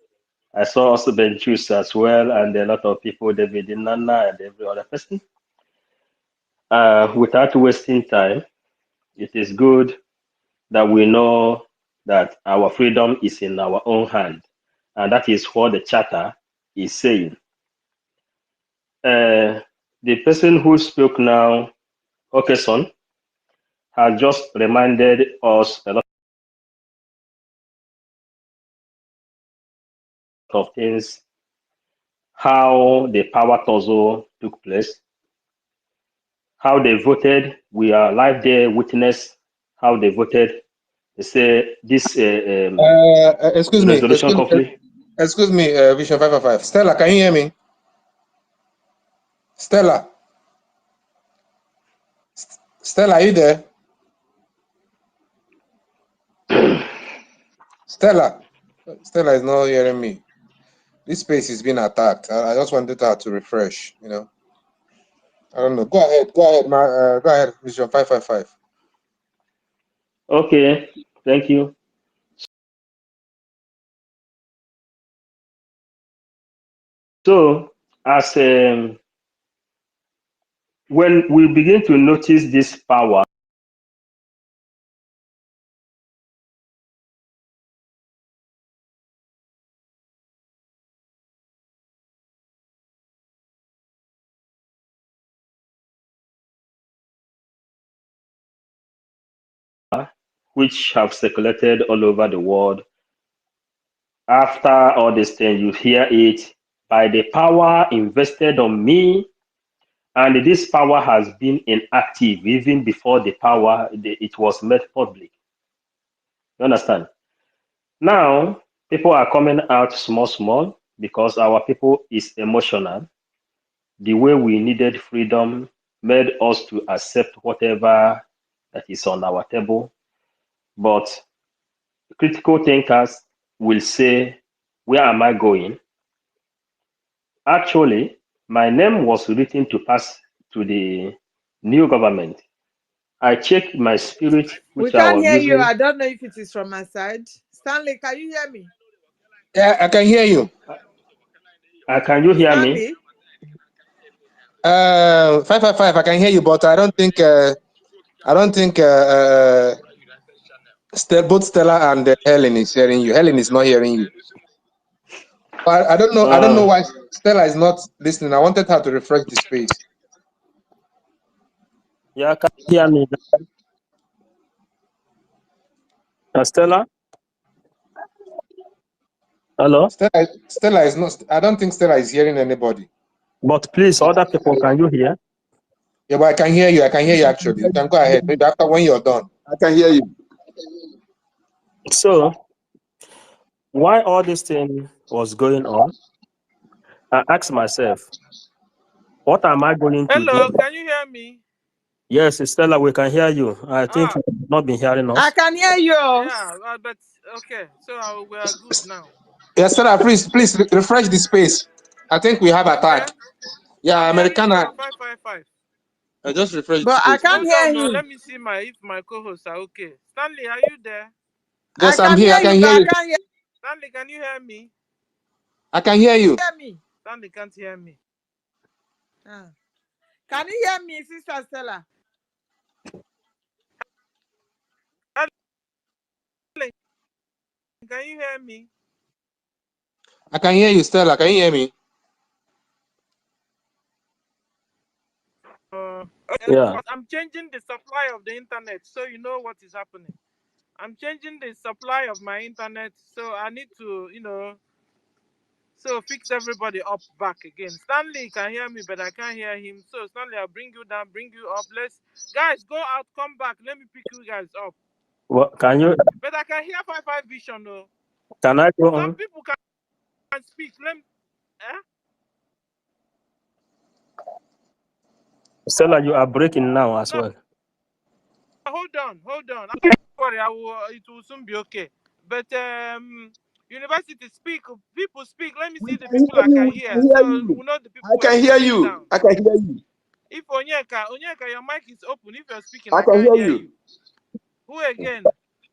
A: I saw also Benchus as well, and a lot of people, David Nana and every other person. Without wasting time, it is good that we know that our freedom is in our own hand. And that is what the charter is saying. The person who spoke now, Okeson, has just reminded us a lot of things, how the power tussle took place, how they voted. We are live there, witness how they voted. They say this
E: Excuse me,
A: resolution conflict.
E: excuse me, Vision 555. Stella, can you hear me? Stella, Stella, are you there? Stella is not hearing me. This space is being attacked. I just wanted her to refresh. You know, I don't know. Go ahead, go ahead, Vision 555.
A: Okay, thank you. So, as when we begin to notice this power, which have circulated all over the world, after all this thing, you hear it by the power invested on me, and this power has been inactive even before the power it was made public. You understand? Now, people are coming out small because our people is emotional. The way we needed freedom made us to accept whatever that is on our table. But critical thinkers will say, where am I going? Actually, my name was written to pass to the new government. I checked my spirit,
K: We
A: which I
K: can't
A: was
K: hear you.
A: using.
K: I don't know if it is from my side. Stanley, can you hear me?
E: Yeah, I can hear you.
A: Can you hear me?
K: Stanley?
E: 555, I can hear you, but I don't think both Stella and Helen is hearing you. Helen is not hearing you. But I don't know why Stella is not listening. I wanted her to refresh the space.
A: Yeah, can you hear me? Stella? Hello?
E: Stella is not. I don't think Stella is hearing anybody.
A: But please, other people, can you hear?
E: Yeah, but I can hear you. I can hear you actually. You can go ahead. Maybe after when you're done.
O: I can hear you.
A: So, why all this thing was going on, I asked myself, what am I going to
B: Hello,
A: do?
B: can you hear me?
A: Yes, Stella, we can hear you. I think you've not been hearing us.
K: I can hear you.
B: Yeah, but okay, so we are good now.
E: Yes, Stella, please refresh the space. I think we have
B: Okay,
E: attack. Yeah,
B: I'm hearing you
E: Americana.
B: now. 555.
E: I just refresh the
K: But I
E: space.
K: can't
B: Hold
K: hear
B: on, no.
K: him.
B: Let me see if my co-hosts are okay. Stanley, are you there?
K: I
E: Yes, I'm
K: can
E: here. I
K: hear you,
E: can
K: but
E: hear
K: I
E: you.
K: can't hear
B: Stanley, can you hear me?
E: I can hear you.
K: me.
B: Stanley can't hear me.
K: Can you hear me, Sister Stella?
B: Stanley, can you hear me?
E: I can hear you, Stella. Can you hear me?
A: Yeah.
B: I'm changing the supply of the internet, so you know what is happening. I'm changing the supply of my internet, so I need to, so fix everybody up back again. Stanley can hear me, but I can't hear him. So Stanley, I'll bring you down, bring you up. Let's guys go out, come back. Let me pick you guys up.
A: What can you?
B: But I can hear 55 Vision though.
A: Can I go
B: Some
A: on?
B: people can speak. Let me.
A: Stella, you are breaking now as
B: No,
A: well.
B: hold on. Don't worry, it will soon be okay. But university speak. People speak. Let me see the people I can hear. So we know the people
O: I
B: we are
O: can hear
B: putting
O: you.
B: down.
O: I can hear you.
B: If Onyeka, your mic is open. If you're speaking,
O: I
B: I
O: can
B: can't
O: hear
B: hear
O: you.
B: you. Who again?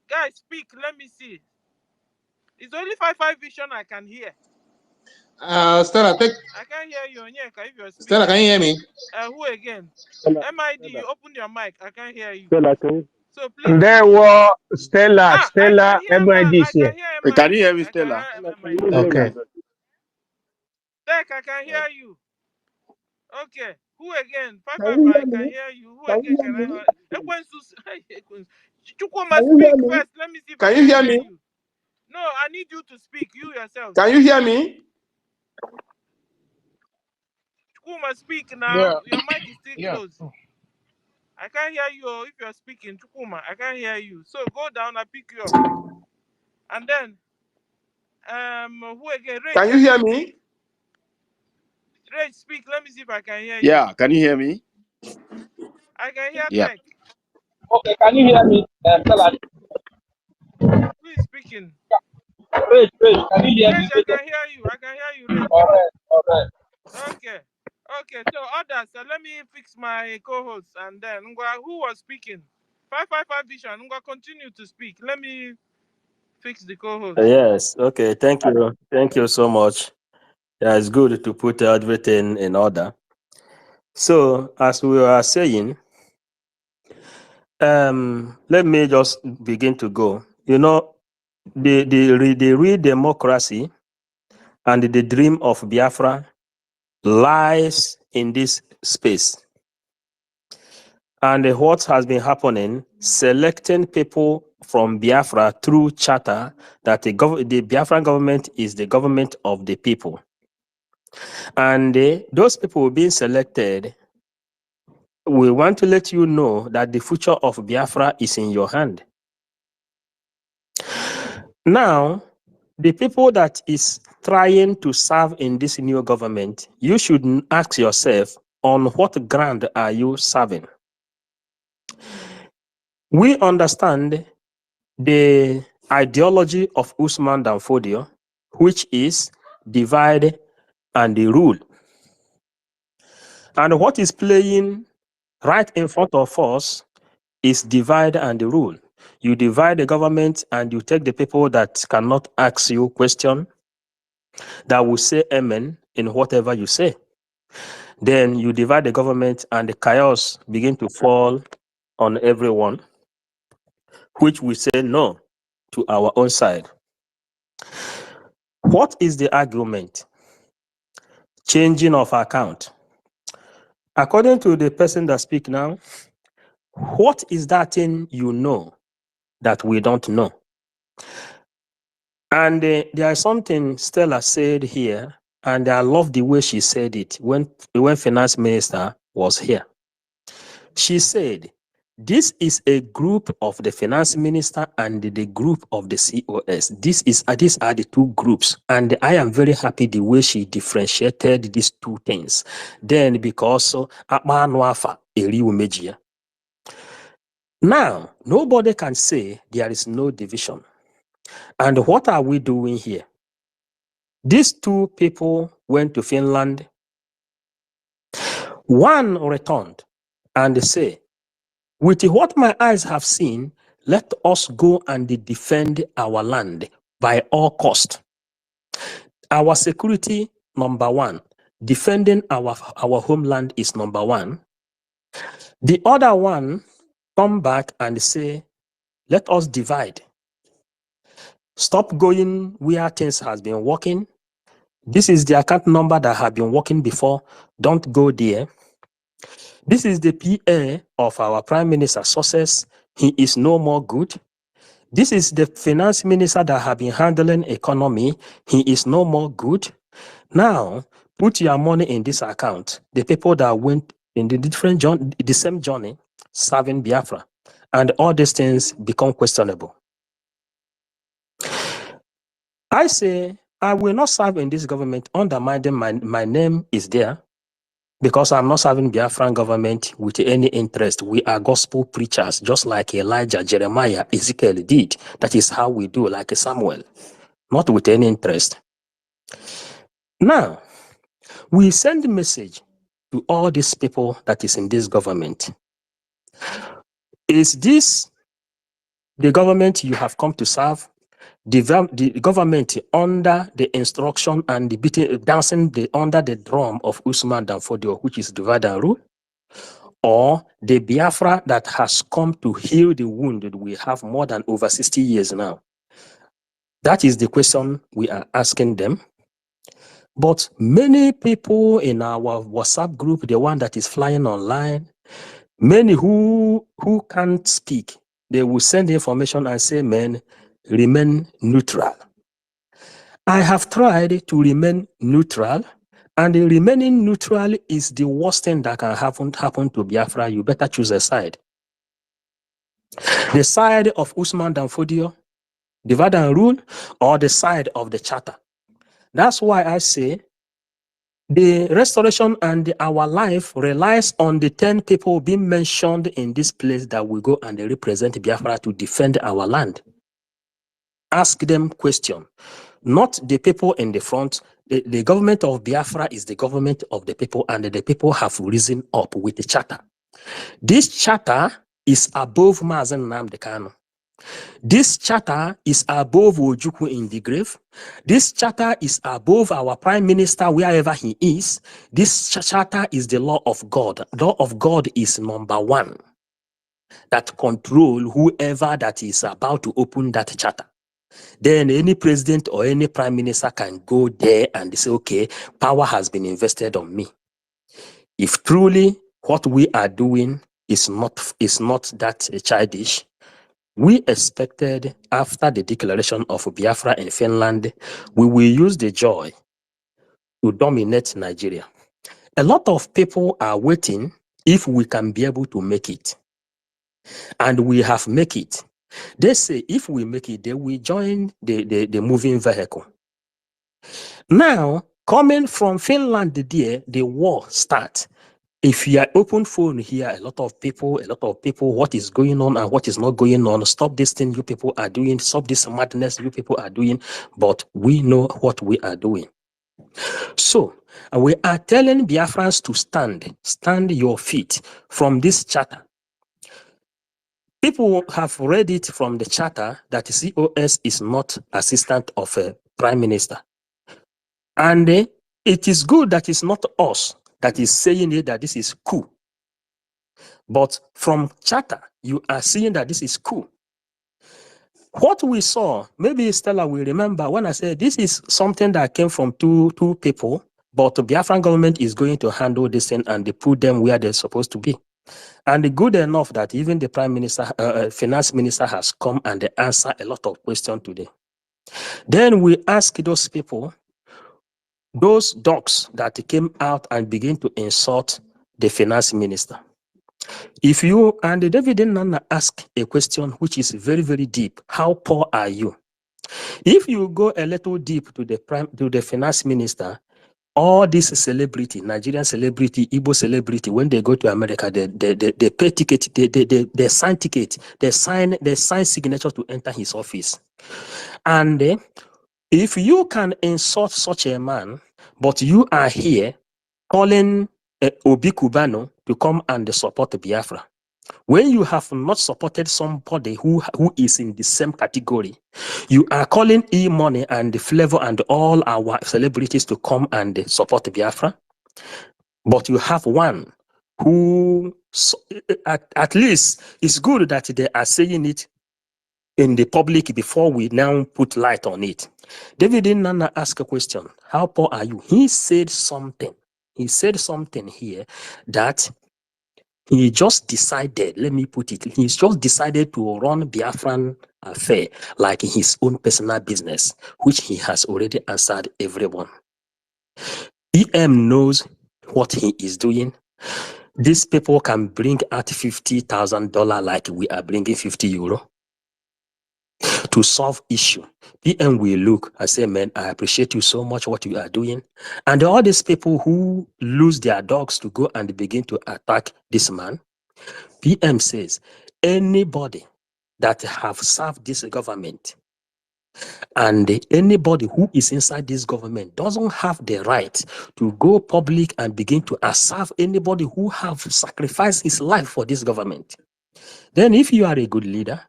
B: Guys, speak. Let me see. It's only 55 Vision I can hear.
E: Stella, take.
B: I can't hear you, Onyeka, if you're speaking.
E: Stella, can you hear me?
B: Who again?
C: Stella,
B: MID, you open your mic. I can't hear you.
C: Stella, can you?
B: So please.
M: There were Stella,
B: I
M: Stella,
B: can hear
M: MID
B: I
M: is here.
B: can hear MID.
U: Can you hear me,
B: I can
U: Stella?
B: hear
C: Stella, can you
B: MID.
C: hear
M: Okay.
C: me?
B: Tech, I can hear you. Okay. Who again?
C: Can you
B: I
C: hear
B: can
C: me?
B: hear you. Who
C: Can
B: again
C: you hear
B: can
C: me?
B: I hear? Chukuma,
C: Can you hear
B: speak
C: me?
B: first. Let me see if
C: Can
B: I
C: you
B: can
C: hear
B: hear
C: me?
B: you. No, I need you to speak. You yourself.
C: Can you
B: Speak.
C: hear me?
B: Chukuma, speak now.
P: Yeah,
B: Your mic is still
P: yeah.
B: closed. I can't hear you if you're speaking. Chukuma, I can't hear you. So go down, I pick you up. And then who again? Rage,
C: Can you
B: can you
C: hear
B: speak?
C: me?
B: Rage, speak. Let me see if I can hear you.
U: Yeah, can you hear me?
B: I can hear
U: Yeah.
B: Tech.
M: Okay, can you hear me? Stella,
B: Who is speaking?
M: Rage, can you hear
B: Rage,
M: me?
B: I can hear you. I can hear you, Rage.
M: Alright.
B: Okay. Okay, so others, let me fix my co-host and then who was speaking? 555 Vision, continue to speak. Let me fix the co-host.
A: Yes. Okay. Thank you. Thank you so much. Yeah, it's good to put everything in order. So, as we were saying, let me just begin to go. You know, the real democracy and the dream of Biafra lies in this space. And what has been happening, selecting people from Biafra through charter that the Biafran government is the government of the people. And those people being selected, we want to let you know that the future of Biafra is in your hand. Now, the people that is trying to serve in this new government, you should ask yourself, on what ground are you serving? We understand the ideology of Usman Dan Fodio, which is divide and rule. And what is playing right in front of us is divide and rule. You divide the government and you take the people that cannot ask you question, that will say amen in whatever you say. Then you divide the government and the chaos begin to fall on everyone, which we say no to our own side. What is the argument? Changing of account. According to the person that speak now, what is that thing you know that we don't know? And there is something Stella said here, and I love the way she said it when finance minister was here. She said, this is a group of the finance minister and the group of the COS. These are the two groups. And I am very happy the way she differentiated these two things. Then because now, nobody can say there is no division. And what are we doing here? These two people went to Finland. One returned and said, with what my eyes have seen, let us go and defend our land by all cost. Our security, number one. Defending our homeland is number one. The other one come back and say, let us divide. Stop going where things has been working. This is the account number that have been working before. Don't go there. This is the PA of our Prime Minister Success. He is no more good. This is the finance minister that have been handling economy. He is no more good. Now, put your money in this account. The people that went in the same journey, serving Biafra, and all these things become questionable. I say, I will not serve in this government undermining my name is there, because I'm not serving Biafran government with any interest. We are gospel preachers, just like Elijah, Jeremiah, Ezekiel did. That is how we do, like Samuel, not with any interest. Now, we send a message to all these people that is in this government. Is this the government you have come to serve?
J: the government under the instruction and the beating, dancing under the drum of Usman Danfodio, which is divide and rule, or the Biafra that has come to heal the wound that we have more than over 60 years now? That is the question we are asking them. But many people in our WhatsApp group, the one that is flying online, many who can't speak, they will send information and say, man, remain neutral. I have tried to remain neutral, and remaining neutral is the worst thing that can happen to Biafra. You better choose a side. The side of Usman Danfodio, divide and rule, or the side of the charter. That's why I say the restoration and our life relies on the 10 people being mentioned in this place that will go and represent Biafra to defend our land. Ask them question. Not the people in the front. The government of Biafra is the government of the people, and the people have risen up with the charter. This charter is above Mazen Nnamdi Kanu. This charter is above Ojukwu in the grave. This charter is above our prime minister wherever he is. This charter is the law of God. Law of God is number one that control whoever that is about to open that charter. Then any president or any prime minister can go there and say, okay, power has been invested on me. If truly what we are doing is not that childish, we expected after the declaration of Biafra in Finland, we will use the joy to dominate Nigeria. A lot of people are waiting if we can be able to make it. And we have make it. They say if we make it, they will join the moving vehicle. Now, coming from Finland there, the war starts. If you are open phone here, a lot of people, what is going on and what is not going on, stop this thing you people are doing, stop this madness you people are doing, but we know what we are doing. So, we are telling Biafrans to stand your feet from this charter. People have read it from the charter that COS is not assistant of a prime minister. And it is good that it's not us that is saying it, that this is coup. But from charter, you are seeing that this is coup. What we saw, maybe Stella will remember when I said this is something that came from two people, but the Biafran government is going to handle this thing and they put them where they're supposed to be. And good enough that even the prime minister, finance minister has come and they answer a lot of questions today. Then we ask those people, those dogs that came out and began to insult the finance minister. If you and David Nana ask a question which is very, very deep, how poor are you? If you go a little deep to the finance minister, all this celebrity, Nigerian celebrity, Igbo celebrity, when they go to America, they pay ticket, they sign ticket, they sign signature to enter his office. And if you can insult such a man, but you are here calling Obi Kubano to come and support Biafra, when you have not supported somebody who is in the same category, you are calling E-Money and the Flavor and all our celebrities to come and support Biafra. But you have one who, at least, it's good that they are saying it in the public before we now put light on it. David Nana asked a question, how poor are you? He said something. He said something here that he just decided, let me put it, he's just decided to run Biafran affair like his own personal business, which he has already answered everyone. EM knows what he is doing. These people can bring out $50,000 like we are bringing €50 to solve issue. PM will look and say, man, I appreciate you so much what you are doing. And all these people who lose their dogs to go and begin to attack this man, PM says, anybody that have served this government and anybody who is inside this government doesn't have the right to go public and begin to serve anybody who have sacrificed his life for this government. Then if you are a good leader,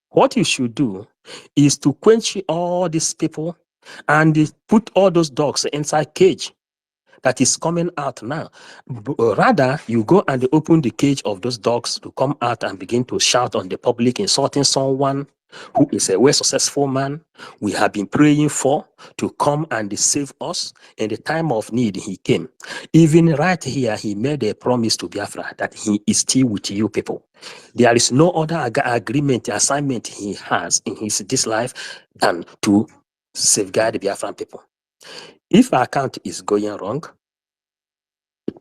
A: What you should do is to quench all these people and put all those dogs inside cage that is coming out now. Rather, you go and open the cage of those dogs to come out and begin to shout on the public, insulting someone who is a well successful man we have been praying for to come and save us. In the time of need, he came. Even right here, he made a promise to Biafra that he is still with you people. There is no other agreement, assignment he has in this life than to safeguard the Biafran people. If our account is going wrong,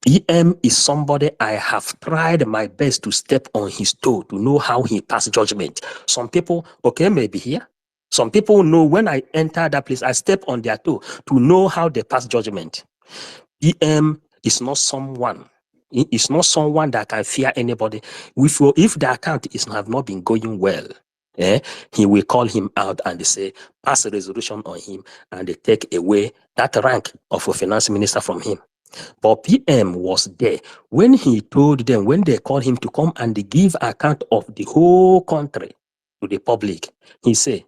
A: PM is somebody I have tried my best to step on his toe to know how he passes judgment. Some people, okay, maybe here. Some people know when I enter that place, I step on their toe to know how they pass judgment. PM is not someone. It's not someone that can fear anybody. If the account have not been going well, he will call him out and say, pass a resolution on him, and they take away that rank of a finance minister from him. But PM was there when he told them, when they called him to come and give account of the whole country to the public. He said,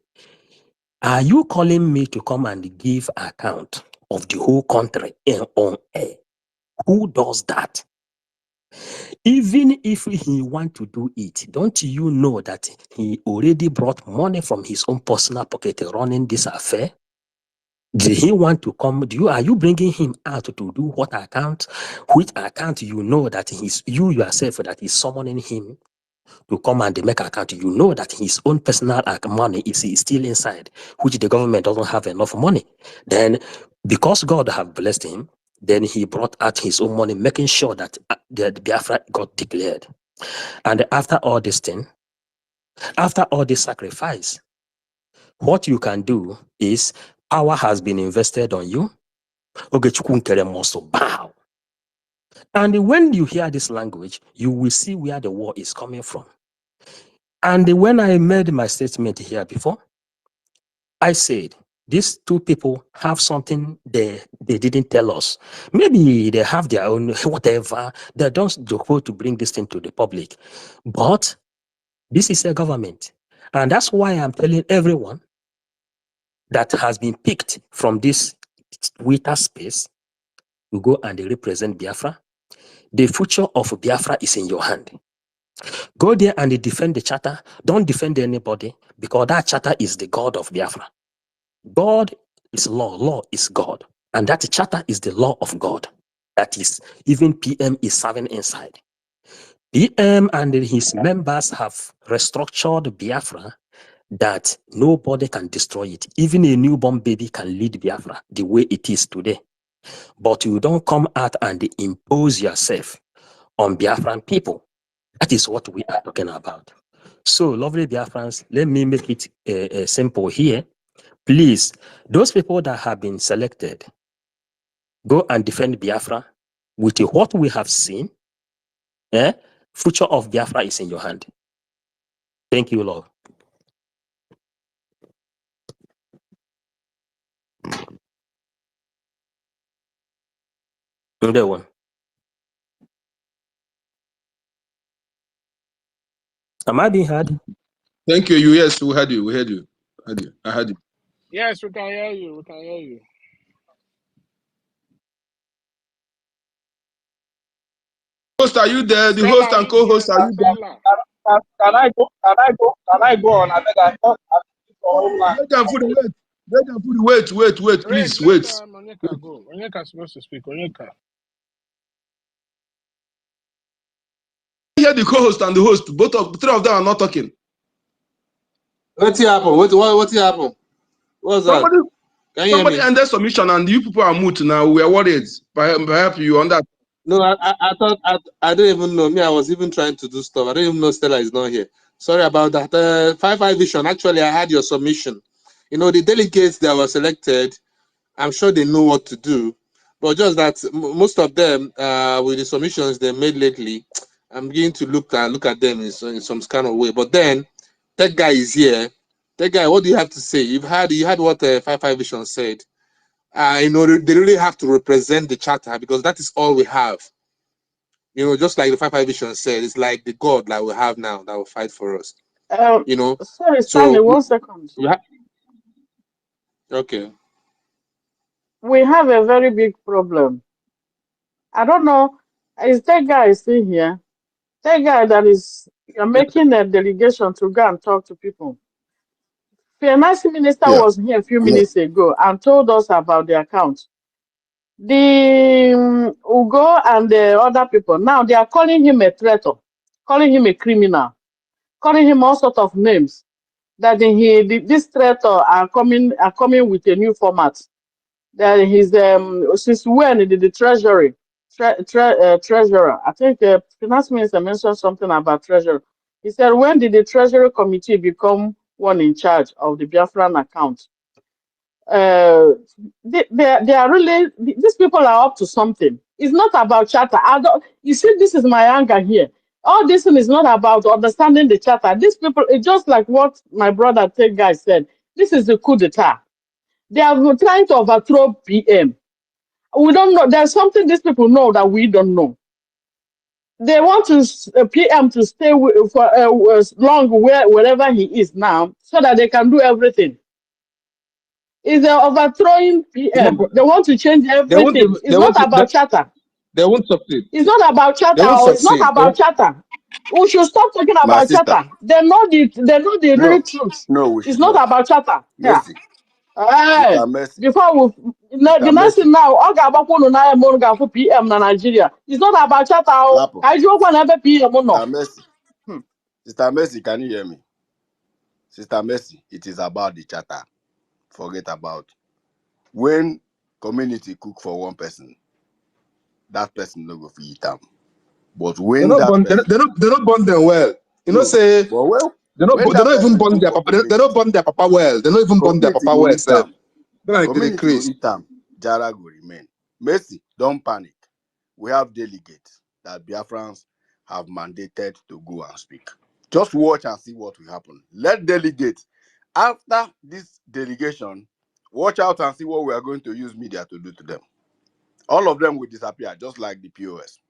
A: are you calling me to come and give account of the whole country on air? Who does that? Even if he want to do it, don't you know that he already brought money from his own personal pocket running this affair? Did he want to come? Are you bringing him out to do what account? Which account you know that you yourself that is summoning him to come and make account? You know that his own personal money is still inside, which the government doesn't have enough money. Then, because God have blessed him, then he brought out his own money, making sure that the Biafra got declared. And after all this thing, after all this sacrifice, what you can do is power has been invested on you. Must bow. And when you hear this language, you will see where the war is coming from. And when I made my statement here before, I said, these two people have something they didn't tell us. Maybe they have their own whatever. They don't go to bring this thing to the public. But this is a government. And that's why I'm telling everyone that has been picked from this Twitter space to go and represent Biafra. The future of Biafra is in your hand. Go there and defend the charter. Don't defend anybody, because that charter is the God of Biafra. God is law. Law is God. And that charter is the law of God. That is, even PM is serving inside. PM and his members have restructured Biafra that nobody can destroy it. Even a newborn baby can lead Biafra the way it is today. But you don't come out and impose yourself on Biafran people. That is what we are talking about. So, lovely Biafrans, let me make it simple here. Please, those people that have been selected, go and defend Biafra with what we have seen. Future of Biafra is in your hand. Thank you, Lord. Another one. Am I being heard?
E: Thank you. Yes, we heard you. We heard you. I heard you.
P: Yes, we can hear you. We can hear you.
E: Host, are you there? The
P: Stella,
E: host and
P: you
E: co-host,
P: there?
E: are you there?
P: Stella.
M: Can I go on? I think I thought
E: Let them put the wait. Let them put the wait, please,
P: Let
E: wait.
P: Onyeka go. Onyeka is supposed to speak. Onyeka.
E: Hear the co-host and the host. Three of them are not talking.
L: What happened? What happened? What's that?
E: Somebody ended submission and you people are mute now. We are worried. Perhaps you on that.
L: No, I thought I don't even know. Me, I was even trying to do stuff. I don't even know Stella is not here. Sorry about that. 5-5 vision. Actually, I had your submission. You know, the delegates that were selected, I'm sure they know what to do. But just that most of them, with the submissions they made lately, I'm beginning to look at them in some kind of way. But then, that guy is here. That guy, what do you have to say? You heard what 5-5 vision said. You know, they really have to represent the charter because that is all we have. You know, just like the 5-5 vision said, it's like the God that we have now that will fight for us. You know,
B: Sorry, Stanley,
L: so
B: 1 second.
L: okay.
B: We have a very big problem. I don't know. Is that guy still here? That guy that is making a delegation to go and talk to people. Finance Minister
I: Yeah.
B: was here a few
I: Yeah.
B: minutes ago and told us about the account. The Ugo and the other people, now they are calling him a traitor, calling him a criminal, calling him all sorts of names. That this traitor are coming with a new format. That he's since when did the treasury treasurer? I think the finance minister mentioned something about treasurer. He said, when did the treasury committee become one in charge of the Biafran account? They are really, these people are up to something. It's not about charter. I don't, you see, this is my anger here. All this thing is not about understanding the charter. These people, it's just like what my brother Ted guy said. This is the coup d'etat. They are trying to overthrow PM. We don't know. There's something these people know that we don't know. They want to PM to stay for as long wherever he is now, so that they can do everything. Is they overthrowing
L: No,
B: PM?
L: but
B: They want to change
L: they won't.
B: everything. It's
L: They
B: not
L: won't.
B: about charter.
L: They won't succeed.
B: It's not about
L: They
B: charter.
L: won't
B: Or it's not
L: succeed. They
B: about
L: won't,
B: charter. We should stop talking
U: My
B: about
U: sister.
B: charter. They know the real
U: No,
B: truth.
U: no, we
B: It's
U: should
B: not
U: not.
B: about charter. Yeah.
U: Mercy.
B: Eh,
U: Sister Mercy.
B: before we, the
U: Sister
B: next thing
U: Mercy.
B: now, all for PM na Nigeria. It's not about charter. Oh.
U: Lapo.
B: Kaiju okwa na ebe PM no.
U: Sister Mercy. Sister Mercy, can you hear me? Sister Mercy, it is about the charter. Forget about. When community cook for one person, that person no go fit eat am. But
L: they
U: when
L: don't
U: that
L: burn.
U: person
L: They don't burn them well. You know,
U: no,
L: say
U: but well,
L: they
U: when
L: don't
U: that
L: even
U: person
L: burn
U: cook
L: their
U: for
L: papa. They don't
U: community,
L: burn their papa well. They don't even burn their
U: community
L: papa
U: go
L: well.
U: eat
L: Self.
U: am.
L: They like the
U: Community go
L: crease.
U: eat am. Jara go remain. Mercy, don't panic. We have delegates that Biafrans have mandated to go and speak. Just watch and see what will happen. Let delegates, after this delegation, watch out and see what we are going to use media to do to them. All of them will disappear, just like the POS.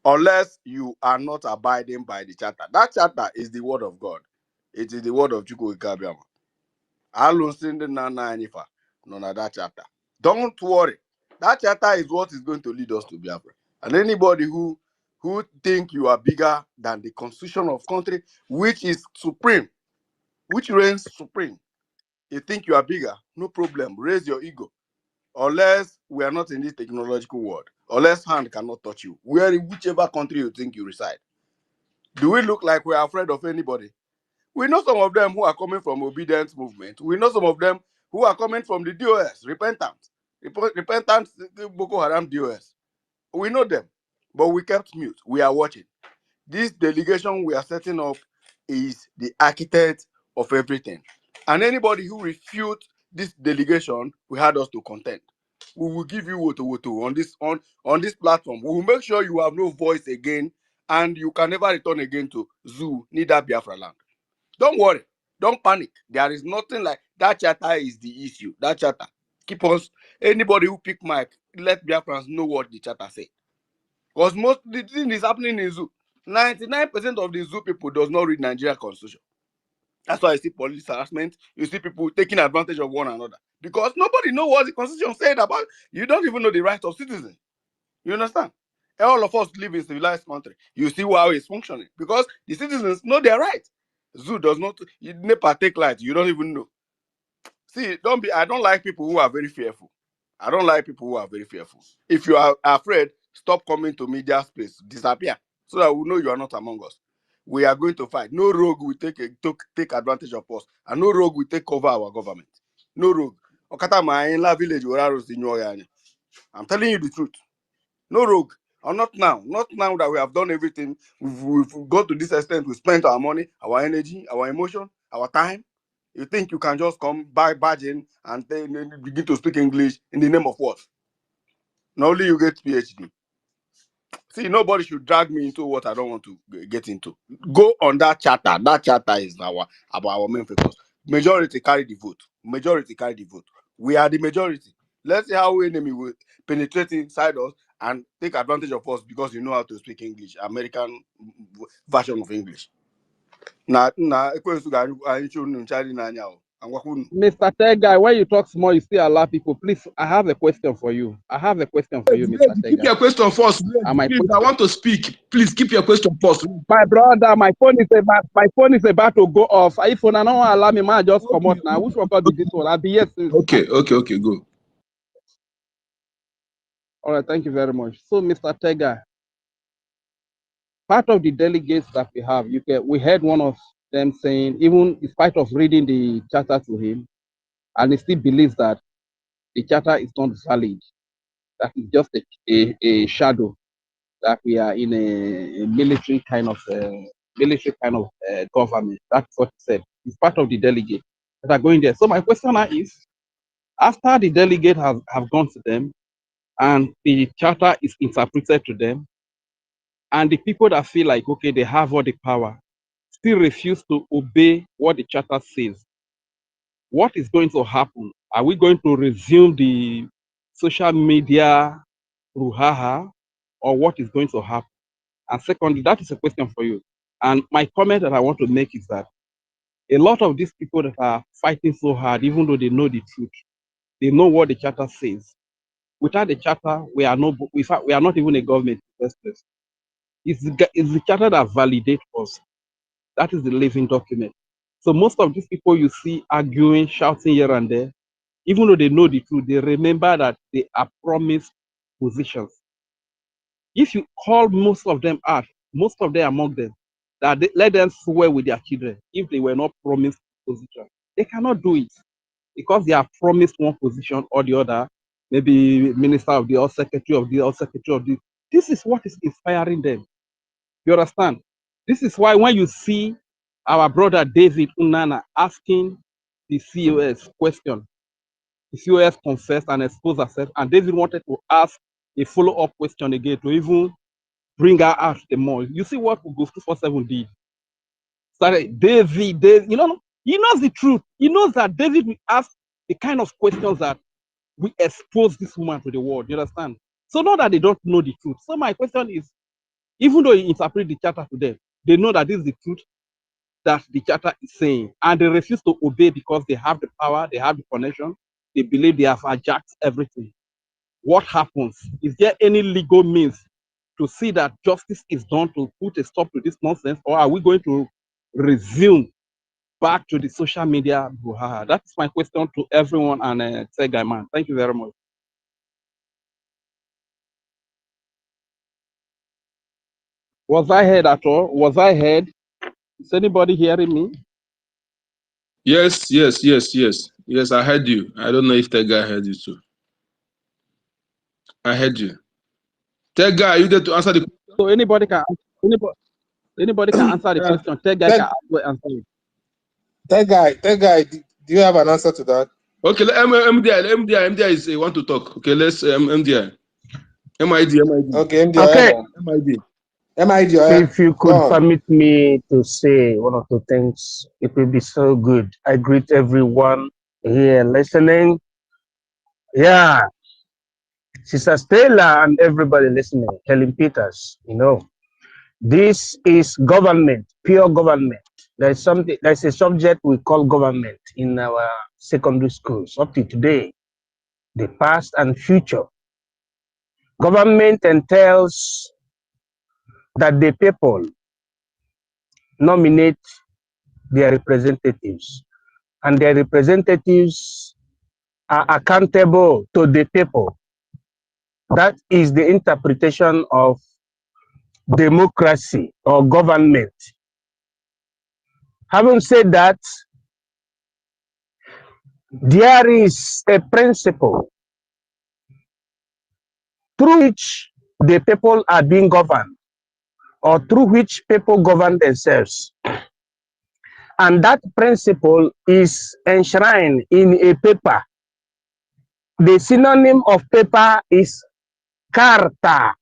U: Unless you are not abiding by the charter. That charter is the word of God. It is the word of Chukwu Ikabiama. None of that charter. Don't worry. That charter is what is going to lead us to Biafra. And anybody who think you are bigger than the constitution of country, which is supreme, which reigns supreme, you think you are bigger, no problem. Raise your ego. Unless we are not in this technological world, unless hand cannot touch you, where in whichever country you think you reside. Do we look like we are afraid of anybody? We know some of them who are coming from obedience movement. We know some of them who are coming from the DOS, repentant Boko Haram DOS. We know them, but we kept mute. We are watching. This delegation we are setting up is the architect of everything. And anybody who refutes this delegation, we had us to contend. We will give you woto on this platform. We will make sure you have no voice again, and you can never return again to Zoo, neither Biafra land. Don't worry. Don't panic. There is nothing like that. Charter is the issue. That charter. Keep us. Anybody who pick mic, let Biafrans know what the charter say. Because most the thing is happening in Zoo. 99% of the Zoo people does not read Nigeria constitution. That's why you see police harassment. You see people taking advantage of one another. Because nobody knows what the constitution said about. You don't even know the rights of citizens. You understand? All of us live in civilized country. You see how it's functioning. Because the citizens know their rights. Zoo does not, you never take light, you don't even know. See, I don't like people who are very fearful. I don't like people who are very fearful. If you are afraid, stop coming to media space, disappear, so that we know you are not among us. We are going to fight. No rogue will take advantage of us, and no rogue will take over our government. No rogue. Okata ma village, I'm telling you the truth. No rogue. Or not now. Not now that we have done everything. We've got to this extent. We spent our money, our energy, our emotion, our time. You think you can just come badge in and then begin to speak English in the name of what? Not only you get PhD. See, nobody should drag me into what I don't want to get into. Go on that charter. That charter is about our main focus. Majority carry the vote. Majority carry the vote. We are the majority. Let's see how enemy will penetrate inside us and take advantage of us because you know how to speak English, American version of English.
O: Na ekwensu ga anyị chụrụ unu nchari n'anya o. Angwakwa unu.
M: Mr. Tegai, when you talk small, you still allow people. Please, I have a question for you. I have a question for you, Mr.
C: Keep
M: Tegai.
C: your question first.
M: And my
C: Please, I want to speak. Please keep your question first.
M: My brother, my phone is about to go off. If you don't allow me, man, just come out now. Which one got this one? I'll be here since.
C: Okay, go.
M: All right, thank you very much. So, Mr. Tegai, part of the delegates that we have, we heard one of them saying, even in spite of reading the charter to him, and he still believes that the charter is not valid, that it's just a shadow, that we are in a military kind of government. That's what he said. It's part of the delegate that are going there. So my question now is, after the delegate have gone to them and the charter is interpreted to them, and the people that feel like, okay, they have all the power, still refuse to obey what the charter says, what is going to happen? Are we going to resume the social media brouhaha, or what is going to happen? And secondly, that is a question for you. And my comment that I want to make is that a lot of these people that are fighting so hard, even though they know the truth, they know what the charter says. Without the charter, we are not even a government in the first place. It's the charter that validates us. That is the living document. So most of these people you see arguing, shouting here and there, even though they know the truth, they remember that they are promised positions. If you call most of them out, most of them among them, that let them swear with their children if they were not promised position. They cannot do it because they are promised one position or the other, maybe minister of the or secretary of the or secretary of the. This is what is inspiring them. You understand? This is why when you see our brother David Unana asking the COS question, the COS confessed and exposed herself, and David wanted to ask a follow-up question again to even bring her out the more. You see what Go 247 did? Sorry, David, he knows the truth. He knows that David will ask the kind of questions that we expose this woman to the world. You understand? So not that they don't know the truth. So my question is, even though you interpret the charter to them, they know that this is the truth that the charter is saying, and they refuse to obey because they have the power, they have the connection, they believe they have hijacked everything. What happens? Is there any legal means to see that justice is done to put a stop to this nonsense, or are we going to resume back to the social media brouhaha? That's my question to everyone and Tegai man. Thank you very much. Was I heard at all? Was I heard? Is anybody hearing me?
C: Yes. Yes, I heard you. I don't know if that guy heard you too. I heard you. That guy, you there to answer the question?
M: So anybody can answer the question. Tegai can answer it.
E: That guy, do you have an answer to that?
C: Okay, MDI is want to talk. Okay, let's MDI. MID.
E: Okay,
F: Okay,
E: MID.
F: if you could permit me to say one or two things, it will be so good. I greet everyone here listening. Yeah, Sister Stella and everybody listening, Helen Peters, this is government, pure government. There's a subject we call government in our secondary schools up to today, the past and future. Government entails that the people nominate their representatives, and their representatives are accountable to the people. That is the interpretation of democracy or government. Having said that, there is a principle through which the people are being governed, or through which people govern themselves. And that principle is enshrined in a paper. The synonym of paper is carta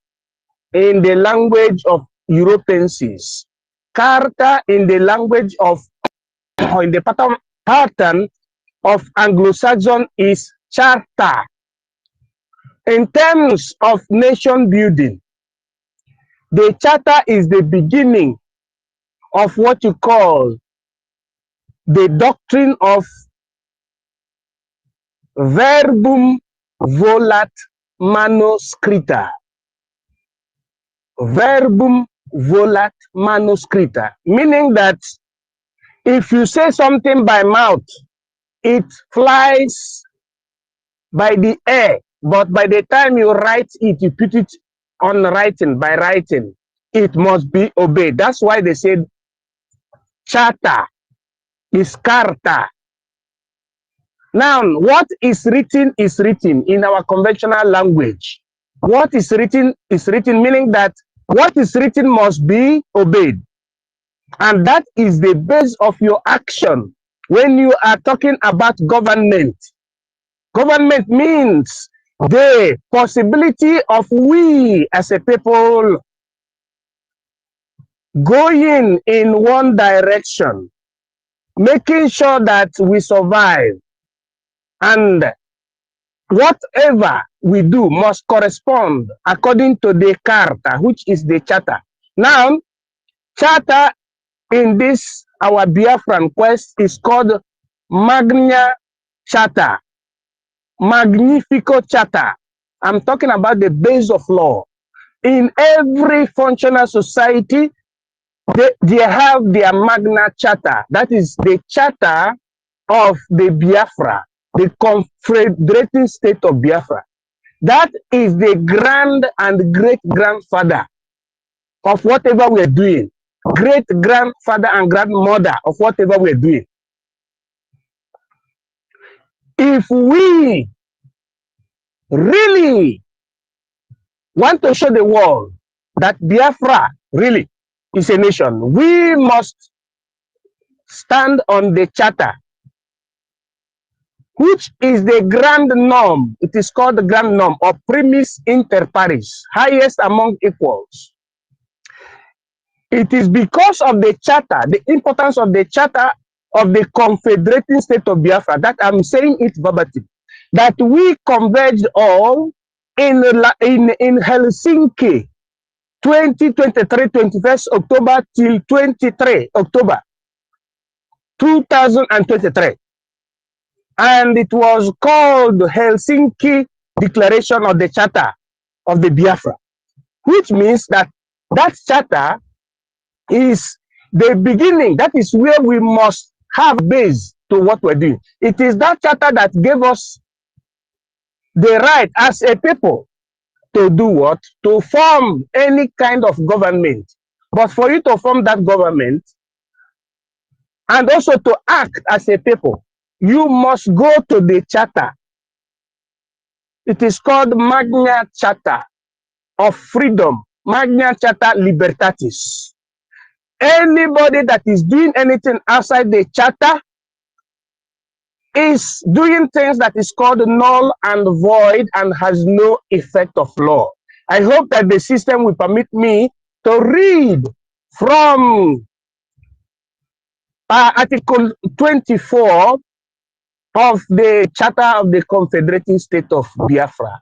F: in the language of Europeans. Carta in the language of, or in the pattern of Anglo-Saxon is charter. In terms of nation building, the charter is the beginning of what you call the doctrine of verbum volat manuscrita. Verbum volat manuscrita, meaning that if you say something by mouth, it flies by the air, but by the time you write it, you put it on writing, by writing, it must be obeyed. That's why they said charta is carta. Now, what is written in our conventional language. What is written, meaning that what is written must be obeyed. And that is the base of your action when you are talking about government. Government means the possibility of we as a people going in one direction, making sure that we survive, and whatever we do must correspond according to the Carta, which is the charter. Now, charter in this our Biafran quest is called Magna Charta, Magnifico Charter. I'm talking about the base of law. In every functional society, they have their Magna Charta. That is the charter of the Biafra, the confederating state of Biafra. That is the grand and great grandfather of whatever we're doing. Great grandfather and grandmother of whatever we're doing. If we really want to show the world that Biafra really is a nation, we must stand on the charter, which is the grand norm. It is called the grand norm, or primis inter pares, highest among equals. It is because of the charter, the importance of the charter of the confederating state of Biafra, that I'm saying it verbatim, that we converged all in Helsinki, 2023, 21st October till 23 October 2023. And it was called Helsinki Declaration of the Charter of the Biafra, which means that that charter is the beginning. That is where we must have base to what we're doing. It is that charter that gave us the right as a people to do what? To form any kind of government. But for you to form that government and also to act as a people, you must go to the charter. It is called Magna Charta of Freedom, Magna Charta Libertatis. Anybody that is doing anything outside the charter is doing things that is called null and void and has no effect of law. I hope that the system will permit me to read from Article 24 of the Charter of the Confederating State of Biafra.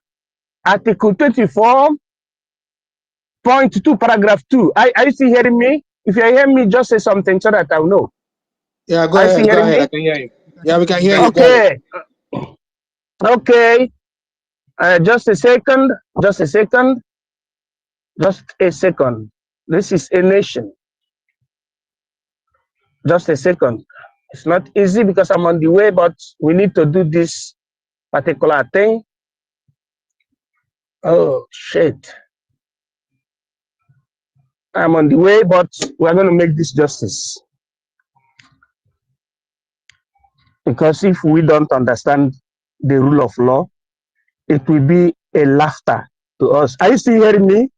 F: Article 24.2, paragraph 2. Are you still hearing me? If you're hearing me, just say something so that I'll know.
L: Yeah, go ahead. Go ahead. I can hear you. Yeah, we can hear you.
F: Okay. Okay. Just a second. Just a second. Just a second. This is a nation. Just a second. It's not easy because I'm on the way, but we need to do this particular thing. Oh, shit. I'm on the way, but we're going to make this justice. Because if we don't understand the rule of law, it will be a laughter to us. Are you still hearing me?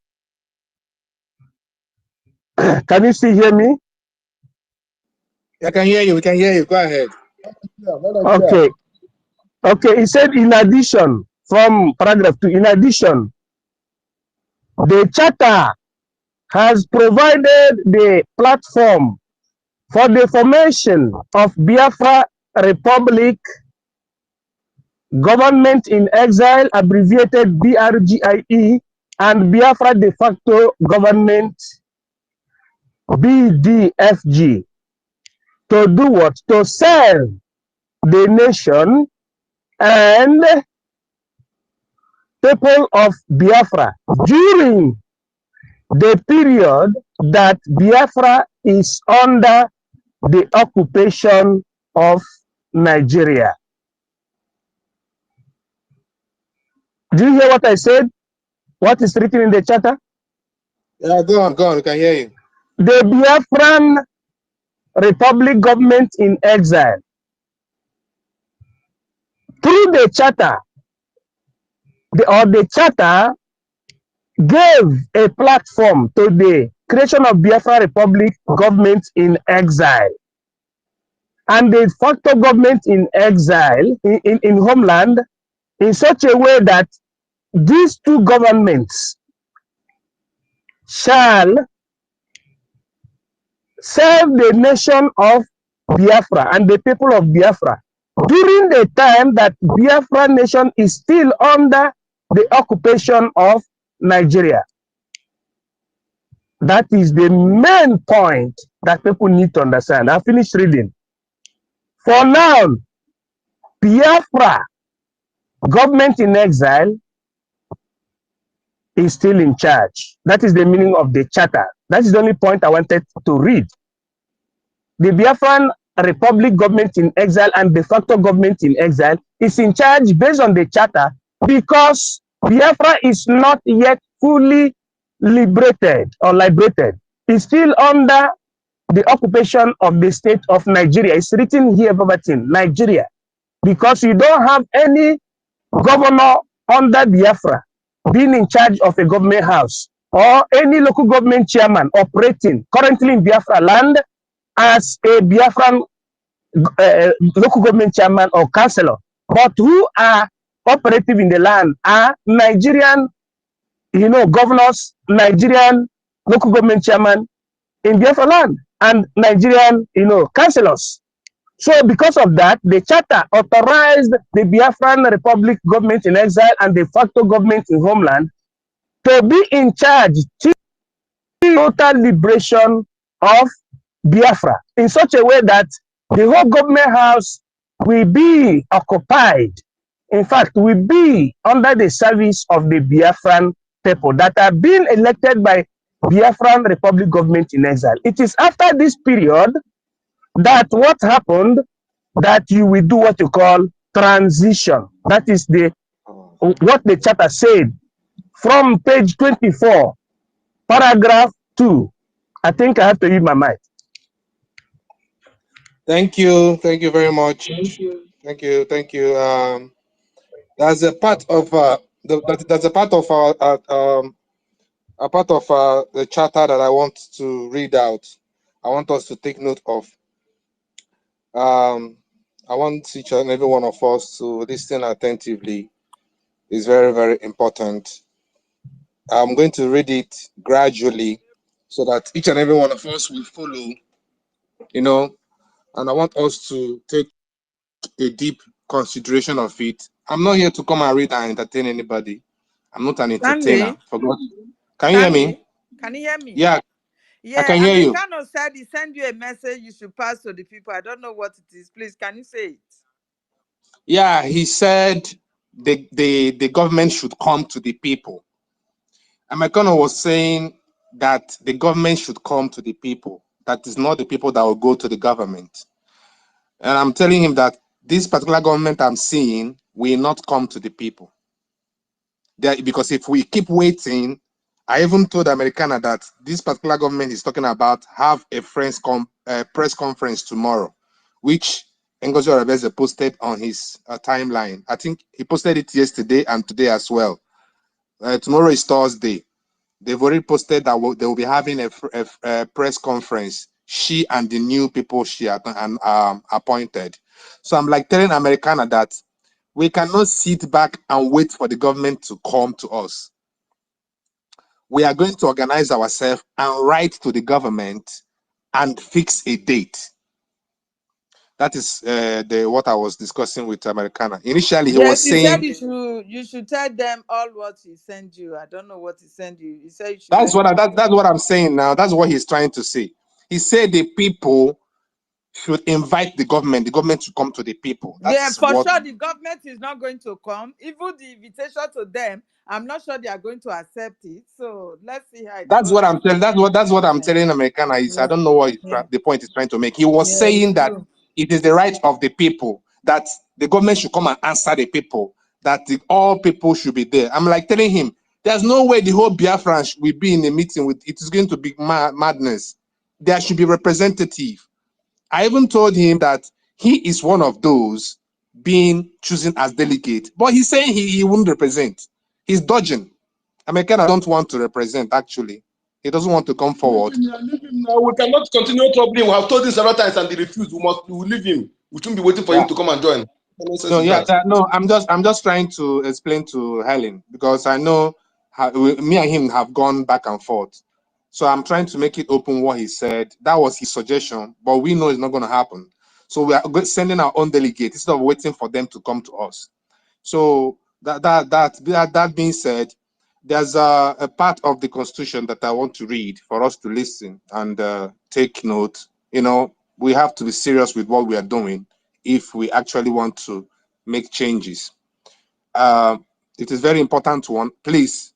F: Can you still hear me?
L: I can hear you. We can hear you. Go ahead.
F: Okay. Okay. He said, in addition, from paragraph 2, in addition, the charter has provided the platform for the formation of Biafra Republic Government in Exile, abbreviated BRGIE, and Biafra de facto government BDFG, to do what? To serve the nation and people of Biafra during the period that Biafra is under the occupation of Nigeria. Do you hear what I said? What is written in the charter?
L: Yeah, go on, we can hear you.
F: The Biafran Republic government in exile, through the charter, the charter gave a platform to the creation of Biafra Republic government in exile. And the facto government in exile, in homeland, in such a way that these two governments shall serve the nation of Biafra and the people of Biafra during the time that Biafra nation is still under the occupation of Nigeria. That is the main point that people need to understand. I finished reading. For now, Biafra government in exile is still in charge. That is the meaning of the charter. That is the only point I wanted to read. The Biafran Republic government in exile and de facto government in exile is in charge based on the charter because Biafra is not yet fully liberated or liberated. It's still under the occupation of the state of Nigeria. It's written here verbatim, Nigeria, because you don't have any governor under Biafra being in charge of a government house or any local government chairman operating currently in Biafra land as a Biafran local government chairman or councillor, but who are operative in the land are Nigerian, governors, Nigerian local government chairman in Biafra land and Nigerian, councillors. So because of that, the charter authorized the Biafran Republic government in exile and de facto government in homeland to be in charge till total liberation of Biafra in such a way that the whole government house will be occupied. In fact, will be under the service of the Biafran people that are being elected by Biafran Republic government in exile. It is after this period that what happened that you will do what you call transition. That is what the charter said from page 24, paragraph 2. I think I have to use my mic.
L: Thank you very much. Thank you. That's a part of that's a part of the charter that I want to read out. I want us to take note of. I want each and every one of us to listen attentively. It's very, very important. I'm going to read it gradually so that each and every one of us will follow, and I want us to take a deep consideration of it. I'm not here to come and read and entertain anybody. I'm not an entertainer. For God. Can you hear me?
K: Can you hear me?
L: Yeah.
K: Yeah,
L: I can hear you.
K: Americano said he sent you a message you should pass to the people. I don't know what it is. Please, can you say it?
L: Yeah, he said the government should come to the people. Americano was saying that the government should come to the people. That is not the people that will go to the government. And I'm telling him that this particular government I'm seeing will not come to the people. Because if we keep waiting, I even told Americana that this particular government is talking about have a press conference tomorrow, which Ngozi Orebeze posted on his timeline. I think he posted it yesterday and today as well. Tomorrow is Thursday. They've already posted that they will be having a press conference, she and the new people she appointed. So I'm like telling Americana that we cannot sit back and wait for the government to come to us. We are going to organize ourselves and write to the government and fix a date.
E: That is what I was discussing with Americana. Initially, he
K: Yes,
E: was
K: he said
E: saying
K: you should tell them all what he sent you. I don't know what he sent you. He said you should
E: that's
K: let
E: what
K: them know.
E: that's what I'm saying now. That's what he's trying to say. He said the people should invite the government. The government should come to the people. That
K: Yeah,
E: is
K: for
E: what.
K: sure the government is not going to come. Even the invitation to them, I'm not sure they are going to accept it. So let's see how it
E: That's
K: goes.
E: what I'm telling. That's what I'm
K: Yeah,
E: telling Americana is. I
K: yeah,
E: don't know what
K: yeah,
E: the point is trying to make. He was
K: yeah, it's
E: saying that
K: true.
E: it is the right of the people that the government should come and answer the people. That all people should be there. I'm like telling him, there's no way the whole Biafran will be in a meeting with. It is going to be madness. There should be representative. I even told him that he is one of those being chosen as delegate, but he's saying he wouldn't represent. He's dodging. Americana don't want to represent, actually. He doesn't want to come
I: Leave
E: forward.
I: him here, leave him now. We cannot continue troubling him. We have told him several times and he refused. We will leave him. We shouldn't be waiting for
E: Yeah.
I: him to come and join. What nonsense
E: No,
I: is
E: yeah,
I: that?
E: no, I'm just trying to explain to Helen because I know me and him have gone back and forth. So I'm trying to make it open what he said. That was his suggestion, but we know it's not going to happen. So we are sending our own delegate instead of waiting for them to come to us. So that being said, there's a part of the Constitution that I want to read for us to listen and take note. You know, we have to be serious with what we are doing if we actually want to make changes. Uh, it is very important one. Please,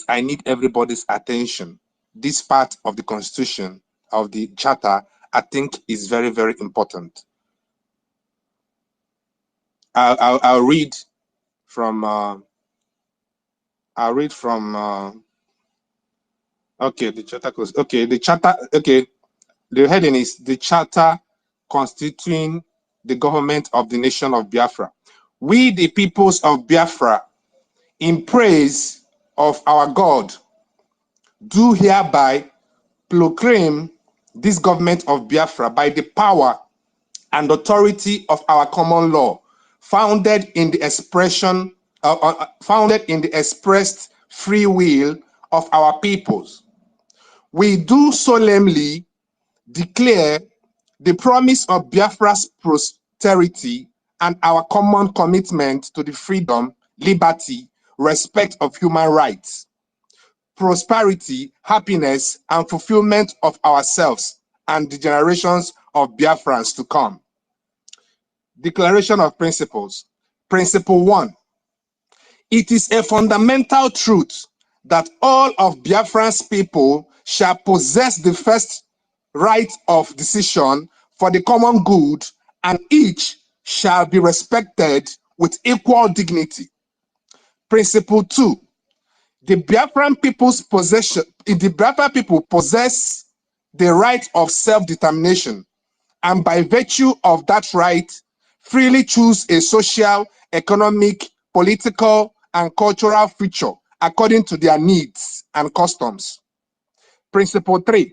E: I need everybody's attention. This part of the Constitution, of the Charter, I think is very, very important. I'll read from okay, the charter goes, okay, the charter, okay, the heading is the charter constituting the government of the nation of Biafra. We, the peoples of Biafra, in praise of our God, do hereby proclaim this government of Biafra by the power and authority of our common law, founded in the expressed free will of our peoples. We do solemnly declare the promise of Biafra's prosperity and our common commitment to the freedom, liberty, respect of human rights, prosperity, happiness, and fulfillment of ourselves and the generations of Biafrans to come. Declaration of Principles. Principle 1. It is a fundamental truth that all of Biafran's people shall possess the first right of decision for the common good, and each shall be respected with equal dignity. Principle 2. The Biafran people possess the right of self-determination, and by virtue of that right, freely choose a social, economic, political, and cultural future according to their needs and customs. Principle 3.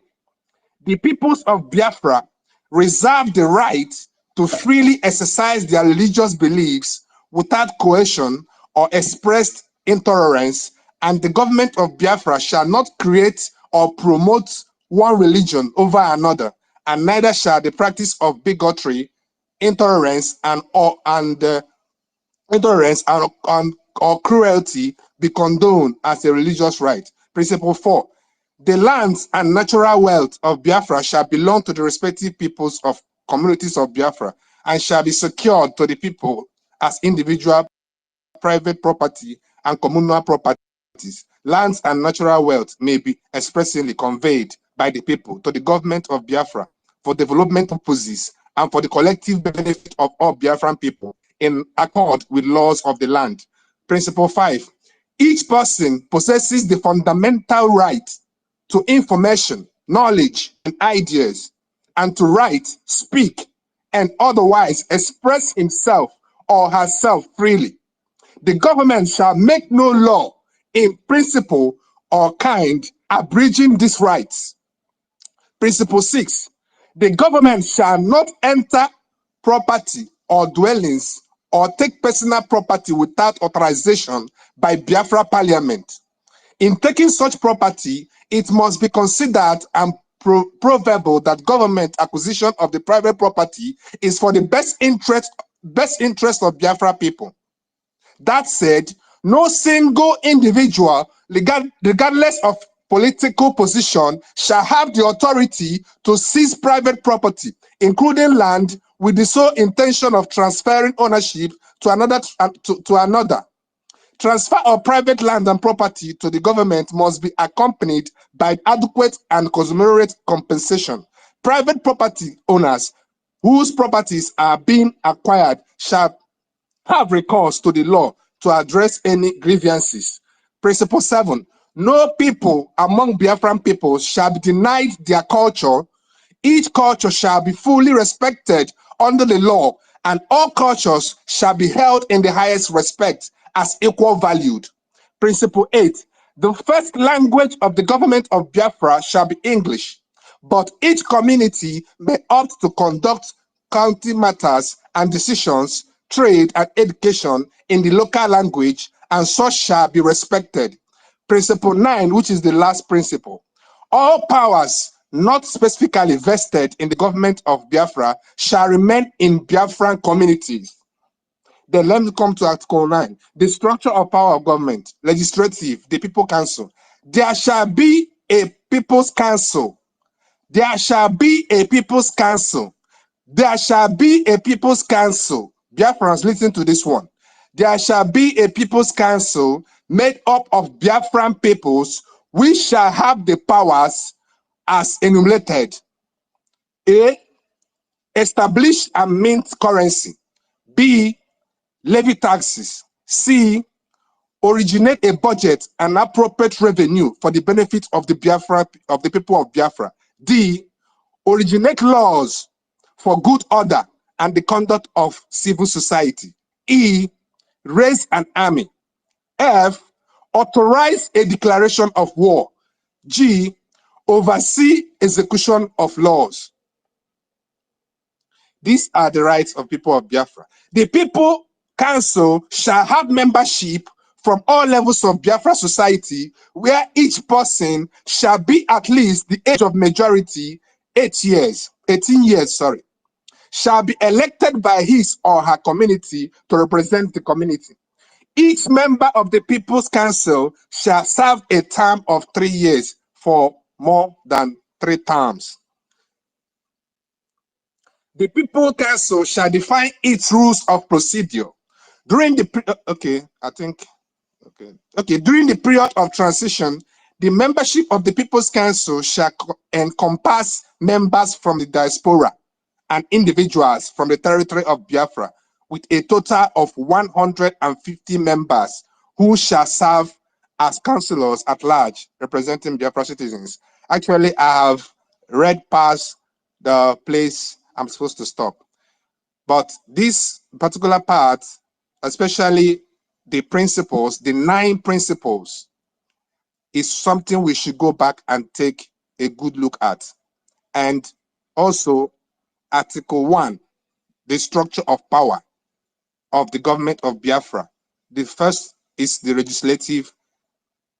E: The peoples of Biafra reserve the right to freely exercise their religious beliefs without coercion or expressed intolerance, and the government of Biafra shall not create or promote one religion over another, and neither shall the practice of bigotry, intolerance, intolerance or cruelty be condoned as a religious right. Principle 4. The lands and natural wealth of Biafra shall belong to the respective peoples of communities of Biafra and shall be secured to the people as individual private property and communal properties. Lands and natural wealth may be expressly conveyed by the people to the government of Biafra for development purposes and for the collective benefit of all Biafran people in accord with laws of the land. Principle 5. Each person possesses the fundamental right to information, knowledge, and ideas, and to write, speak, and otherwise express himself or herself freely. The government shall make no law in principle or kind abridging these rights. Principle 6. The government shall not enter property or dwellings or take personal property without authorization by Biafra Parliament. In taking such property, it must be considered and
L: proverb that government acquisition of the private property is for the best interest of Biafra people. That said, no single individual, regardless of political position, shall have the authority to seize private property, including land, with the sole intention of transferring ownership to another. Transfer of private land and property to the government must be accompanied by adequate and commensurate compensation. Private property owners whose properties are being acquired shall have recourse to the law to address any grievances. Principle 7. No people among Biafran people shall be denied their culture. Each culture shall be fully respected under the law, and all cultures shall be held in the highest respect as equal valued. Principle 8. The first language of the government of Biafra shall be English, but each community may opt to conduct county matters and decisions, trade, and education in the local language, and such shall be respected. Principle 9, which is the last principle. All powers not specifically vested in the government of Biafra shall remain in Biafran communities. Then let me come to Article 9. The structure of power of government, legislative, the People Council. There shall be a People's Council. There shall be a People's Council. There shall be a People's Council. Biafrans, listen to this one. There shall be a People's Council made up of Biafran peoples, which shall have the powers as enumerated. A. Establish and mint currency. B. Levy taxes. C. Originate a budget and appropriate revenue for the benefit of the people of Biafra. D. Originate laws for good order and the conduct of civil society. E. Raise an army. F. Authorize a declaration of war. G. Oversee execution of laws. These are the rights of people of Biafra. The People Council shall have membership from all levels of Biafra society, where each person shall be at least the age of majority 18 years, shall be elected by his or her community to represent the community. Each member of the People's Council shall serve a term of 3 years for more than 3 terms. The People Council shall define its rules of procedure. During the during the period of transition, the membership of the People's Council shall encompass members from the diaspora and individuals from the territory of Biafra, with a total of 150 members who shall serve as councillors at large representing Biafra citizens. Actually, I have read past the place I'm supposed to stop. But this particular part, especially the principles, the 9 principles, is something we should go back and take a good look at. And also Article 1, the structure of power of the government of Biafra. The first is the legislative,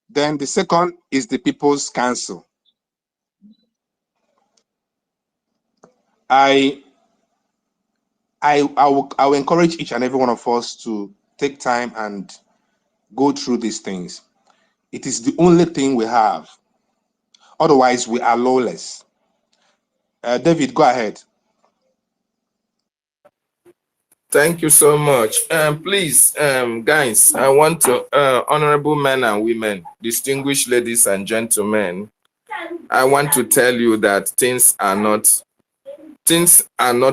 L: then the second is the People's Council. I will encourage each and every one of us to take time and go through these things. It is the only thing we have. Otherwise, we are lawless. David, go ahead.
N: Thank you so much. Please, guys, I want to, honorable men and women, distinguished ladies and gentlemen, I want to tell you that things are not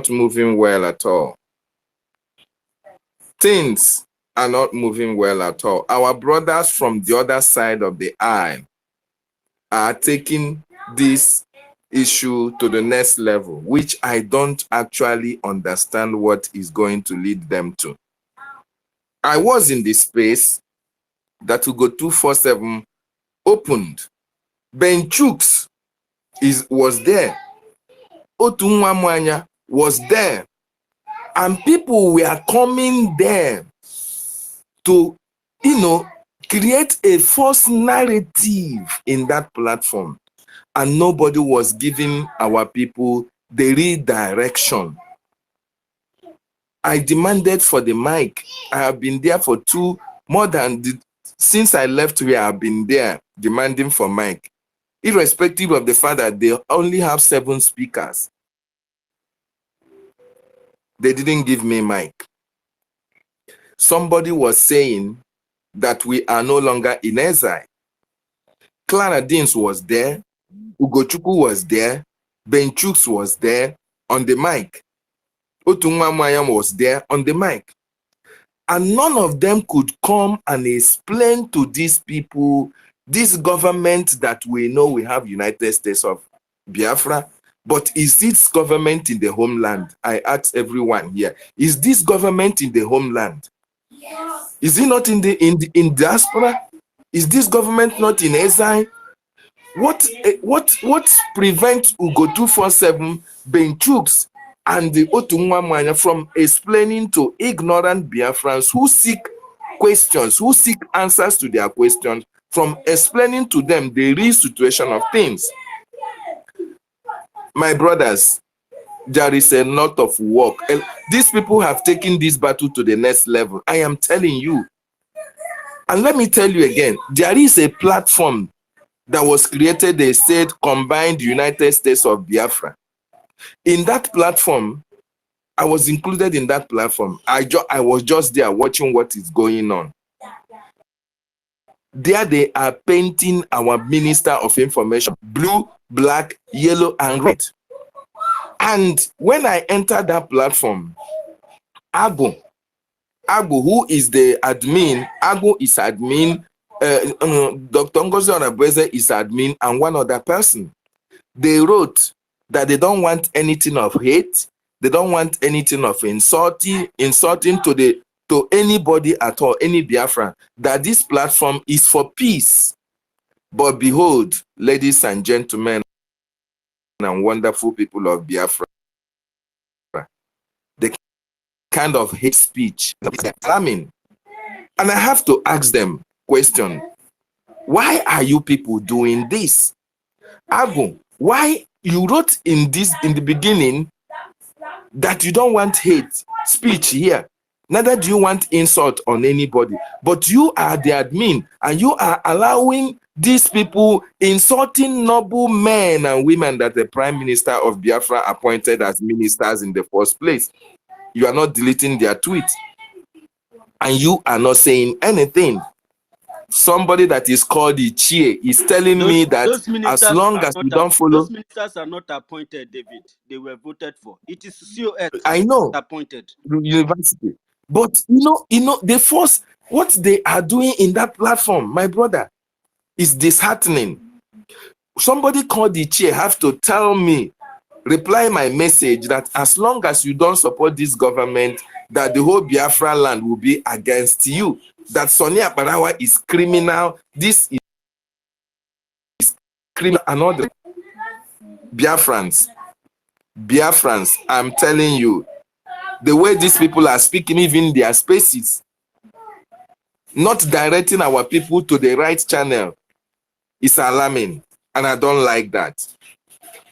N: moving well at all. Things are not moving well at all. Our brothers from the other side of the aisle are taking this issue to the next level, which I don't actually understand what is going to lead them to. I was in the space that Ugo 247 opened. Ben Chooks was there. Otunwamwanya was there. And people were coming there to, create a false narrative in that platform. and nobody was giving our people the redirection. I demanded for the mic. I have been there for since I left here, I've been there demanding for mic. Irrespective of the fact that they only have 7 speakers. They didn't give me mic. Somebody was saying that we are no longer in exile. Clara Deans was there, Ugochukwu was there, Ben Chooks was there on the mic. Otunwa Mayam was there on the mic. And none of them could come and explain to these people, this government that we know we have United States of Biafra, but is this government in the homeland? I ask everyone here, is this government in the homeland? Yes. Is it not in diaspora? Is this government not in exile? What prevents Ugo 247, Ben Chooks, and the Otunwa Manya from explaining to ignorant Biafrans who seek questions, who seek answers to their questions, from explaining to them the real situation of things? My brothers, there is a lot of work. And these people have taken this battle to the next level. I am telling you. And let me tell you again, there is a platform that was created. They said Combined United States of Biafra. In that platform, I was included in that platform. I was just there watching what is going on. There they are painting our Minister of Information blue, black, yellow, and red. And when I entered that platform, Agu, who is the admin, Agu is admin, Dr. Ngozi Onabweze is admin, and one other person. They wrote that they don't want anything of hate, they don't want anything of insulting to anybody at all, any Biafran, that this platform is for peace. But behold, ladies and gentlemen and wonderful people of Biafra, the kind of hate speech is alarming. And I have to ask them question, why are you people doing this? Agu, why you wrote in the beginning that you don't want hate speech here, neither do you want insult on anybody, but you are the admin and you are allowing these people insulting noble men and women that the Prime Minister of Biafra appointed as ministers in the first place. You are not deleting their tweets and you are not saying anything. Somebody that is called the Chie is telling me that as long as you don't follow...
Q: Those ministers are not appointed, David. They were voted for. It is COS.
N: I know.
Q: Appointed.
N: University. But you know, the force, what they are doing in that platform, my brother, is disheartening. Somebody called the Chie have to tell me, reply my message that as long as you don't support this government, that the whole Biafra land will be against you. That Sonia Barawa is criminal, this is criminal, and all the Biafrans, I'm telling you, the way these people are speaking, even their spaces, not directing our people to the right channel, is alarming, and I don't like that.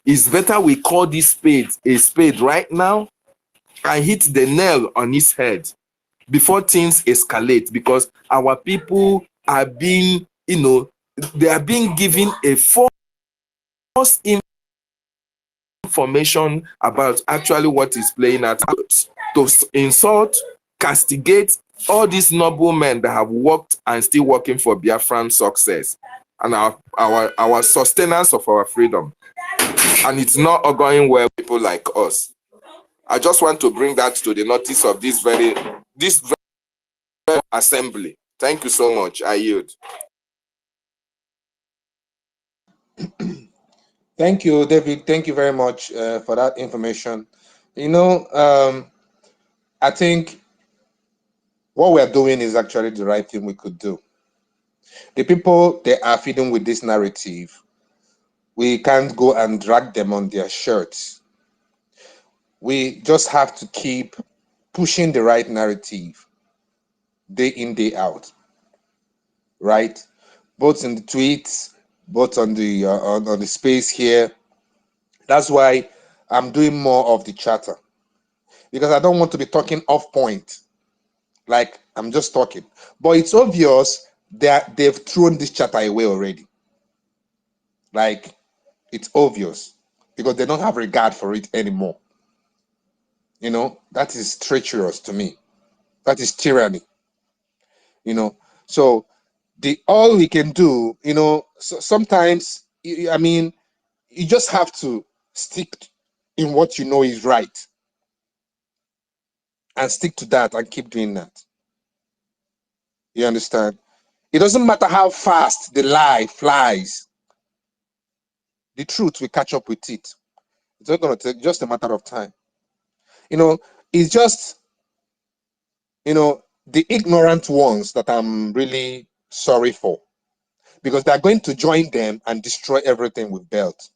N: It's better we call this spade a spade right now and hit the nail on his head before things escalate, because our people are being, they are being given a false information about actually what is playing out, to insult, castigate all these noble men that have worked and still working for Biafran success and our sustenance of our freedom. And it's not going well with people like us. I just want to bring that to the notice of this very assembly. Thank you so much. I yield.
E: Thank you, David. Thank you very much for that information. I think what we're doing is actually the right thing we could do. The people, they are feeding with this narrative. We can't go and drag them on their shirts. We just have to keep pushing the right narrative day in, day out, right? Both in the tweets, both on the on the space here. That's why I'm doing more of the chatter, because I don't want to be talking off point. Like I'm just talking. But it's obvious that they've thrown this chatter away already. Like it's obvious because they don't have regard for it anymore. You know, that is treacherous to me. That is tyranny. You know, so the all we can do, you know, so sometimes I mean, you just have to stick in what you know is right and stick to that and keep doing that. You understand? It doesn't matter how fast the lie flies, the truth will catch up with it. It's not going to take just a matter of time. You know, it's just, you know, the ignorant ones that I'm really sorry for, because they're going to join them and destroy everything we've built.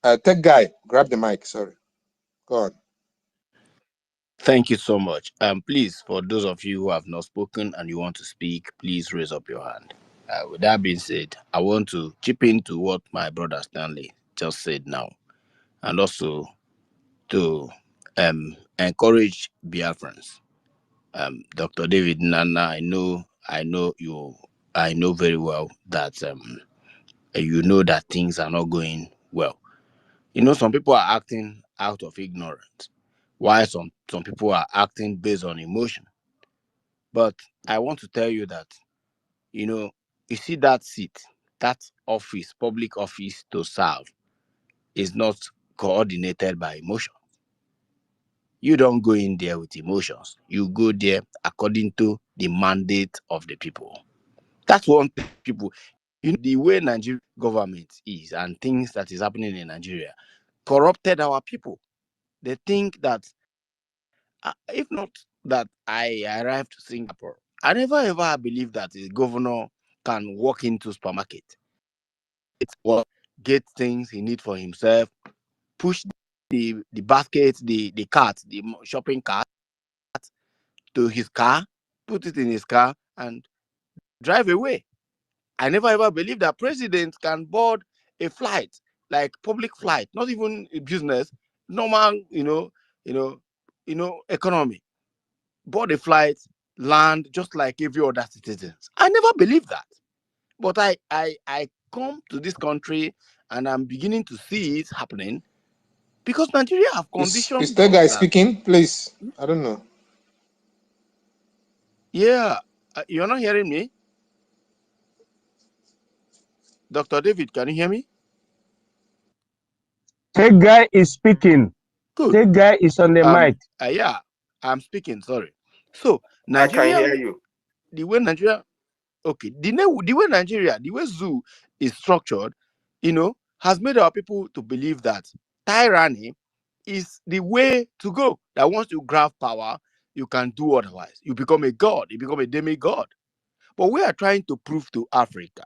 E: Tech guy, grab the mic. Sorry. Go on.
U: Thank you so much. Please, for those of you who have not spoken and you want to speak, please raise up your hand. With that being said, I want to chip into what my brother Stanley just said now, and also to encourage Biafrans. Dr. David Nana, I know very well that you know that things are not going well. You know, some people are acting out of ignorance, while some people are acting based on emotion. But I want to tell you that, you know, you see that seat, that office, public office to serve is not coordinated by emotion. You don't go in there with emotions. You go there according to the mandate of the people. That's one thing people, you know, the way Nigerian government is and things that is happening in Nigeria corrupted our people. They think that if not that I arrived to Singapore, I never ever believed that a governor can walk into supermarket, get things he need for himself, push the basket, the cart, the shopping cart to his car, put it in his car, and drive away. I never ever believed that president can board a flight, like public flight, not even a business, normal, economy. Board a flight, land just like every other citizens. I never believed that. But I come to this country and I'm beginning to see it happening because Nigeria have
E: Is
U: conditioned
E: that
U: us
E: guy
U: that,
E: speaking? Please. I don't know.
U: yeah, you're not hearing me? Dr. David, can you hear me?
F: Tech guy is speaking.
U: Good.
F: Tech guy is on the mic.
U: Yeah, I'm speaking, sorry. So
N: I can
U: Nigeria,
N: hear you.
U: the way Nigeria, okay, the way zoo is structured, has made our people to believe that tyranny is the way to go. That once you grab power, you can do otherwise. You become a god, you become a demigod. But we are trying to prove to Africa,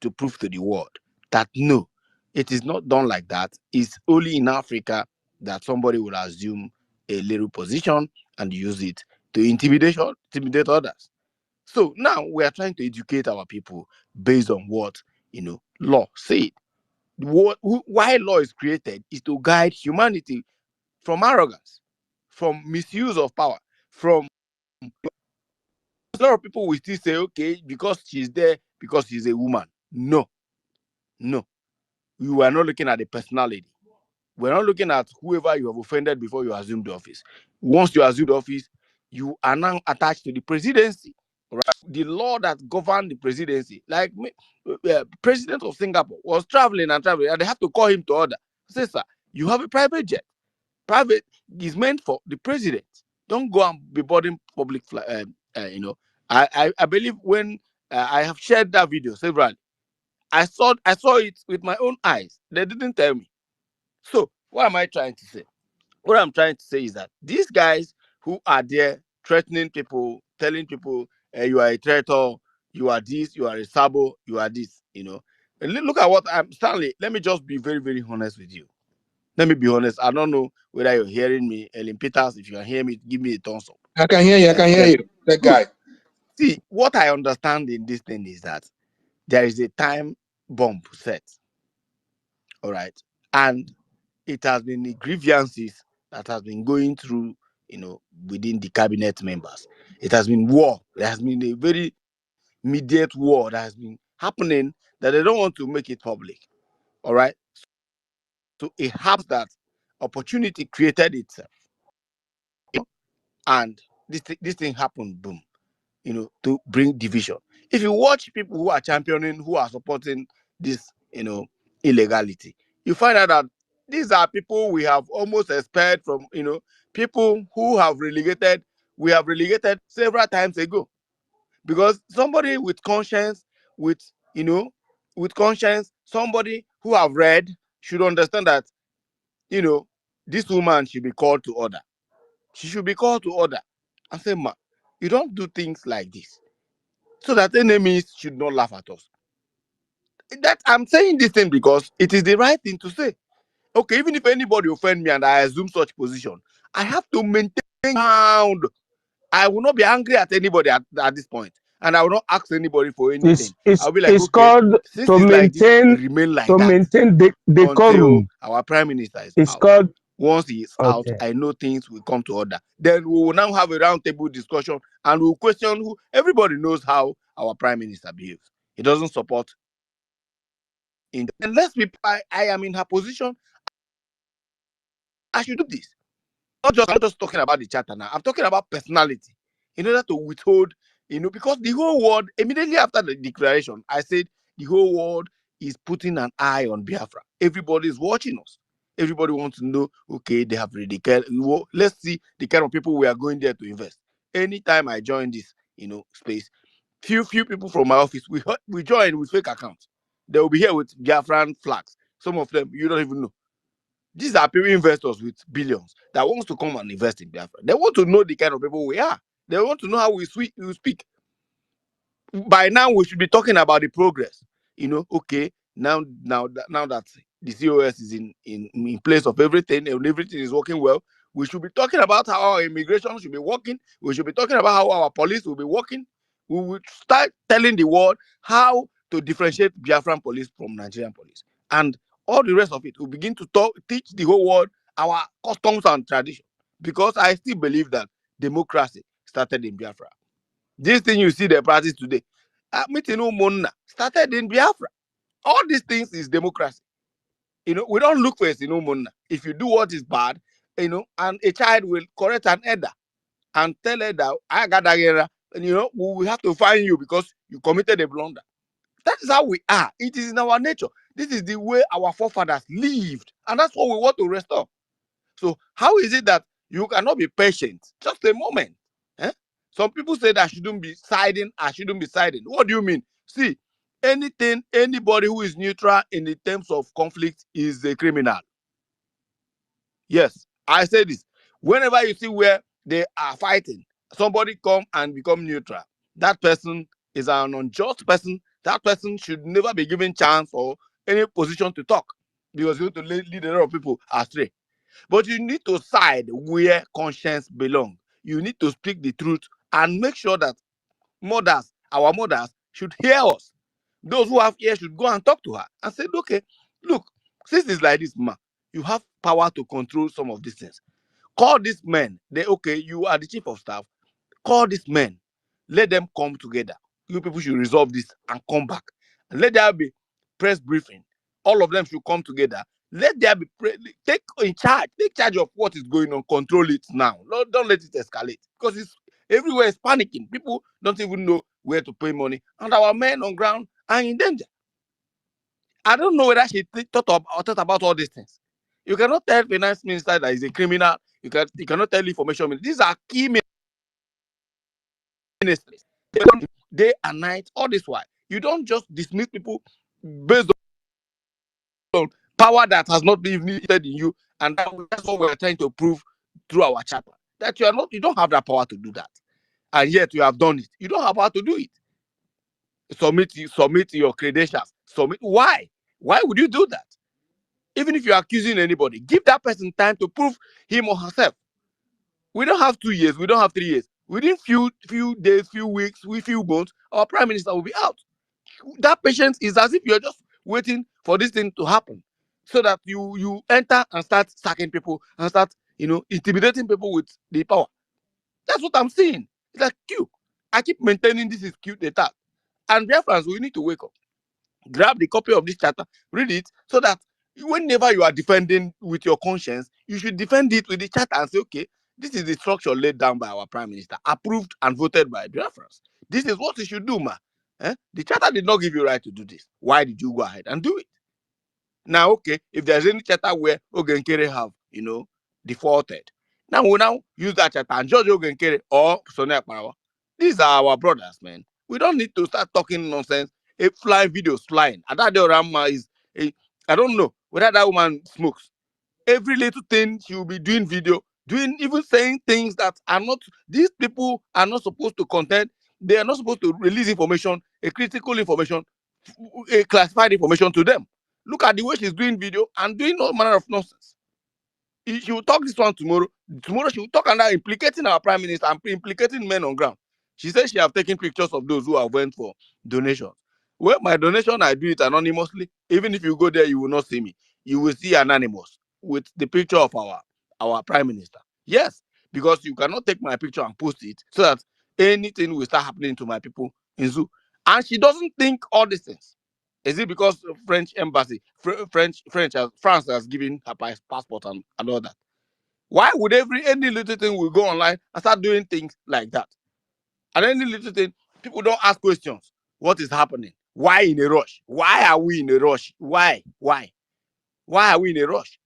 U: to prove to the world that no, it is not done like that. It's only in Africa that somebody will assume a little position and use it to intimidate others. So now we are trying to educate our people based on what law said. Why law is created is to guide humanity from arrogance, from misuse of power, from a lot of people will still say, okay, because she's there, because she's a woman. No, no. You are not looking at the personality. We're not looking at whoever you have offended before you assume the office. Once you assume the office, you are now attached to the presidency. Right? The law that governed the presidency, like President of Singapore was traveling, and they have to call him to order. Say, sir, you have a private jet. Private is meant for the president. Don't go and be boarding public flight. I believe when I have shared that video several, I saw it with my own eyes. They didn't tell me. So what am I trying to say? What I'm trying to say is that these guys who are there threatening people, telling people you are a traitor, you are this, you are a sabo, you are this, And look at what I'm Stanley. Let me just be very, very honest with you. Let me be honest. I don't know whether you're hearing me. Ellen Peters, if you can hear me, give me a thumbs up.
E: I can hear you. I can hear
U: Yes.
E: you. That
U: Good.
E: guy.
U: See, what I understand in this thing is that there is a time bomb set. All right. And it has been the grievances that has been going through, within the cabinet members. It has been war. There has been a very immediate war that has been happening that they don't want to make it public. All right. So it happens that opportunity created itself, and this thing happened, boom, to bring division. If you watch people who are championing, who are supporting this, illegality, you find out that these are people we have almost expelled from, people who we have relegated several times ago. Because somebody with conscience, with, with conscience, somebody who have read should understand that, this woman should be called to order. She should be called to order and say, ma, you don't do things like this, so that enemies should not laugh at us. That I'm saying this thing because it is the right thing to say. Okay, even if anybody offend me and I assume such position, I have to maintain ground. I will not be angry at anybody at this point, and I will not ask anybody for anything. I'll be like,
F: It's
U: okay,
F: called
U: since
F: to
U: it's like this,
F: maintain
U: remain like
F: to
U: that
F: maintain the
U: until
F: decorum.
U: our prime minister is
F: It's
U: out.
F: called
U: Once he is out,
F: okay.
U: I know things will come to order. Then we will now have a roundtable discussion and we'll question who. Everybody knows how our prime minister behaves. He doesn't support. Unless I am in her position, I should do this. I'm not just talking about the charter now. I'm talking about personality. In order to withhold, because the whole world, immediately after the declaration, I said the whole world is putting an eye on Biafra. Everybody is watching us. Everybody wants to know, okay, they have ridiculed. Let's see the kind of people we are going there to invest. Anytime I join this, space, few people from my office, we join with fake accounts. They will be here with Biafran flags. Some of them you don't even know. These are people, investors with billions that wants to come and invest in Biafra. They want to know the kind of people we are. They want to know how we speak. By now, we should be talking about the progress. Okay, now that the COS is in place of everything and everything is working well, we should be talking about how our immigration should be working. We should be talking about how our police will be working. We will start telling the world how to differentiate Biafran police from Nigerian police. And all the rest of it will begin to teach the whole world our customs and tradition. Because I still believe that democracy started in Biafra. This thing you see the practice today, meeting Mona started in Biafra. All these things is democracy. We don't look for a Mona. If you do what is bad, and a child will correct an elder and tell elder, I got that, and we will have to find you because you committed a blunder. That is how we are. It is in our nature. This is the way our forefathers lived, and that's what we want to restore. So how is it that you cannot be patient? Just a moment. Eh? Some people say that I shouldn't be siding. I shouldn't be siding. What do you mean? See, anybody who is neutral in the terms of conflict is a criminal. Yes, I say this. Whenever you see where they are fighting, somebody come and become neutral. That person is an unjust person. That person should never be given chance or any position to talk because you to lead a lot of people astray. But you need to side where conscience belongs. You need to speak the truth and make sure that our mothers, should hear us. Those who have ears should go and talk to her and say, okay, look, since it's like this, ma, you have power to control some of these things. Call these men. You are the chief of staff. Call these men. Let them come together. You people should resolve this and come back. And let there be press briefing. All of them should come together. Let there be take charge of what is going on. Control it now. Don't let it escalate because everywhere is panicking. People don't even know where to pay money, and our men on ground are in danger. I don't know whether she thought about all these things. You cannot tell finance minister that he's a criminal. You cannot tell information minister. These are key ministers. Day and night, all this while. You don't just dismiss people based on power that has not been needed in you, and that's what we're trying to prove through our chapter. That you don't have that power to do that, and yet you have done it. You don't have power to do it. Submit your credentials. Submit. Why? Why would you do that? Even if you're accusing anybody, give that person time to prove him or herself. We don't have 2 years. We don't have 3 years. Within few days, few weeks, few months, our prime minister will be out. That patience is as if you're just waiting for this thing to happen, so that you enter and start sacking people and start intimidating people with the power. That's what I'm saying. It's like cute. I keep maintaining this is cute data. And Biafrans, we need to wake up. Grab the copy of this charter, read it, so that whenever you are defending with your conscience, you should defend it with the charter and say, okay, this is the structure laid down by our Prime Minister, approved and voted by Biafrans. This is what you should do, ma. The charter did not give you right to do this. Why did you go ahead and do it? Now, okay, if there's any charter where Ogenkere have, defaulted, now we now use that charter and judge Ogenkere or Sonia Power. These are our brothers, man. We don't need to start talking nonsense. A flying videos flying. And that Rama is, I don't know whether that woman smokes. Every little thing she will be doing video, even saying things that are not, these people are not supposed to content. They are not supposed to release information, a critical information, a classified information to them. Look at the way she's doing video and doing all manner of nonsense. She will talk this one tomorrow. Tomorrow she will talk and implicating our Prime Minister and implicating men on ground. She says she have taken pictures of those who have went for donations. Well, my donation, I do it anonymously. Even if you go there, you will not see me. You will see anonymous with the picture of our Prime Minister. Yes, because you cannot take my picture and post it so that anything will start happening to my people in Zoo. And she doesn't think all these things. Is it because French embassy, France has given her passport and all that? Why would any little thing will go online and start doing things like that? And any little thing, people don't ask questions. What is happening? Why in a rush? Why are we in a rush? Why? Why are we in a rush?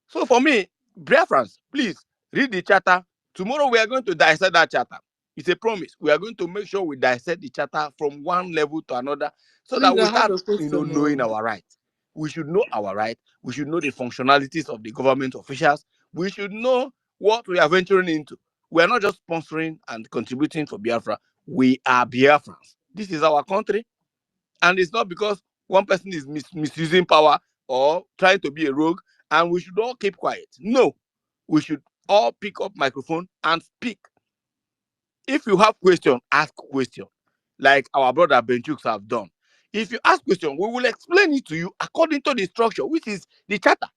U: So for me, Biafrans, please read the charter. Tomorrow we are going to dissect that charter. It's a promise. We are going to make sure we dissect the charter from one level to another, so that
B: Please,
U: we
B: I have
U: start,
B: a question.
U: knowing our rights. We should know our right. We should know the functionalities of the government officials. We should know what we are venturing into. We are not just sponsoring and contributing for Biafra. We are Biafrans. This is our country. And it's not because one person is misusing power or trying to be a rogue, and we should all keep quiet. No, we should all pick up microphone and speak. If you have question, ask question, like our brother Benchooks have done. If you ask question, we will explain it to you according to the structure, which is the charter.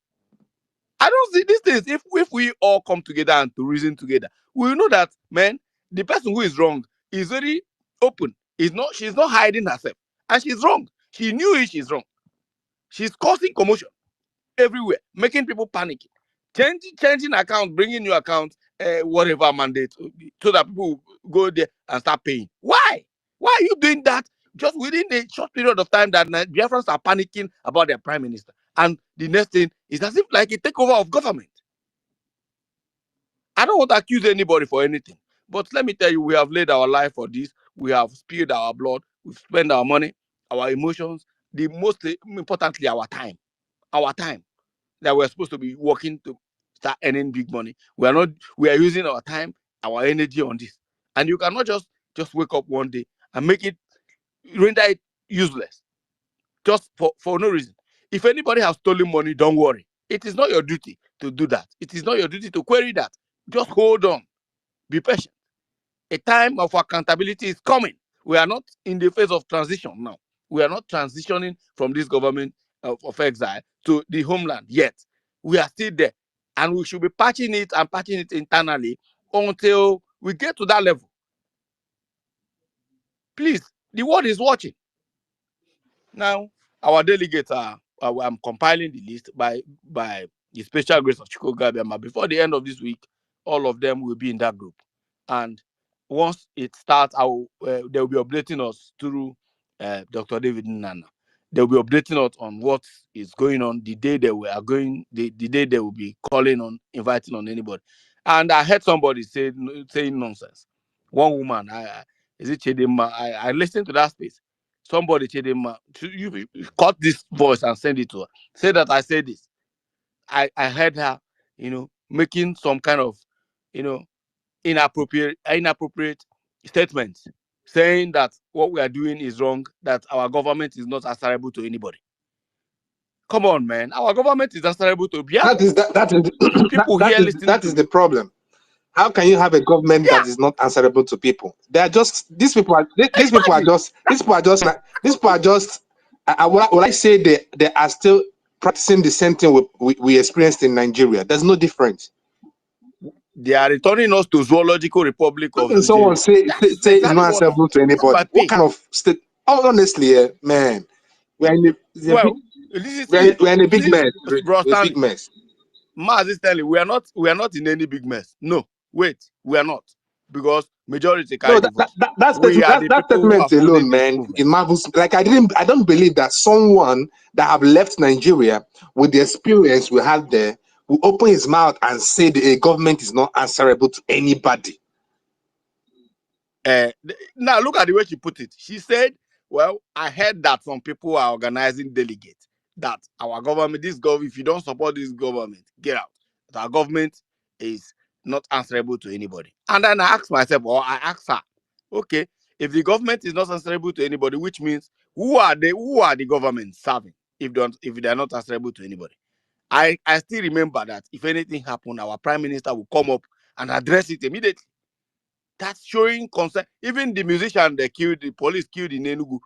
U: I don't see these things. If we all come together and to reason together, we will know that, man, the person who is wrong is very open. She's not hiding herself. And she's wrong. She knew it, she's wrong. She's causing commotion everywhere, making people panic. Changing accounts, bringing new accounts, whatever mandate, so that people go there and start paying. Why? Why are you doing that just within a short period of time that Biafrans are panicking about their Prime Minister? And the next thing is as if like a takeover of government. I don't want to accuse anybody for anything, but let me tell you, we have laid our life for this. We have spilled our blood. We've spent our money, our emotions, the most importantly, our time that we're supposed to be working to start earning big money. We are using our time, our energy on this. And you cannot just wake up one day and render it useless just for no reason. If anybody has stolen money, don't worry. It is not your duty to do that. It is not your duty to query that. Just hold on. Be patient. A time of accountability is coming. We are not in the phase of transition now. We are not transitioning from this government of exile to the homeland yet. We are still there. And we should be patching it internally until we get to that level. Please, the world is watching. Now, our delegates I'm compiling the list by the special grace of Chukwu Gabiama. Before the end of this week, all of them will be in that group. And once it starts, they'll be updating us through Dr. David Nana. They'll be updating us on what is going on the day they were going, the day they will be calling on, inviting on anybody. And I heard somebody saying nonsense. One woman, is it Chedema? I listened to that space. Somebody Chedema, you cut this voice and send it to her. Say that I said this. I heard her, making some kind of, inappropriate statements, saying that what we are doing is wrong, that our government is not answerable to anybody. Come on, man. Our government is answerable to Biafra.
E: That is
U: If people here listening
E: that is the problem. How can you have a government
R: Yeah,
E: that is not answerable to people? They are just these people are
R: exactly.
E: will I say they are still practicing the same thing we experienced in Nigeria. There's no difference.
U: They are returning us to zoological republic
E: How
U: of
E: can someone
U: Nigeria.
E: say
U: That's
E: it's
U: exactly
E: not
U: what
E: answerable to
U: that's
E: anybody?
U: my
E: What
U: pay.
E: kind of state? Oh, honestly, man, we're in a big
U: Well, see,
E: we're in a big mess.
U: Bro
E: We're a big
U: Stanley,
E: mess.
U: Mazi Stanley, we are not in any big mess. No, wait, we are not, because majority
E: No,
U: carry the vote. We
E: statement,
U: are the
E: that
U: people who are
E: statement
U: holding
E: alone,
U: this
E: man,
U: movement.
E: it marvels. Like I don't believe that someone that have left Nigeria with the experience we had there will open his mouth and say the government is not answerable to anybody.
U: Now look at the way she put it. She said, well, I heard that some people are organizing delegates, that our government, if you don't support this government, get out. That our government is not answerable to anybody. And then I asked myself, or I asked her, okay, if the government is not answerable to anybody, which means who are the government serving if they are not answerable to anybody? I still remember that if anything happened, our prime minister will come up and address it immediately. That's showing concern. Even the musician they killed, the police killed in Enugu,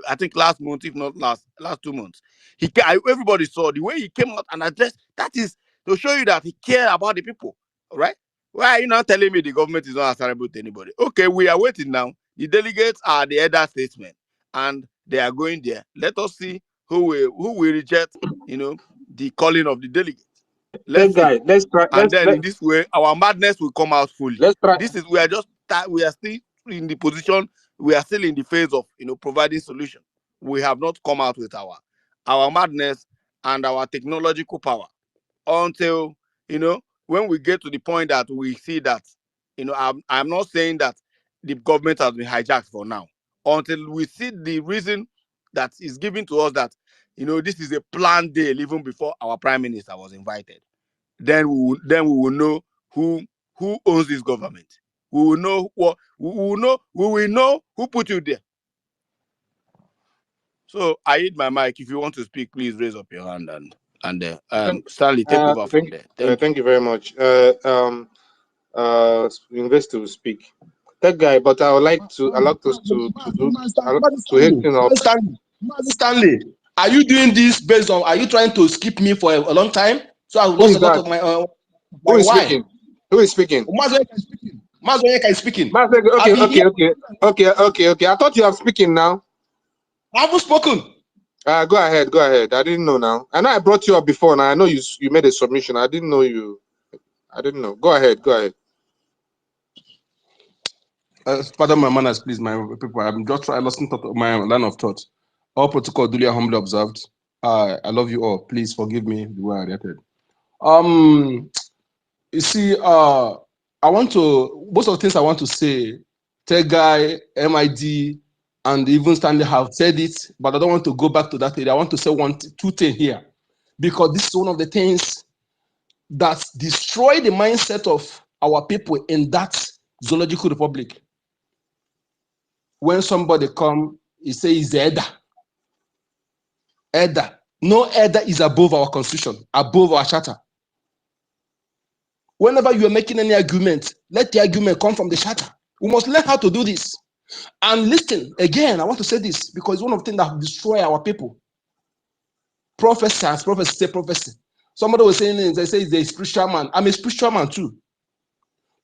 U: I think last month, if not last 2 months. Everybody saw the way he came out and addressed. That is to show you that he cared about the people, right? Why are you not telling me the government is not answerable to anybody? Okay, we are waiting now. The delegates are the elder statesmen, and they are going there. Let us see who will reject, the calling of the delegates.
E: That
U: Let's see.
E: guy, let's try.
U: And then in this way, our madness will come out fully.
E: Let's try.
U: We are still in the position, we are still in the phase of providing solution. We have not come out with our madness and our technological power until when we get to the point that we see that I'm not saying that the government has been hijacked for now, until we see the reason that is given to us that this is a planned deal even before our prime minister was invited. Then we will know who owns this government. We will know who put you there. So I hit my mic. If you want to speak, please raise up your hand and Stanley, take over from there.
E: Thank you very much. Investor will speak. That guy, but I would like to allow us to hasten up.
R: Stanley, are you doing this based on? Are you trying to skip me for a long time? So I will
E: Who
R: lose
E: is
R: a lot
E: that?
R: of my
E: Who is
R: why.
E: speaking? Who is speaking?
R: Mazoyeka is speaking.
E: Okay. I thought you are speaking now.
R: I haven't spoken.
E: Go ahead. I didn't know now. I know I brought you up before. Now I know you made a submission. I didn't know you. I didn't know. Go ahead.
C: Pardon my manners, please, my people. I'm just trying to listen to my line of thought. All protocol duly humbly observed. I love you all. Please forgive me the way I reacted. You see, I want to, most of the things I want to say, Tegai, MID, and even Stanley have said it, but I don't want to go back to that area. I want to say two things here, because this is one of the things that destroy the mindset of our people in that zoological republic. When somebody come, he say he's the elder. No elder is above our constitution, above our charter. Whenever you are making any argument, let the argument come from the charter. We must learn how to do this. And listen, again, I want to say this because it's one of the things that destroy our people. Prophecy as prophecy say prophecy. Somebody was saying, they say he's a spiritual man. I'm a spiritual man too.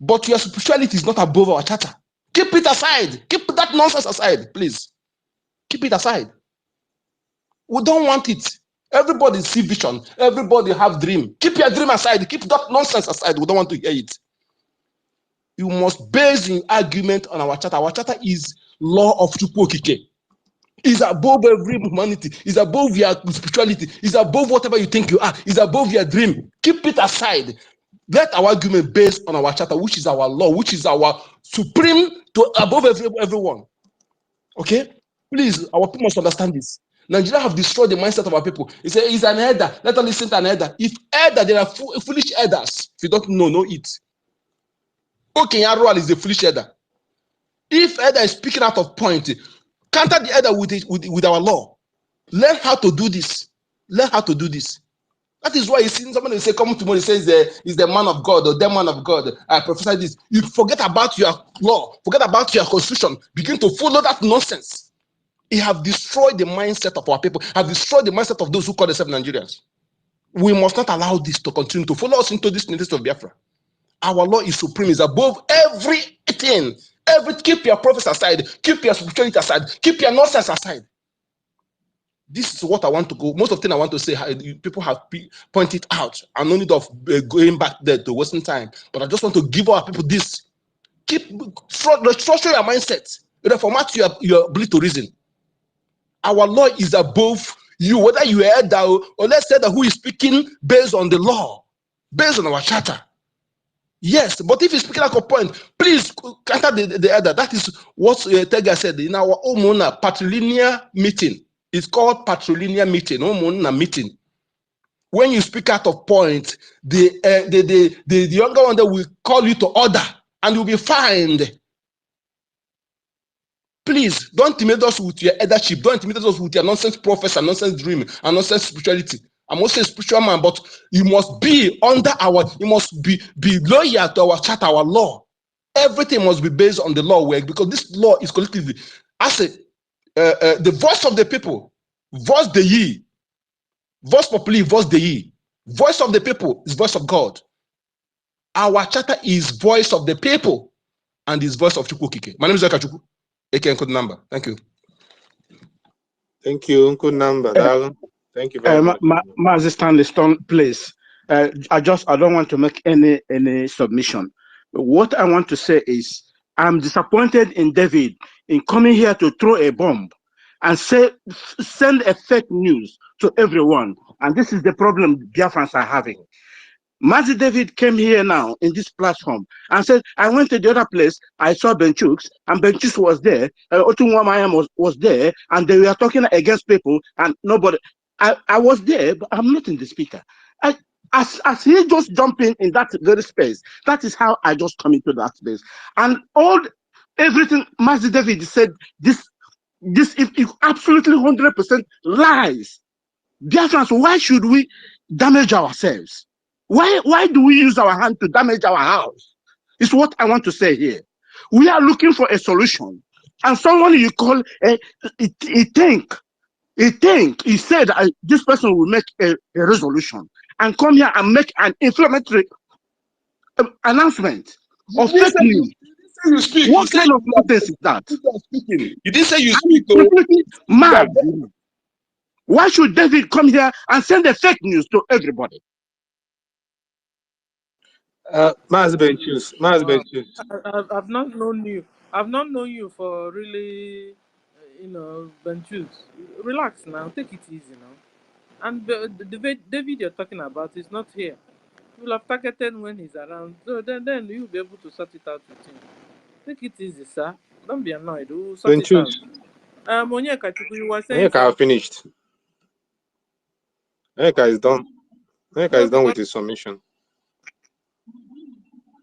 C: But your spirituality is not above our charter. Keep it aside. Keep that nonsense aside, please. Keep it aside. We don't want it. Everybody see vision. Everybody have dream. Keep your dream aside. Keep that nonsense aside. We don't want to hear it. You must base your argument on our charter. Our charter is law of Chukwokike. It's above every humanity. It's above your spirituality. It's above whatever you think you are. It's above your dream. Keep it aside. Let our argument based on our charter, which is our law, which is our supreme to above everyone. Okay? Please, our people must understand this. Nigeria have destroyed the mindset of our people. He said, he's an elder. Let us listen to an elder. If elder, there are foolish elders. If you don't know it. Okay, Arwal is a foolish elder. If elder is speaking out of point, counter the elder with our law. Learn how to do this. Learn how to do this.
R: That is why you see somebody will say, come tomorrow, he says he's the man of God or the man of God. I prophesy this. You forget about your law, forget about your constitution, begin to follow that nonsense. It have destroyed the mindset of our people, have destroyed the mindset of those who call themselves Nigerians. We must not allow this to continue to follow us into this nation of Biafra. Our law is supreme, is above everything. Keep your prophets aside, keep your spirituality aside, keep your nonsense aside. This is what I want to go. Most of the thing I want to say, people have pointed out. I'm no need of going back there to wasting time, but I just want to give our people this. Keep restructure your mindset, reformat your ability to reason. Our law is above you, whether you are elder or let's say that who is speaking based on the law, based on our charter. Yes, but if he's speaking like a point, please counter the elder. That is what Tega said in our Omona patrilinear meeting. It's called patrilinear meeting, Omona meeting. When you speak out of point, the younger one that will call you to order and you'll be fined. Please don't intimidate us with your eldership. Don't intimidate us with your nonsense prophets and nonsense dream and nonsense spirituality. I'm also a spiritual man, but you must be under you must be loyal to our charter, our law. Everything must be based on the law work because this law is collectively. I say, the voice of the people, voice the ye, voice populi, voice the ye. Voice of the people is voice of God. Our charter is voice of the people and is voice of Chukwukike. My name is Akachuku. AK code number. Thank you.
E: Thank you, good number, darling. Thank you very much.
G: Mazi Stanley Stone, please. I don't want to make any submission. What I want to say is I'm disappointed in David in coming here to throw a bomb and send a fake news to everyone. And this is the problem Biafrans are having. Mazi David came here now in this platform and said, I went to the other place, I saw Benchooks, and Benchooks was there, Otunwamayam was there, and they were talking against people, and nobody. I was there, but I'm not in the speaker. As he just jumping in that very space, that is how I just come into that space. And everything Mazi David said, this is absolutely 100% lies. Biafrans, why should we damage ourselves? Why do we use our hand to damage our house? It's what I want to say here. We are looking for a solution. And someone you call he said this person will make a resolution and come here and make an inflammatory announcement of fake news.
R: You speak.
G: What kind of nonsense is that?
R: You didn't say you speak.
G: Mad. Why should David come here and send the fake news to everybody?
E: Mazi Benchus.
B: I've not known you. I've not known you for really, Benchus. Relax now. Take it easy now. And the David you're talking about is not here. You'll have targeted when he's around. So then you'll be able to sort it out with him. Take it easy, sir. Don't be annoyed. We'll sort it out. Onyeka, you were saying
E: Onyeka have finished. Onyeka is done. Onyeka is done with his submission.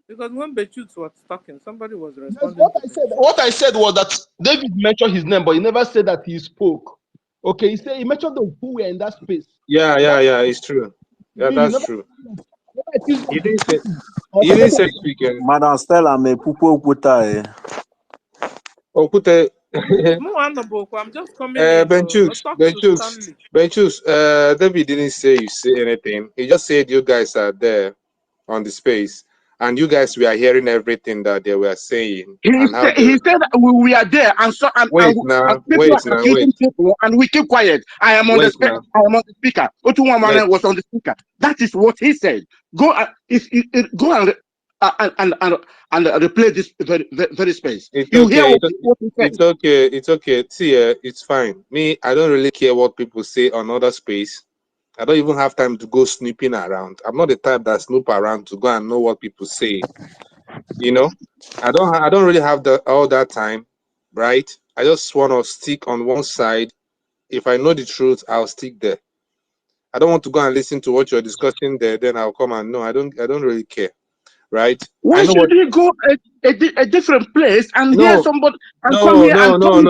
B: Because when Bechut was talking, somebody was responding.
R: What I said was that David mentioned his name, but he never said that he spoke. Okay, he mentioned those who were in that space.
E: Yeah, it's true. Yeah, that's true. He didn't say speaker.
S: Madam Stella, me pupo okuta.
E: Okute.
B: I'm just coming in.
E: Benchus. David didn't say you say anything. He just said you guys are there on the space. And you guys were hearing everything that they were saying.
G: He said we are there, and so
E: wait,
G: people, and we keep quiet. I am on the speaker. Otunwamana was on the speaker. That is what he said. Go and replay this very space.
E: It's
G: you
E: okay.
G: Hear what he said.
E: It's okay. See, it's fine. Me, I don't really care what people say on other space. I don't even have time to go snooping around. I'm not the type that snoop around to go and know what people say. You know, I don't really have all that time, right? I just want to stick on one side. If I know the truth, I'll stick there. I don't want to go and listen to what you're discussing there. Then I'll come and no, I don't really care, right?
G: Why should we go a different place and hear somebody and come here and
E: no.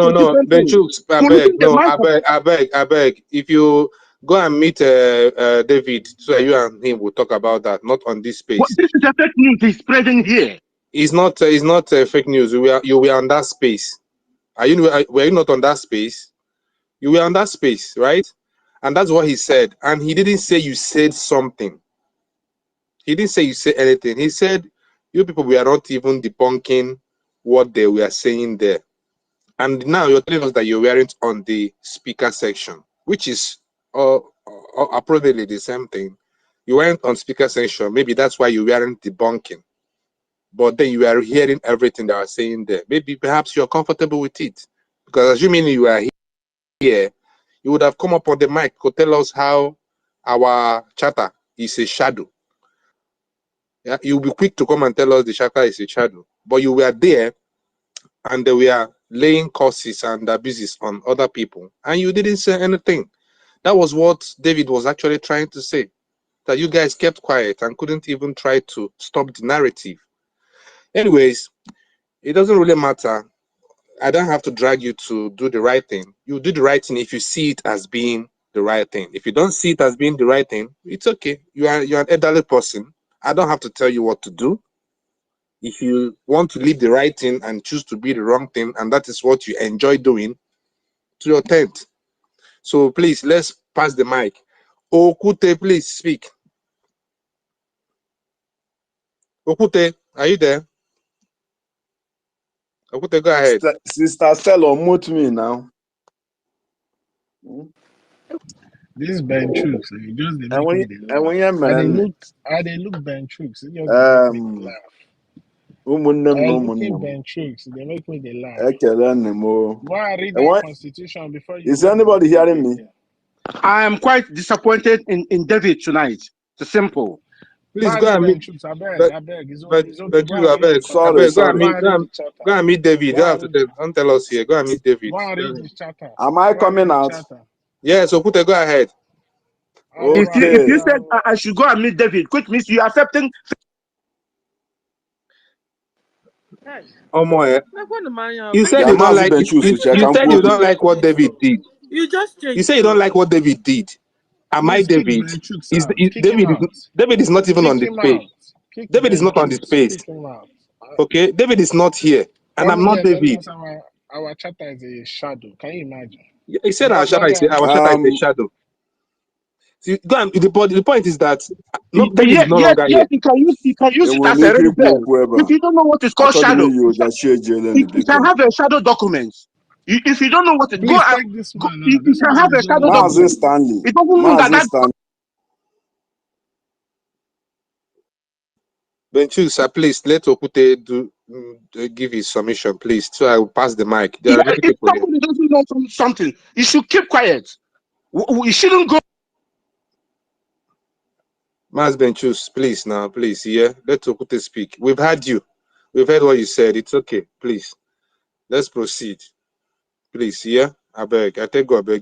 E: Benchooks, I beg. If you Go and meet David so that you and him will talk about that, not on this
G: What,
E: space.
G: this is a fake news he's spreading here.
E: It's not fake news. You were on that space. Were you not on that space? You were on that space, right? And that's what he said. And he didn't say you said something. He didn't say you said anything. He said you people were not even debunking what they were saying there. And now you're telling us that you weren't on the speaker section, which is approximately the same thing. You weren't on speaker section. Maybe that's why you weren't debunking. But then you are hearing everything they are saying there. Maybe perhaps you're comfortable with it. Because assuming you are here, you would have come up on the mic to tell us how our charter is a shadow. Yeah, you'll be quick to come and tell us the charter is a shadow. But you were there and we are laying curses and abuses on other people, and you didn't say anything. That was what David was actually trying to say, that you guys kept quiet and couldn't even try to stop the narrative. Anyways, it doesn't really matter. I don't have to drag you to do the right thing. You do the right thing if you see it as being the right thing. If you don't see it as being the right thing, it's okay. You're an elderly person. I don't have to tell you what to do. If you want to leave the right thing and choose to be the wrong thing, and that is what you enjoy doing, to your tent. So please, let's pass the mic. Okute, please speak. Okute, are you there? Okute, go ahead.
I: Sister Stella, mute me now.
P: This Ben Chooks, just they
I: And
P: make me
I: when
P: they
I: and
P: laugh.
I: when you're man,
P: I they look Ben Chooks, it just they make me they laugh. I looking Ben Chooks, they make me they laugh. Go and read that constitution before you
I: is
P: vote
I: anybody
P: for
I: hearing me?
P: David.
G: I am quite disappointed in David tonight. It's simple.
E: Please go
P: Mazi
E: and
P: Ben
E: meet.
P: Chooks, I beg. It's okay. Go and read the
I: Sorry,
E: Go and
P: constitution. Go
I: sorry.
E: meet.
P: and read the charter.
E: Go and meet David.
P: Go and read,
E: Don't tell us here. Go and meet David.
P: go and read the charter.
I: Am I
P: Go and read
I: coming
P: the
I: out?
P: charter.
E: Yes, Okute, go ahead.
G: If you
I: Okay.
G: said I should go and meet David, which means you are accepting.
B: Hey,
E: You said
I: Yeah,
E: you don't
I: Mazi
E: like.
I: Benchus, check
E: You
I: and
E: said you
I: quote.
E: don't like what David did.
B: you just
E: You
B: changed
E: say you don't
B: so.
E: like what David did. Am I
P: Please kick
E: David?
P: Ben Chooks out. Kick him
E: David is
P: out.
E: David is not even on
P: Kick
E: the
P: him
E: space.
P: out. Kick
E: David is
P: Ben
E: not on the
P: Chooks.
E: space.
P: Kick him out.
E: Okay, David is not here, and I'm
P: Coming
E: not
P: here telling
E: David.
P: us our charter is a shadow. Can you imagine?
E: He said our shadow is a shadow. See, go and, the point is that David is no
G: Yes,
E: longer here.
G: you can use it as a reserve. If you don't know what is called shadow, you can have a shadow document. If you don't know what it
P: Please take this man
G: you
P: out. This
G: can
P: man
G: have a
P: is no
G: shadow
P: longer.
G: document.
I: Stanley.
G: It doesn't mean that
I: Stanley.
E: Benchus, please let Okute give his submission, please. So I will pass the mic. There are many
G: if
E: people here.
G: somebody doesn't know something, you should keep quiet. We shouldn't go.
E: Mas Benchus, please now, please, yeah. Let Okute speak. We've heard you. We've heard what you said. It's okay. Please. Let's proceed. Please, yeah. I beg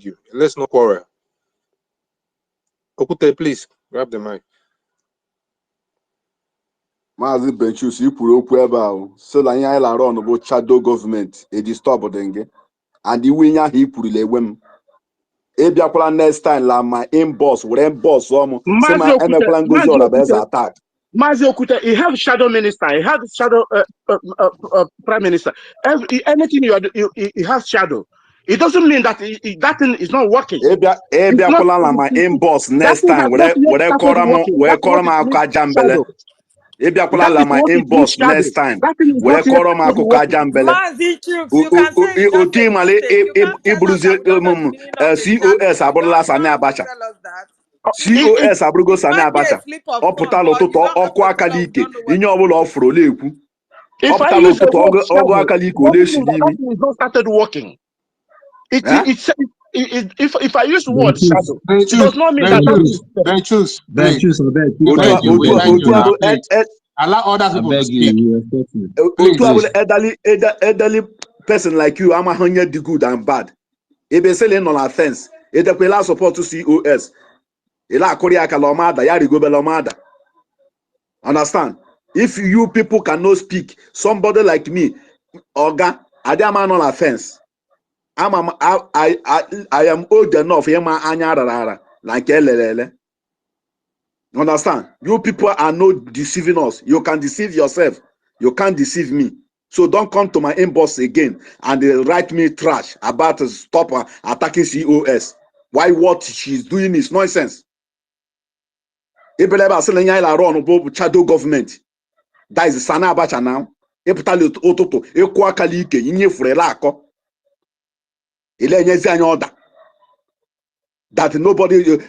E: you. Let's not quarrel. Okute, please grab the mic.
I: Mazi Benchus, you put up where so la nya la run about shadow government e disturb denge and the winya he put le wem e biakwala next time la my inbox we boss say my emekwala ngozi ola be attack.
G: Mazi Okuta, he have shadow minister, he have shadow prime minister. Anything he has shadow. It doesn't mean that that thing is not working.
I: Ebiakwala la my inbox next time we call ma akajambele. Ebiakwala la my inbox next time we call ma akajambele.
K: Mazi Chooks, you can say it's just a mistake. You can't tell us that we don't know the meaning of the
I: COS
K: shadow.
I: abụrụla
K: You
I: Sani
K: don't
I: Abacha.
K: tell us that.
I: COS abụrụgo Sani
K: It might be a
I: Abacha.
K: slip of
I: Ọ
K: tongue,
I: pụtala
K: but
I: ụtụtụ
K: you don't have
I: ọkụ
K: to
I: aka
K: tell us we
I: n'ike
K: don't know what
I: ihe
K: it
I: ọbụla ọ
K: means.
I: fụrụ ole ekwu. Ọ
G: If I
I: pụtala
G: use the
I: ụtụtụ
G: word
I: ọgụ
G: shadow,
I: aka n'ike
G: it
I: ole
G: doesn't
I: esi
G: mean that
I: n'imi.
G: thing is not started working. If I use the word
E: Benchus,
G: shadow, it does not mean that that is.
E: please.
L: We beg you. We beg you now, please. Allow other
E: I
L: people to
E: beg
L: speak.
E: you, respect me.
L: Please.
I: Otu abụla elderly person like you ama onye dị good and bad. Ebe sele nọ na fence. Edekwela support COS. Ela akụrị aka la ọmada ya rigobela ọmada. Understand? If you people cannot speak, somebody like me, Oga, Adama on a fence. I am old enough. Yema anya rara.
G: Like elelele. Understand? You people are not deceiving us. You can deceive yourself. You can't deceive me. So don't come to my inbox again and write me trash about stop attacking COS. Why what she's doing is nonsense. Ibeleba selling la run shadow government. That is Sana Abacha now. Eputali ototo ekwu akala ike inye furela akọ. Ile nyezi anya order. That nobody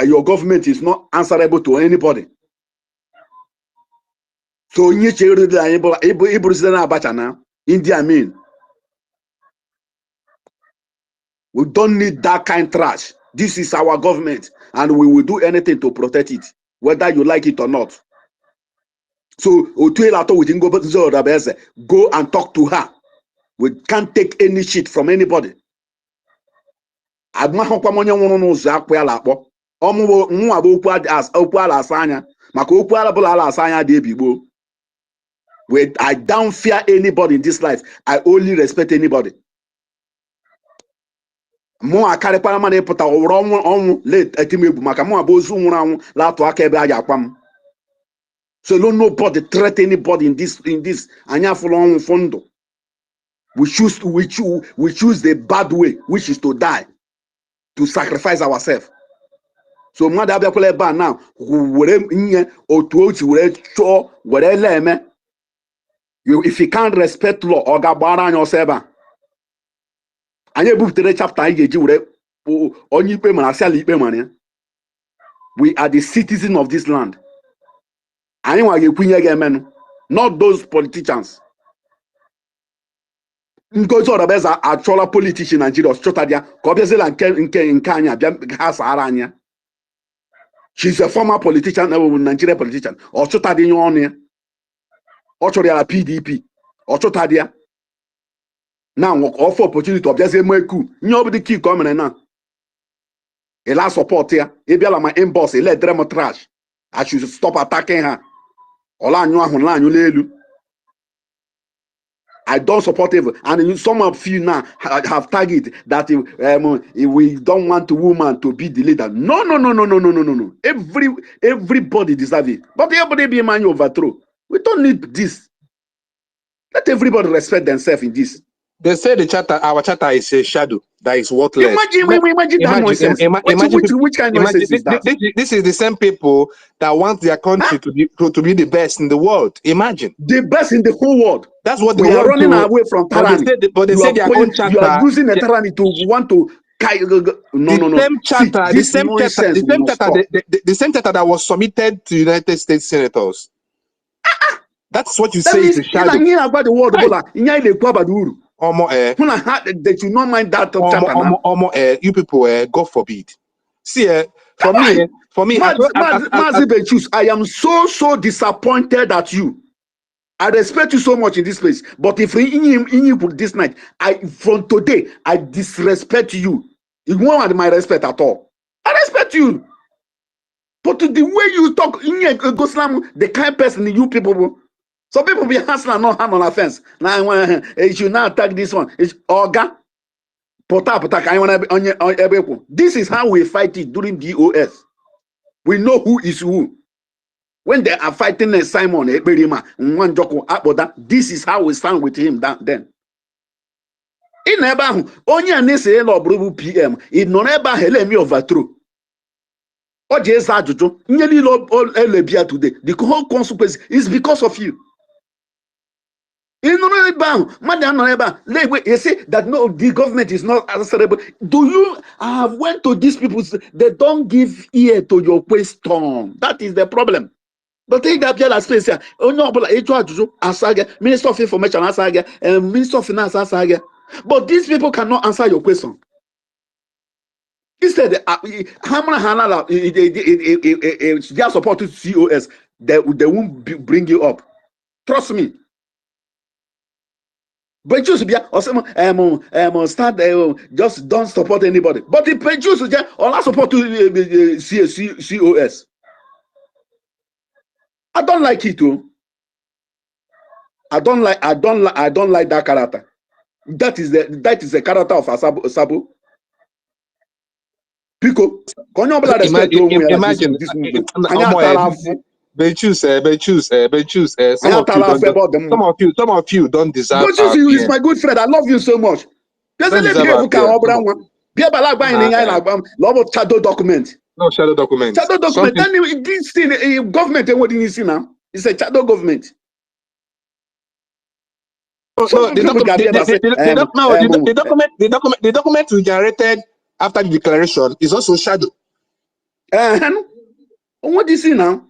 G: your government is not answerable to anybody. So inye chere de anya Ibru Sana Abacha now. India mean. We don't need that kind of trash. This is our government, and we will do anything to protect it, whether you like it or not. So, go and talk to her. We can't take any shit from anybody. We are I don't fear anybody in this life. I only respect anybody. Mo akare para mane pụta ọnwụ late etimegbu maka mo abozu nwụrụ anwụ latụ aka ebe a ga-akwa. So no nobody threat anybody in this anya fụrụ ọnwụ fondo. We choose the bad way, which is to die, to sacrifice ourselves. So mmadụ abịakwala ebe a now were nye otu otu were chọọ were leme. If you can't respect law, ọ ga-agbara anya ọsọ ebe a. Anyị ebuputere chapter anyị ga-eji were onye ikpe mara asị ala ikpe mara ya. We are the citizens of this land. Anyị nwa ga-ekwunye ga-emenụ, not those politicians. Ngozi Odabeza achọla politician Nigeria chọta ya ka ọ bịazila nke anyị abịa ha sahara anya. She's a former politician, Nigerian politician. Ọ chọta dị nye ọnụ ya. Ọ chọrọ ya na PDP. Ọ chọta dị ya. Now offer opportunity to bịazie meku. Nye ọ bụ dị key ka ọ mere na. Ela support ya. Ebiala my inbox, ele drama trash. I should stop attacking her. Ola anyu ahụ la anyu lelu. I don't support evil. And some of you now have targeted that we don't want the woman to be the leader. No. Everybody deserves it. But everybody be man overthrow. We don't need this. Let everybody respect themselves in this.
E: They say our charter is a shadow that is worthless.
G: Imagine that nonsense. Which kind of nonsense is that?
E: This is the same people that want their country to be the best in the world. Imagine.
G: The best in the whole world.
E: That's what
G: we are running away from tyranny.
E: But they say their own charter.
G: You are using a tyranny to want to. No.
E: Same charter, the same charter that was submitted to United States senators. That's what you say is a shadow.
G: About the world, they should not mind that chapter.
E: You people, God forbid. See, for me,
G: I am so disappointed at you. I respect you so much in this place, but if you put this night, from today I disrespect you. You won't have my respect at all. I respect you, but the way you talk, the kind of person you people. Some people be hustling not hand on offense. Now you should not attack this one. It's Oga. This is how we fight it during DOS. We know who is who. When they are fighting Simon, this is how we stand with him then. In Ebahu, only an essay PM, in non eba hele me overthrow. Or just Ajujo, nearly Elebia today. The whole consequence is because of you. You see that no, the government is not answerable. Do you have went to these people? They don't give ear to your question. That is the problem. But take that as space here. Oh no, but Minister of Information, Minister of Finance, but these people cannot answer your question. Instead, they are supported COS. They won't bring you up. Trust me. But just be start just don't support anybody. But the prejudice just all support to COS. I don't like it too. I don't like that character. That is the character of Sabo. Biko, can you respect
L: imagine
G: this movement?
L: They choose, some of you don't deserve
G: But
L: our
G: you is
L: PM.
G: my good friend. I love you so much.
L: Don't deserve our PM.
G: Shadow document.
L: No shadow document.
G: Shadow document. Then this thing, government, what do you see now? It's a shadow government.
L: The document we generated after the declaration is also shadow.
G: What do you see now?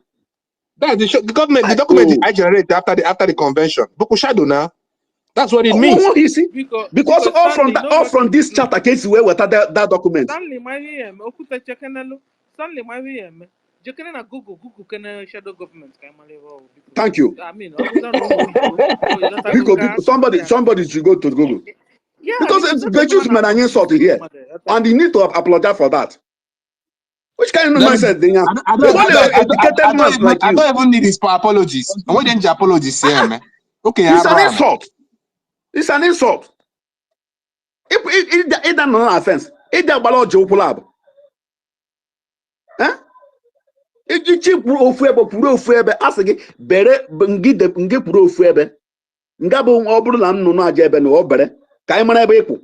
L: That's the government. The document I generated after the convention. But shadow now. That's what it means.
G: What you see? Because all from this chapter case where that document.
B: Stanley, na Google can shadow government.
G: Thank you.
B: I mean,
G: somebody should go to Google.
B: Yeah,
G: because they choose an insult here, and you need to apologize for that. Which kind of nonsense?
L: I don't even need his apologies. And what didn't you apologize here, man? Okay,
G: it's an insult. It's an insult. It doesn't no offense. It doesn't allow Joe Pulab. Huh? It cheap puro fuebe asigi bere ngi puro fuebe ngabo oburu na nnu no aja ebe na obere kai mara ebe ikwu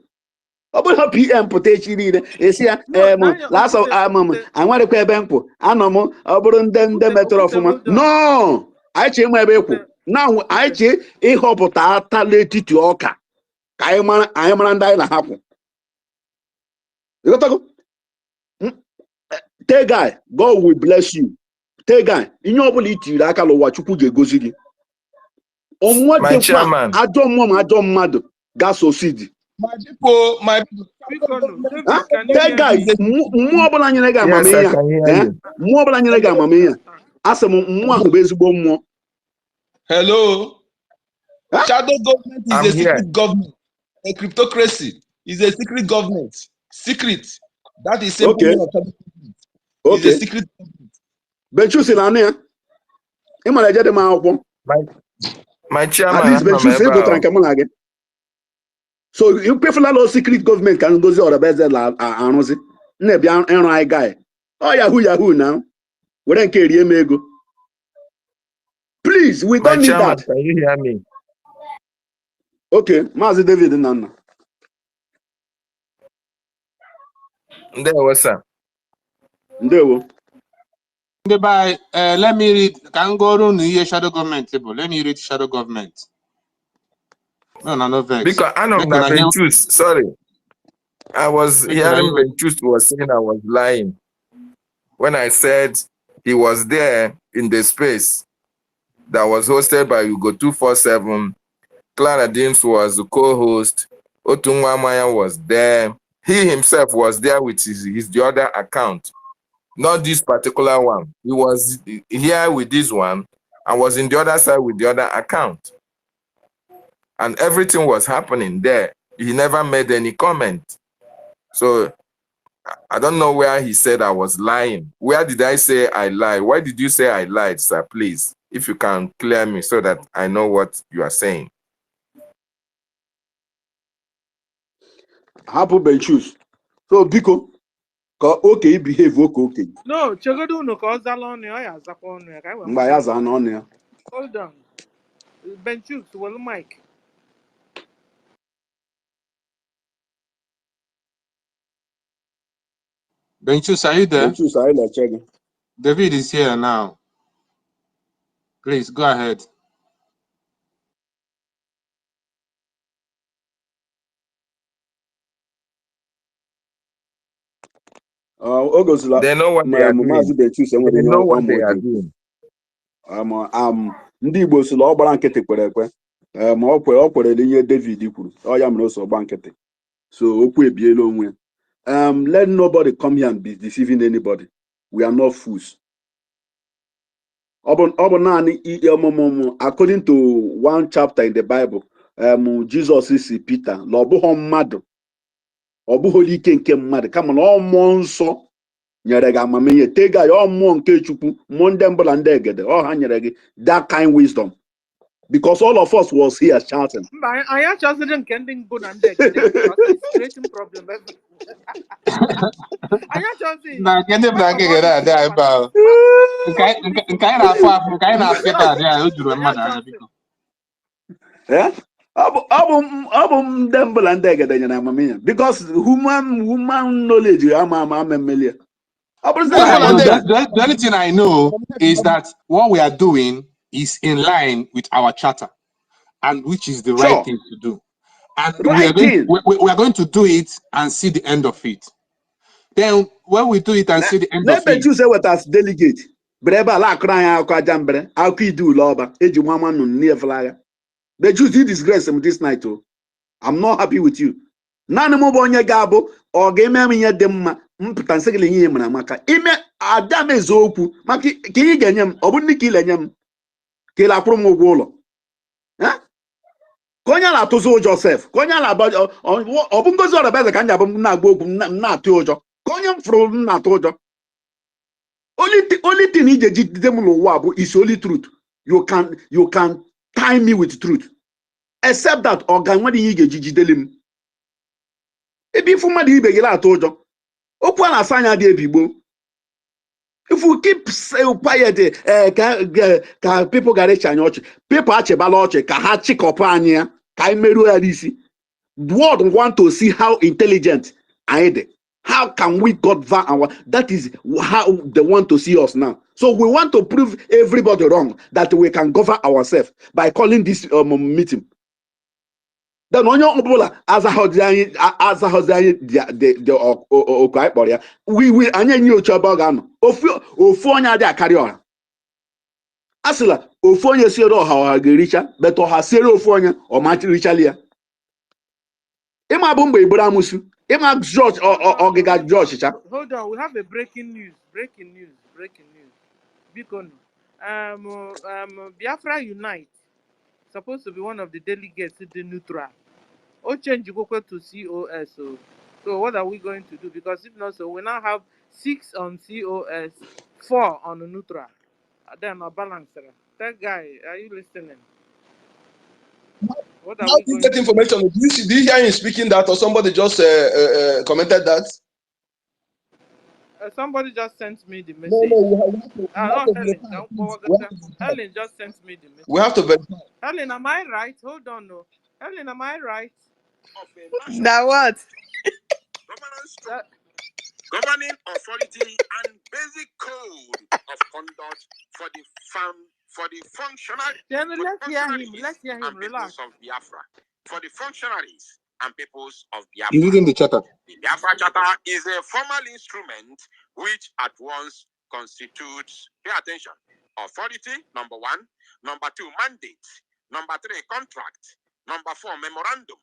G: oburu PM potechi niile esia last of anware kwa ebe nkwu anom oburu nde metro ofuma no aiche mu ebe ikwu now aiche ihopụta atala etiti ọka kai mara ndai na hapụ you got Tell guy, God will bless you. Tell guy, in your ability, I can watch you gozigi. On what the
N: chairman,
G: I don't mad, gas or seed.
C: My people,
G: Tell guy, more than you got mamma. More than you got mamma. Ask him more baseball more.
C: Hello. Shadow government is a secret government. A cryptocracy is a secret government. Secret. That is simple.
G: Okay. Okay.
C: It's a secret government.
G: But you see,
N: my chairman.
G: At least Ben so you prefer a secret government can go to the best guy. Oh Yahoo now. We don't care ego. Please, we don't need that.
N: Can you hear me?
G: Okay, Mazi David Nana.
N: There was sir.
L: By let me read. Can go run the shadow government table. Let me read shadow government. No vex.
N: Because I know that Benchus. Sorry, I was hearing Benchus was saying I was lying when I said he was there in the space that was hosted by Ugo 247. Clara Dims was the co-host. Otunwa Maya was there. He himself was there with the other account. Not this particular one. He was here with this one and was in the other side with the other account. And everything was happening there. He never made any comment. So I don't know where he said I was lying. Where did I say I lied? Why did you say I lied, sir? Please, if you can clear me so that I know what you are saying.
G: Happen Benchus. So Biko. Okay, behave okay.
B: No, Chegodu no cause alone. I zapon. Hold on. Benchus, well, Mike.
L: Benchus, are you there?
G: Benchus, are you there?
L: David is here now. Please go ahead.
N: They know what they are doing. They know what they are doing.
G: Ndị Igbo sị ọ gbara nkịtị kwere ekwe ma ọ kwere ihe David kwuru ọ ya mere o so gba nkịtị so okwu ebiela onwe let nobody come here and be deceiving anybody. We are not fools. Ọ bụ naanị according to one chapter in the Bible, Jesus is Peter na ọ bụghị mmadụ ọ bụghị ike nke mmadụ kama na ọ mmụọ nsọ nyere gị amamihe tega ya ọ mmụọ nke Chukwu mmụọ ndị mbụla ndị egede ọ ha nyere gị that kind wisdom because all of us was here shouting.
B: I actually didn't get good and it's creating problem. I actually
L: na kende
B: part
L: bra
B: of
L: ke
B: all
L: gara
B: this
L: da ba. Nkai na afa nkai na afeta dia o juru mmadụ anya biko.
H: Eh? Abum them belandega na mamiya because human knowledge ama memelia. Abum say na
L: The,
H: Monday.
L: the, the only thing I know is that what we are doing is in line with our charter, and which is the right
H: Sure.
L: thing to do. And we are
H: Right
L: going
H: thing.
L: we are going to do it and see the end of it. Then when we do it and see the end of
H: Let
L: it,
H: you say what as delegate. Breba la crying akwa jambre. How could you do loba? Eju mama no near flaga. The Jews did disgrace them this night too. I'm not happy with you. None mo bonye gabo or game me ya dem mputan sekele yin mana maka. Ime adam ezoku. Maki ki ganyam obunni ki lenyam. Ki la promo gwolo. Eh? Konya la tozo Joseph. Konya la ba obungo zo beze kanja bum na gbo na atu ojo. Konya from na atu ojo. Only thing ije them lo is only truth. You can tie me with truth. Except that organ when you get jijidelim. Ebi fu mmadụ ibe gị na-atụ ụjọ okwu a na-asa anya dị ebigbo if we keep quiet ka people gara ịchị anya ọchị people achịbala ọchị ka ha chịkọpụ anyị ya ka anyị merụọ ya n'isi world want to see how intelligent anyị dị how can we govern our that is how they want to see us now so we want to prove everybody wrong that we can govern ourselves by calling this meeting. Then onye ọbụla azaghọzi anyị the oku anyị kpọrọ ya we anyị enye oche ebe ọ ga-anọ ofu onye adị akarị ọha a sịla ofu onye siere ọha ga-ericha beta ọha siere ofu onye ọmachirichali ya ịma bụ mgbe iburu amụsụ ịma jọj ọgịga jụ ọchịcha.
B: Hold on, we have a breaking news. Bikono. Biafra Unite, supposed to be one of the delegates to the neutral. Oh, change Gokwe to COS. So what are we going to do? Because if not, so we now have 6 on COS, 4 on the neutral. Then a balancer. That guy, are you listening? What are
R: How
B: we
R: do you
B: going
R: get
B: to do?
R: information? Do you hear him speaking that, or somebody just commented that?
B: Somebody just sent me the
R: No,
B: message.
R: we have
B: Not
R: to
B: Helen.
R: verify. Please. We have to verify.
B: Helen just sent me the
R: We
B: message.
R: have to verify.
B: Helen, am I right? Hold on, no. Helen, am I right?
K: Now what?
V: Governing authority and basic code of conduct for the functionary,
B: Then let's hear him.
V: and
B: Relax.
V: peoples of Biafra. For the functionaries and peoples of
L: you
V: Biafra.
L: reading the charter.
V: The Biafra Charter is a formal instrument which at once constitutes, pay attention, authority, number 1, number 2, mandate, number 3, contract, number 4, memorandum,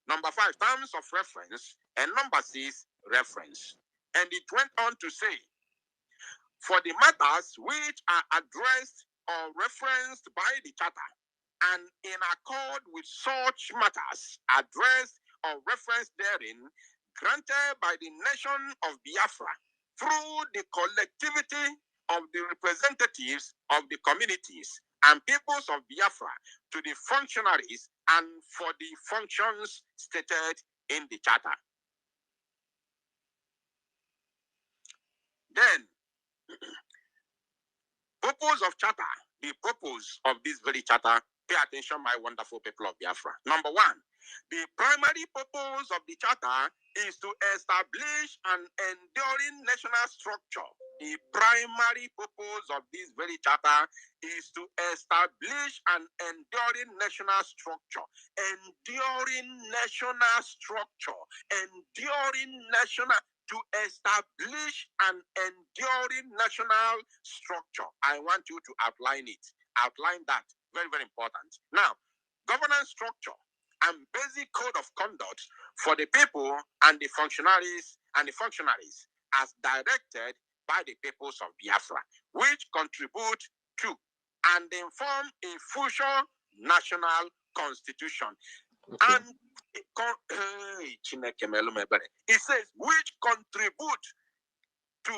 V: number 5, terms of reference, and number 6, reference. And it went on to say, for the matters which are addressed or referenced by the Charter, and in accord with such matters addressed or referenced therein, granted by the nation of Biafra through the collectivity of the representatives of the communities and peoples of Biafra to the functionaries and for the functions stated in the Charter. Then, purpose of Charter, the purpose of this very Charter, pay attention, my wonderful people of Biafra. Number 1, the primary purpose of the Charter is to establish an enduring national structure. The primary purpose of this very Charter is to establish an enduring national structure. Enduring national structure. Enduring national, to establish an enduring national structure. I want you to outline it. Outline that. Very, very important. Now, governance structure and basic code of conduct for the people and the functionaries as directed by the peoples of Biafra, which contribute to and inform a future national constitution. Okay. And it says which contribute to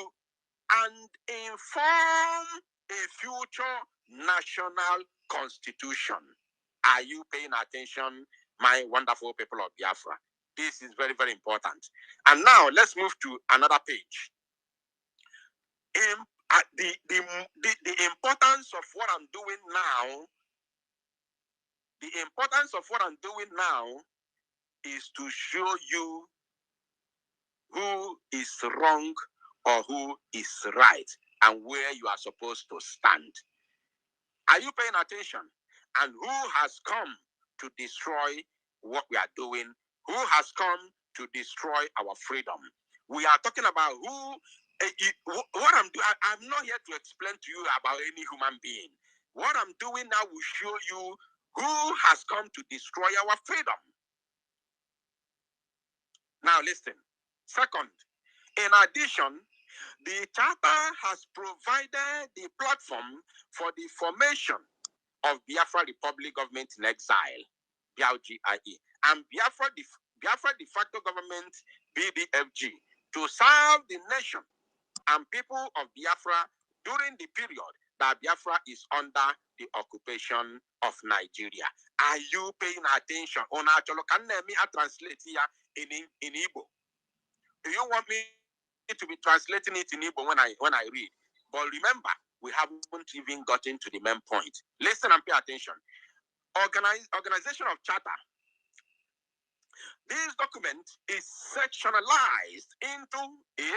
V: and inform a future national constitution. Are you paying attention, my wonderful people of Biafra? This is very, very important. And now let's move to another page. the importance of what I'm doing now, the importance of what I'm doing now is to show you who is wrong or who is right and where you are supposed to stand. Are you paying attention? And who has come to destroy what we are doing? Who has come to destroy our freedom? We are talking about who, what I'm doing. I'm not here to explain to you about any human being. What I'm doing now will show you who has come to destroy our freedom. Now listen. Second, in addition, the charter has provided the platform for the formation of Biafra Republic Government in Exile, BRGIE, and Biafra de facto government, BDFG, to serve the nation and people of Biafra during the period that Biafra is under the occupation of Nigeria. Are you paying attention? Can I translate here in Igbo? Do you want me to be translating it in Igbo when I read? But remember, we haven't even gotten to the main point. Listen and pay attention. Organization of Charter. This document is sectionalized into A,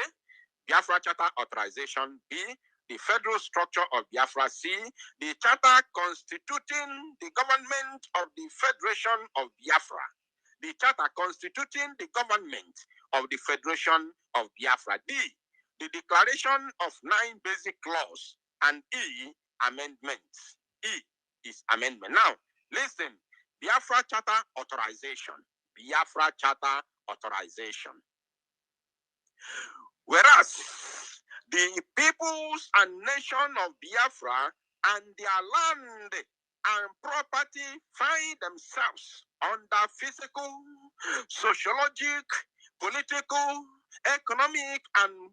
V: Biafra Charter Authorization, B, the federal structure of Biafra, C, the charter constituting the government of the Federation of Biafra, the charter constituting the government of the Federation of Biafra, D, the declaration of 9 basic laws, and E, amendments. E is amendment. Now, listen, Biafra Charter Authorization. Biafra Charter Authorization. Whereas the peoples and nation of Biafra and their land and property find themselves under physical, sociological, political, economic, and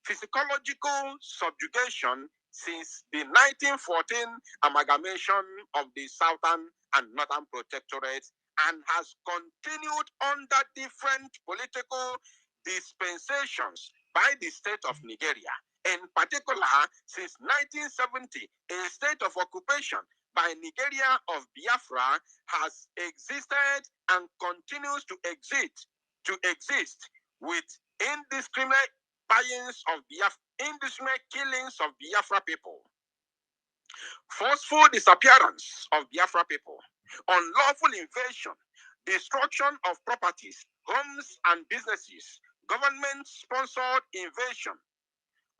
V: physiological subjugation since the 1914 amalgamation of the Southern and Northern Protectorates, and has continued under different political dispensations by the state of Nigeria. In particular, since 1970, a state of occupation by Nigeria of Biafra has existed and continues to exist with indiscriminate indiscriminate killings of Biafra people, forceful disappearance of Biafra people, unlawful invasion, destruction of properties, homes and businesses, government-sponsored invasion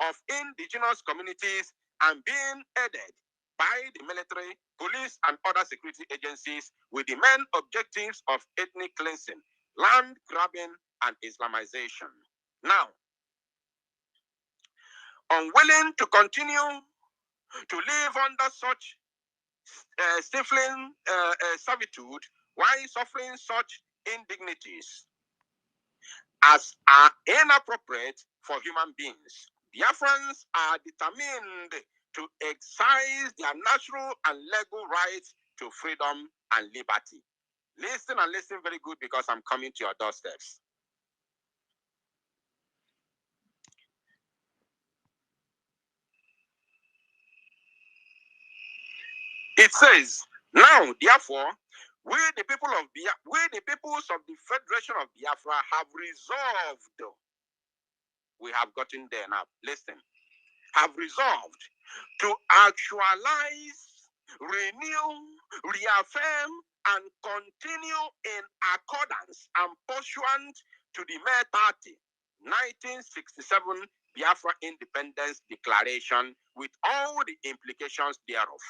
V: of indigenous communities, and being aided by the military, police, and other security agencies with the main objectives of ethnic cleansing, land grabbing, and Islamization. Now, unwilling to continue to live under such stifling servitude while suffering such indignities as are inappropriate for human beings, Biafrans are determined to exercise their natural and legal rights to freedom and liberty. Listen and listen very good, because I'm coming to your doorsteps. It says, now, therefore, we the peoples of the Federation of Biafra have resolved. We have gotten there now. Listen. Have resolved to actualize, renew, reaffirm, and continue in accordance and pursuant to the May 30, 1967 Biafra Independence Declaration with all the implications thereof.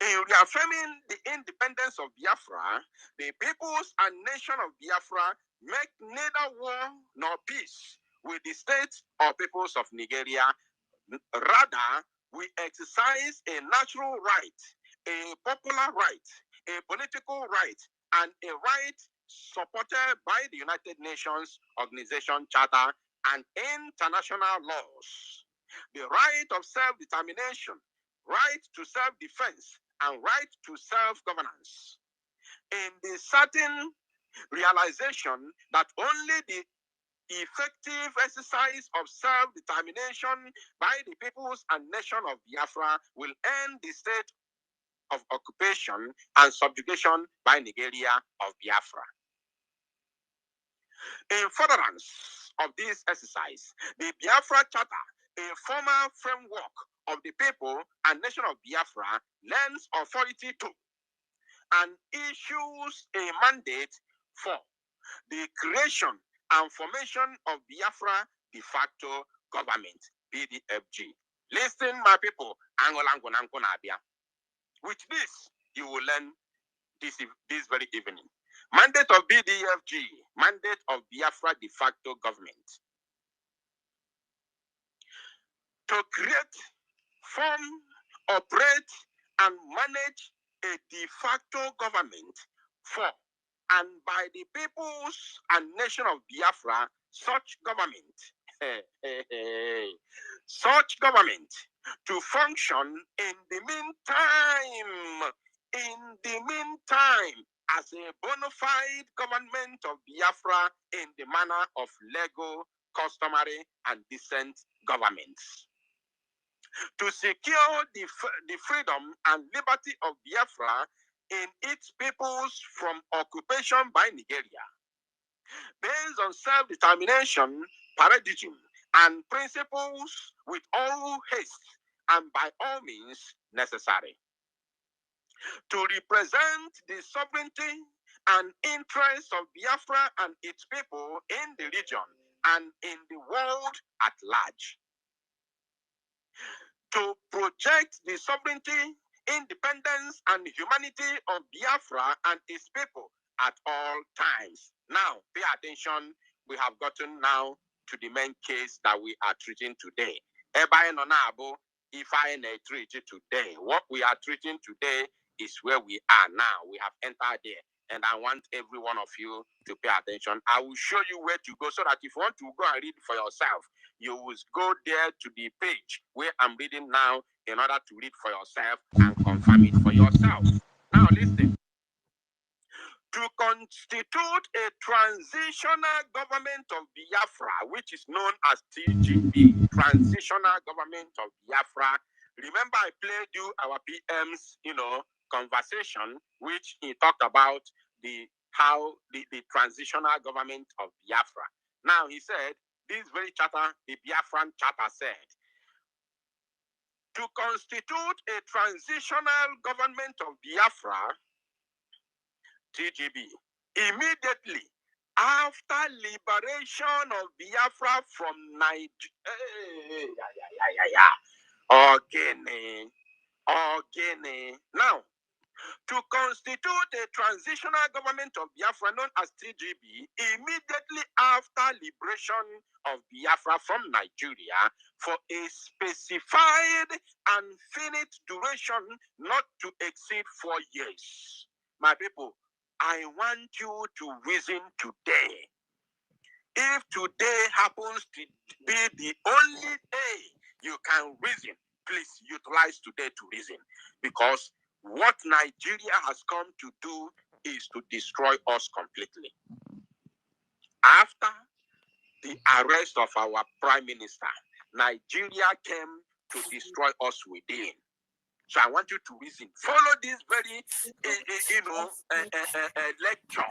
V: In reaffirming the independence of Biafra, the peoples and nation of Biafra make neither war nor peace with the state or peoples of Nigeria. Rather, we exercise a natural right, a popular right, a political right, and a right supported by the United Nations Organization Charter and international laws. The right of self-determination, right to self-defense, and right to self-governance. In the certain realization that only the effective exercise of self-determination by the peoples and nation of Biafra will end the state of occupation and subjugation by Nigeria of Biafra. In furtherance of this exercise, the Biafra Charter, a formal framework of the people and nation of Biafra, lends authority to and issues a mandate for the creation and formation of Biafra de facto government, BDFG. Listen, my people, with this, you will learn this very evening. Mandate of BDFG, mandate of Biafra de facto government. To create, form, operate, and manage a de facto government for and by the peoples and nation of Biafra, such government, such government to function in the meantime, as a bona fide government of Biafra in the manner of legal, customary, and decent governments. To secure the freedom and liberty of Biafra in its peoples from occupation by Nigeria, based on self-determination, paradigm, and principles with all haste and by all means necessary. To represent the sovereignty and interests of Biafra and its people in the region and in the world at large. To project the sovereignty, independence, and humanity of Biafra and its people at all times. Now, pay attention. We have gotten now to the main case that we are treating today. If I treat it today, what we are treating today is where we are now. We have entered there. And I want every one of you to pay attention. I will show you where to go so that if you want to go and read for yourself, you will go there to the page where I'm reading now in order to read for yourself and confirm it for yourself. Now listen. To constitute a transitional government of Biafra, which is known as TGB, Transitional Government of Biafra. Remember, I played you our PM's, conversation, which he talked about how the transitional government of Biafra. Now he said, this very charter, the Biafran charter said, to constitute a transitional government of Biafra, TGB, immediately after liberation of Biafra from Nigeria. Now, to constitute a transitional government of Biafra known as TGB immediately after liberation of Biafra from Nigeria for a specified and finite duration not to exceed 4 years. My people, I want you to reason today. If today happens to be the only day you can reason, please utilize today to reason. Because what Nigeria has come to do is to destroy us completely. After the arrest of our prime minister, Nigeria came to destroy us within. So I want you to reason. Follow this very, lecture.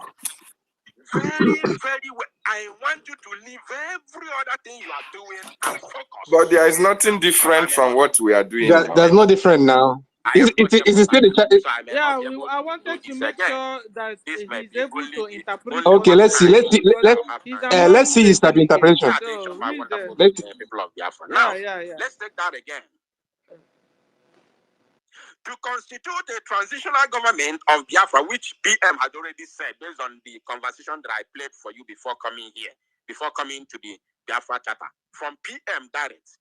V: Very, very well. I want you to leave every other thing you are doing and focus.
N: But there is nothing different from what we are doing now.
E: There's no different now. Is it still the
B: Yeah, I wanted to make sure that he's able to interpret.
E: Okay, let's see his interpretation.
B: So read them.
V: People of Biafra. Now,
B: Yeah.
V: let's take that again. To constitute a transitional government of Biafra, which PM had already said based on the conversation that I played for you before coming here, before coming to the Biafra Charter, from PM direct.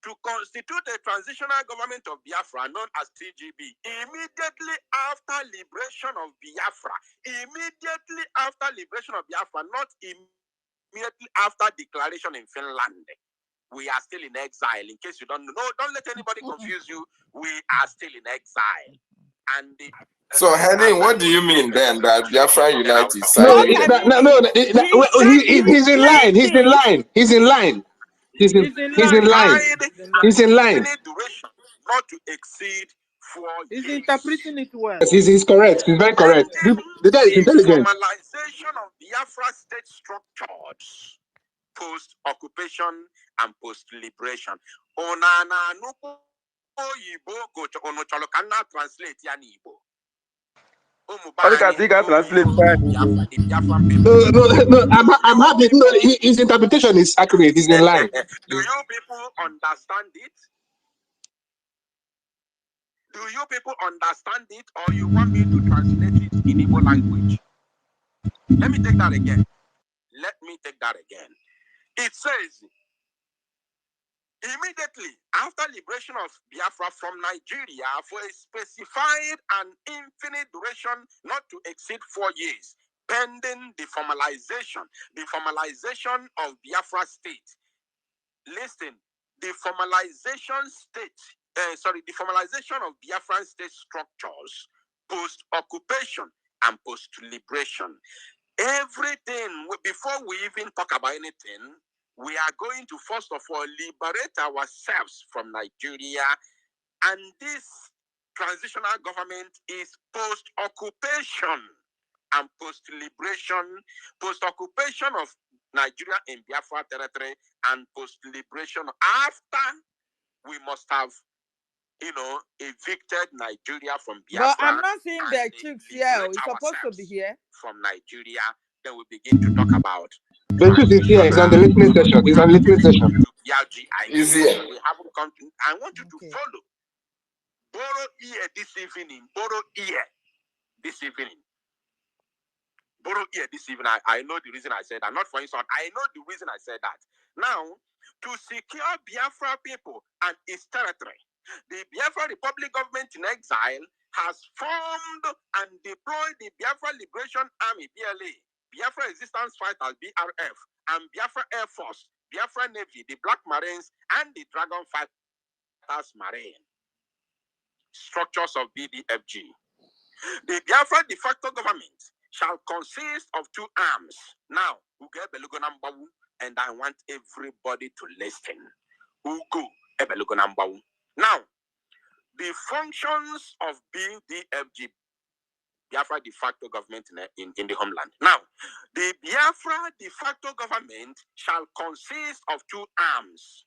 V: To constitute a transitional government of Biafra known as TGB immediately after liberation of Biafra, not immediately after declaration in Finland. We are still in exile. In case you don't know, don't let anybody confuse you. We are still in exile. And
N: So, Henning, what do you mean then that Biafra Unite is
K: What
N: siding with
K: I mean
F: He's in line. He's in line. He's in line. He's in
K: he's in
F: he's in
K: line.
F: line.
K: He's in line.
F: He's in line.
V: Duration not to exceed 4
B: He's
V: years.
B: interpreting it well.
F: Yes, he's correct. He's very correct. The guy is
V: The
F: intelligent.
V: formalization of Biafra state structures post-occupation and post-liberation. Onana nuku Igbo go to Onocholo cannot translate yani Igbo.
D: Only can translate fine.
V: The Biafran people.
F: No. I'm happy. No, his interpretation is accurate. He's in line.
V: Do you people understand it? Do you people understand it, or you want me to translate it in Igbo language? Let me take that again. It says, immediately after liberation of Biafra from Nigeria for a specified and infinite duration not to exceed 4 years, pending the formalization of Biafra state. Listen, the formalization of Biafran state structures post-occupation and post-liberation. Everything, before we even talk about anything, we are going to first of all liberate ourselves from Nigeria, and this transitional government is post-occupation and post-occupation of Nigeria in Biafra territory and post-liberation after we must have, evicted Nigeria from Biafra.
K: But I'm not seeing the chicks here. It's supposed to be here.
V: From Nigeria, then we begin to talk about
F: The truth is here. He's on the listening session. He's on the listening session.
N: Is here.
V: We haven't come to. I want you to follow. Borrow ear this evening. Borrow ear this evening. I know the reason I said that. Not for insult. I know the reason I said that. Now, to secure Biafra people and its territory, the Biafra Republic government in exile has formed and deployed the Biafra Liberation Army, BLA, Biafra Resistance Fighters, BRF, and Biafra Air Force, Biafra Navy, the Black Marines, and the Dragon Fighters Marine. Structures of BDFG. The Biafra de facto government shall consist of 2 arms. Now, and I want everybody to listen. Now, the functions of BDFG, Biafra de facto government in the homeland. Now, the Biafra de facto government shall consist of 2 arms.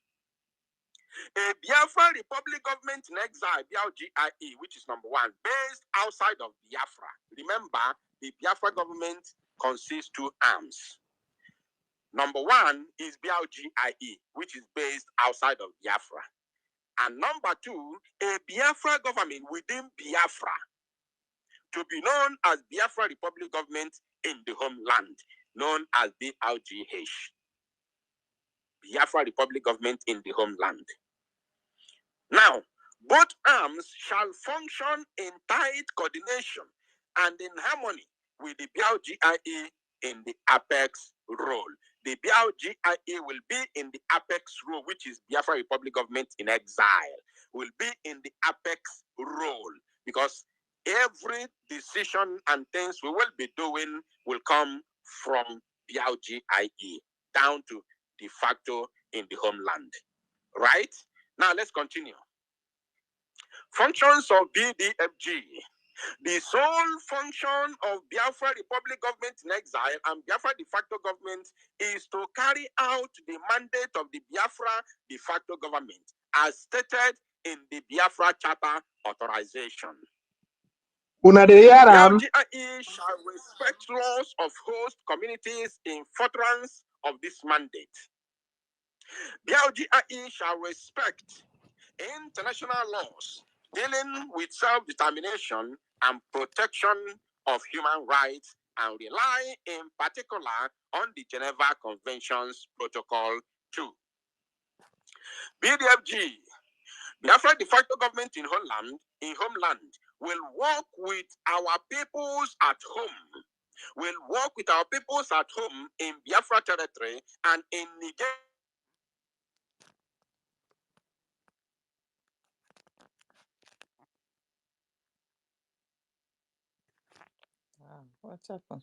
V: A Biafra Republic government in exile, BLGIE, which is number 1, based outside of Biafra. Remember, the Biafra government consists 2 arms. Number 1 is BLGIE, which is based outside of Biafra. And number 2, a Biafra government within Biafra, to be known as Biafra Republic government in the homeland, known as BLGH. Biafra Republic government in the homeland. Now, both arms shall function in tight coordination and in harmony with the BLGIE in the apex role. The BLGIE will be in the apex role, which is Biafra Republic government in exile, will be in the apex role, because every decision and things we will be doing will come from BLGIE down to de facto in the homeland. Right? Now let's continue. Functions of BDFG. The sole function of Biafra Republic government in exile and Biafra de facto government is to carry out the mandate of the Biafra de facto government as stated in the Biafra Charter authorization. BLGIE shall respect laws of host communities in furtherance of this mandate. BLGIE shall respect international laws dealing with self-determination and protection of human rights and rely in particular on the Geneva Conventions Protocol 2. BDFG, Biafra de facto government in homeland will work with our peoples at home. Will work with our peoples at home in Biafra territory and in Niger.
K: What's happened?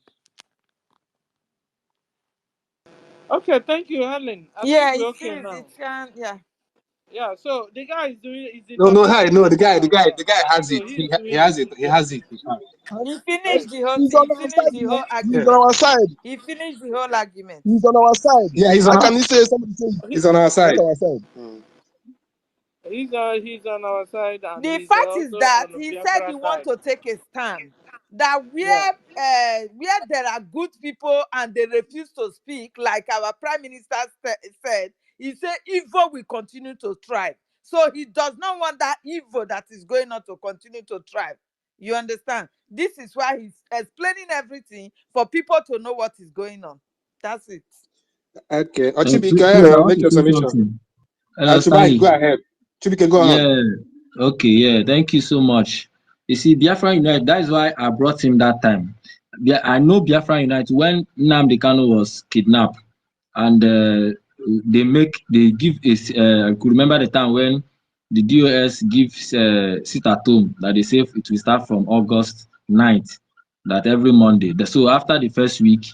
B: Okay, thank you, Helen. I think
K: Yeah,
B: we're
K: it
B: okay
K: seems
B: now.
K: it can. Yeah.
B: Yeah, so the guy is
E: No, no, hi,
B: interpreting
E: no, the
B: the
E: guy,
B: law
E: the
B: as
E: guy,
B: well.
E: the guy has
B: So
E: it.
B: he's
E: He
B: doing
E: has
B: his
E: it.
B: own
E: He
B: job.
E: has it.
K: He finished the whole
C: He's
K: thing.
C: on
K: He
C: our
K: finished
C: side
K: the
C: now.
K: whole
C: He's
E: Yeah,
C: on
K: argument.
C: our side.
K: He finished the whole argument.
C: He's on our side.
E: yeah,
C: How can he say somebody say
E: he's on our
C: he's not
E: side.
C: our side?
E: Mm.
B: He's on our side and
K: The
B: he's
K: fact is
B: also
K: that
B: on the
K: he said he
B: Biafra
K: want
B: side.
K: to take a stand that
B: Yeah.
K: where there are good people and they refuse to speak, like our prime minister said, he said evil will continue to thrive. So he does not want that evil that is going on to continue to thrive. You understand? This is why he's explaining everything for people to know what is going on. That's it.
E: Okay.
J: Please,
E: Chibike,
J: I want
E: make
J: to
E: your
J: say
E: submission.
J: something. Hello,
E: Chibike,
J: Stanley.
E: go ahead. Chibike, go on.
J: Yeah, okay, yeah, thank you so much. You see, Biafra Unite, that is why I brought him that time. I know Biafra Unite when Nnamdi Kanu was kidnapped, and they give I could remember the time when the DOS gives sit at home that they say it will start from August 9th, that every Monday. So after the first week,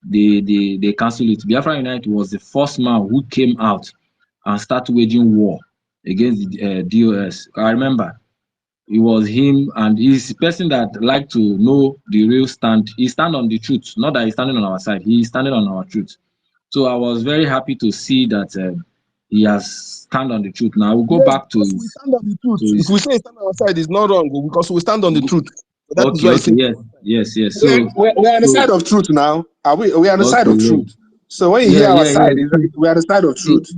J: they cancel it. Biafra Unite was the first man who came out and started waging war against the DOS. I remember it was him, and he's the person that like to know the real stand. He stand on the truth, not that he's standing on our side. He's standing on our truth. So I was very happy to see that he has stand on the truth. Now we'll go
C: Yes,
J: back to
C: because we stand on the truth.
J: to
C: If
J: his.
C: we say stand on our side, it's not wrong because we stand on the truth. So that is
J: Okay,
C: why it's
J: okay,
C: saying.
J: yes.
E: We're on the
J: So
E: side of truth now. We're on the side
J: okay,
E: of truth. So when you hear
J: yeah,
E: our
J: yeah,
E: side,
J: yeah.
E: we're on the side of truth.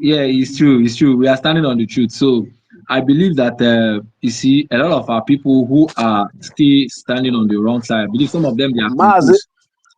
J: Yeah, it's true. It's true. We are standing on the truth. So I believe that you see a lot of our people who are still standing on the wrong side. I believe some of them they are
S: Mazi,
J: confused.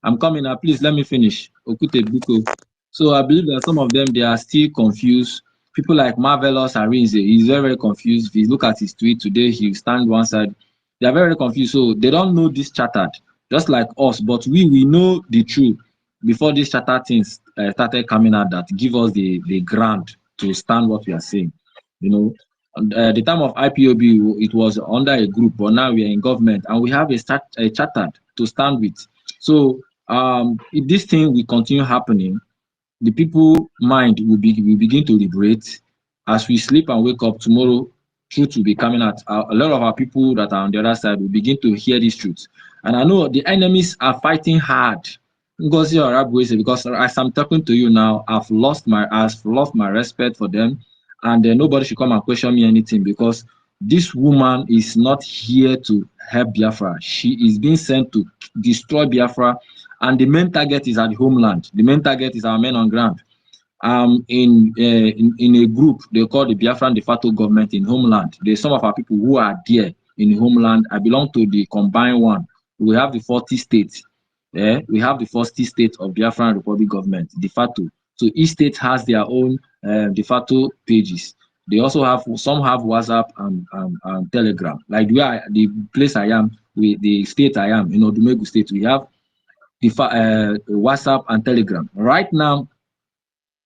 J: I'm coming now. Please let me finish. Okute Biko. So I believe that some of them they are still confused. People like Marvelous Arinze, he's very, very confused. If you look at his tweet today, he stand one side. They are very, very confused. So they don't know this chartered, just like us. But we know the truth before these charter things started coming out that give us the ground to stand what we are saying. You know, the time of IPOB, it was under a group, but now we are in government and we have a chartered to stand with. So if this thing will continue happening, the people mind will begin to liberate. As we sleep and wake up tomorrow, truth will be coming out. A lot of our people that are on the other side will begin to hear this truth. And I know the enemies are fighting hard. Ngozi Orabuese, because as I'm talking to you now, I've lost my respect for them, and nobody should come and question me anything because this woman is not here to help Biafra. She is being sent to destroy Biafra, and the main target is at the homeland. The main target is our men on ground. In a group they call the Biafran de facto government in homeland. There's some of our people who are there in the homeland. I belong to the combined one. We have the 40 states. We have the 40 states of Biafran Republic government de facto. So each state has their own de facto pages. They also have some have WhatsApp and Telegram. Like the place I am, the state I am in Odumegu State, we have the WhatsApp and Telegram. Right now,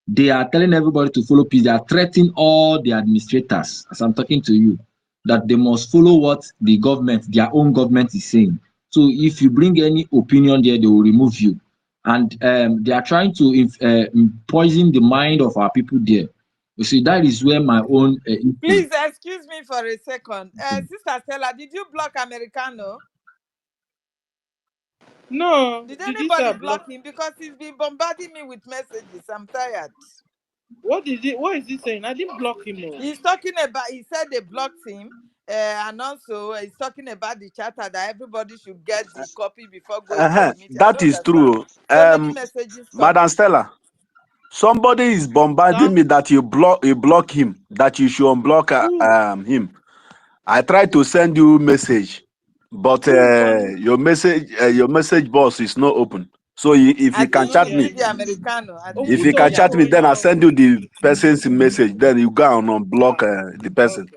J: they are telling everybody to follow peace. They are threatening all the administrators, as I'm talking to you, that they must follow what the government, their own government is saying. So if you bring any opinion there, they will remove you. And they are trying to poison the mind of our people there. You see, that is where my own
K: Please excuse me for a second. Sister Stella, did you block Americano?
B: No,
K: Did
B: did he say I
K: anybody block
B: blocked?
K: him? Because he's been bombarding me with messages. I'm tired.
B: What is he saying? I didn't block him.
K: He's talking about, he said they blocked him. And also, he's talking about the charter that everybody should get the copy before going to the meeting. I
S: that
K: don't
S: is
K: understand.
S: true.
K: So many messages
S: Madam
K: coming.
S: Stella, somebody is bombarding me that you block him, that you should unblock him. I tried to send you message, but your message box is not open. So if
K: I
S: you can
K: think
S: chat
K: you
S: me,
K: did the Americano. I think
S: if
K: you
S: you
K: did
S: can
K: the
S: chat me, then I'll
K: Americano.
S: send you the person's message. Then you go and unblock the person.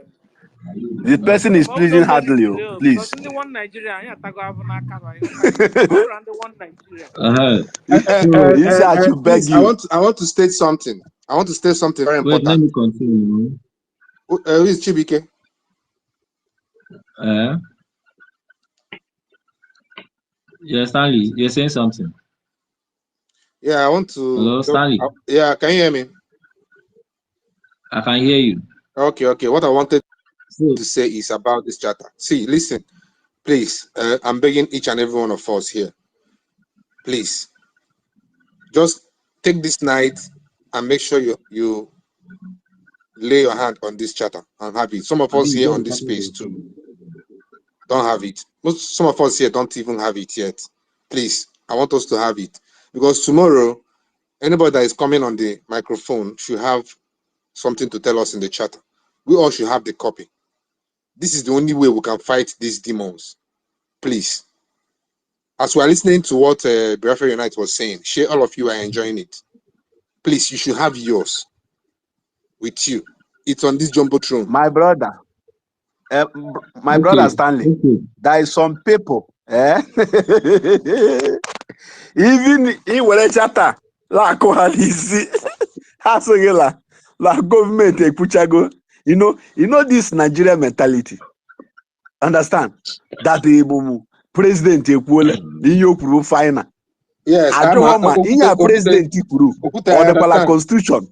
S: The person
B: Okay,
S: is
B: but we
S: pleasing
B: don't make it
S: hardly,
B: because
S: please.
B: in the one Nigeria, I tago abuna kaba. You got around the one Nigeria.
J: So
S: You say I should beg
E: Please,
S: you.
E: I want to state something. I want to state something very
J: wait, let
E: important.
J: me continue.
E: Who is Chibike?
J: Yeah, Stanley, you're saying something.
E: Yeah, I want to.
J: Hello, Stanley.
E: Yeah, can you hear me?
J: I can hear you.
E: Okay. What I wanted to say is about this charter. See, listen, please. I'm begging each and every one of us here. Please, just take this night and make sure you lay your hand on this charter and have it. Some of us here on this space too don't have it. Some of us here don't even have it yet. Please, I want us to have it because tomorrow, anybody that is coming on the microphone should have something to tell us in the charter. We all should have the copy. This is the only way we can fight these demons. Please, as we are listening to what Biafran Unite was saying, sure, all of you are enjoying it. Please, you should have yours with you. It's on this jumbotron.
S: My brother, my brother Stanley, there is some people, even in Welechata, la kohalisi, hasogela, la government ekuchago. You know this Nigerian mentality. Understand that the president ekwuole n'ihe kwuru final.
E: Yes,
S: Ajụghọma ihe president kwuru ọ dịkwala constitution.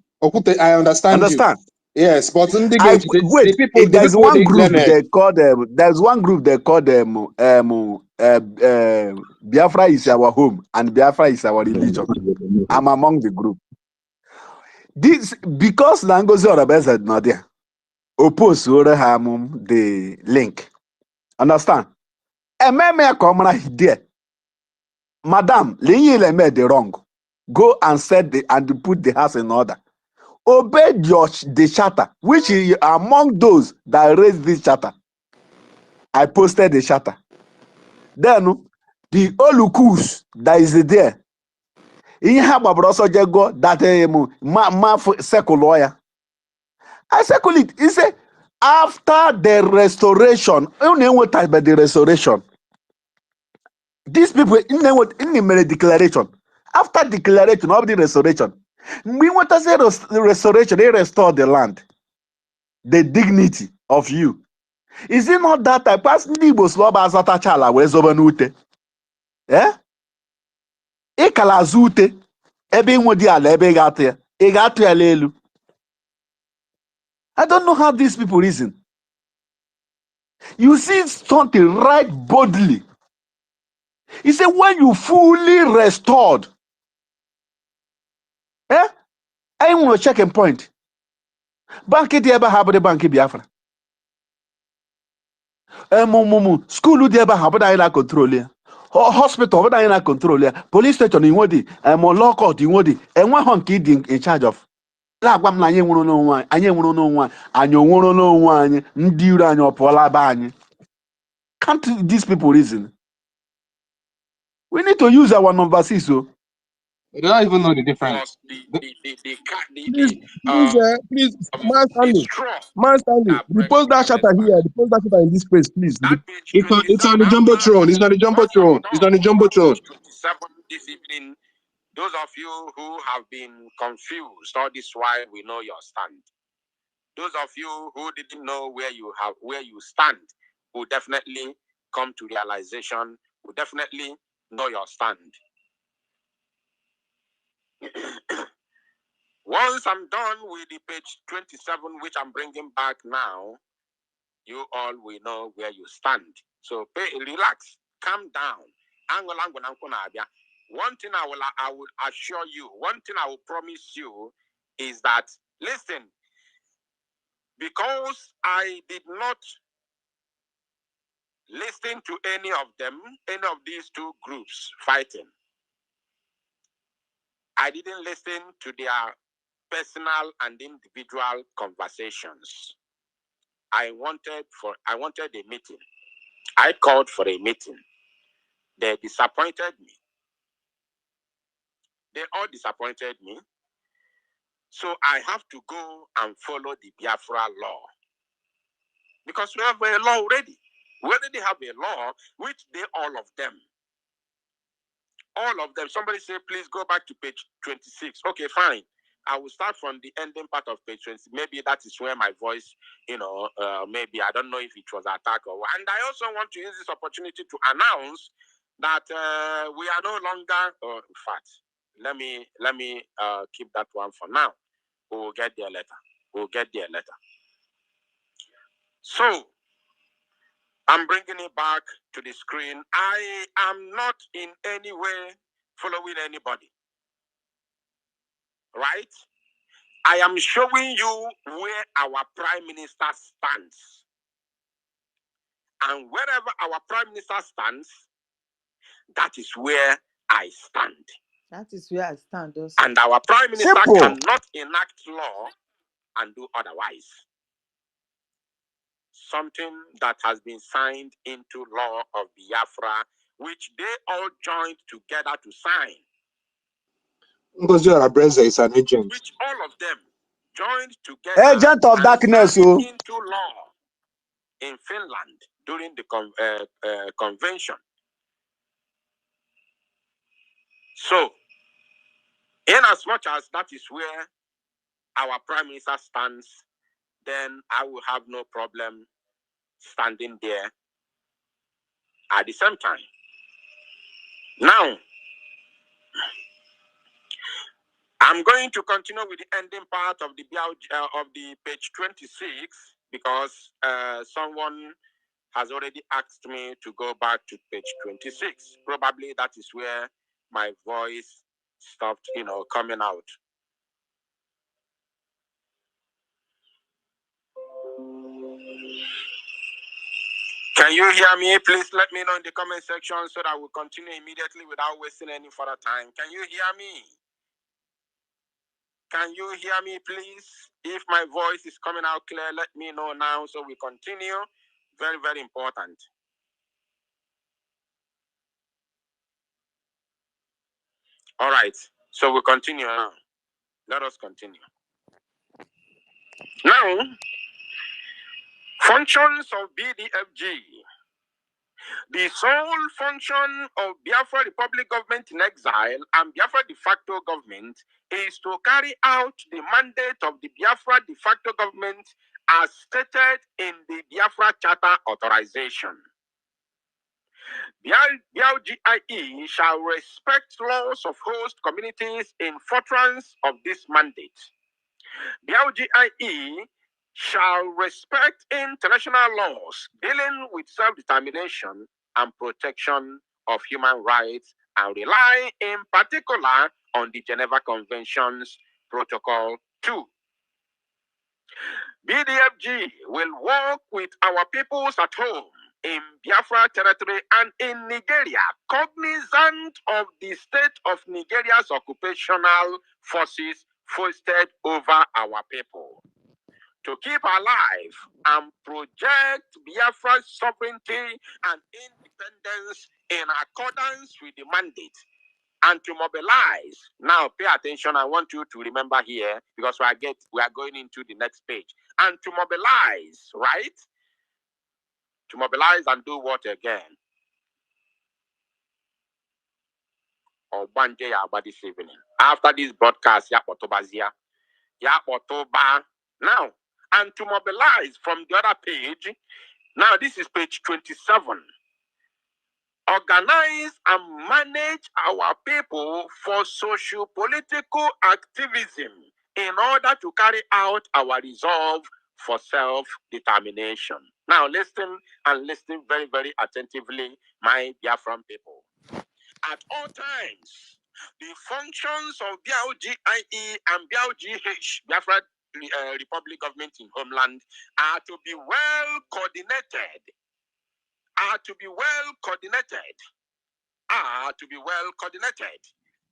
E: I understand you. Yes, but
S: wait, there's one group they call them. There's one group they call them. Biafra is our home and Biafra is our religion. I'm among the group. This because Langozi Orabeza is not there. Oppose the link. Understand? There. Madam, Linyi made the wrong. Go and and put the house in order. Obey the charter, which is among those that raised this charter. I posted the charter. Then the Olukus that is there. In also go that second lawyer. I circle it. He said after the restoration, only what type of the restoration. These people in the declaration. After declaration of the restoration, we want to say the restoration, they restore the land, the dignity of you. Is it not that I pass Nibo Sloba Azata Chala Wezobanute? Eh? Ekalazute, Ebe Modia Lebe Gate, Egatu Alelu. I don't know how these people reason. You see something right boldly. He said, when you fully restored, I want to check a point. Banki di ebe ha bụ banki Biafra. School di ebe ha bụ anyị na control ya. Hospital bụ anyị na control ya. Police station inwe di, law court inwe di. Enweghị nke dị in charge of. Na-agwa m na anyị nwụrụ n'onwe anyị, anyị nwụrụ n'onwe anyị, anyị nwụrụ n'onwe anyị, ndị iro anyị ọpụọla be anyị. Can't these people reason? We need to use our number 6. So.
E: I don't even know the difference.
C: Please, Man Stanley, repost that shatter here, repost that shatter in this place, please.
E: It's on the jumbotron. It's on the jumbotron. It's on the jumbotron.
V: This evening, those of you who have been confused all this while, we know your stand. Those of you who didn't know where you stand will definitely come to realization, will definitely know your stand. Once I'm done with the page 27, which I'm bringing back now, you all will know where you stand. So relax, calm down. One thing I will assure you, one thing I will promise you is that, listen, because I did not listen to any of them, any of these two groups fighting, I didn't listen to their personal and individual conversations. I wanted a meeting. I called for a meeting. They disappointed me. They all disappointed me. So I have to go and follow the Biafra law. Because we have a law already. We already have a law which all of them, somebody say, please go back to page 26. Okay, fine. I will start from the ending part of page 20. Maybe that is where my voice, maybe I don't know if it was attack or what. And I also want to use this opportunity to announce that we are no longer. Oh, in fact, let me keep that one for now. We will get there later. We'll get there later. So I'm bringing it back to the screen. I am not in any way following anybody, right? I am showing you where our Prime Minister stands. And wherever our Prime Minister stands, that is where I stand.
K: That is where I stand also.
V: And our Prime Minister cannot enact law and do otherwise. Something that has been signed into law of Biafra, which they all joined together to sign.
E: Because you are is an agent.
V: Which all of them joined together
S: Agent of darkness,
V: signed into law in Finland during the convention. So, in as much as that is where our Prime Minister stands, then I will have no problem standing there at the same time. Now, I'm going to continue with the ending part of the page 26 because someone has already asked me to go back to page 26. Probably that is where my voice stopped, coming out. Can you hear me? Please let me know in the comment section so that we'll continue immediately without wasting any further time. Can you hear me? Can you hear me, please? If my voice is coming out clear, let me know now so we continue. Very, very important. All right. So we'll continue now. Let us continue. Now, functions of BDFG. The sole function of Biafra Republic Government in Exile and Biafra de facto government is to carry out the mandate of the Biafra de facto government as stated in the Biafra Charter Authorization. BLGIE shall respect laws of host communities in furtherance of this mandate. BLGIE shall respect international laws dealing with self-determination and protection of human rights and rely in particular on the Geneva Convention's Protocol 2. BDFG will work with our peoples at home in Biafra territory and in Nigeria, cognizant of the state of Nigeria's occupational forces foisted over our people, to keep alive and project Biafra's sovereignty and independence in accordance with the mandate, and to mobilize. Now, pay attention. I want you to remember here because we are going into the next page. And to mobilize, right? To mobilize and do what again? Or one day about this evening. After this broadcast, Yakotobazia, Yakotoba. Now, and to mobilize from the other page. Now, this is page 27. Organize and manage our people for socio-political activism in order to carry out our resolve for self-determination. Now listen and listen very, very attentively, my Biafran people. At all times, the functions of BLGIE and BLGH, Biafra Republic Government in Homeland, are to be well coordinated,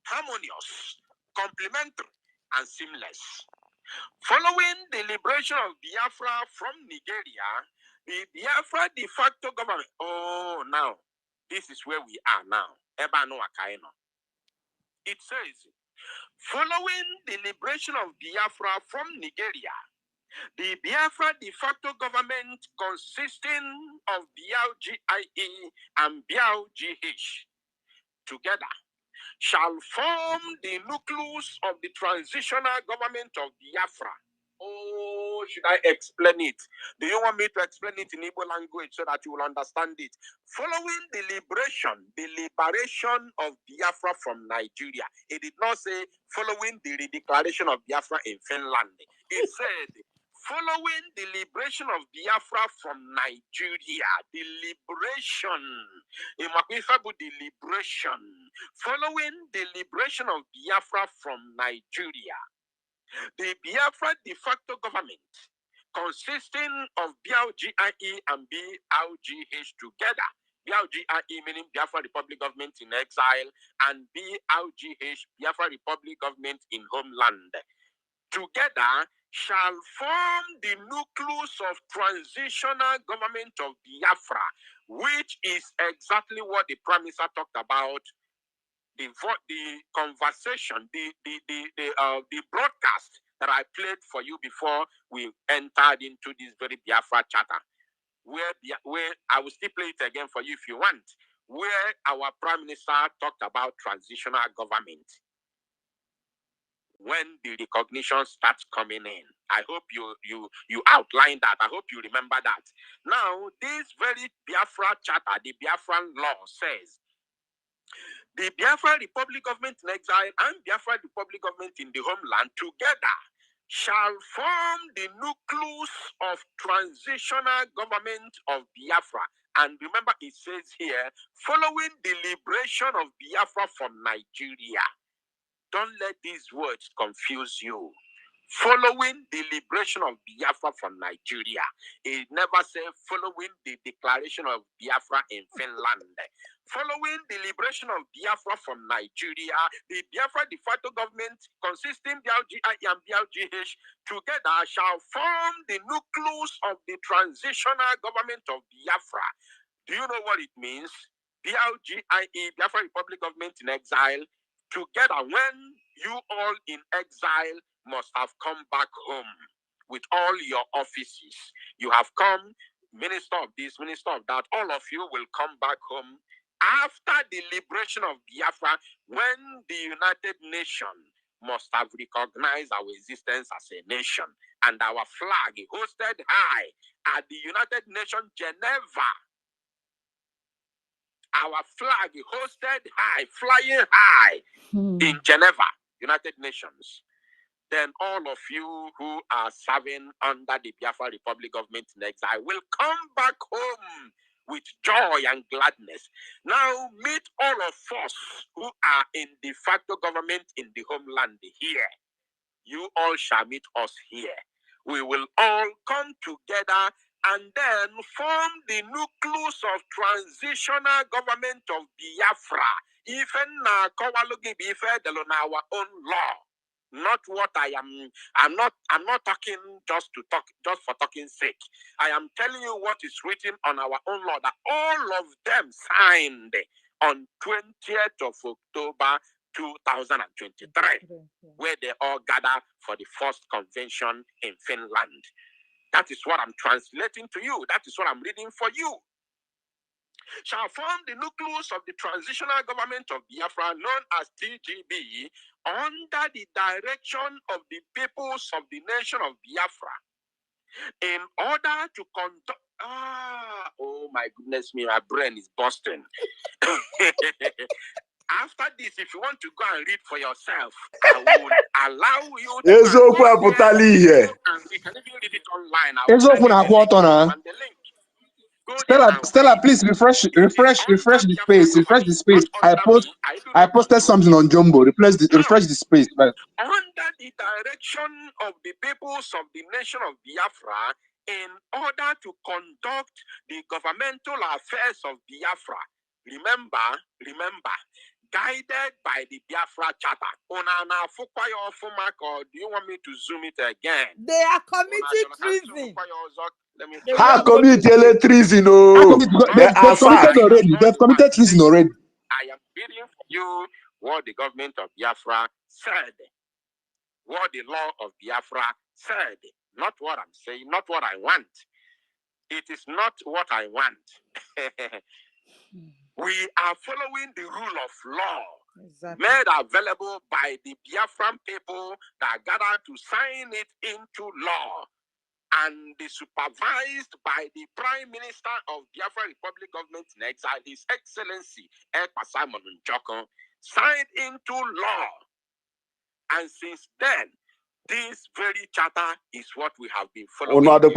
V: harmonious, complementary, and seamless. Following the liberation of Biafra from Nigeria, the Biafra de facto government. Oh, now, this is where we are now. It says, following the liberation of Biafra from Nigeria, the Biafra de facto government consisting of BLGIE and BLGH together shall form the nucleus of the transitional government of Biafra. Oh, should I explain it? Do you want me to explain it in Igbo language so that you will understand it? Following the liberation of Biafra from Nigeria, it did not say following the redeclaration of Biafra in Finland. It said following the liberation of Biafra from Nigeria, the liberation, following the liberation of Biafra from Nigeria, the Biafra de facto government, consisting of BLGIE and BLGH together, BLGIE meaning Biafra Republic Government in exile, and BLGH, Biafra Republic Government in homeland, together shall form the nucleus of transitional government of Biafra, which is exactly what the Prime Minister talked about. The conversation, the broadcast that I played for you before we entered into this very Biafra charter, where I will still play it again for you if you want, where our Prime Minister talked about transitional government. When the recognition starts coming in, I hope you outline that. I hope you remember that. Now, this very Biafra charter, the Biafran law says, the Biafra Republic Government in exile and Biafra Republic Government in the homeland together shall form the nucleus of transitional government of Biafra. And remember, it says here, following the liberation of Biafra from Nigeria. Don't let these words confuse you. Following the liberation of Biafra from Nigeria. It never said following the declaration of Biafra in Finland. Following the liberation of Biafra from Nigeria, the Biafra de facto government, consisting BLGI and BLGH, together shall form the nucleus of the transitional government of Biafra. Do you know what it means? BLGIE, Biafra Republic Government in exile, together, when you all in exile must have come back home with all your offices. You have come, minister of this, minister of that, all of you will come back home after the liberation of Biafra, when the United Nations must have recognized our existence as a nation and our flag hosted high at the United Nations Geneva. Our flag hosted high, flying high in Geneva, United Nations. Then all of you who are serving under the Biafra Republic Government in exile will come back home with joy and gladness. Now meet all of us who are in de facto government in the homeland here. You all shall meet us here. We will all come together and then form the nucleus of transitional government of Biafra. Even na Kowalogi Bife Delona, our own law. Not what I'm not talking just to talk, just for talking sake. I am telling you what is written on our own law, that all of them signed on 20th of October 2023, where they all gather for the first convention in Finland. That is what I'm translating to you. That is what I'm reading for you. Shall form the nucleus of the transitional government of Biafra, known as TGB, under the direction of the peoples of the nation of Biafra, in order to conduct... oh my goodness me, my brain is busting. After this, if you want to go and read for yourself, I will allow you to and we can even read it online. I will send you the link.
C: Stella, please refresh the space. I posted something on Jumbo. Refresh the space. Right.
V: Under the direction of the peoples of the nation of Biafra, in order to conduct the governmental affairs of Biafra. Remember, guided by the Biafra Charter. Do you want me to zoom it again?
K: They are committing treason.
S: How committed treason? They are sacked.
C: They've committed treason already.
V: I am reading for you what the government of Biafra said. What the law of Biafra said. Not what I'm saying, not what I want. It is not what I want. We are following the rule of law made available by the Biafran people that gathered to sign it into law. and supervised by the Prime Minister of Biafra Republic Government in Exile, His Excellency Ekpa Simon Njoko, signed into law. And since then, this very charter is what we have been following. Now, it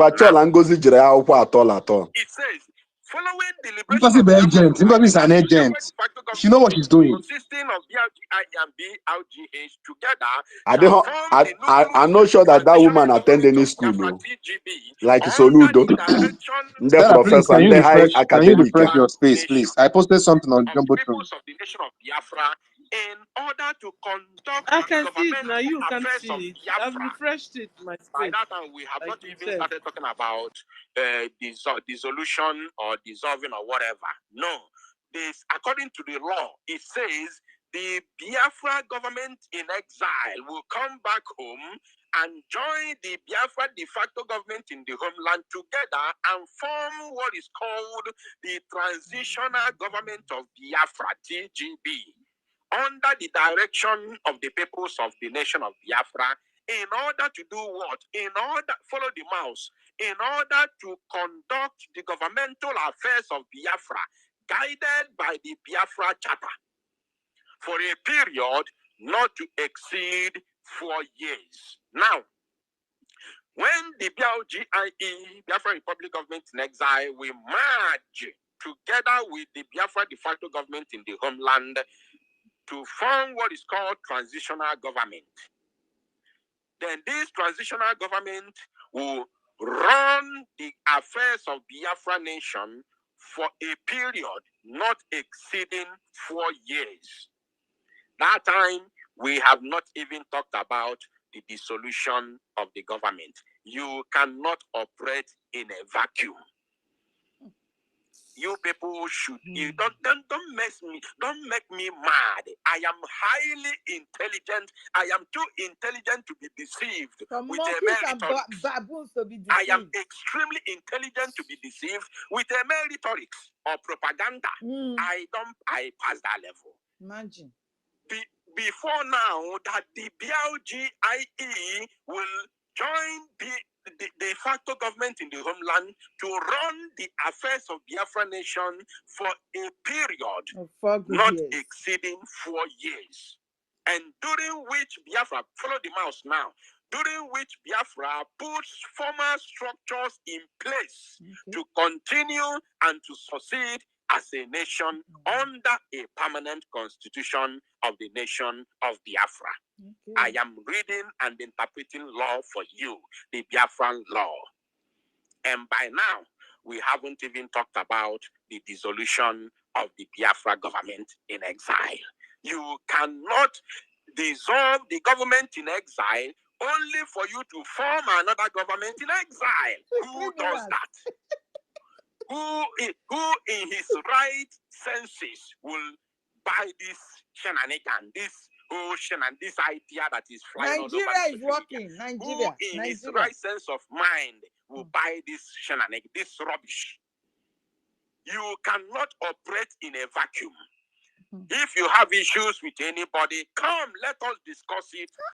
V: says, following deliberation of
E: agent. Is an agent. She know what she's doing.
V: consisting of BLGI and BLGH together
S: I'm not sure that that woman attended any school, though. Like Soludo, the
E: Stella, please,
S: professor,
E: can you
S: the high
E: refresh? Can you
S: academic.
E: refresh your space, please? I posted something on Jumbotron.
V: peoples of the nation of Biafra in order to conduct
B: I can see it
V: governmental
B: now. You can
V: affairs of
B: see it. I've
V: Biafra.
B: refreshed it, my
V: By
B: space.
V: that time, we have
B: Like
V: not
B: you
V: even
B: said.
V: started talking about dissolution or dissolving or whatever. No. This, according to the law, it says the Biafra government in exile will come back home and join the Biafra de facto government in the homeland together and form what is called the Transitional Government of Biafra, TGB, under the direction of the peoples of the nation of Biafra, in order to do what? In order, follow the mouse, in order to conduct the governmental affairs of Biafra, guided by the Biafra Charter, for a period not to exceed 4 years. Now, when the BLGIE, Biafra Republic Government in Exile, will merge together with the Biafra de facto government in the homeland to form what is called transitional government, then this transitional government will run the affairs of Biafra nation for a period not exceeding 4 years. That time, we have not even talked about the dissolution of the government. You cannot operate in a vacuum. You people should don't mess me, don't make me mad. I am highly intelligent. I am too intelligent to be deceived with a rhetorics.
K: Baboons to be deceived.
V: I am extremely intelligent to be deceived with a rhetorics or propaganda. I pass that level.
K: Imagine.
V: Before now, that the BLGIE will join the de facto government in the homeland to run the affairs of Biafra nation for a period not exceeding 4 years. And during which Biafra, follow the mouse now, during which Biafra puts formal structures in place to continue and to succeed as a nation under a permanent constitution of the nation of Biafra. I am reading and interpreting law for you, the Biafran law. And by now, we haven't even talked about the dissolution of the Biafra government in exile. You cannot dissolve the government in exile only for you to form another government in exile. Who does that? Who in his right senses will buy this shenanigan, this ocean and this idea that is flying
K: Nigeria
V: all over
K: is working. Nigeria.
V: Who in his right sense of mind will buy this shenanigan, this rubbish? You cannot operate in a vacuum. If you have issues with anybody, come, let us discuss it